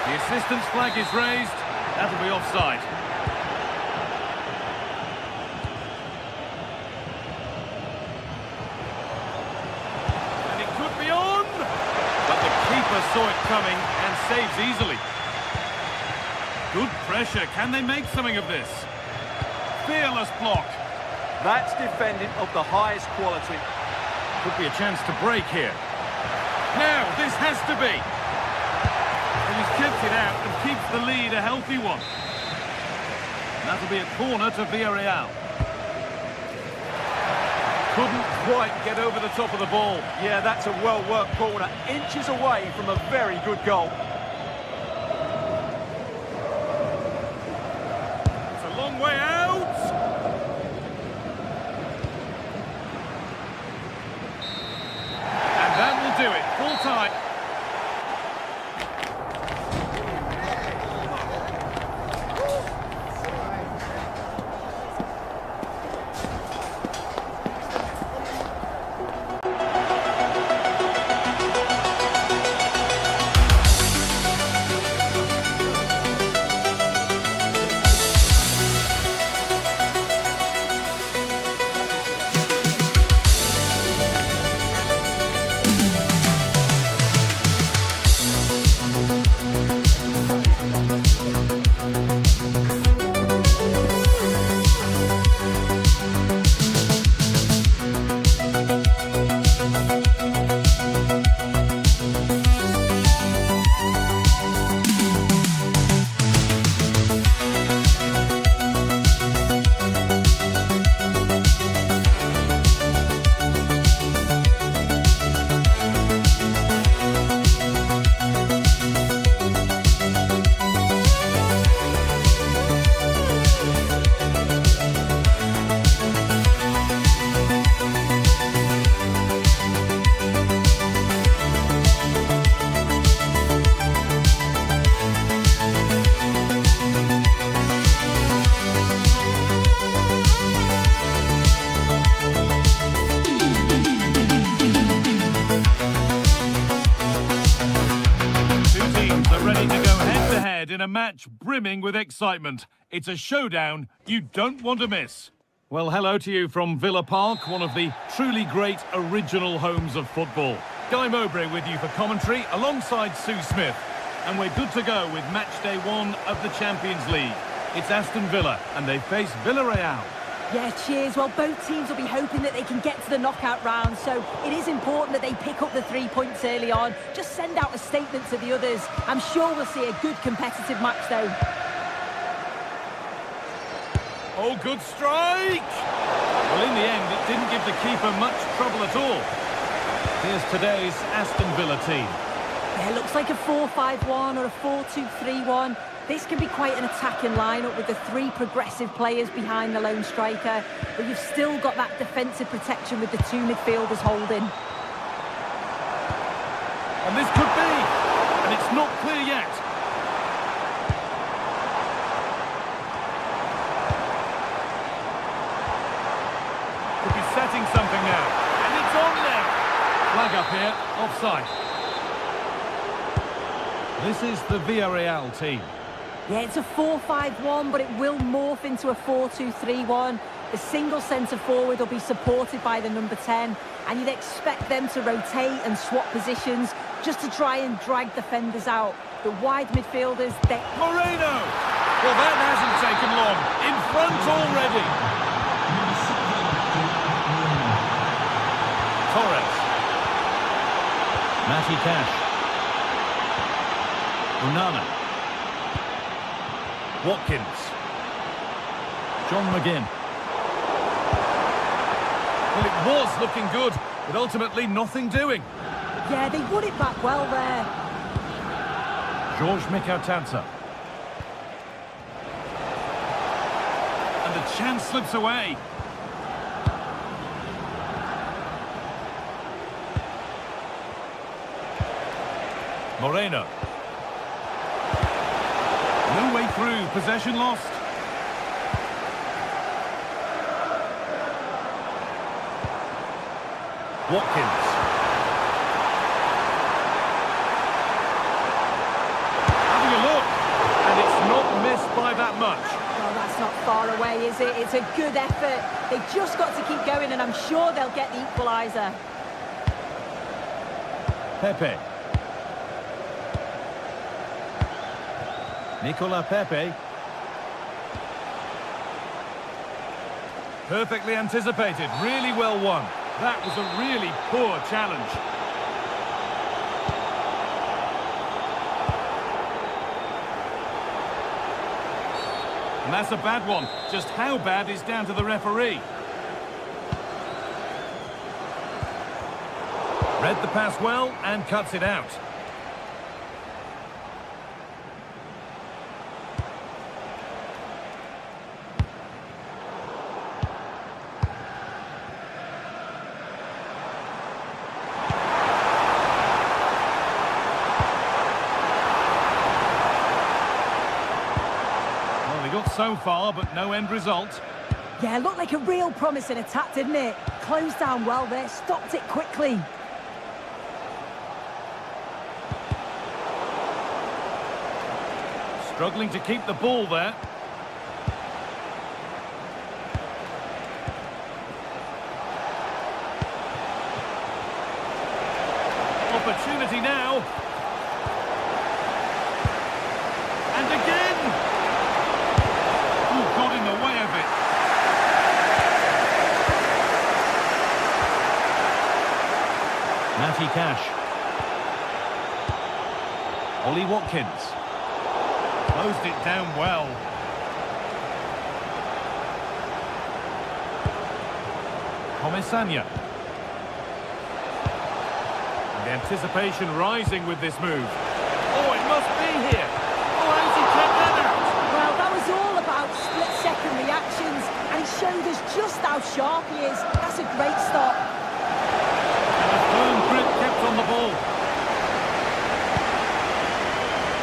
The assistant's flag is raised. That'll be offside. And it could be on! But the keeper saw it coming and saves easily. Good pressure. Can they make something of this? Fearless block. That's defending of the highest quality. Could be a chance to break here. Now, this has to be. And he's kept it out and keeps the lead a healthy one. And that'll be a corner to Villarreal. Couldn't quite get over the top of the ball. Yeah, that's a well-worked corner. Inches away from a very good goal. It's a long way out. And that will do it. Full time. In a match brimming with excitement. It's a showdown you don't want to miss. Well, hello to you from Villa Park, one of the truly great original homes of football. Guy Mowbray with you for commentary alongside Sue Smith. And we're good to go with match day 1 of the Champions League. It's Aston Villa, and they face Villarreal. Yeah, cheers. Well, both teams will be hoping that they can get to the knockout round, so it is important that they pick up the 3 points early on. Just send out a statement to the others. I'm sure we'll see a good competitive match, though. Oh, good strike! Well, in the end, it didn't give the keeper much trouble at all. Here's today's Aston Villa team. Yeah, it looks like a 4-5-1 or a 4-2-3-1. This can be quite an attacking lineup with the 3 progressive players behind the lone striker, but you've still got that defensive protection with the 2 midfielders holding. And this could be, and it's not clear yet. Could be setting something now, and it's on there. Flag up here, offside. This is the Villarreal team. Yeah, it's a 4-5-1, but it will morph into a 4-2-3-1. The single centre-forward will be supported by the number 10, and you'd expect them to rotate and swap positions just to try and drag defenders out. The wide midfielders, they... Moreno! Well, that hasn't taken long. In front already. Torres. Matty Cash. Onana. Watkins. John McGinn. Well, it was looking good, but ultimately nothing doing. Yeah, they won it back well there. George Mikautanza. And the chance slips away. Moreno. No way through, possession lost. Watkins. Having a look, and it's not missed by that much. Well, that's not far away, is it? It's a good effort. They've just got to keep going, and I'm sure they'll get the equaliser. Pepe. Nicola Pepe. Perfectly anticipated, really well won. That was a really poor challenge. And that's a bad one. Just how bad is down to the referee. Read the pass well and cuts it out. Got so far, but no end result. Yeah, looked like a real promising attack, didn't it? Closed down well there, stopped it quickly. Struggling to keep the ball there. Opportunity now. And again. Got in the way of it. Matty Cash. Ollie Watkins. Closed it down well. Comisania. And the anticipation rising with this move. Oh, it must be here. Oh, how's he kept that out? Well, that was all about split-second reactions, and he showed us just how sharp he is. That's a great stop. And a firm grip kept on the ball.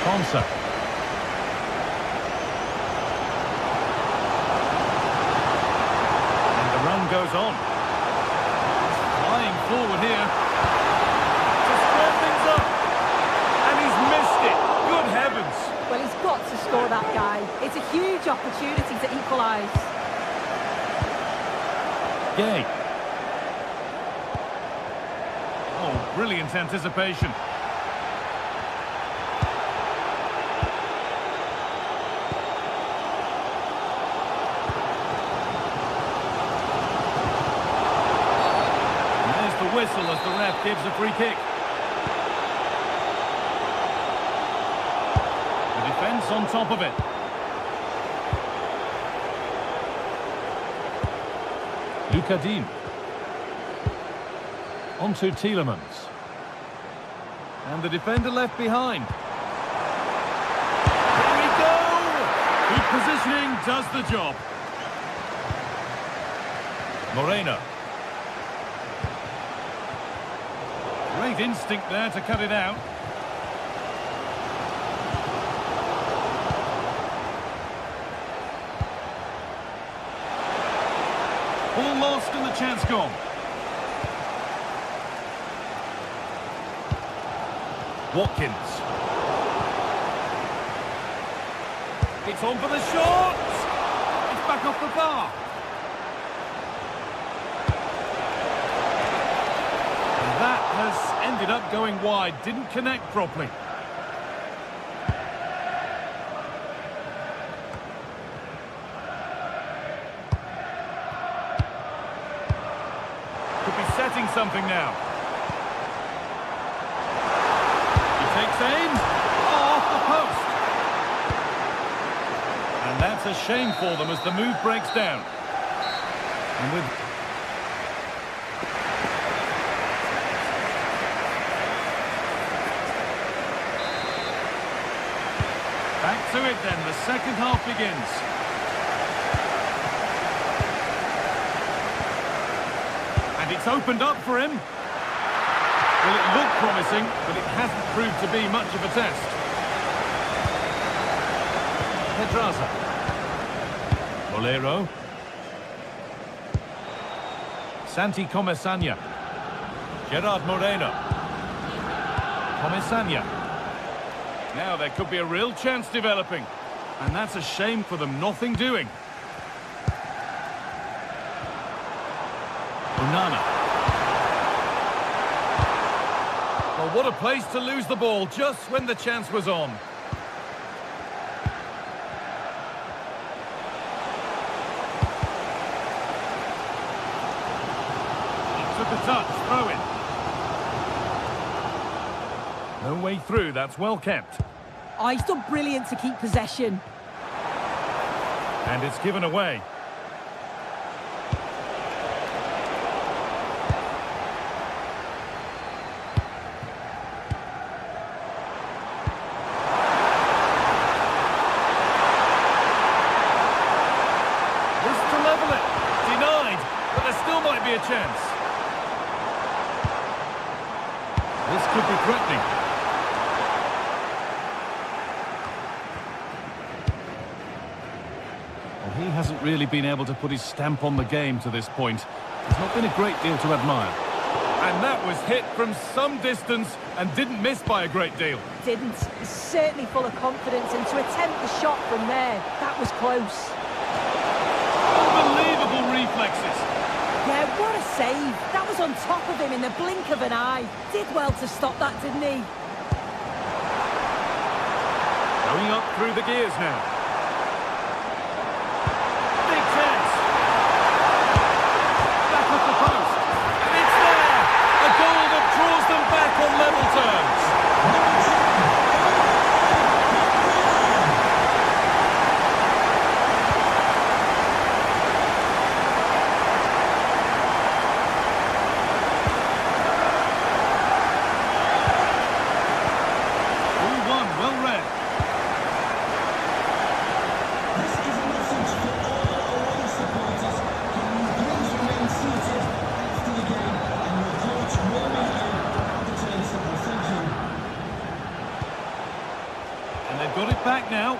Ponsa. And the run goes on. Flying forward here. To square things up. And he's missed it. Good heavens. Well, he's got to score that guy. It's a huge opportunity to equalise. Gay. Oh, brilliant anticipation. as the ref gives a free kick. The defence on top of it. Lucadine. Onto Tielemans. And the defender left behind. Here we go! Good positioning does the job. Moreno. Great instinct there to cut it out. Ball lost and the chance gone. Watkins. It's on for the shot! It's back off the bar. And that has ended up going wide. Didn't connect properly. Could be setting something now. He takes aim. Oh, off the post. And that's a shame for them as the move breaks down. And with... Back to it then. The second half begins. It's opened up for him. Well, it looked promising, but it hasn't proved to be much of a test. Pedraza. Bolero. Santi Comesaña. Gerard Moreno. Comesaña. Now there could be a real chance developing. And that's a shame for them, nothing doing. Onana. Well, what a place to lose the ball just when the chance was on. He took a touch, throw in. No way through, that's well kept. Oh, he's done brilliant to keep possession. And it's given away. A chance. This could be threatening. Well, he hasn't really been able to put his stamp on the game to this point. There's not been a great deal to admire. And that was hit from some distance and didn't miss by a great deal. Didn't. He's certainly full of confidence, and to attempt the shot from there, that was close. Unbelievable reflexes. Yeah, what a save. That was on top of him in the blink of an eye. Did well to stop that, didn't he? Going up through the gears now. Big chance. Back off the post. And it's there. A goal that draws them back on level terms. Got it back now.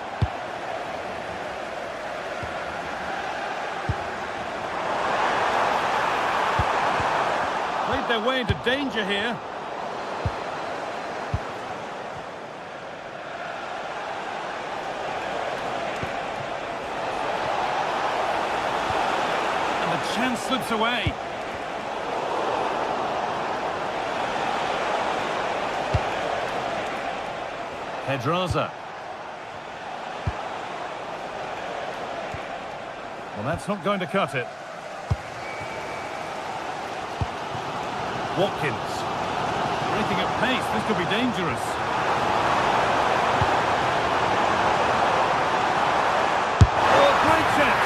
Played their way into danger here. And the chance slips away. Pedraza. Well, that's not going to cut it. Watkins. Breaking at pace, this could be dangerous. Oh, great chance.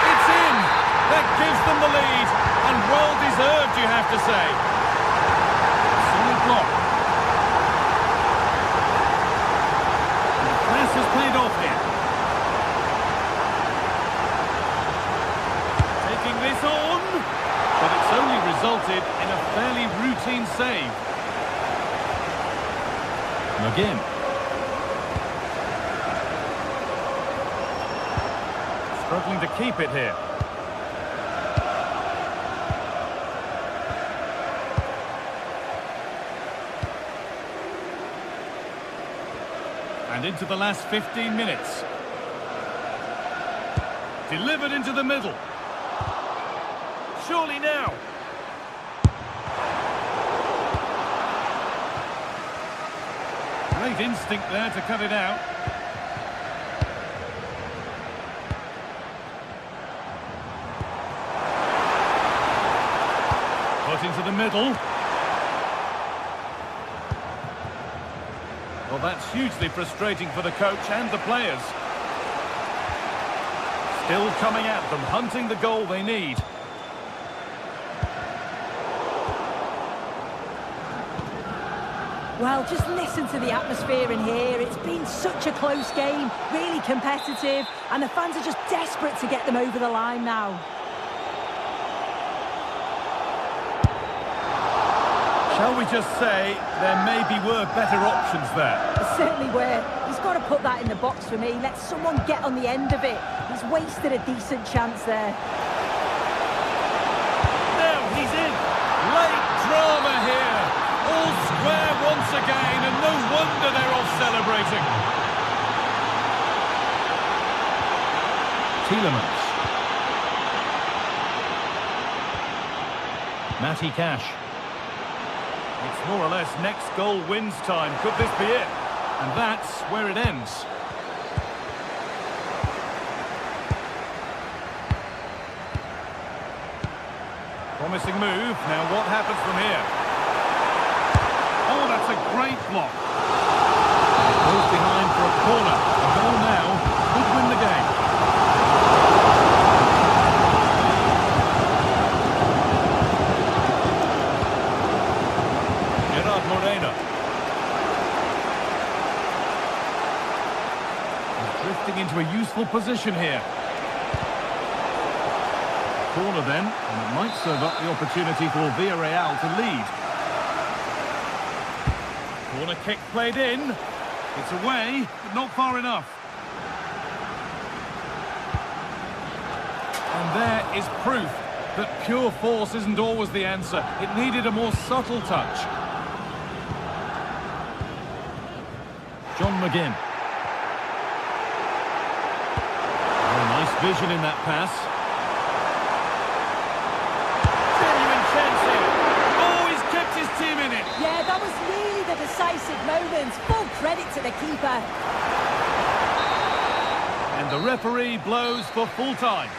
It's in. That gives them the lead. And well deserved, you have to say. Solid block. And the pass has paid off here. Taking this on. But it's only resulted in a fairly routine save. McGinn. Struggling to keep it here. And into the last 15 minutes. Delivered into the middle. Surely now. Great instinct there to cut it out. Put into the middle. Well, that's hugely frustrating for the coach and the players. Still coming at them, hunting the goal they need. Well, just listen to the atmosphere in here. It's been such a close game, really competitive, and the fans are just desperate to get them over the line now. Shall we just say there maybe were better options there? There certainly were. He's got to put that in the box for me. Let someone get on the end of it. He's wasted a decent chance there. Now he's in. Late drama here. All square once again, and no wonder they're off celebrating. Tielemans. Matty Cash. It's more or less next goal wins time. Could this be it? And that's where it ends. Promising move. Now what happens from here? Oh, that's a great block. Goes behind for a corner. A goal now could win the game. Moreno. He's drifting into a useful position here. Corner then, and it might serve up the opportunity for Villarreal to lead. Corner kick played in. It's away, but not far enough. And there is proof that pure force isn't always the answer. It needed a more subtle touch. John McGinn. Oh, nice vision in that pass. Genuine chance here. Oh, he's kept his team in it. Yeah, that was really the decisive moment. Full credit to the keeper. And the referee blows for full time.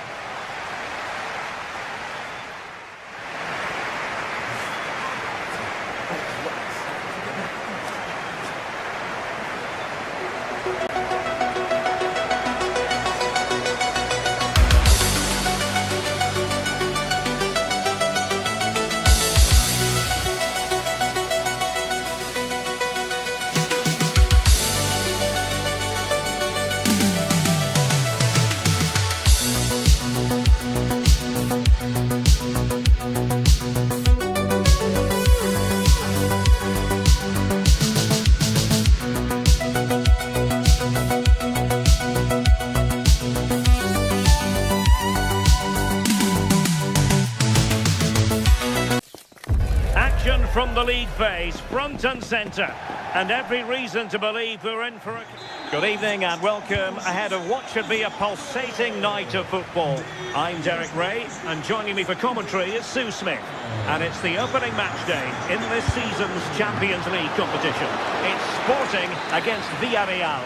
From the league phase, front and centre, and every reason to believe we're in for a... Good evening and welcome ahead of what should be a pulsating night of football. I'm Derek Ray, and joining me for commentary is Sue Smith. And it's the opening match day in this season's Champions League competition. It's Sporting against Villarreal.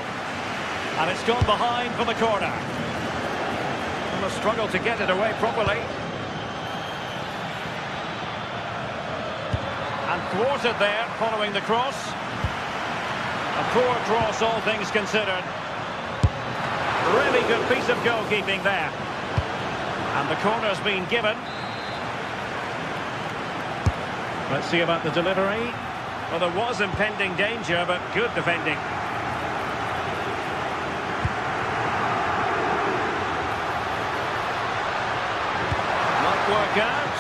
And it's gone behind for the corner. And a struggle to get it away properly. And And thwarted there, following the cross. A poor cross, all things considered. Really good piece of goalkeeping there. And the corner's been given. Let's see about the delivery. Well, there was impending danger, but good defending. Might work out.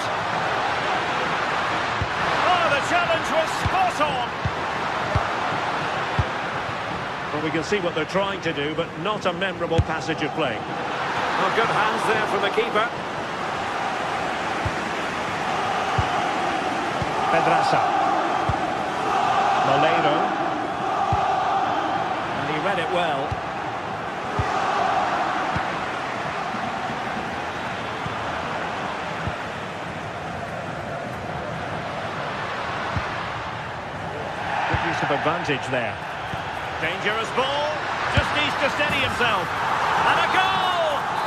Oh, the challenge was spot on. Well, we can see what they're trying to do, but not a memorable passage of play. Well, good hands there from the keeper. Pedraza. Molero. And he read it well. Good use of advantage there. Dangerous ball. Just needs to steady himself. And a goal!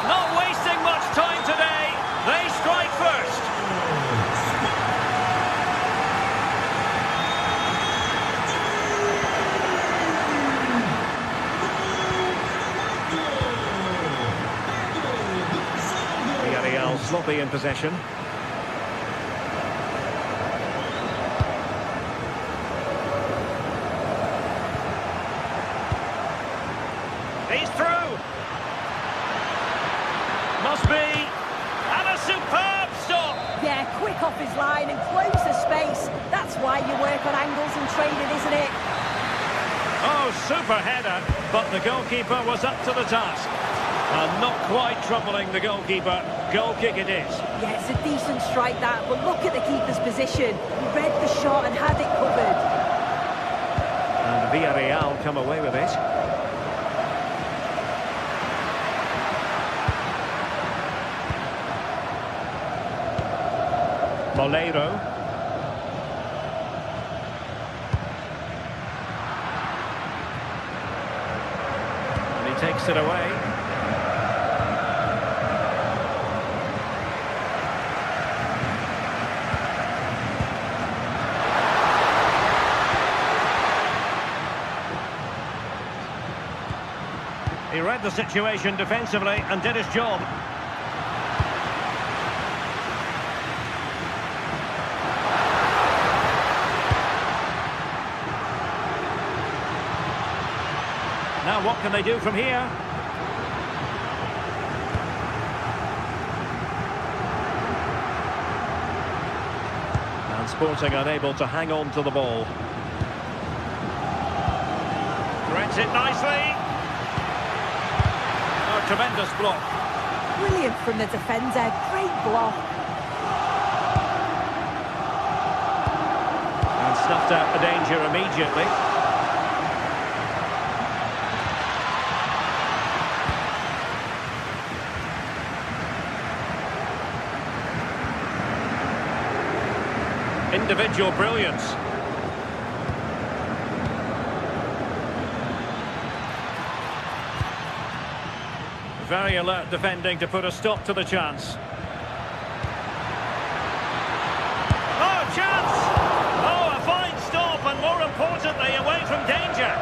Not wasting much time today. They strike first. Villarreal sloppy in possession. He's through. Must be. And a superb stop. Yeah, quick off his line and close the space. That's why you work on angles in training, isn't it? Oh, super header, but the goalkeeper was up to the task. And not quite troubling the goalkeeper. Goal kick it is. Yeah, it's a decent strike that, but look at the keeper's position. He read the shot and had it covered. And Villarreal come away with it. Molero. And he takes it away. He read the situation defensively and did his job. Now what can they do from here? And Sporting unable to hang on to the ball. Threads it nicely. Oh, tremendous block. Brilliant from the defender. Great block. And snuffed out the danger immediately. Individual brilliance. Very alert defending to put a stop to the chance. Oh, chance! Oh, a fine stop, and more importantly, away from danger.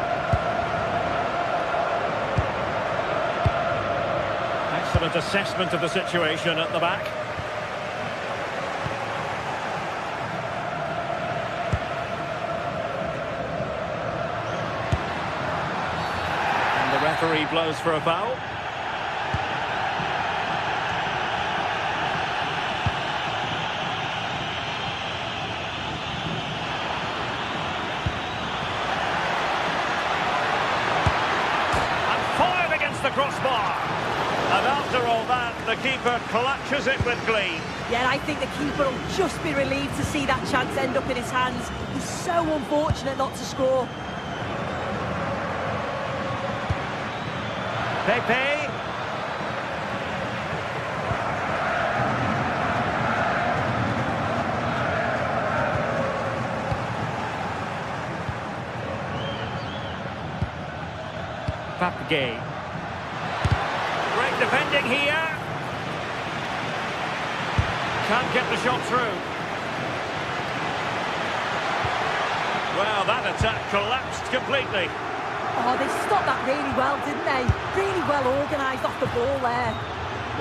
Excellent assessment of the situation at the back. Referee blows for a foul. And fired against the crossbar. And after all that, the keeper clutches it with glee. Yeah, I think the keeper will just be relieved to see that chance end up in his hands. He's so unfortunate not to score. Pepe. Papgay. Great defending here. Can't get the shot through. Well, that attack collapsed completely. Oh, they stopped that really well, didn't they? Really well organised off the ball there.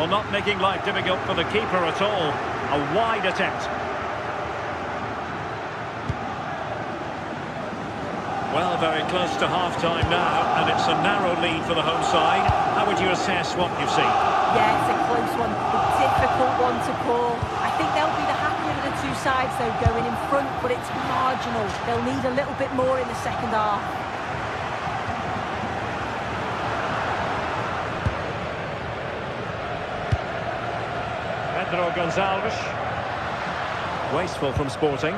Well, not making life difficult for the keeper at all. A wide attempt. Well, very close to half-time now, and it's a narrow lead for the home side. How would you assess what you've seen? Yeah, it's a close one, a difficult one to call. I think they'll be the happier of the two sides, though, going in front, but it's marginal. They'll need a little bit more in the second half. Pedro Gonçalves. Wasteful from Sporting.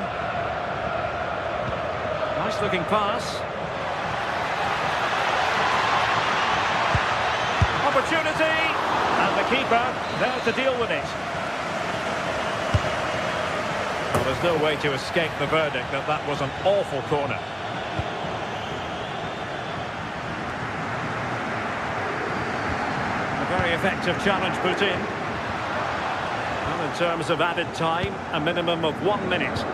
Nice looking pass. Opportunity! And the keeper there to deal with it. Well, there's no way to escape the verdict that that was an awful corner. A very effective challenge put in. Well, in terms of added time, a minimum of 1 minute.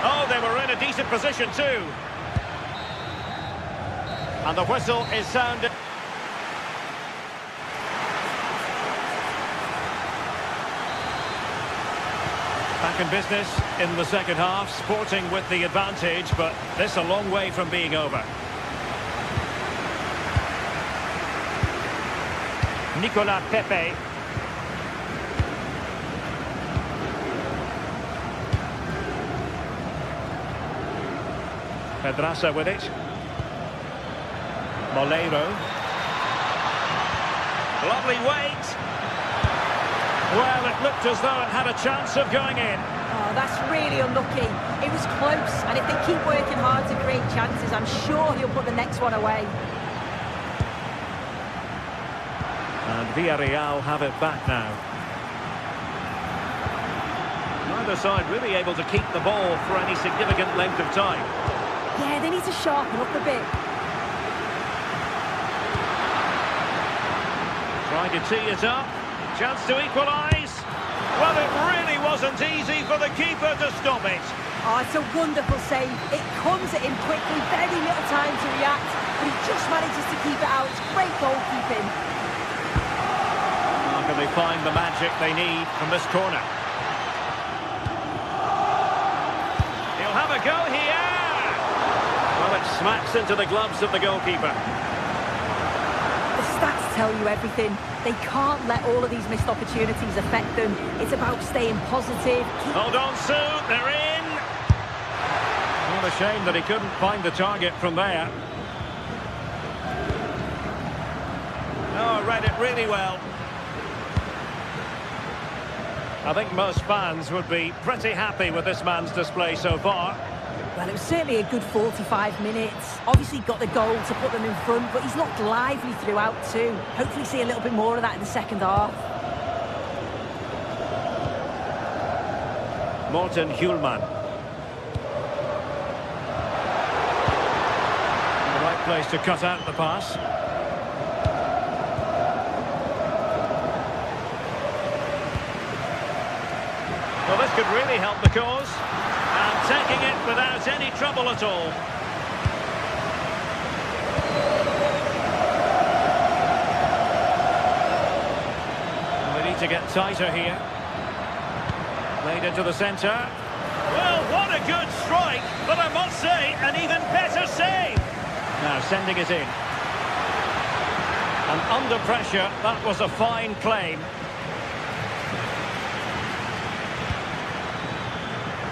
Oh, they were in a decent position too. And the whistle is sounded. Back in business in the second half, Sporting with the advantage, but this a long way from being over. Nicolas Pepe. Pedraza with it. Moleiro. Lovely weight. Well, it looked as though it had a chance of going in. Oh, that's really unlucky. It was close, and if they keep working hard to create chances, I'm sure he'll put the next one away. And Villarreal have it back now. Neither side really able to keep the ball for any significant length of time. Yeah, they need to sharpen up a bit. Trying to tee it up. Chance to equalise. Well, it really wasn't easy for the keeper to stop it. Oh, it's a wonderful save. It comes at him quickly, very little time to react, but he just manages to keep it out. It's great goalkeeping. How can they find the magic they need from this corner? He'll have a go here. Well, it smacks into the gloves of the goalkeeper. The stats tell you everything. They can't let all of these missed opportunities affect them. It's about staying positive. Hold on, Sue. They're in. What a shame that he couldn't find the target from there. Oh, read it really well. I think most fans would be pretty happy with this man's display so far. Well, it was certainly a good 45 minutes. Obviously got the goal to put them in front, but he's looked lively throughout too. Hopefully see a little bit more of that in the second half. Morten Hjulman. The right place to cut out the pass. Well, this could really help the cause. And taking it without any trouble at all. And they need to get tighter here. Played into the centre. Well, what a good strike, but I must say, an even better save. Now sending it in. And under pressure, that was a fine claim.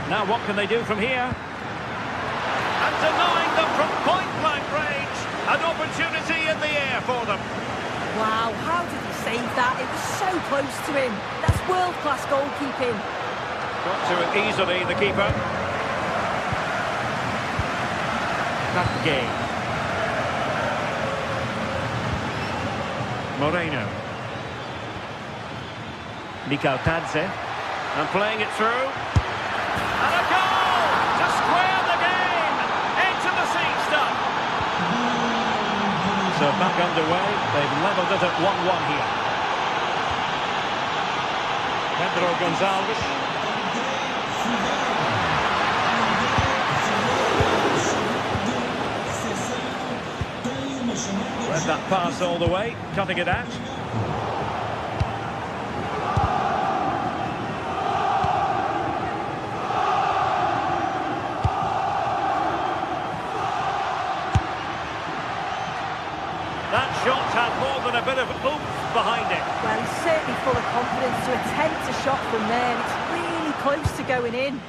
Now what can they do from here? And denying them from point-blank range. An opportunity in the air for them. Wow, how did he save that? It was so close to him. That's world-class goalkeeping. Got to it easily, the keeper. That game. Moreno. Mikal Tadze. And playing it through. And a goal to square the game. Into the seat stuff. So back underway. They've levelled it at 1-1 here. Pedro Gonçalves. Read that pass all the way, cutting it out. That shot had more than a bit of oomph behind it. Well, he's certainly full of confidence to attempt a shot from there. And it's really close to going in.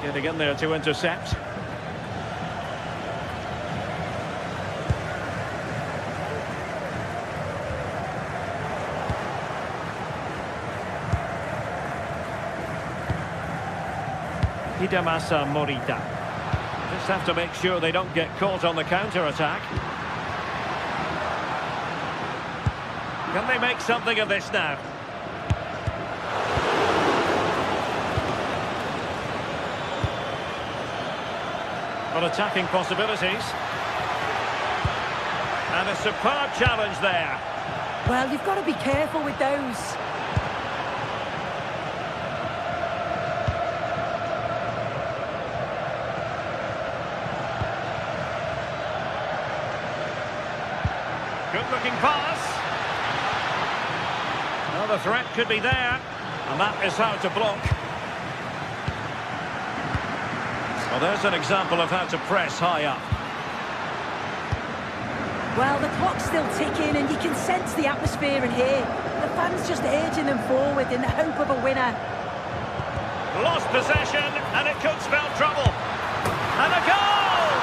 Getting in there to intercept. Hidemasa Morita. Just have to make sure they don't get caught on the counter-attack. Can they make something of this now? Got attacking possibilities. And a superb challenge there. Well, you've got to be careful with those. Good-looking pass. Well, the threat could be there. And that is how to block. Well, there's an example of how to press high up. Well, the clock's still ticking and you can sense the atmosphere in here. The fans just urging them forward in the hope of a winner. Lost possession, and it could spell trouble. And a goal!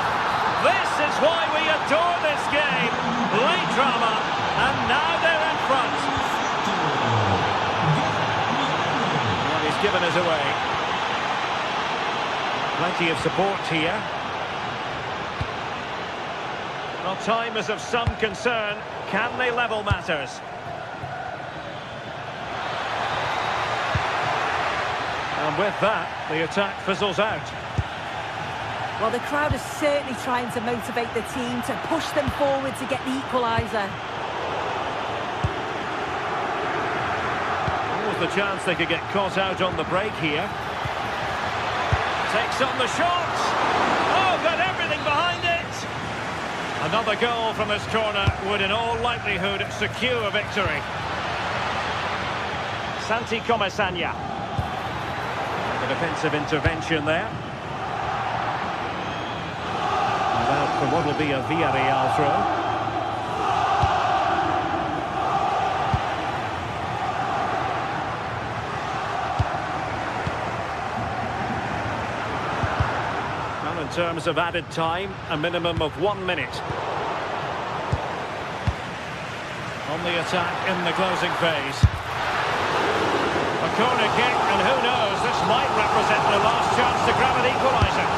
This is why we adore this game. Late drama, and now they're in front. Well, he's given us away. Plenty of support here. Well, time is of some concern. Can they level matters? And with that, the attack fizzles out. Well, the crowd is certainly trying to motivate the team to push them forward to get the equaliser. Almost the chance they could get caught out on the break here. Takes on the shot. Oh, got everything behind it. Another goal from this corner would in all likelihood secure a victory. Santi Comesanya. The defensive intervention there. For what will be a Villarreal throw. Well, in terms of added time, a minimum of 1 minute. On the attack in the closing phase. A corner kick, and who knows, this might represent the last chance to grab an equaliser.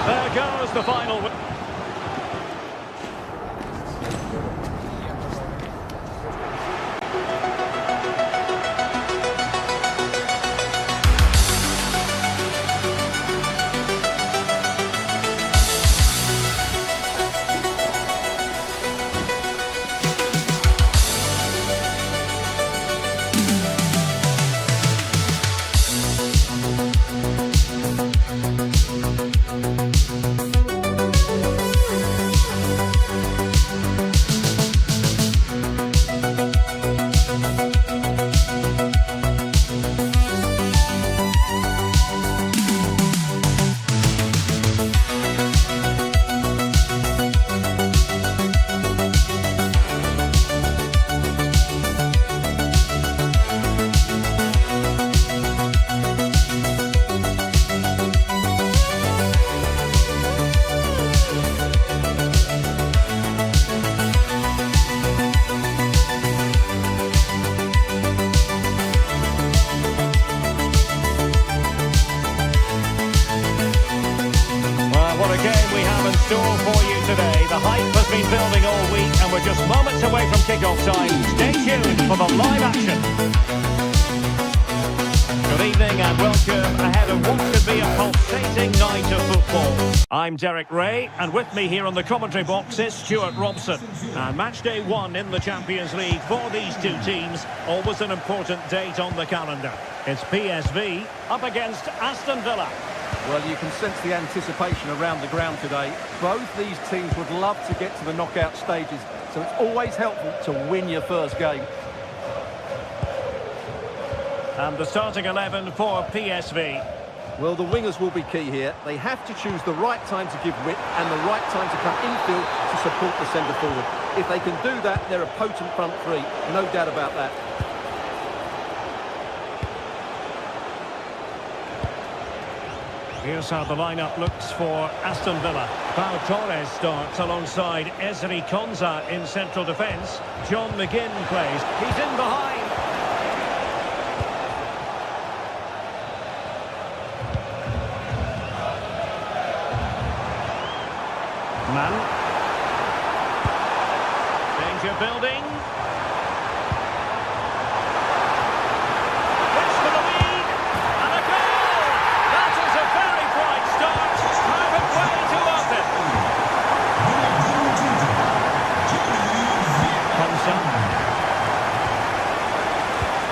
There goes the final. Store for you today. The hype has been building all week and we're just moments away from kick-off time. Stay tuned for the live action. Good evening and welcome ahead of what could be a pulsating night of football. I'm Derek Ray and with me here on the commentary box is Stuart Robson. And match day 1 in the Champions League for these two teams, always an important date on the calendar. It's PSV up against Aston Villa. Well, you can sense the anticipation around the ground today. Both these teams would love to get to the knockout stages, so it's always helpful to win your first game. And the starting 11 for PSV. Well, the wingers will be key here. They have to choose the right time to give width and the right time to come infield to support the centre forward. If they can do that, they're a potent front three. No doubt about that. Here's how the lineup looks for Aston Villa. Pau Torres starts alongside Ezri Konsa in central defence. John McGinn plays. He's in behind. Man. Danger building. It's for the lead. And a goal! That is a very bright start. Private way to open. Konsa.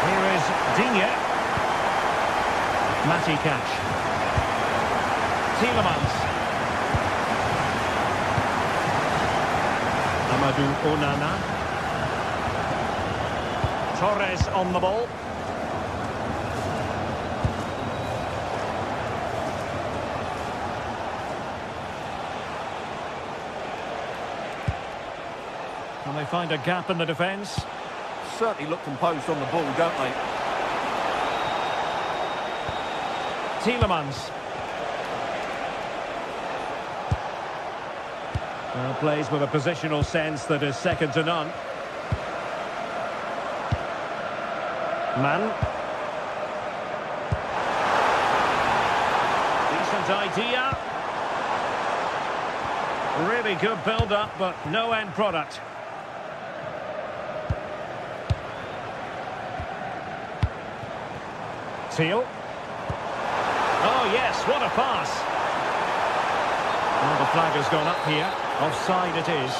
Here is Digne. Matty Cash. Tielemans. Amadou Onana. Torres on the ball. Can they find a gap in the defence? Certainly look composed on the ball, don't they? Tielemans. Well, plays with a positional sense that is second to none. Man. Decent idea. Really good build-up, but no end product. Teal. Oh, yes, what a pass. Well, the flag has gone up here. Offside it is.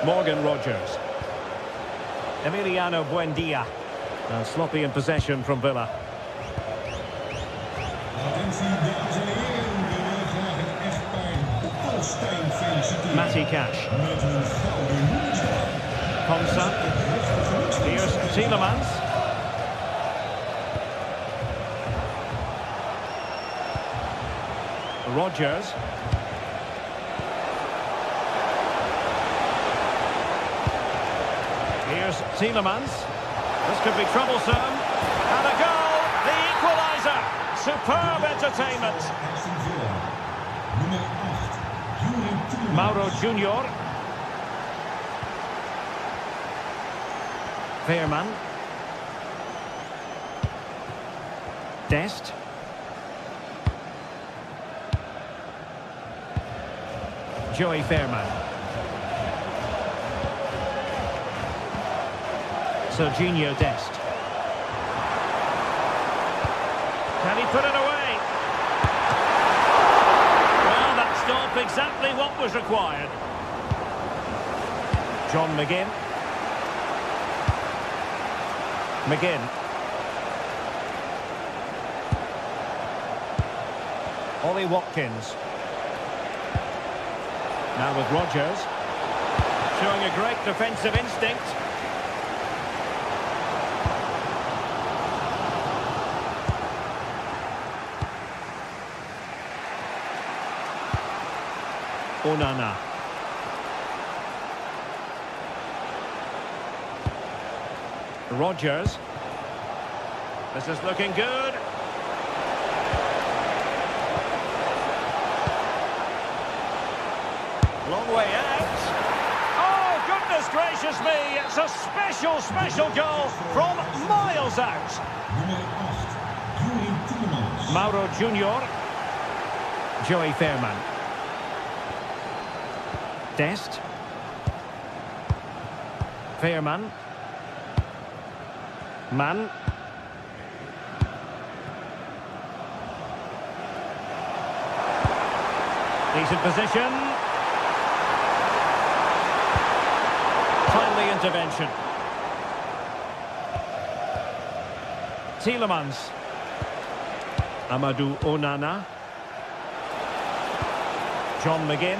Morgan Rogers. Emiliano Buendia. Sloppy in possession from Villa. Matty Cash. Konsa. Here's Tielemans. Rogers. Here's Tielemans. This could be troublesome. And a goal! The equaliser! Superb entertainment. Mauro Junior. Veerman. Dest. Joey Veerman. Serginho Dest. Can he put it away? Well, that stopped exactly what was required. John McGinn. McGinn. Ollie Watkins. Now with Rogers. Showing a great defensive instinct. Onana. Rogers. This is looking good. Long way out. Oh, goodness gracious me. It's a special, special goal from miles out. Mauro Junior. Joey Veerman. Dest. Veerman. Man. Decent position. Timely intervention. Tielemans. Amadou Onana. John McGinn.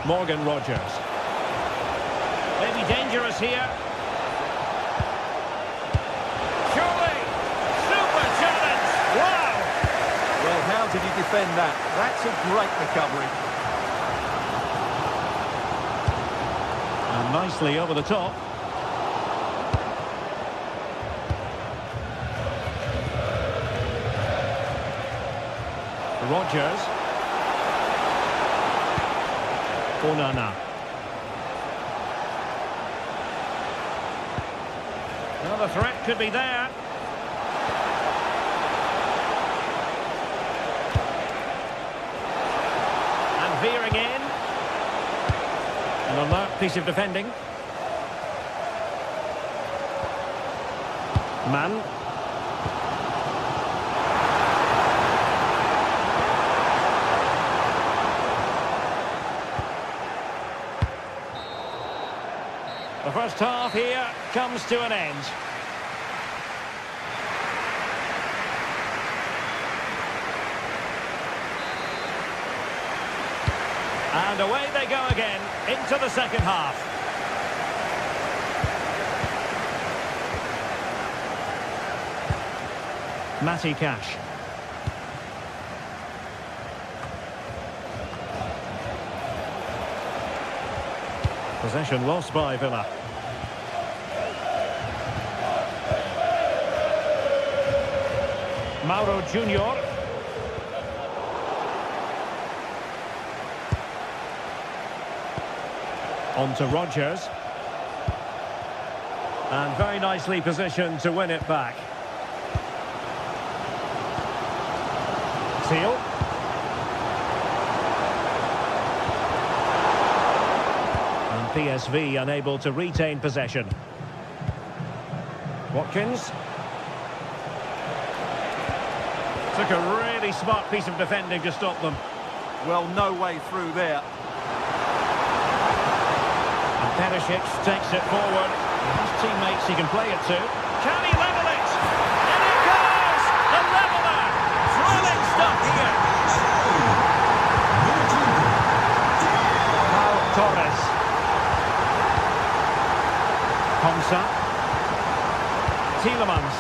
Morgan Rogers. Maybe dangerous here. Surely! Super challenge! Wow! Well, how did he defend that? That's a great recovery. And nicely over the top. Rogers. Onana. Well, the threat could be there. And veering in. An alert piece of defending. Man. The first half here comes to an end. And away they go again into the second half. Matty Cash. Possession lost by Villa. Mauro Junior. On to Rogers. And very nicely positioned to win it back. Seal. And PSV unable to retain possession. Watkins. Took a really smart piece of defending to stop them. Well, no way through there. And Perisic takes it forward. He has teammates he can play it to. Can he level it? And it goes! The leveller! Thrilling stuff here. Pau Torres. Komsa. Tielemans.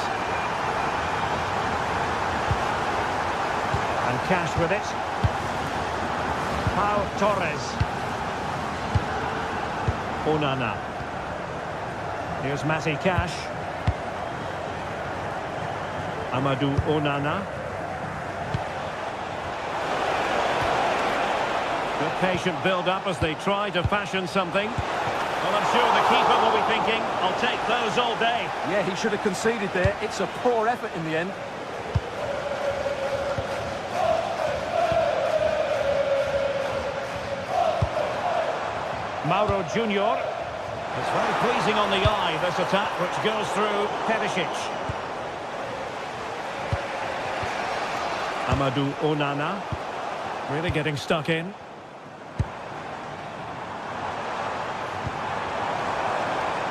And Cash with it. Pau Torres. Onana. Here's Matty Cash. Amadou Onana. Good patient build-up as they try to fashion something. Well, I'm sure the keeper will be thinking, I'll take those all day. Yeah, he should have conceded there. It's a poor effort in the end. Mauro Junior. It's very pleasing on the eye, this attack, which goes through Perisic. Amadou Onana. Really getting stuck in.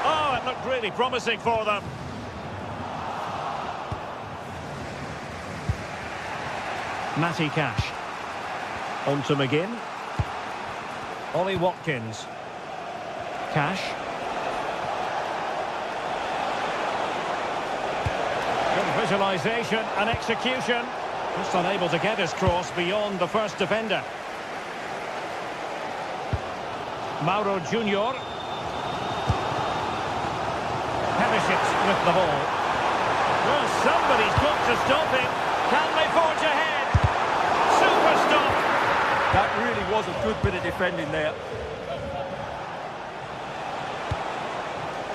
Oh, it looked really promising for them. Matty Cash. On to McGinn. Ollie Watkins. Cash. Good visualisation and execution. Just unable to get his cross beyond the first defender. Mauro Junior. Perisic with the ball. Well, somebody's got to stop him. Can they forge ahead? Super stop. That really was a good bit of defending there.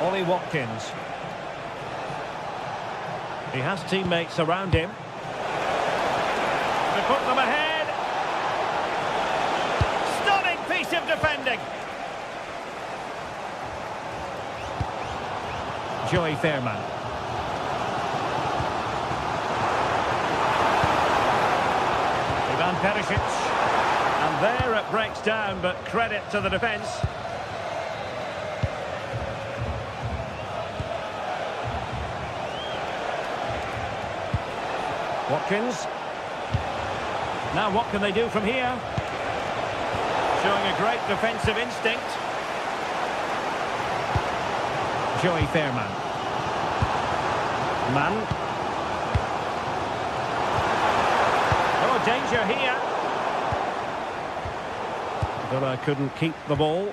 Ollie Watkins. He has teammates around him. To put them ahead. Stunning piece of defending. Joey Fairman. Ivan Perisic. And there it breaks down, but credit to the defence. Watkins. Now what can they do from here? Showing a great defensive instinct. Joey Fairman. Mann. Oh, danger here. Villa couldn't keep the ball.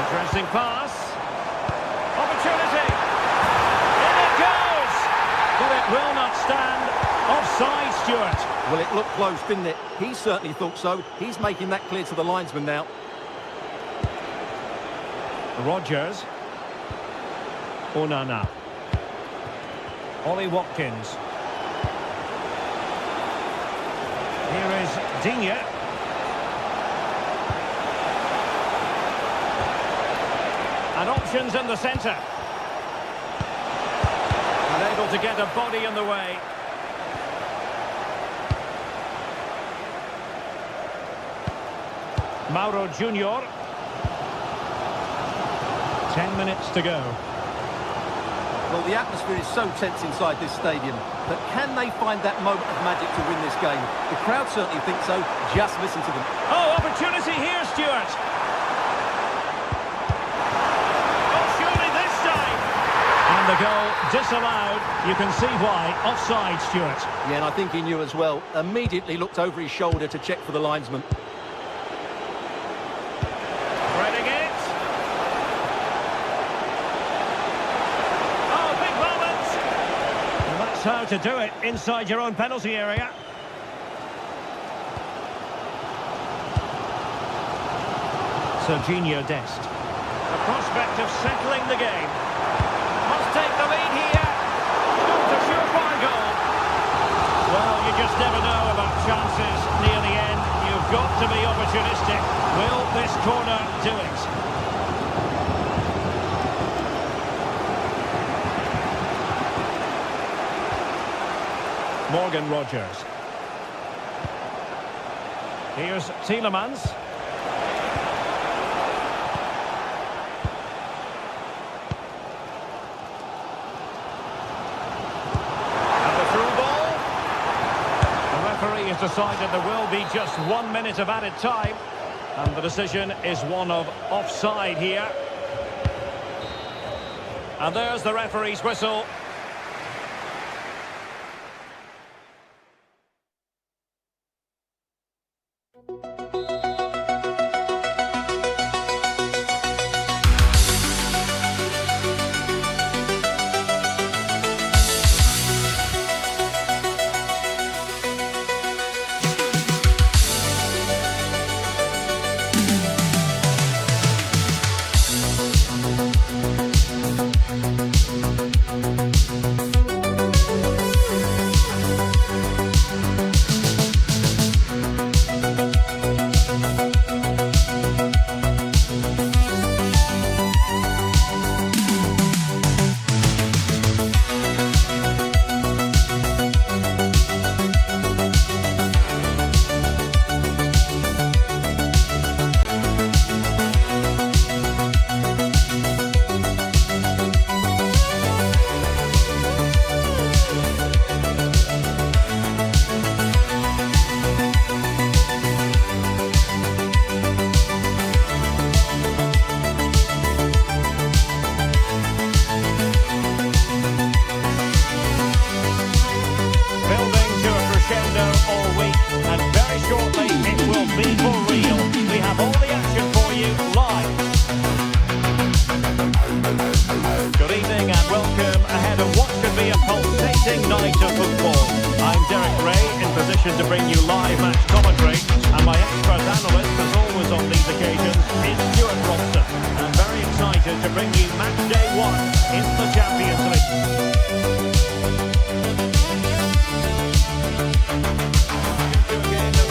Interesting pass. Opportunity. In it goes. But it will not stand. Offside, Stuart. Well, it looked close, didn't it? He certainly thought so. He's making that clear to the linesman now. Rodgers. Onana. Ollie Watkins. Here is Digne. And options in the centre. Unable to get a body in the way. Mauro Junior. 10 minutes to go. Well, the atmosphere is so tense inside this stadium, but can they find that moment of magic to win this game? The crowd certainly think so. Just listen to them. Oh, opportunity here, Stuart. Oh, surely this time. And the goal disallowed. You can see why. Offside, Stuart. Yeah, and I think he knew as well. Immediately looked over his shoulder to check for the linesman. Threading it. How to do it inside your own penalty area. Serginho Dest. The prospect of settling the game. Must take the lead here. It's a surefire goal. Well, you just never know about chances near the end. You've got to be opportunistic. Will this corner do it? Morgan Rogers. Here's Tielemans. And the through ball. The referee has decided there will be just 1 minute of added time. And the decision is one of offside here. And there's the referee's whistle. To bring you live match commentary, and my expert analyst, as always on these occasions, is Stuart Robson. And very excited to bring you match day 1 in the Champions League.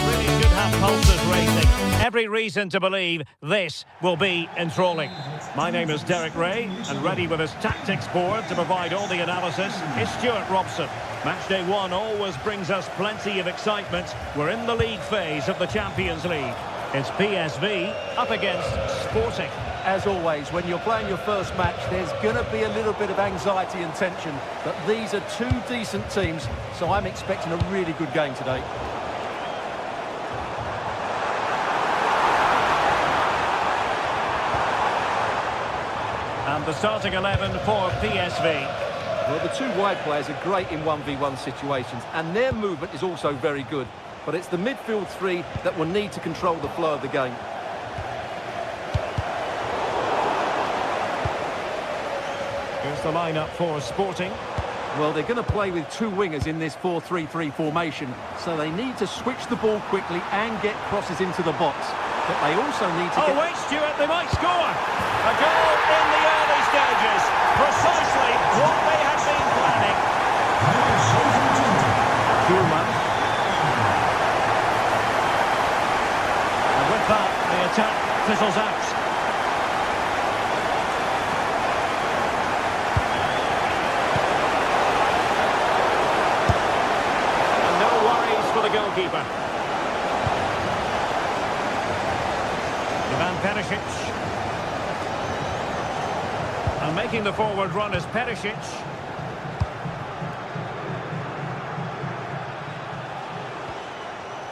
Really should have pulses racing. Every reason to believe this will be enthralling. My name is Derek Ray, and ready with his tactics board to provide all the analysis is Stuart Robson. Matchday 1 always brings us plenty of excitement. We're in the league phase of the Champions League. It's PSV up against Sporting. as always, when you're playing your first match, there's going to be a little bit of anxiety and tension. But these are two decent teams, so I'm expecting a really good game today. And the starting 11 for PSV. Well, the two wide players are great in 1v1 situations, and their movement is also very good. But it's the midfield three that will need to control the flow of the game. Here's the lineup for Sporting. Well, they're going to play with two wingers in this 4-3-3 formation, so they need to switch the ball quickly and get crosses into the box. But they also need to Oh, wait, Stuart, they might score! A goal in the early stages. Precisely what they had been planning. And with that, the attack fizzles out. And no worries for the goalkeeper. Ivan Perisic. And making the forward run is Perisic.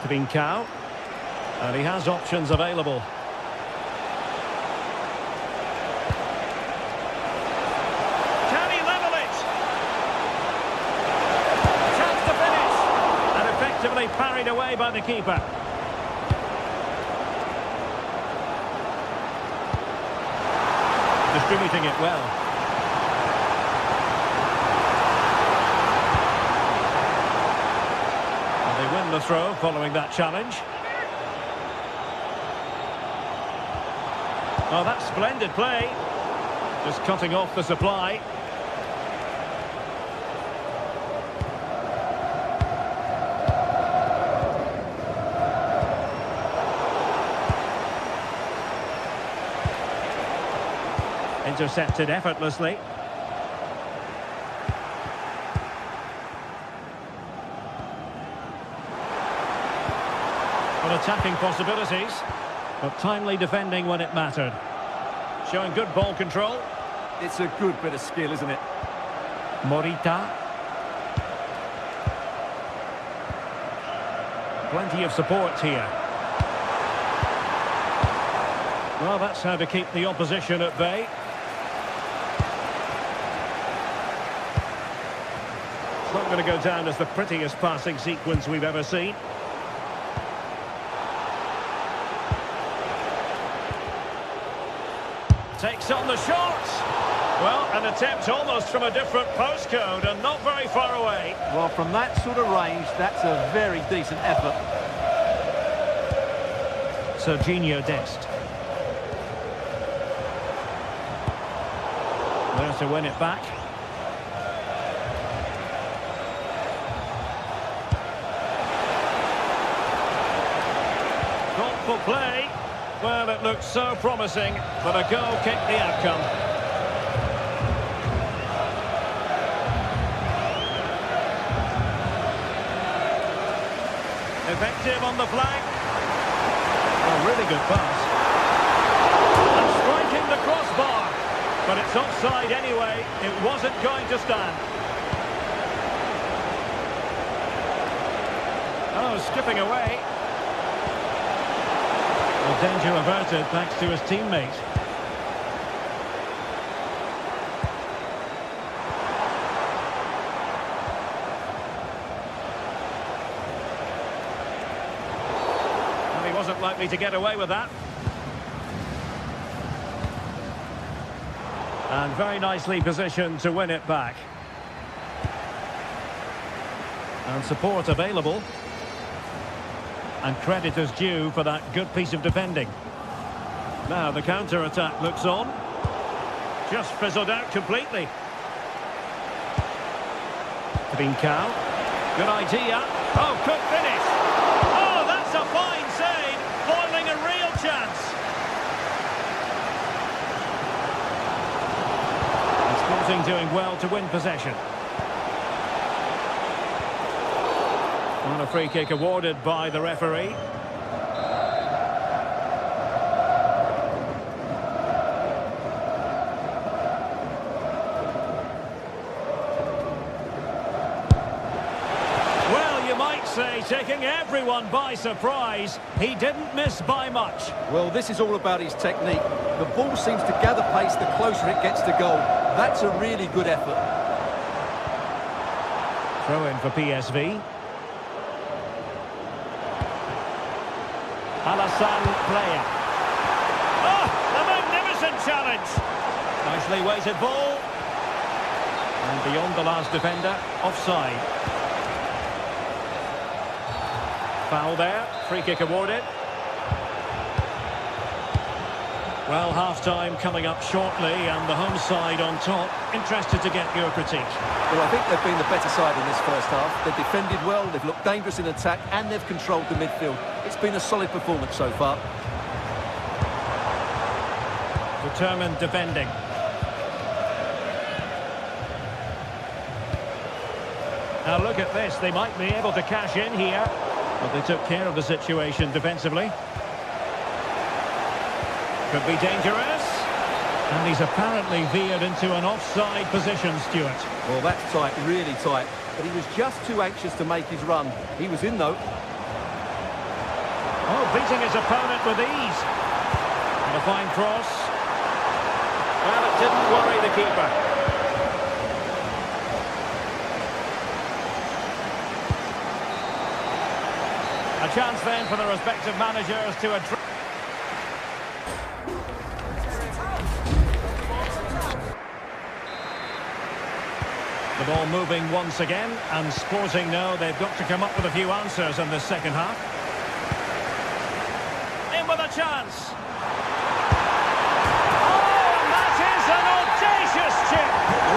Trincao. And he has options available. Can he level it? Chance to finish. And effectively parried away by the keeper. Distributing it well. And they win the throw following that challenge. Oh, that's splendid play. Just cutting off the supply. Intercepted effortlessly. Well, attacking possibilities, but timely defending when it mattered. Showing good ball control. It's a good bit of skill, isn't it? Morita. Plenty of support here. Well, that's how to keep the opposition at bay. It's not going to go down as the prettiest passing sequence we've ever seen. Takes on the shot. Well, an attempt almost from a different postcode and not very far away. Well, from that sort of range, that's a very decent effort. Serginho Dest. There to win it back. Thoughtful play. Well, it looked so promising, but a goal kicked the outcome. Effective on the flank. A really good pass. And striking the crossbar. But it's offside anyway. It wasn't going to stand. Oh, skipping away. Well, danger averted thanks to his teammate. And he wasn't likely to get away with that. And very nicely positioned to win it back. And support available. And credit is due for that good piece of defending. Now the counter-attack looks on. Just fizzled out completely. Trincao. Good idea. Oh, could finish. Oh, that's a fine save. Foiling a real chance. Sporting doing well to win possession. And a free kick awarded by the referee. taking everyone by surprise. He didn't miss by much. Well, this is all about his technique. The ball seems to gather pace the closer it gets to goal. That's a really good effort. Throw in for PSV. Alassane Playa. Oh, a magnificent challenge. Nicely weighted ball. And beyond the last defender, offside. Foul there, free kick awarded. Well, half-time coming up shortly and the home side on top. Interested to get your critique. Well, I think they've been the better side in this first half. They've defended well, they've looked dangerous in attack, and they've controlled the midfield. It's been a solid performance so far. Determined defending. Now look at this, they might be able to cash in here. But they took care of the situation defensively. Could be dangerous. And he's apparently veered into an offside position, Stuart. Well, that's tight, really tight. But he was just too anxious to make his run. He was in, though. Oh, beating his opponent with ease. And a fine cross. Well, it didn't worry the keeper. A chance then for the respective managers to address. The ball moving once again, and Sporting know they've got to come up with a few answers in the second half. In with a chance. Oh, and that is an audacious chip.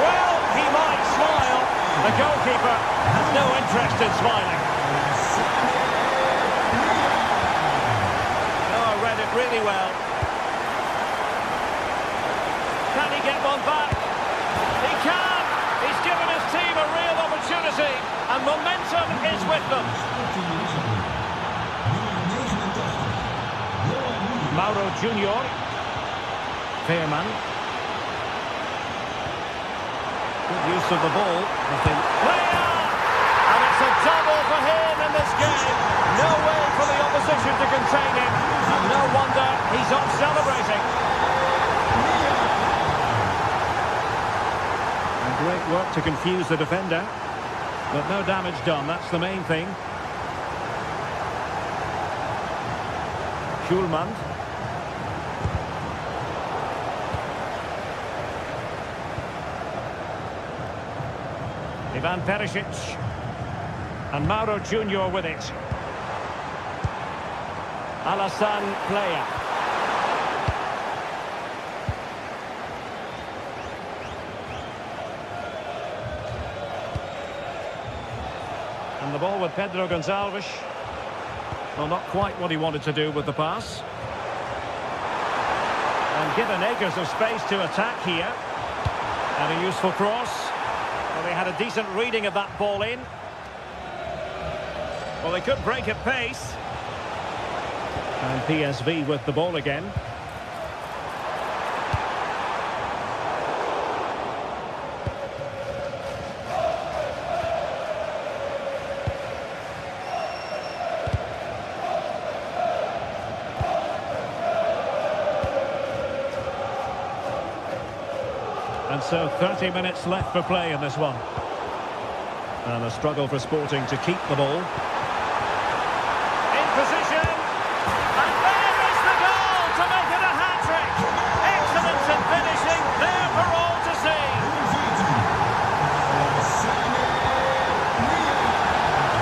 Well, he might smile. The goalkeeper has no interest in smiling. Really well. Can he get one back? He can! He's given his team a real opportunity, and momentum is with them. Mauro Junior. Fairman. Good use of the ball. Player! And it's a double for him in this game. No way for the opposition to contain him. And no wonder he's off celebrating. And great work to confuse the defender. But no damage done, that's the main thing. Schulman. Ivan Perisic. And Mauro Junior with it. Alassane Playa. And the ball with Pedro Gonçalves. Well, not quite what he wanted to do with the pass. And given acres of space to attack here. And a useful cross. Well, they had a decent reading of that ball in. Well, they could break at pace. And PSV with the ball again. And so 30 minutes left for play in this one. And a struggle for Sporting to keep the ball. In position. And there is the goal to make it a hat-trick. Excellence in finishing, there for all to see.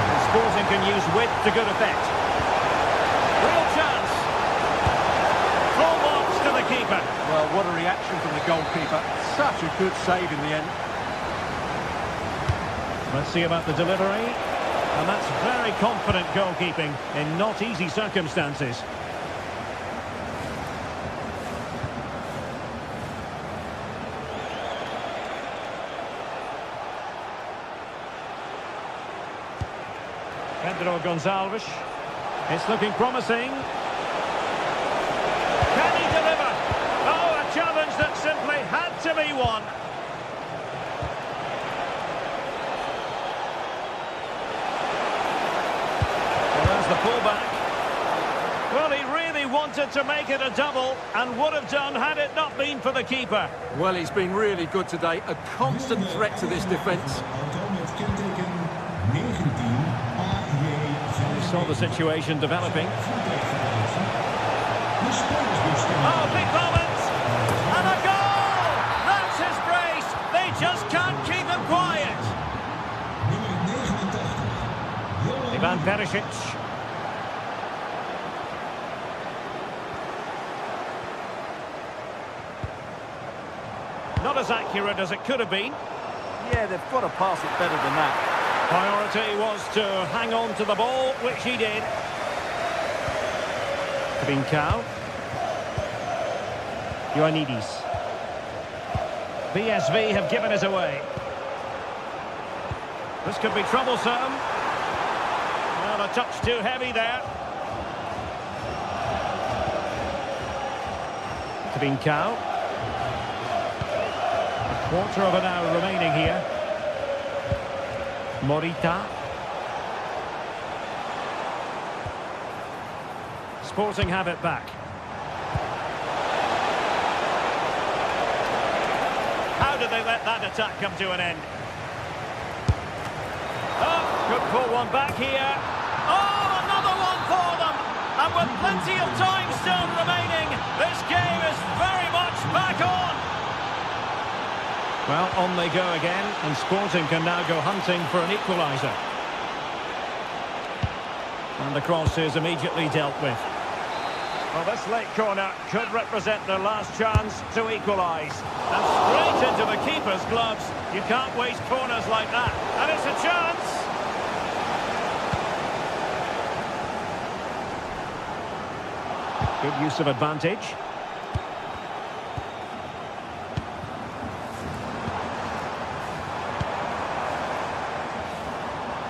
And Sporting can use width to good effect. Real chance. Full marks to the keeper. Well, what a reaction from the goalkeeper. Such a good save in the end. Let's see about the delivery. And that's very confident goalkeeping in not easy circumstances. Pedro Gonçalves. It's looking promising. Can he deliver? Oh, a challenge that simply had to be won. wanted to make it a double and would have done had it not been for the keeper. Well, he's been really good today. A constant threat to this defence. We saw the situation developing. Oh, big moment! And a goal! That's his brace! They just can't keep him quiet! Ivan Perisic. Not as accurate as it could have been. Yeah, they've got to pass it better than that. Priority was to hang on to the ball, which he did. Trincao. Ioannidis. PSV have given it away. This could be troublesome. Well, a touch too heavy there. Trincao. Quarter of an hour remaining here. Morita. Sporting have it back. How did they let that attack come to an end? Oh, could pull one back here. Oh, another one for them! And with plenty of time still remaining, this game is very much back on! Well, on they go again, and Sporting can now go hunting for an equaliser. And the cross is immediately dealt with. Well, this late corner could represent their last chance to equalise. And straight into the keeper's gloves. You can't waste corners like that. And it's a chance! Good use of advantage.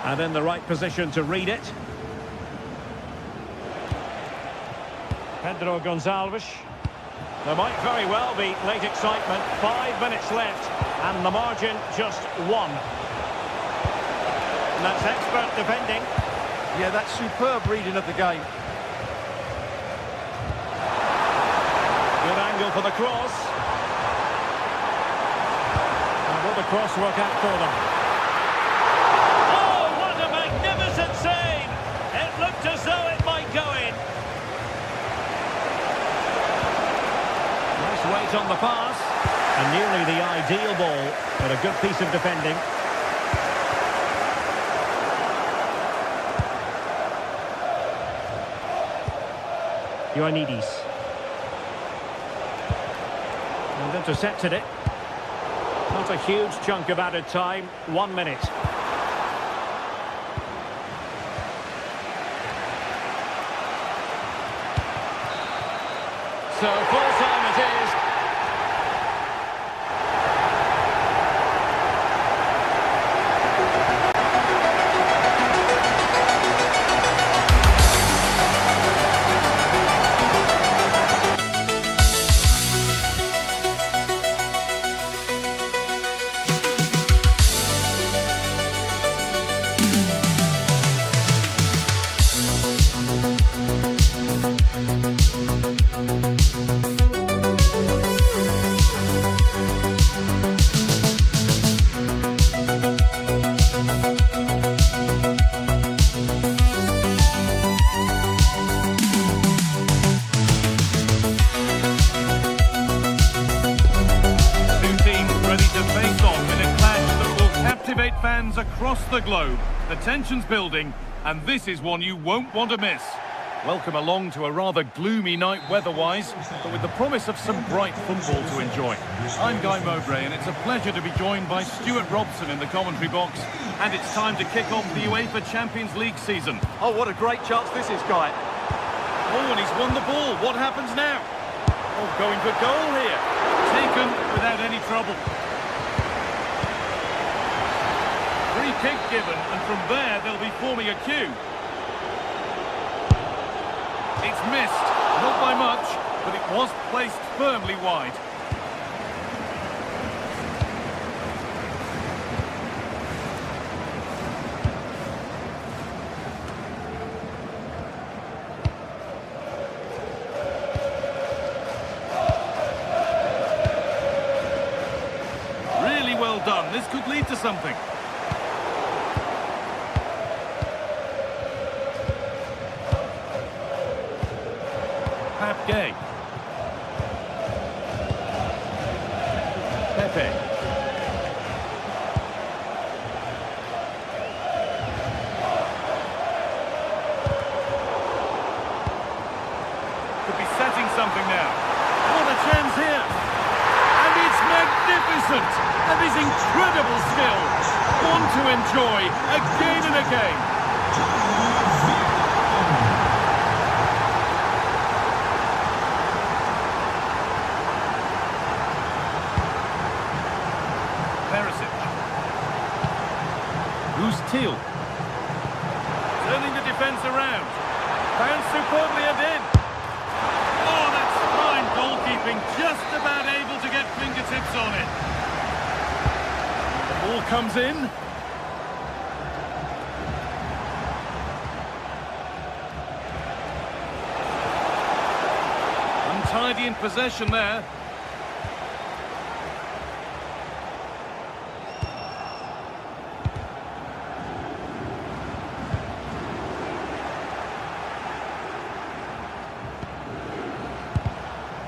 And in the right position to read it. Pedro Gonçalves. There might very well be late excitement. 5 minutes left. And the margin just 1. And that's expert defending. Yeah, that's superb reading of the game. Good angle for the cross. And will the cross work out for them? Save! It looked as though it might go in. Nice weight on the pass. And nearly the ideal ball, but a good piece of defending. Ioannidis. And intercepted it. Not a huge chunk of added time. 1 minute. So full time it is. Fans across the globe. The tension's building, and this is one you won't want to miss. Welcome along to a rather gloomy night weather-wise, but with the promise of some bright football to enjoy. I'm Guy Mowbray, and it's a pleasure to be joined by Stuart Robson in the commentary box. And it's time to kick off the UEFA Champions League season. Oh, what a great chance this is, Guy. Oh, and he's won the ball. What happens now? Oh, going for goal here. Taken without any trouble. Free kick given, and from there they'll be forming a queue. It's missed, not by much, but it was placed firmly wide. could lead to something. Gay. Pepe. Could be setting something now. What a chance here. And it's magnificent. And his incredible skill. One to enjoy again and again. Teal. Turning the defence around. Found superbly and in. Oh, that's fine goalkeeping. Just about able to get fingertips on it. The ball comes in. Untidy in possession there.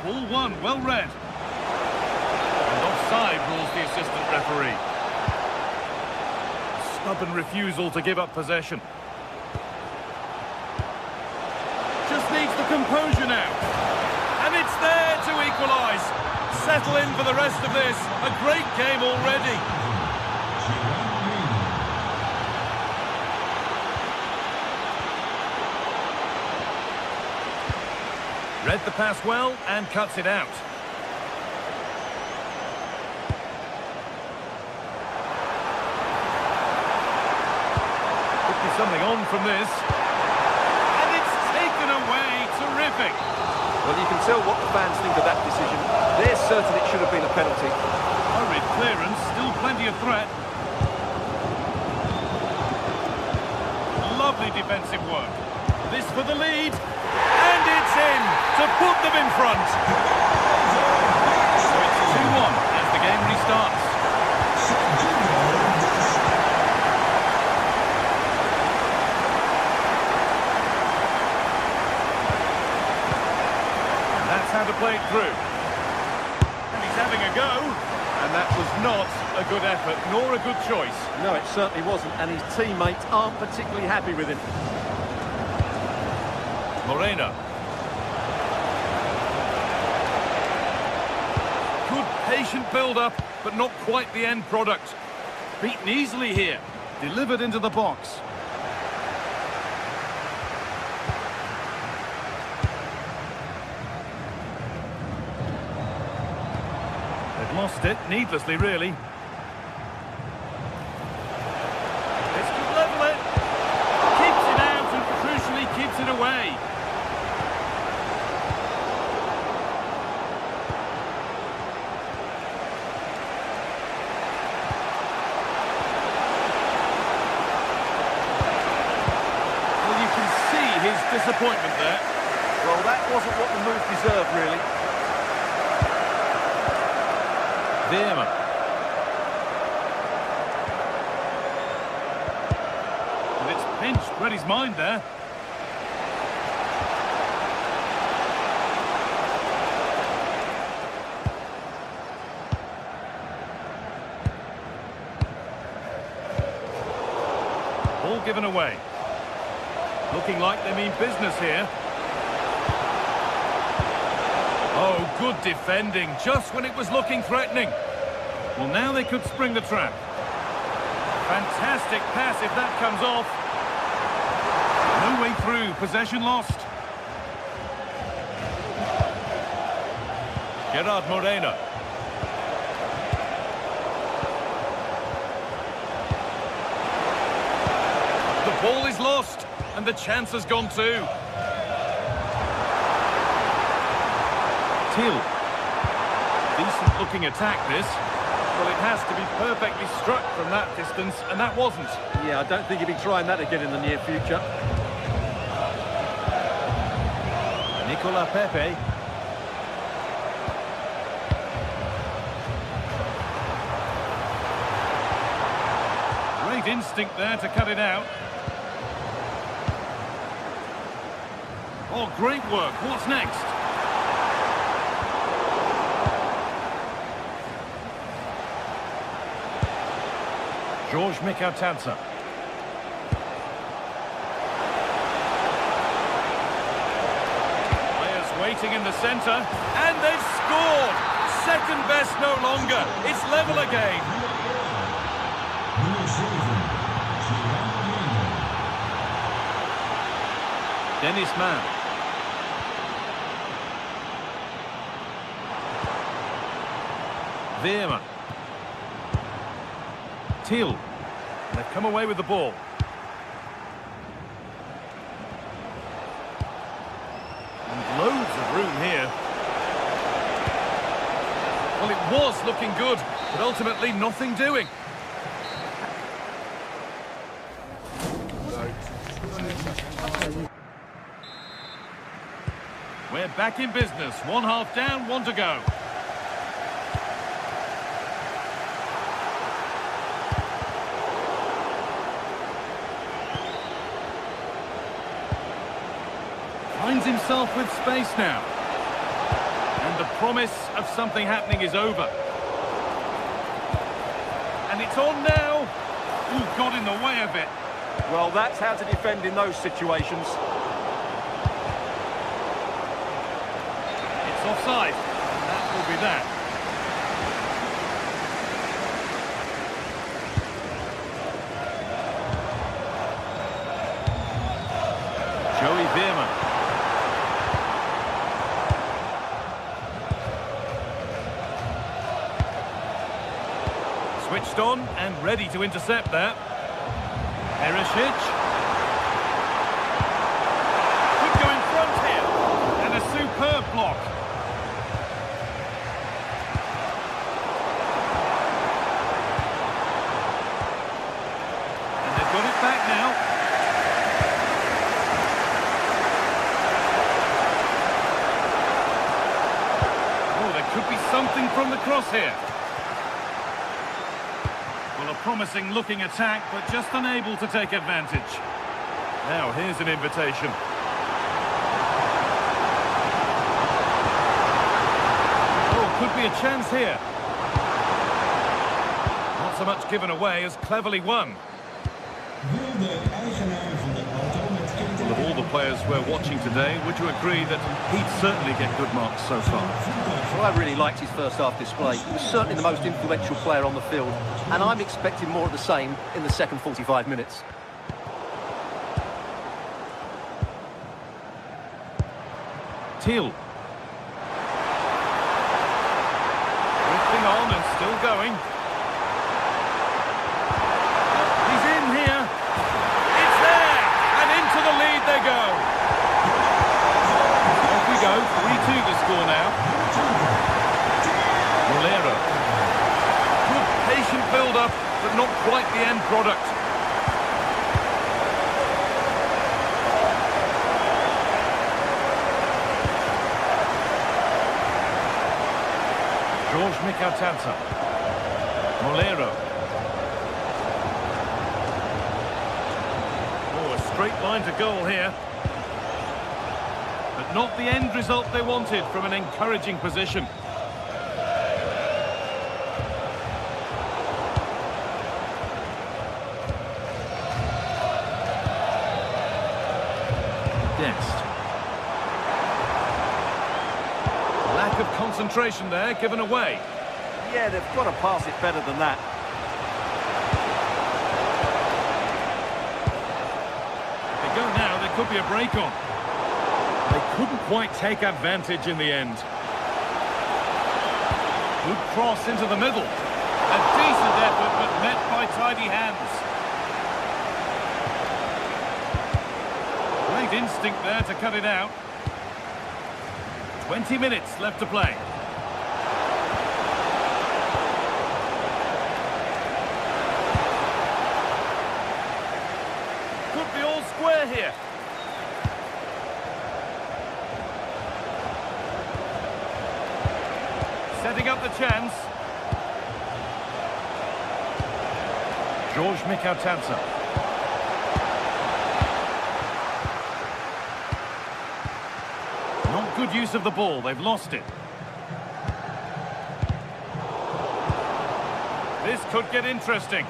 Ball one, well read. And offside rules the assistant referee. Stubborn refusal to give up possession. Just needs the composure now. And it's there to equalise. Settle in for the rest of this. A great game already. Read the pass well and cuts it out. Could be something on from this. And it's taken away. Terrific. Well, you can tell what the fans think of that decision. They're certain it should have been a penalty. Hurried clearance, still plenty of threat. Lovely defensive work. This for the lead. And it's in to put them in front. So it's 2-1 as the game restarts. And that's how to play it through. And he's having a go. And that was not a good effort, nor a good choice. No, it certainly wasn't. And his teammates aren't particularly happy with him. Morena. Good patient build-up, but not quite the end product. Beaten easily here. Delivered into the box. They've lost it, needlessly really. This could level it. Keeps it out and crucially keeps it away. His disappointment there. Well, that wasn't what the move deserved, really. Veerman. And it's pinched, read his mind there. Ball given away. Looking like they mean business here. Oh, good defending, just when it was looking threatening. Well, now they could spring the trap. Fantastic pass if that comes off. No way through, possession lost. Gerard Morena. The ball is lost. And the chance has gone too. Teal. Decent looking attack this. Well, it has to be perfectly struck from that distance, and that wasn't. Yeah, I don't think he'll be trying that again in the near future. Nicola Pepe. Great instinct there to cut it out. Oh, great work. What's next? George Mikhatarza. Players waiting in the centre, and they've scored! Second best no longer. It's level again. Dennis Mann. Veerman. Thiel. They've come away with the ball. And loads of room here. Well, it was looking good, but ultimately nothing doing. We're back in business. 1 half down, 1 to go. Finds himself with space now. And the promise of something happening is over. And it's on now. Ooh, got in the way of it. Well, that's how to defend in those situations. It's offside. And that will be that. Joey Veerman. Switched on and ready to intercept that. Perisic. Could go in front here. And a superb block. And they've got it back now. Oh, there could be something from the cross here. Well, a promising looking attack, but just unable to take advantage. Now, here's an invitation. Oh, could be a chance here. Not so much given away as cleverly won. Well, of all the players we're watching today, would you agree that he'd certainly get good marks so far? Well, I really liked his first half display. He was certainly the most influential player on the field, and I'm expecting more of the same in the second 45 minutes. Thiel. Drifting on and still going. He's in here. It's there! And into the lead they go. Off we go. 3-2 the score now. Molero. Good patient build-up, but not quite the end product. George Mikhatarza. Molero. Oh, a straight line to goal here. But not the end result they wanted from an encouraging position. Lack of concentration there, given away. Yeah, they've got to pass it better than that. If they go now, there could be a break on. They couldn't quite take advantage in the end. Good cross into the middle. A decent effort, but met by tidy hands. Great instinct there to cut it out. 20 minutes left to play. Could be all square here. Setting up the chance. George Mikautanza. Not good use of the ball, they've lost it. This could get interesting.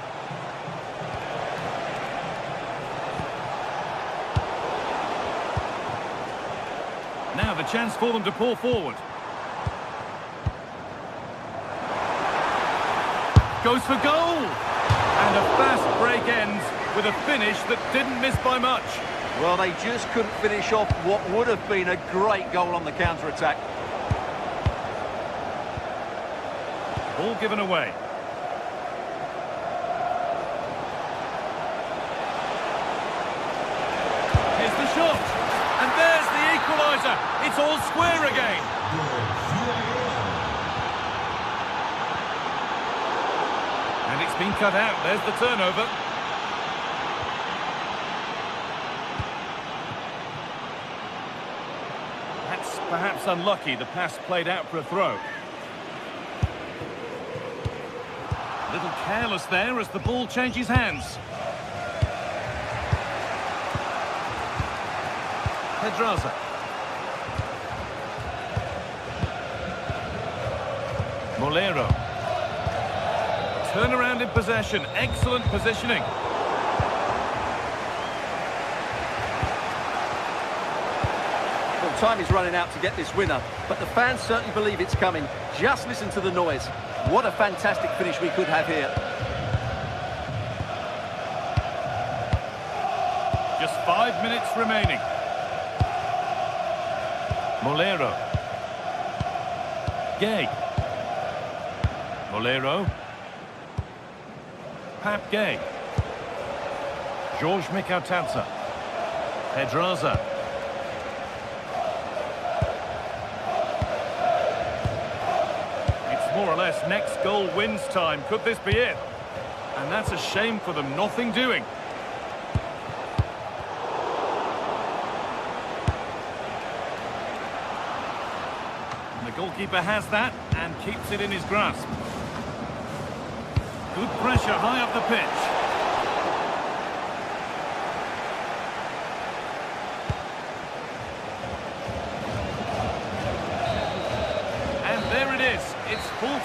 Now the chance for them to pull forward. Goes for goal! And a fast break ends with a finish that didn't miss by much. Well, they just couldn't finish off what would have been a great goal on the counter-attack. Ball given away. Here's the shot. And there's the equaliser. It's all square again. And it's been cut out. There's the turnover. That's perhaps unlucky. The pass played out for a throw. A little careless there as the ball changes hands. Pedraza. Molero. Turnaround in possession. Excellent positioning. Well, time is running out to get this winner, but the fans certainly believe it's coming. Just listen to the noise. What a fantastic finish we could have here. Just 5 minutes remaining. Molero. Gay. Molero. Pap Gay. George Mikautanza. Pedraza. It's more or less next goal wins time. Could this be it? And that's a shame for them. Nothing doing. And the goalkeeper has that and keeps it in his grasp. Good pressure high up the pitch. And there it is. It's full.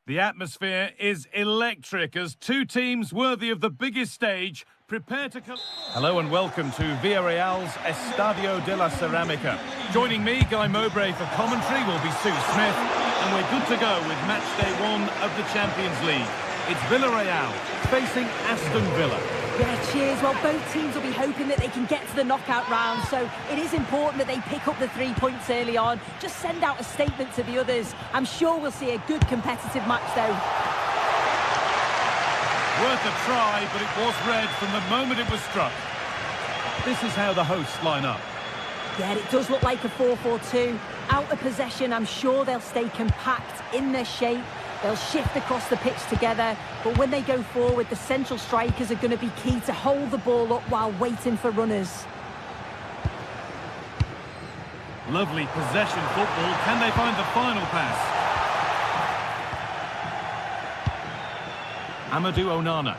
The atmosphere is electric as two teams worthy of the biggest stage prepare to come. Hello and welcome to Villarreal's Estadio de la Ceramica. Joining me, Guy Mowbray, for commentary will be Sue Smith, and we're good to go with match day 1 of the Champions League. It's Villarreal facing Aston Villa. Yeah, cheers. Well, both teams will be hoping that they can get to the knockout round, so it is important that they pick up the 3 points early on. Just send out a statement to the others. I'm sure we'll see a good competitive match, though. Worth a try, but it was red from the moment it was struck. This is how the hosts line up. Yeah, it does look like a 4-4-2. Out of possession, I'm sure they'll stay compact in their shape. They'll shift across the pitch together. But when they go forward, the central strikers are going to be key to hold the ball up while waiting for runners. Lovely possession football. Can they find the final pass? Amadou Onana.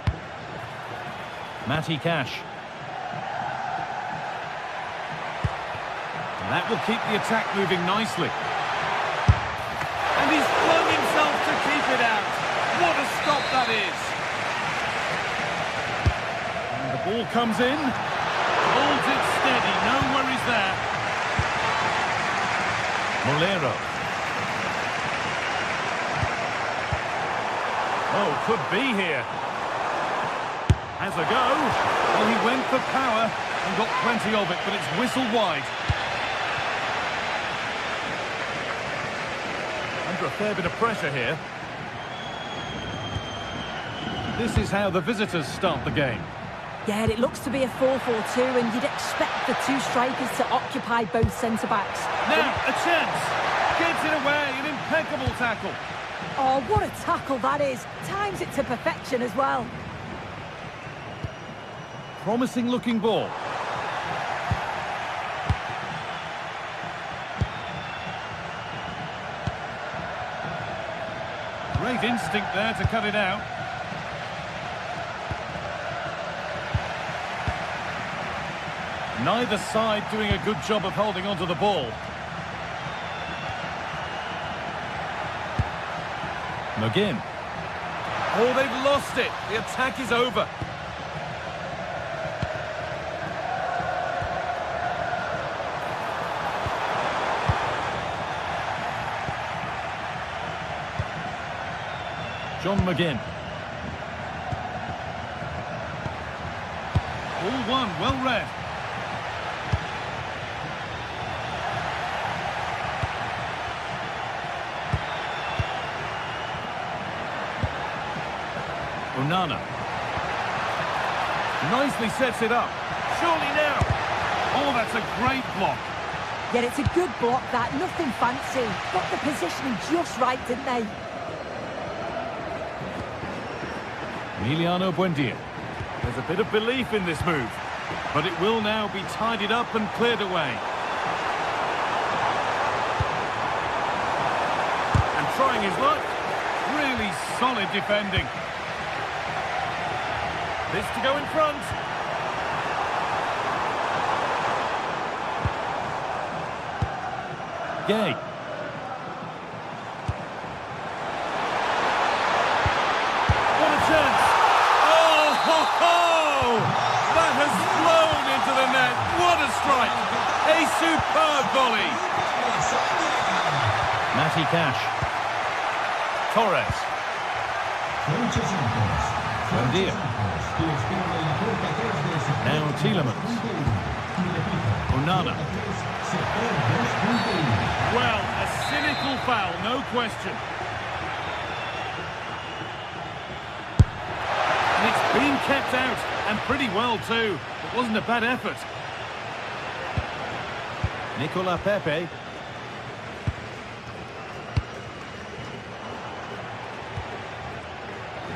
Matty Cash. That will keep the attack moving nicely. And he's flung himself to keep it out. What a stop that is. And the ball comes in. Holds it steady. No worries there. Molero. Oh, could be here. Has a go. Well, he went for power and got plenty of it, but it's whistled wide. Under a fair bit of pressure here. This is how the visitors start the game. Yeah, it looks to be a 4-4-2, and you'd expect the two strikers to occupy both centre-backs. Now, a chance. Gets it away, an impeccable tackle. Oh, what a tackle that is. Times it to perfection as well. Promising looking ball. Great instinct there to cut it out. Neither side doing a good job of holding onto the ball. McGinn. Oh, they've lost it. The attack is over. John McGinn. All one, well read. Onana. Nicely sets it up. Surely now. Oh, that's a great block. Yeah, it's a good block, that. Nothing fancy. Got the positioning just right, didn't they? Emiliano Buendia. There's a bit of belief in this move, but it will now be tidied up and cleared away. And trying his luck. Really solid defending. This to go in front. Gay. What a chance. Oh, ho, ho! That has flown into the net. What a strike. A superb volley. Matty Cash. Torres. Buendia. Now Tielemans. Onana. Well, a cynical foul, no question. And it's been kept out, and pretty well too. It wasn't a bad effort. Nicola Pepe.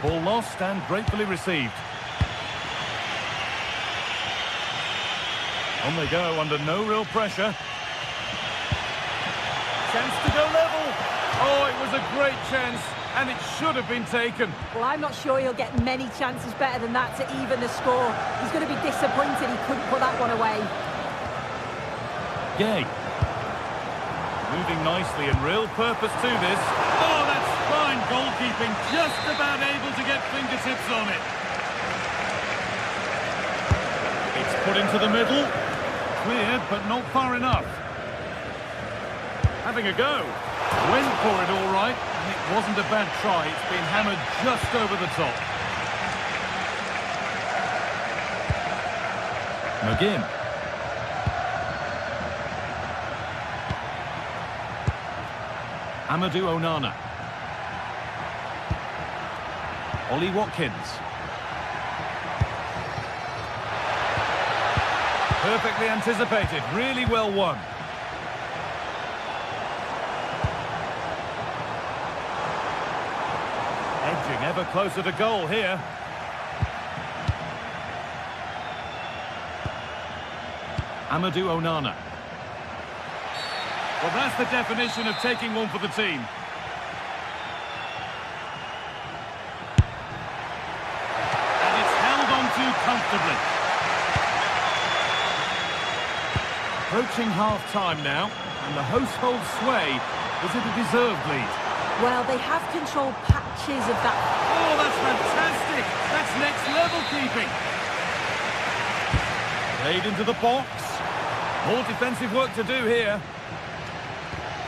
Ball lost and gratefully received. On they go under no real pressure. Chance to go level. Oh, it was a great chance, and it should have been taken. Well, I'm not sure he'll get many chances better than that to even the score. He's going to be disappointed he couldn't put that one away. Gay. Moving nicely and real purpose to this. Oh, that's fine goalkeeping. Just about able to get fingertips on it. It's put into the middle. Cleared, but not far enough. Having a go. Went for it all right, and it wasn't a bad try. It's been hammered just over the top. McGinn. Amadou Onana. Ollie Watkins. Perfectly anticipated, really well won. Edging ever closer to goal here. Amadou Onana. Well, that's the definition of taking one for the team. And it's held on to comfortably. Approaching half-time now, and the hosts hold sway. Is it a deserved lead? Well, they have controlled patches of that. Oh, that's fantastic! That's next-level keeping. Played into the box. More defensive work to do here.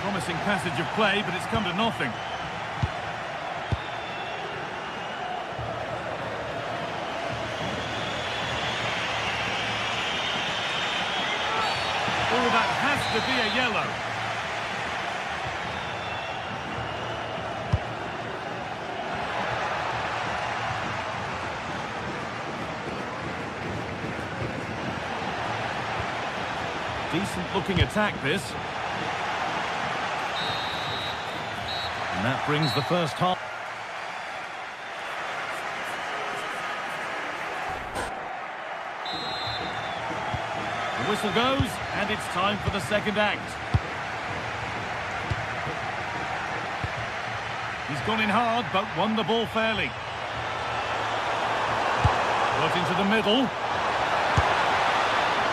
Promising passage of play, but it's come to nothing. Oh, that has to be a yellow. Decent-looking attack, this. And that brings the first half. The whistle goes, and it's time for the second act. He's gone in hard, but won the ball fairly. Got into the middle.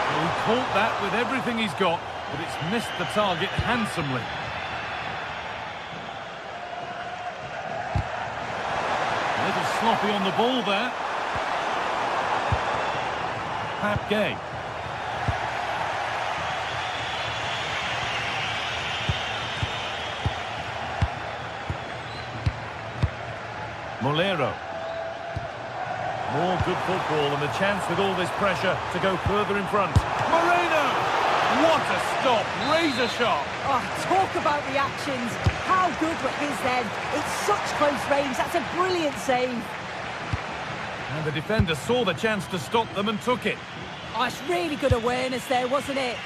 Well, he caught that with everything he's got, but it's missed the target handsomely. A little sloppy on the ball there. Pap Gay. Molero. More good football and the chance with all this pressure to go further in front. Moreno! What a stop! Razor sharp! Oh, talk about reactions. How good were his then? It's such close range. That's a brilliant save. And the defender saw the chance to stop them and took it. Oh, it's really good awareness there, wasn't it?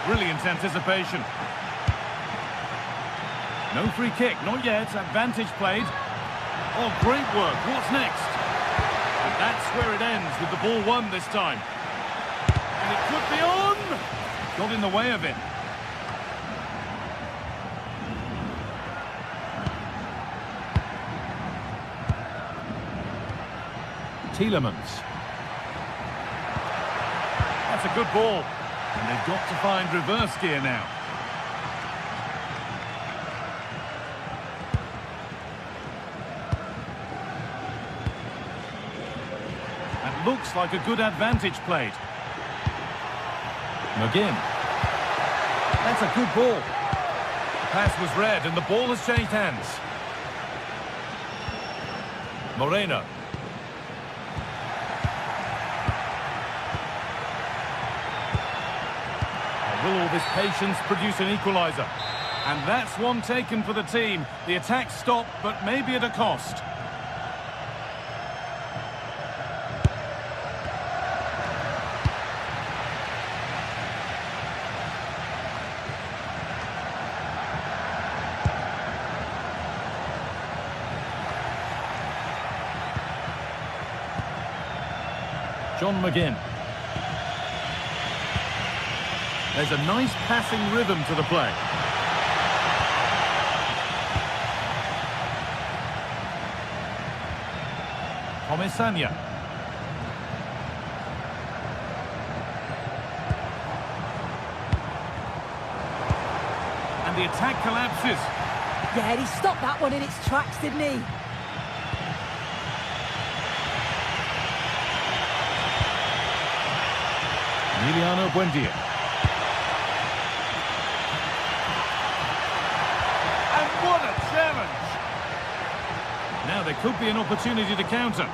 Brilliant anticipation. No free kick, not yet. Advantage played. Oh, great work. What's next? And that's where it ends, with the ball won this time. And it could be on! Got in the way of it. Tielemans. That's a good ball. And they've got to find reverse gear now. That looks like a good advantage played. McGinn. That's a good ball. The pass was read and the ball has changed hands. Moreno. Will all this patience produce an equaliser? And that's one taken for the team. The attack stopped, but maybe at a cost. John McGinn. There's a nice passing rhythm to the play. Comisania. And the attack collapses. Yeah, he stopped that one in its tracks, didn't he? Emiliano Buendia. What a challenge! Now there could be an opportunity to counter.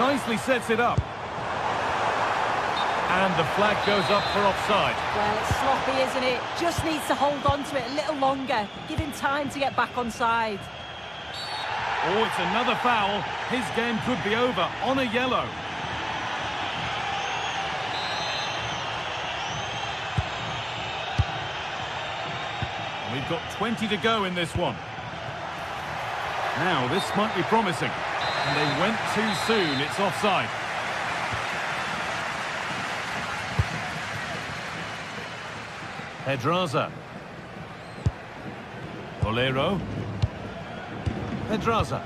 Nicely sets it up. And the flag goes up for offside. Well, it's sloppy, isn't it? Just needs to hold on to it a little longer. Give him time to get back on side. Oh, it's another foul. His game could be over on a yellow. We've got 20 to go in this one. Now, this might be promising. And they went too soon. It's offside. Pedraza. Bolero. Pedraza.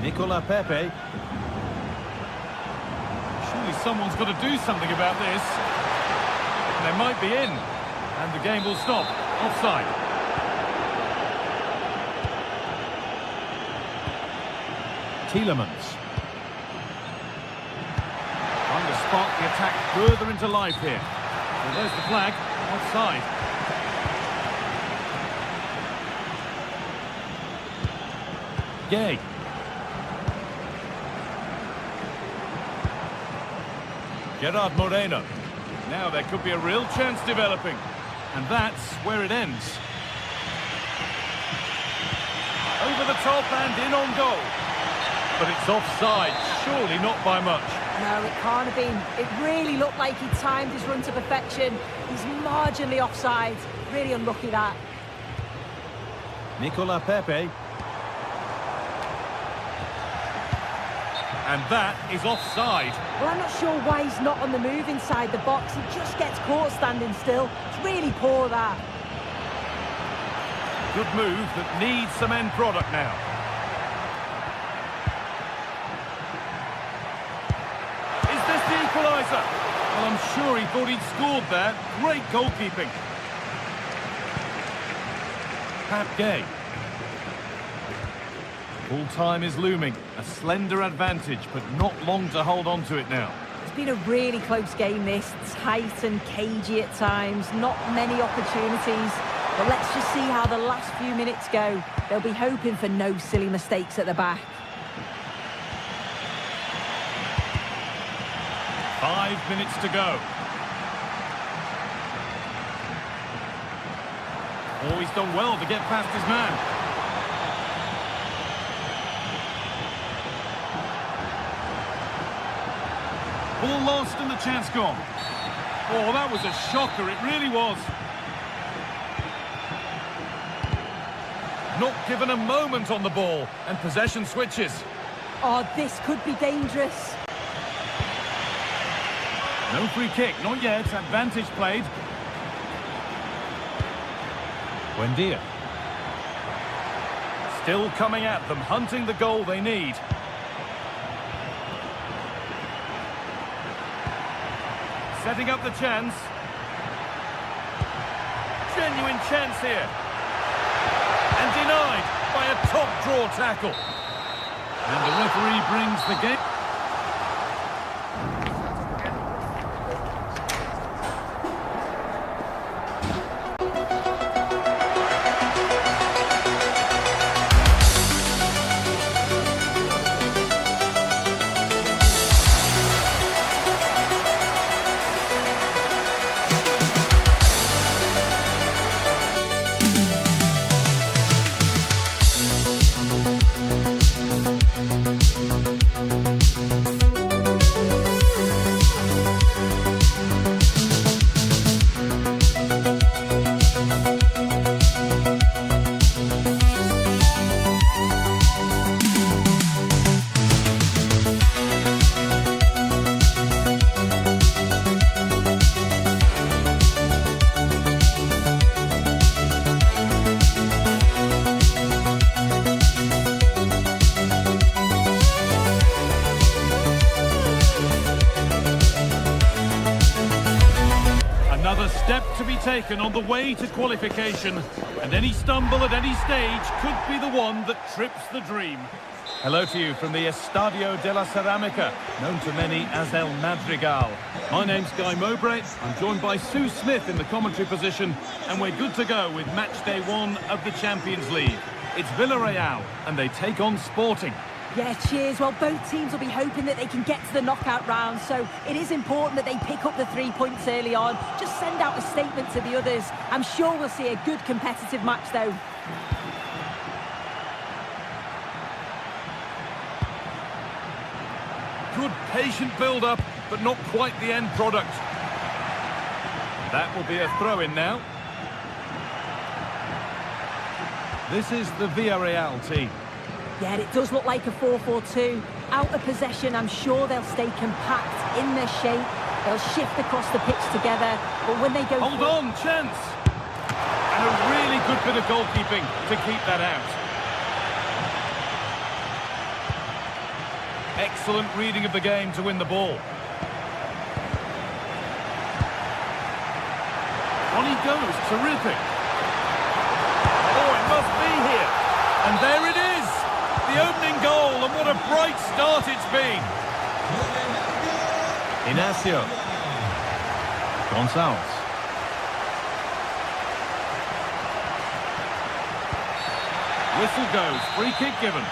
Nicola Pepe. Surely someone's got to do something about this. And they might be in. And the game will stop. Offside. Tielemans. Trying to spark the attack further into life here. Well, there's the flag. Offside. Gay. Gerard Moreno. Now there could be a real chance developing. And that's where it ends. Over the top and in on goal. But it's offside, surely not by much. No, it can't have been. It really looked like he timed his run to perfection. He's marginally offside. Really unlucky, that. Nicola Pepe. And that is offside. Well, I'm not sure why he's not on the move inside the box. He just gets caught standing still. It's really poor, that. Good move that needs some end product now. Is this the equaliser? Well, I'm sure he thought he'd scored there. Great goalkeeping. Pat Gay. Full time is looming. A slender advantage, but not long to hold on to it now. It's been a really close game, this. Tight and cagey at times. Not many opportunities. But let's just see how the last few minutes go. They'll be hoping for no silly mistakes at the back. 5 minutes to go. Oh, he's done well to get past his man. Ball lost and the chance gone. Oh, that was a shocker, it really was. Not given a moment on the ball, and possession switches. Oh, this could be dangerous. No free kick, not yet. Advantage played. Buendia. Still coming at them, hunting the goal they need. Setting up the chance. Genuine chance here. And denied by a top draw tackle. And the referee brings the game. Another step to be taken on the way to qualification, and any stumble at any stage could be the one that trips the dream. Hello to you from the Estadio de la Ceramica, known to many as El Madrigal. My name's Guy Mowbray. I'm joined by Sue Smith in the commentary position, and we're good to go with match day 1 of the Champions League. It's Villarreal, and they take on Sporting. Yeah, cheers. Well, both teams will be hoping that they can get to the knockout round, so it is important that they pick up the 3 points early on. Just send out a statement to the others. I'm sure we'll see a good competitive match, though. Good patient build-up, but not quite the end product. That will be a throw-in now. This is the Villarreal team. Yeah, it does look like a 4-4-2. Out of possession, I'm sure they'll stay compact in their shape. They'll shift across the pitch together, but when they go... Hold on, chance! And a really good bit of goalkeeping to keep that out. Excellent reading of the game to win the ball. On he goes, terrific. Oh, it must be here. And there it is, the opening goal, and what a bright start it's been. Inacio. Gonçalves. Whistle goes, free kick given.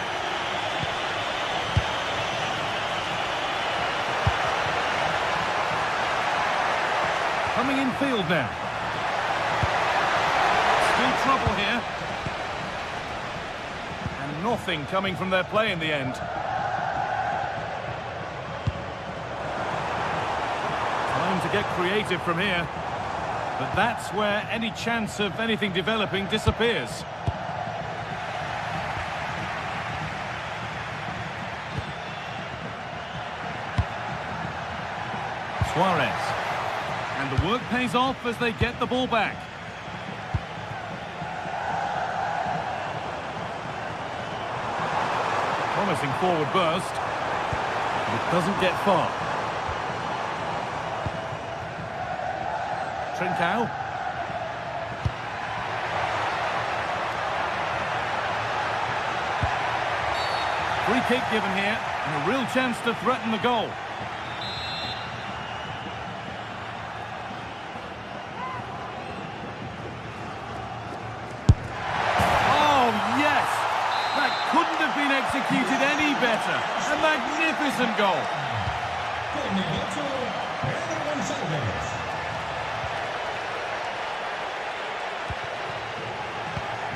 Coming in field now. Still trouble here. And nothing coming from their play in the end. Time to get creative from here. But that's where any chance of anything developing disappears. Suarez. And the work pays off as they get the ball back. Promising forward burst. But it doesn't get far. Trincao. Free kick given here, and a real chance to threaten the goal. Executed any better. A magnificent goal.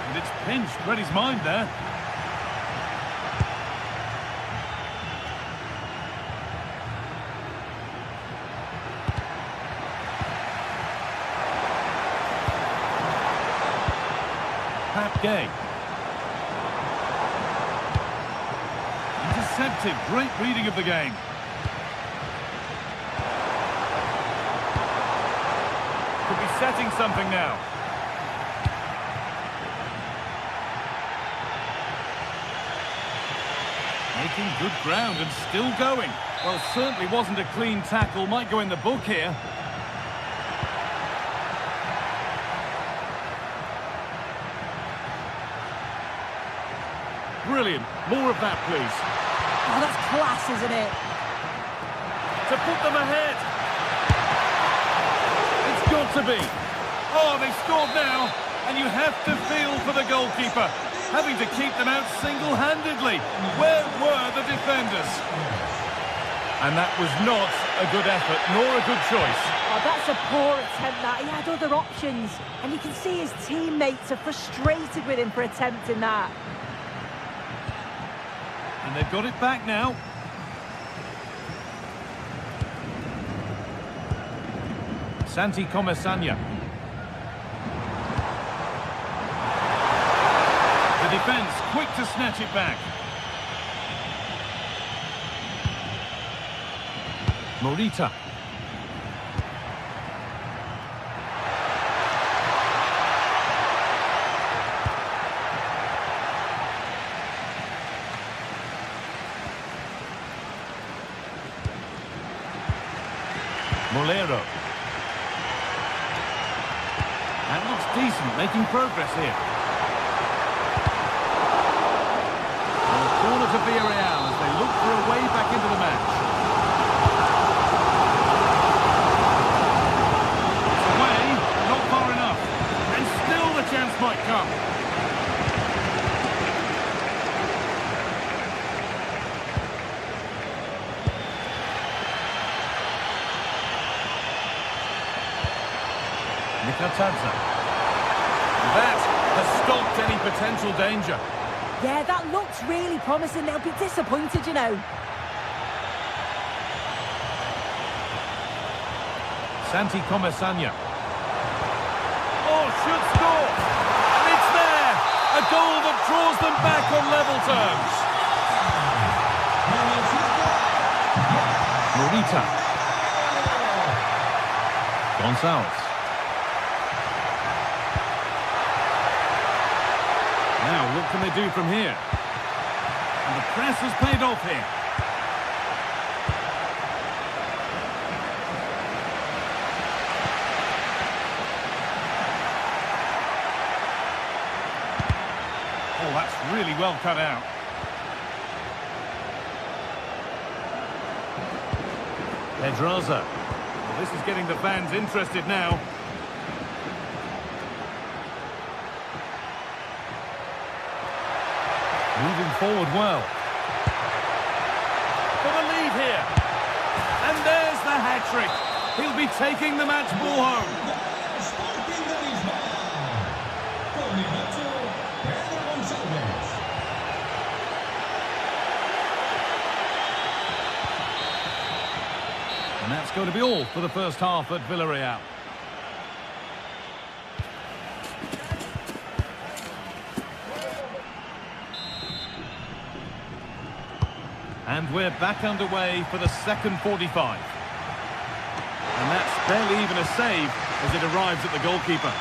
And it's pinched, read his mind there. Pat Gay. Intercepted, great reading of the game. Could be setting something now. Making good ground and still going. Well, certainly wasn't a clean tackle, might go in the book here. Brilliant. More of that, please. Oh, that's class, isn't it? To put them ahead. It's got to be. Oh, they've scored now. And you have to feel for the goalkeeper, having to keep them out single-handedly. Where were the defenders? And that was not a good effort, nor a good choice. Oh, that's a poor attempt, that. He had other options. And you can see his teammates are frustrated with him for attempting that. And they've got it back now. Santi Comesaña. The defence quick to snatch it back. Morita. Molero. That looks decent, making progress here. And a corner to Villarreal as they look for a way back into the match. It's away, not far enough. And still the chance might come. Mikatadze. That has stopped any potential danger. Yeah, that looks really promising. They'll be disappointed, you know. Santi Comesanya. Oh, should score! And it's there! A goal that draws them back on level terms. Morita. Gonzalez. Now, what can they do from here? And the press has paid off here. Oh, that's really well cut out. Pedraza. Well, this is getting the fans interested now. Moving forward well. For the lead here. And there's the hat-trick. He'll be taking the match ball home. And that's going to be all for the first half at Villarreal. And we're back underway for the second 45. And that's barely even a save as it arrives at the goalkeeper.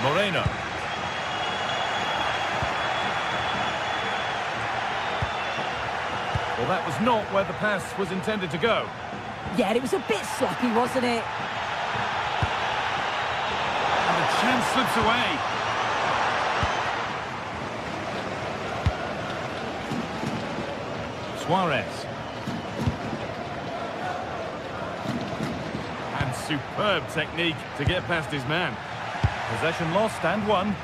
Moreno. Well, that was not where the pass was intended to go. Yeah, it was a bit sloppy, wasn't it? And the chance slips away. Suarez. And superb technique to get past his man. Possession lost and won.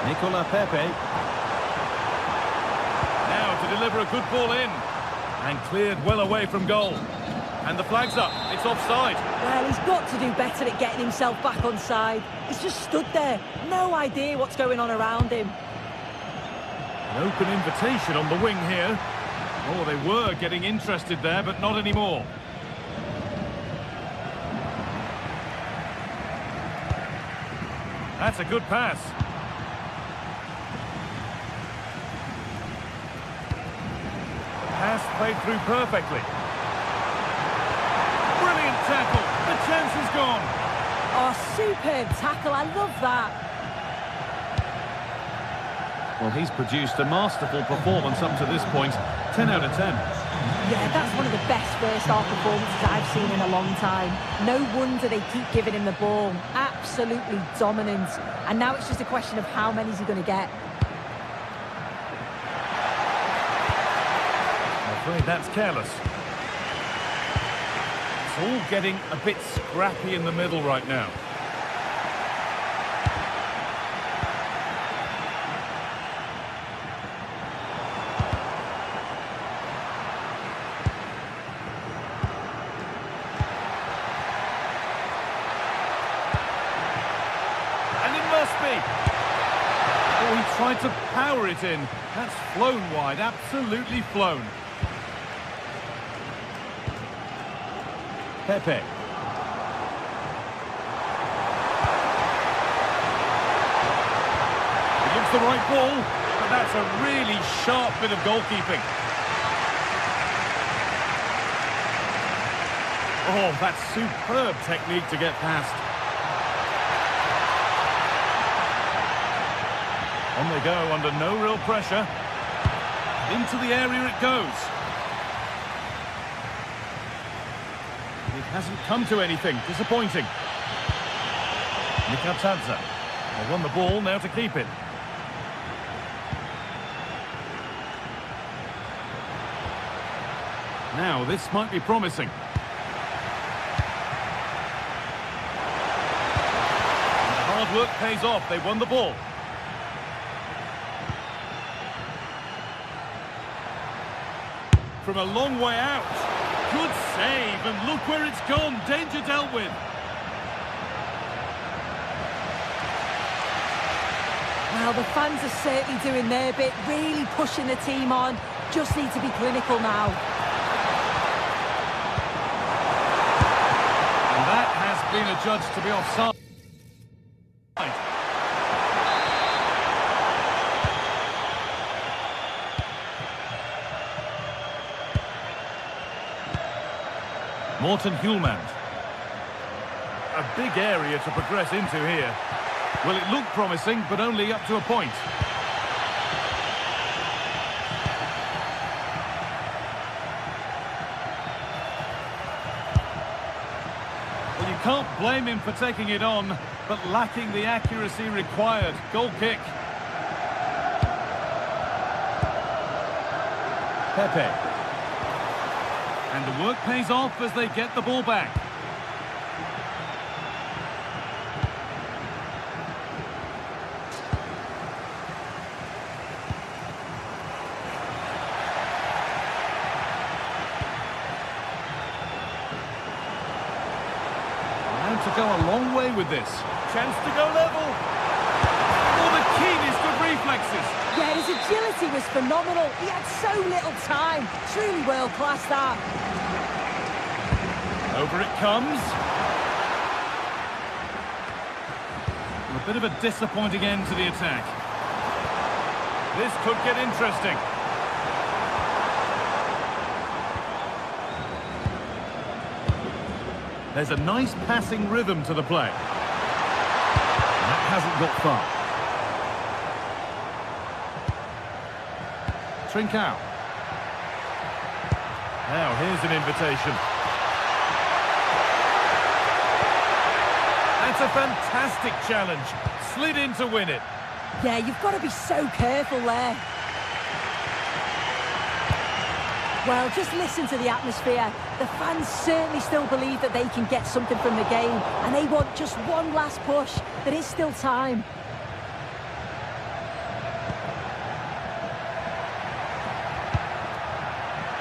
Nicola Pepe. Now to deliver a good ball in. And cleared well away from goal. And the flag's up. It's offside. Well, he's got to do better at getting himself back on side. He's just stood there. No idea what's going on around him. An open invitation on the wing here. Oh, they were getting interested there, but not anymore. That's a good pass. Pass played through perfectly. Brilliant tackle. The chance is gone. Oh, superb tackle. I love that. Well, he's produced a masterful performance up to this point. 10 out of 10. Yeah, that's one of the best first-half performances I've seen in a long time. No wonder they keep giving him the ball. Absolutely dominant. And now it's just a question of how many is he going to get. I'm afraid that's careless. It's all getting a bit scrappy in the middle right now. Oh, he tried to power it in. That's flown wide, absolutely flown. Pepe. It looks the right ball, but that's a really sharp bit of goalkeeping. Oh, that's superb technique to get past. On they go, under no real pressure. Into the area it goes. It hasn't come to anything. Disappointing. Mikatadze. They won the ball, now to keep it. Now, this might be promising. And the hard work pays off. They won the ball. From a long way out. Good save, and look where it's gone. Danger dealt with. Well, the fans are certainly doing their bit, really pushing the team on. Just need to be clinical now. And that has been adjudged to be offside. Morten Hjulmand. A big area to progress into here. Well, it looked promising, but only up to a point. Well, you can't blame him for taking it on, but lacking the accuracy required. Goal kick. Pepe. And the work pays off as they get the ball back. Allowed to go a long way with this. Chance to go level. Oh, the keenest of reflexes. Yeah, his agility was phenomenal. He had so little time. Truly world-class, that. Over it comes. A bit of a disappointing end to the attack. This could get interesting. There's a nice passing rhythm to the play. That hasn't got far. Trincao. Now here's an invitation. That's a fantastic challenge. Slid in to win it. Yeah, you've got to be so careful there. Well, just listen to the atmosphere. The fans certainly still believe that they can get something from the game, and they want just one last push. There is still time.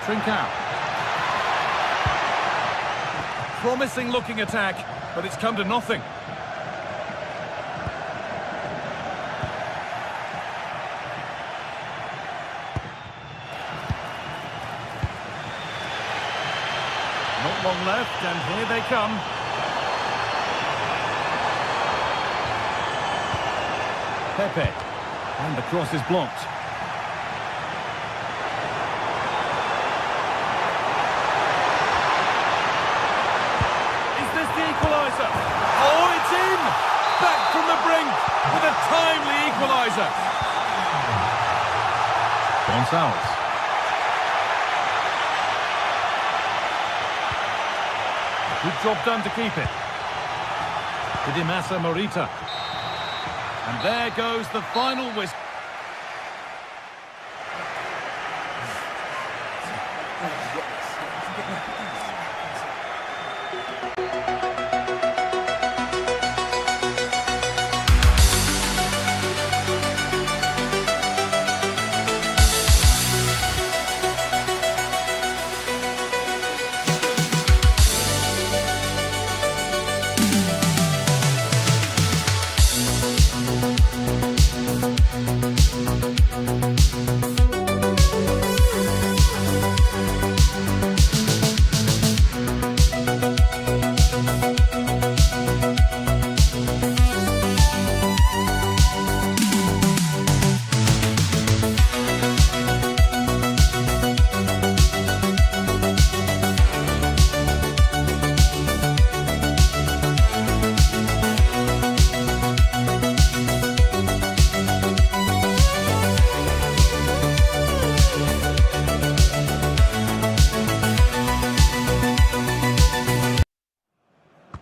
Trincao. Promising looking attack, but it's come to nothing. Not long left, and here they come. Pepe. And the cross is blocked. Is this the equaliser? Oh, it's in! Back from the brink with a timely equaliser. Gonçalves. Good job done to keep it. Didimasa Morita. And there goes the final whistle.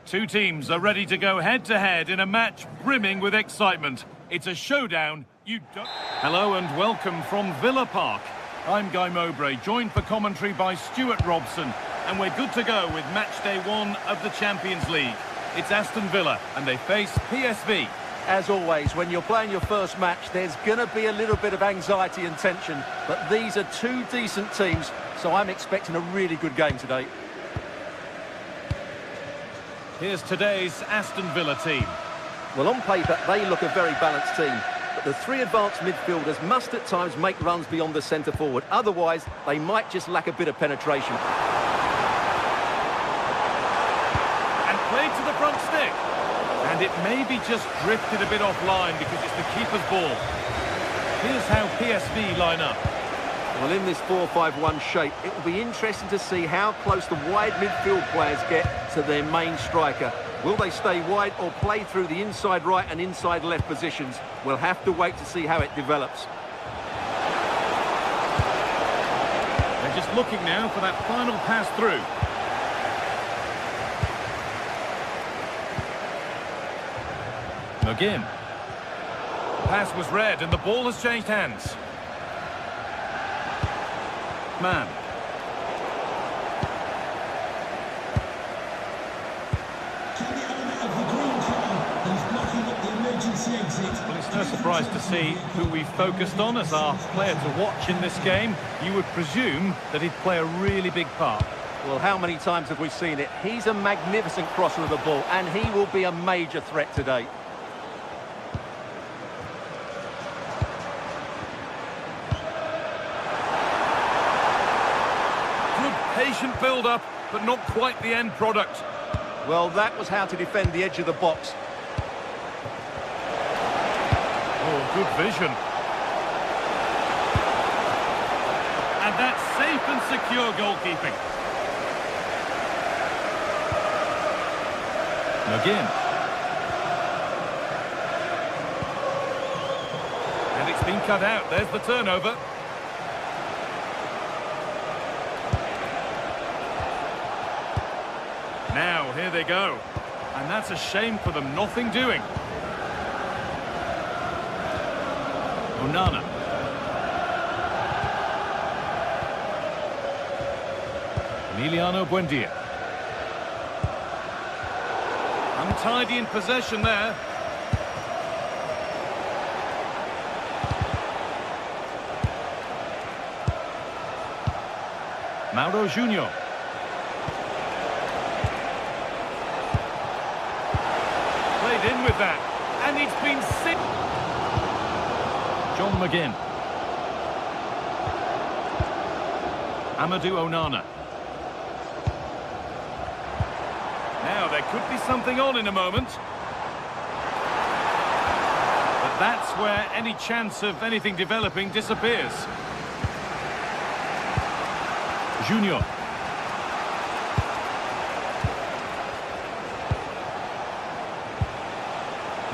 Two teams are ready to go head-to-head in a match brimming with excitement. It's a showdown you don't... Hello and welcome from Villa Park. I'm Guy Mowbray, joined for commentary by Stuart Robson, and we're good to go with match day 1 of the Champions League. It's Aston Villa, and they face PSV. As always, when you're playing your first match, there's going to be a little bit of anxiety and tension, but these are two decent teams, so I'm expecting a really good game today. Here's today's Aston Villa team. Well, on paper, they look a very balanced team, but the three advanced midfielders must at times make runs beyond the centre forward. Otherwise, they might just lack a bit of penetration. And played to the front stick. And it maybe just drifted a bit offline because it's the keeper's ball. Here's how PSV line up. Well, in this 4-5-1 shape, it will be interesting to see how close the wide midfield players get to their main striker. Will they stay wide or play through the inside right and inside left positions? We'll have to wait to see how it develops. They're just looking now for that final pass through. McGinn. Pass was read and the ball has changed hands. Man. Can the element of the green colour who's blocking up the emergency exit? Well, it's no surprise to see who we focused on as our player to watch in this game. You would presume that he'd play a really big part. Well, how many times have we seen it? He's a magnificent crosser of the ball, and he will be a major threat today. Patient build-up, but not quite the end product. Well, that was how to defend the edge of the box. Oh, good vision. And that's safe and secure goalkeeping. McGinn. And it's been cut out. There's the turnover. Now, here they go. And that's a shame for them, nothing doing. Onana. Emiliano Buendia. Untidy in possession there. Mauro Junior. In with that, and it's been sick. John McGinn. Amadou Onana. Now there could be something on in a moment, but that's where any chance of anything developing disappears. Junior.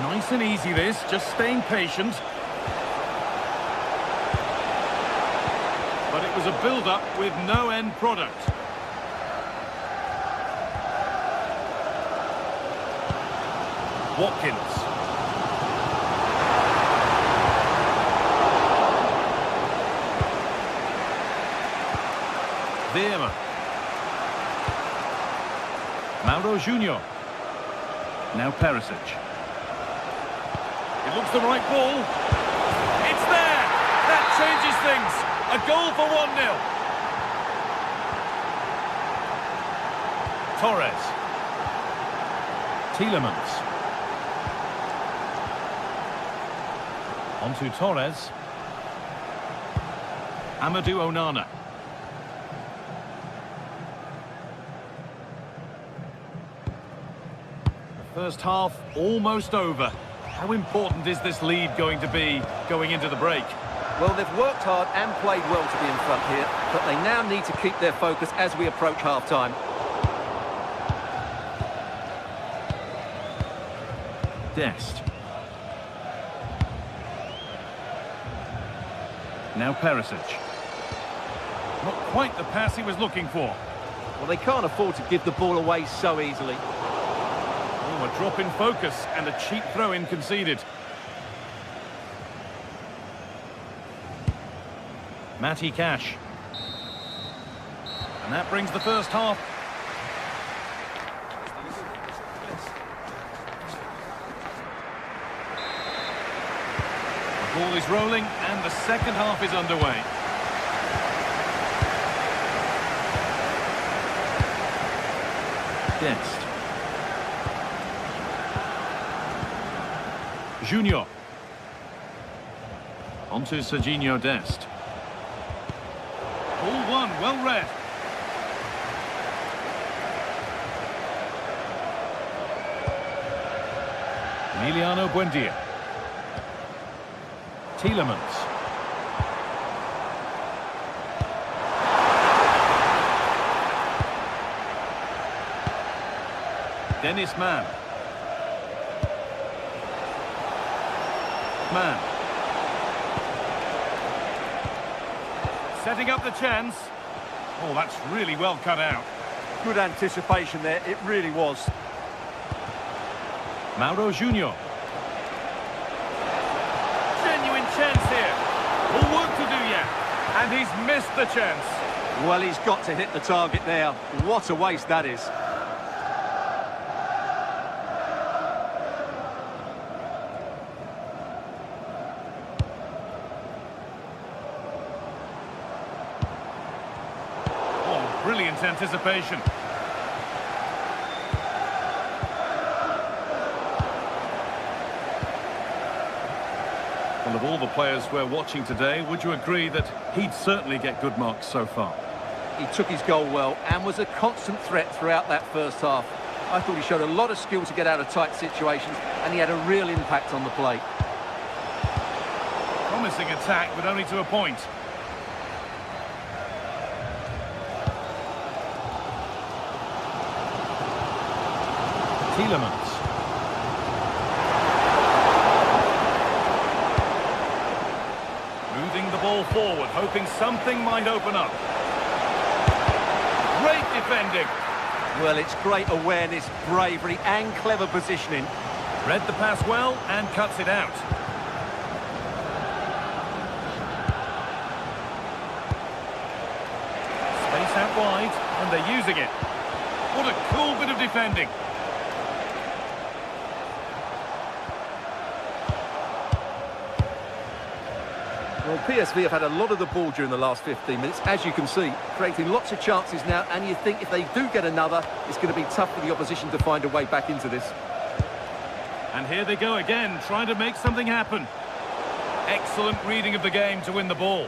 Nice and easy this, just staying patient. But it was a build-up with no end product. Watkins. Veerman. Mauro Junior. Now Perisic. It looks the right ball. It's there! That changes things. A goal for 1-0. Torres. Tielemans. On to Torres. Amadou Onana. The first half almost over. How important is this lead going to be going into the break? Well, they've worked hard and played well to be in front here, but they now need to keep their focus as we approach half-time. Dest. Now Perisic. Not quite the pass he was looking for. Well, they can't afford to give the ball away so easily. Oh, a drop in focus and a cheap throw-in conceded. Matty Cash. And that brings the first half. Ball is rolling and the second half is underway. Dest. Junior. Onto Serginho Dest. Ball won, well read. Emiliano Buendia. Tielemans. Dennis Mann. Mann. Setting up the chance. Oh, that's really well cut out. Good anticipation there, it really was. Mauro Junior. Genuine chance here. More work to do yet. And he's missed the chance. Well, he's got to hit the target there. What a waste that is. Oh, brilliant anticipation. Well, of all the players we're watching today, would you agree that he'd certainly get good marks so far? He took his goal well and was a constant threat throughout that first half. I thought he showed a lot of skill to get out of tight situations, and he had a real impact on the play. Promising attack, but only to a point. Tielemans. Moving the ball forward, hoping something might open up. Great defending. Well, it's great awareness, bravery and clever positioning. Read the pass well and cuts it out. Space out wide and they're using it. What a cool bit of defending. Well, PSV have had a lot of the ball during the last 15 minutes, as you can see, creating lots of chances now, and you think if they do get another, it's going to be tough for the opposition to find a way back into this. And here they go again, trying to make something happen. Excellent reading of the game to win the ball.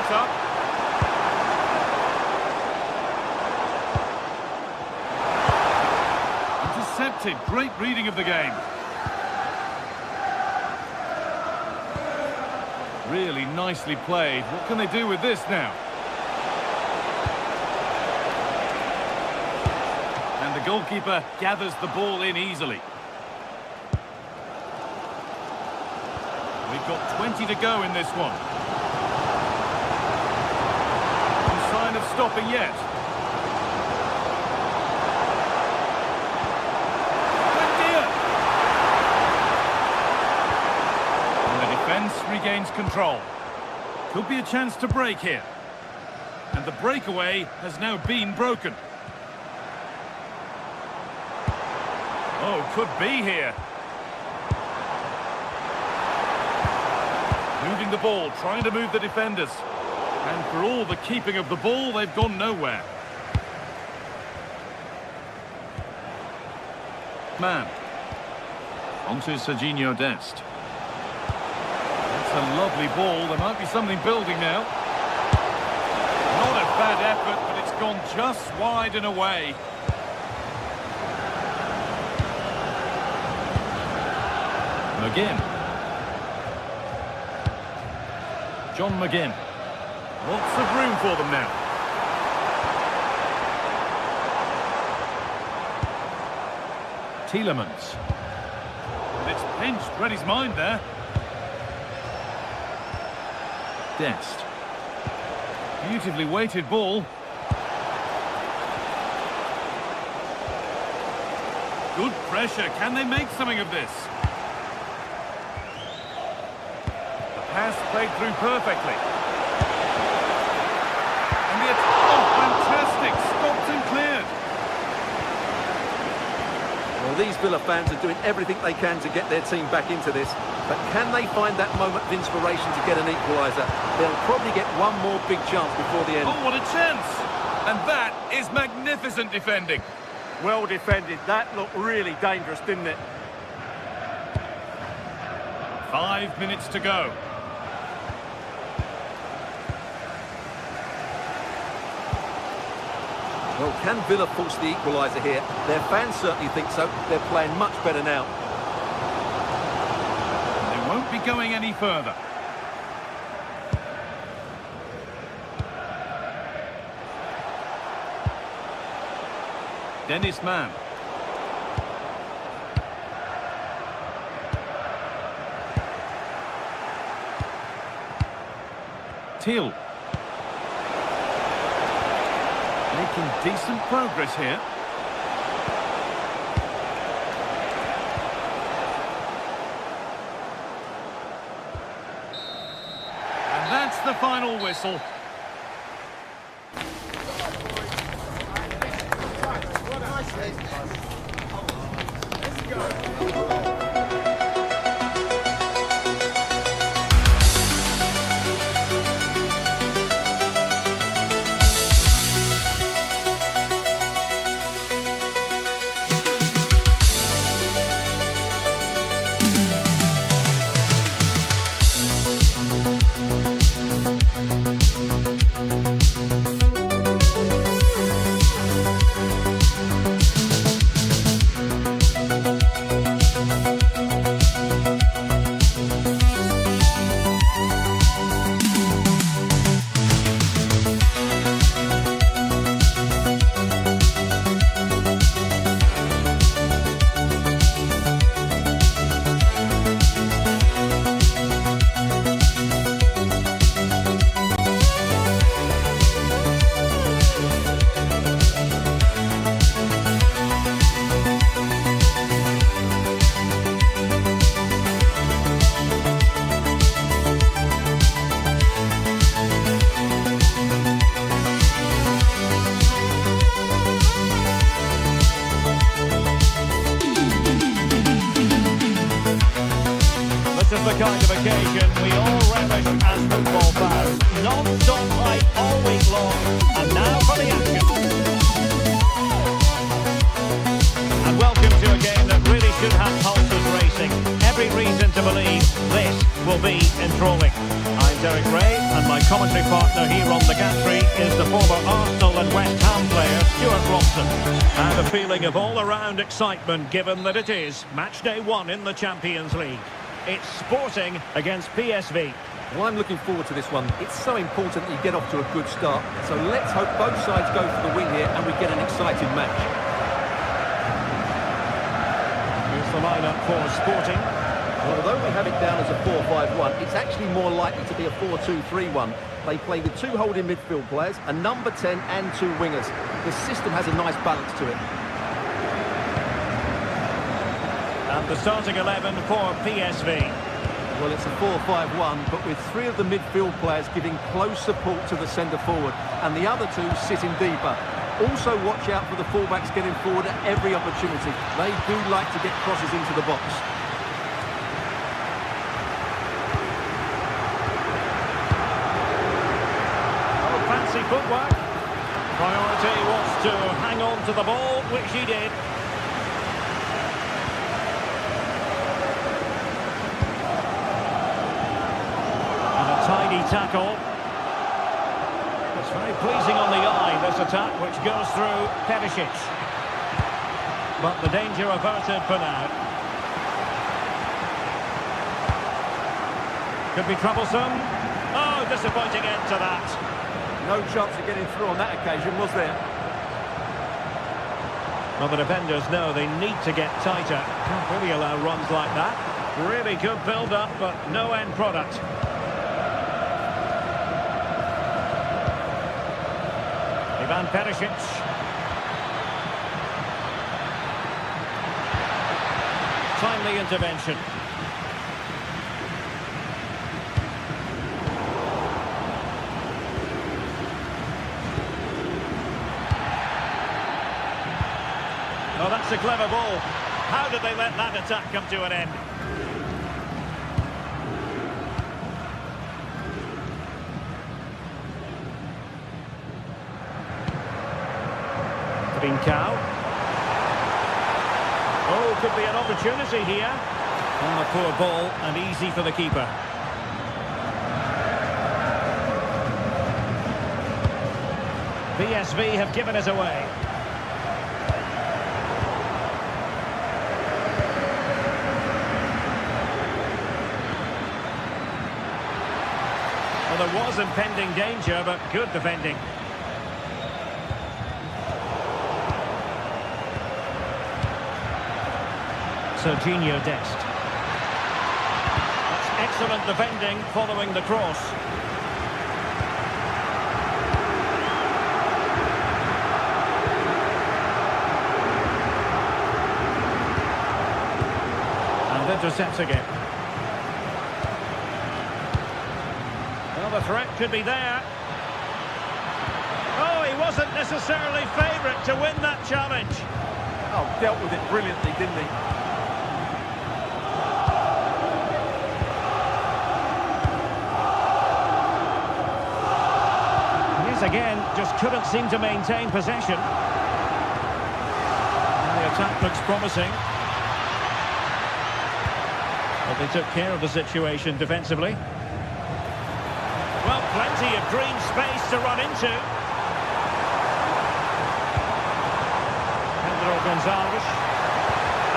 Up. Intercepted, great reading of the game. Really nicely played. What can they do with this now? And the goalkeeper gathers the ball in easily. We've got 20 to go in this one. Of stopping yet. And the defence regains control. Could be a chance to break here. And the breakaway has now been broken. Oh, could be here. Moving the ball, trying to move the defenders. And for all the keeping of the ball, they've gone nowhere. Man. Onto Serginho Dest. That's a lovely ball. There might be something building now. Not a bad effort, but it's gone just wide and away. McGinn. John McGinn. Lots of room for them now. Tielemans. And it's pinched, read his mind there. Dest. Beautifully weighted ball. Good pressure. Can they make something of this? The Pass played through perfectly. And the oh, fantastic! Stopped and cleared. Well, these Villa fans are doing everything they can to get their team back into this. But can they find that moment of inspiration to get an equaliser? They'll probably get one more big chance before the end. Oh, what a chance! And that is magnificent defending. Well defended. That looked really dangerous, didn't it? 5 minutes to go. Well, can Villa force the equaliser here? Their fans certainly think so. They're playing much better now. They won't be going any further. Dennis Mann. Teal. Making decent progress here. And that's the final whistle. This is the kind of occasion we all relish as football fans. Non-stop hype all week long, and now for the action. And welcome to a game that really should have pulses racing. Every reason to believe this will be enthralling. I'm Derek Ray, and my commentary partner here on the gantry is the former Arsenal and West Ham player, Stuart Robson. And a feeling of all-around excitement given that it is match day 1 in the Champions League. It's Sporting against PSV. Well, I'm looking forward to this one. It's so important that you get off to a good start. So let's hope both sides go for the win here and we get an exciting match. Here's the lineup for Sporting. Well, although we have it down as a 4-5-1, it's actually more likely to be a 4-2-3-1. They play with 2 holding midfield players, a number 10 and 2 wingers. The system has a nice balance to it. And the starting 11 for PSV. Well, it's a 4-5-1, but with 3 of the midfield players giving close support to the centre forward, and the other 2 sitting deeper. Also watch out for the fullbacks getting forward at every opportunity. They do like to get crosses into the box. Oh, fancy footwork. Priority was to hang on to the ball, which he did. Tidy tackle. It's very pleasing on the eye, this attack, which goes through Perisic. But the danger averted for now. Could be troublesome. Oh, disappointing end to that. No chance of getting through on that occasion, was there? Well, the defenders know they need to get tighter. Can't really allow runs like that. Really good build-up, but no end product. Ivan Perisic. Timely intervention. Oh, that's a clever ball. How did they let that attack come to an end? Trincao. Oh, could be an opportunity here. On a poor ball and easy for the keeper. PSV have given it away. Well, there was impending danger, but good defending. Serginho Dest. That's excellent defending following the cross. And intercepting it. Well, the threat could be there. Oh, he wasn't necessarily favourite to win that challenge. Oh, dealt with it brilliantly, didn't he? Again, just couldn't seem to maintain possession. And the attack looks promising. But they took care of the situation defensively. Well, plenty of green space to run into. Pedro Gonzalez.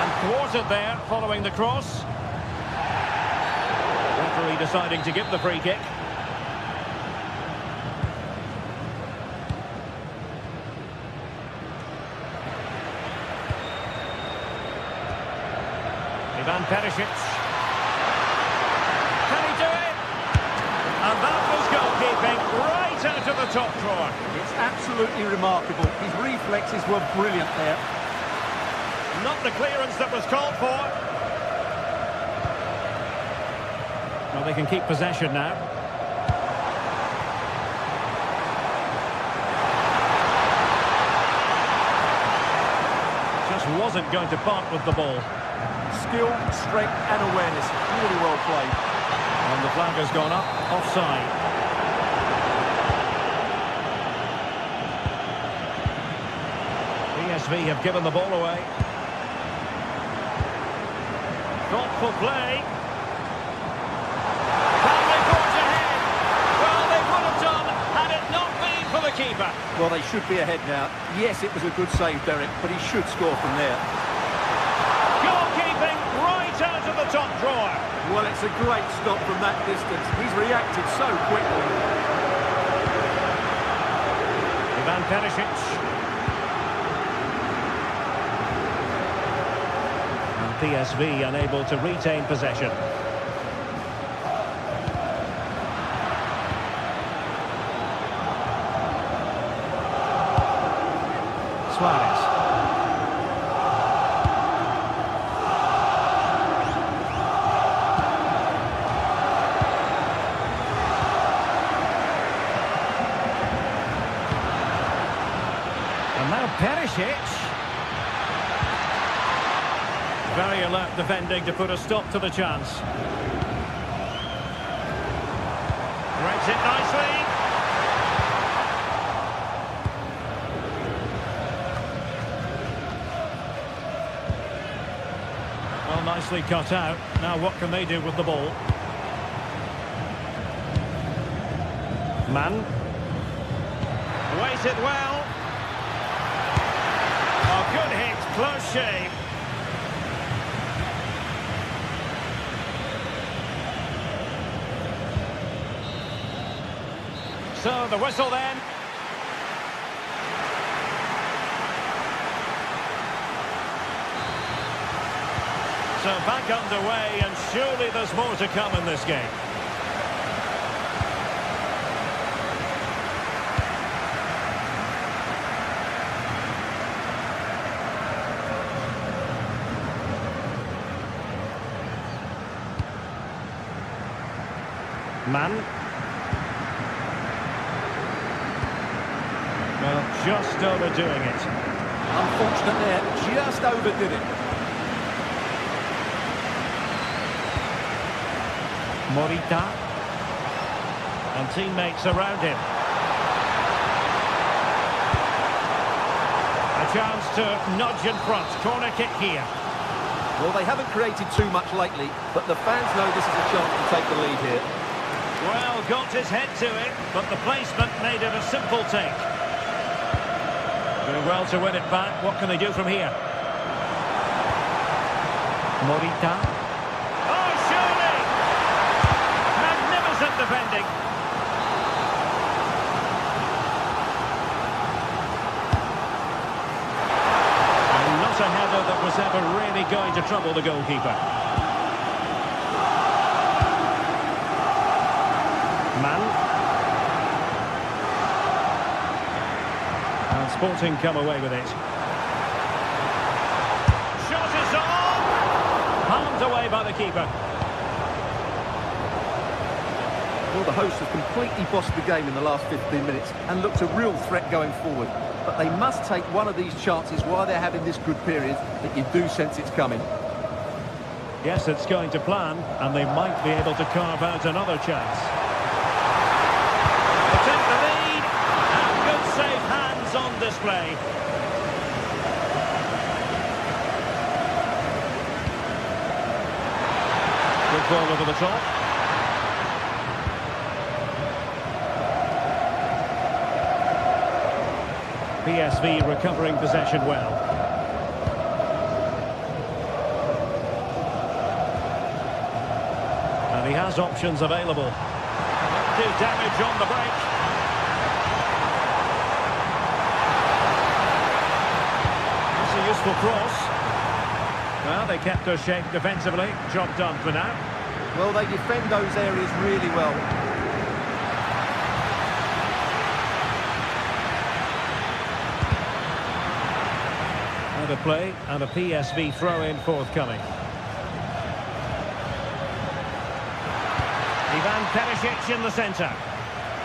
And thwarted there following the cross. Referee deciding to give the free kick. Ivan Perisic. Can he do it? And that was goalkeeping right out of the top drawer. It's absolutely remarkable. His reflexes were brilliant there. Not the clearance that was called for. Well, they can keep possession now. Just wasn't going to part with the ball. Skill, strength and awareness. Really well played. And the flag has gone up. Offside. PSV have given the ball away. Thoughtful play. Can they forge ahead? Well, they would have done had it not been for the keeper. Well, they should be ahead now. Yes, it was a good save, Derek, but he should score from there. Goalkeeping right out of the top drawer. Well, it's a great stop from that distance. He's reacted so quickly. Ivan Perisic. And PSV unable to retain possession. Suarez. And now Perisic. Very alert defending to put a stop to the chance. Breaks it nicely. Well, nicely cut out. Now what can they do with the ball? Mann. Waited well. Oh, good hit, close shave. So the whistle then. So back underway, and surely there's more to come in this game. Mann. Well, just overdoing it. Unfortunate there, just overdid it. Morita. And teammates around him. A chance to nudge in front. Corner kick here. Well, they haven't created too much lately, but the fans know this is a chance to take the lead here. Well, got his head to it, but the placement made it a simple take. Doing well to win it back. What can they do from here? Morita. Oh, surely! Magnificent defending. And not a header that was ever really going to trouble the goalkeeper. Man. And Sporting come away with it. Shot is on! Palmed away by the keeper. Well, the hosts have completely bossed the game in the last 15 minutes and looked a real threat going forward. But they must take one of these chances while they're having this good period that you do sense it's coming. Yes, it's going to plan, and they might be able to carve out another chance. They take the lead, and good safe hands on display. Good ball over the top. PSV recovering possession well. And he has options available. Do damage on the break. That's a useful cross. Well, they kept their shape defensively. Job done for now. Well, they defend those areas really well. And a play and a PSV throw-in forthcoming. Ivan Perisic in the centre.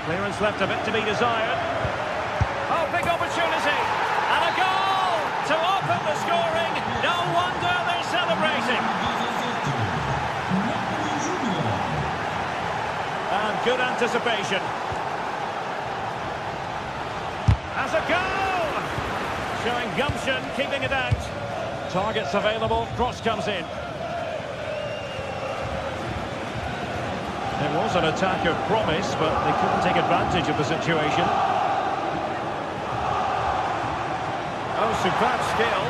Clearance left a bit to be desired. Oh, big opportunity. And a goal to open the scoring. No wonder they're celebrating. And good anticipation. As a goal! Showing gumption, keeping it out. Targets available, cross comes in. It was an attack of promise, but they couldn't take advantage of the situation. Oh, superb skill.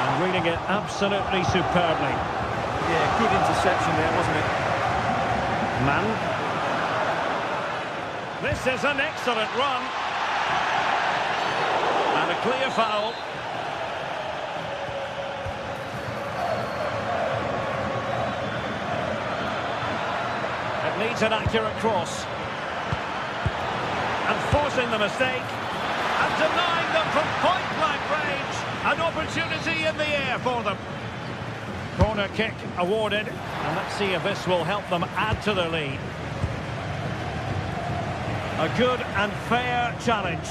And reading it absolutely superbly. Yeah, good interception there, wasn't it? Man. This is an excellent run. And a clear foul. It needs an accurate cross. And forcing the mistake. And denying them from point-blank range. An opportunity in the air for them. Corner kick awarded. And let's see if this will help them add to their lead. A good and fair challenge.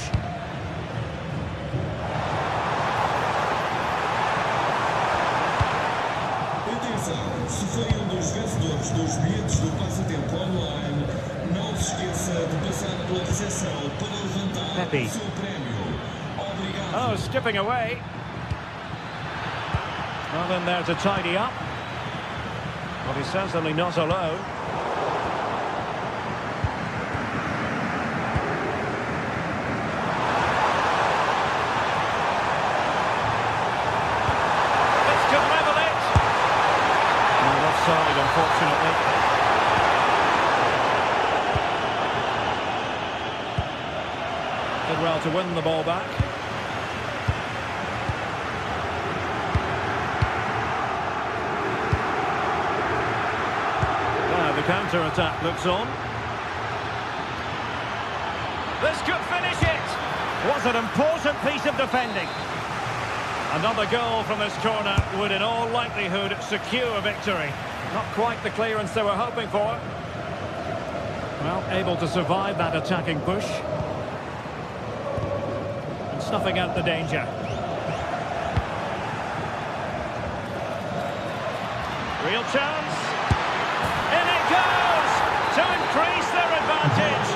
Se foi dos vencedores dos bilhetes do passatempo online, não se esqueça de passar pela recepção para levantar o seu prémio. Obrigado. Oh, skipping away. Well, in there to tidy up. But he's certainly not alone. Offside, unfortunately. Did well to win the ball back. Now the counter-attack looks on. This could finish it. Was an important piece of defending. Another goal from this corner would in all likelihood secure a victory. Not quite the clearance they were hoping for. Well, able to survive that attacking push. snuffing out the danger. Real chance. In it goes to increase their advantage.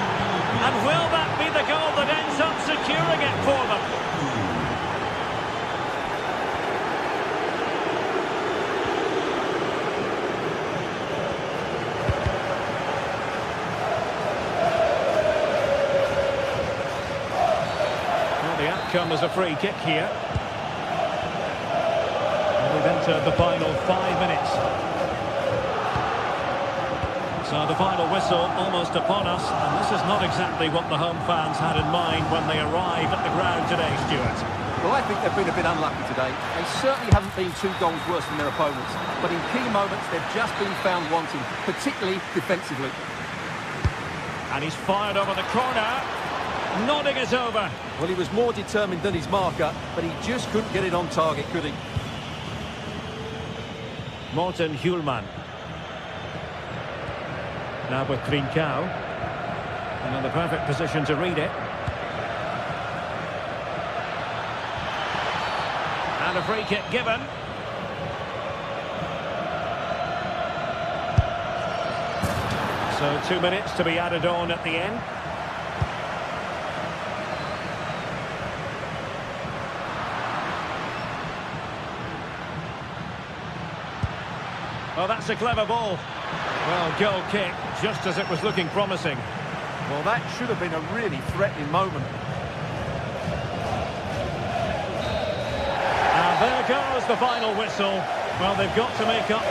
And will that be the goal that ends up securing it for them? Well, the outcome is a free kick here. We've entered the final 5 minutes. So the final whistle almost upon us, and this is not exactly what the home fans had in mind when they arrived at the ground today, Stuart. Well, I think they've been a bit unlucky today. They certainly haven't been 2 goals worse than their opponents, but in key moments they've just been found wanting, particularly defensively. And he's fired over the corner, nodding it over. Well, he was more determined than his marker, but he just couldn't get it on target, could he? Morten Hjulman. Now with Trincao. And in the perfect position to read it. And a free kick given. So 2 minutes to be added on at the end. Oh, that's a clever ball. Well, goal kick, just as it was looking promising. Well, that should have been a really threatening moment. And there goes the final whistle. Well, they've got to make up.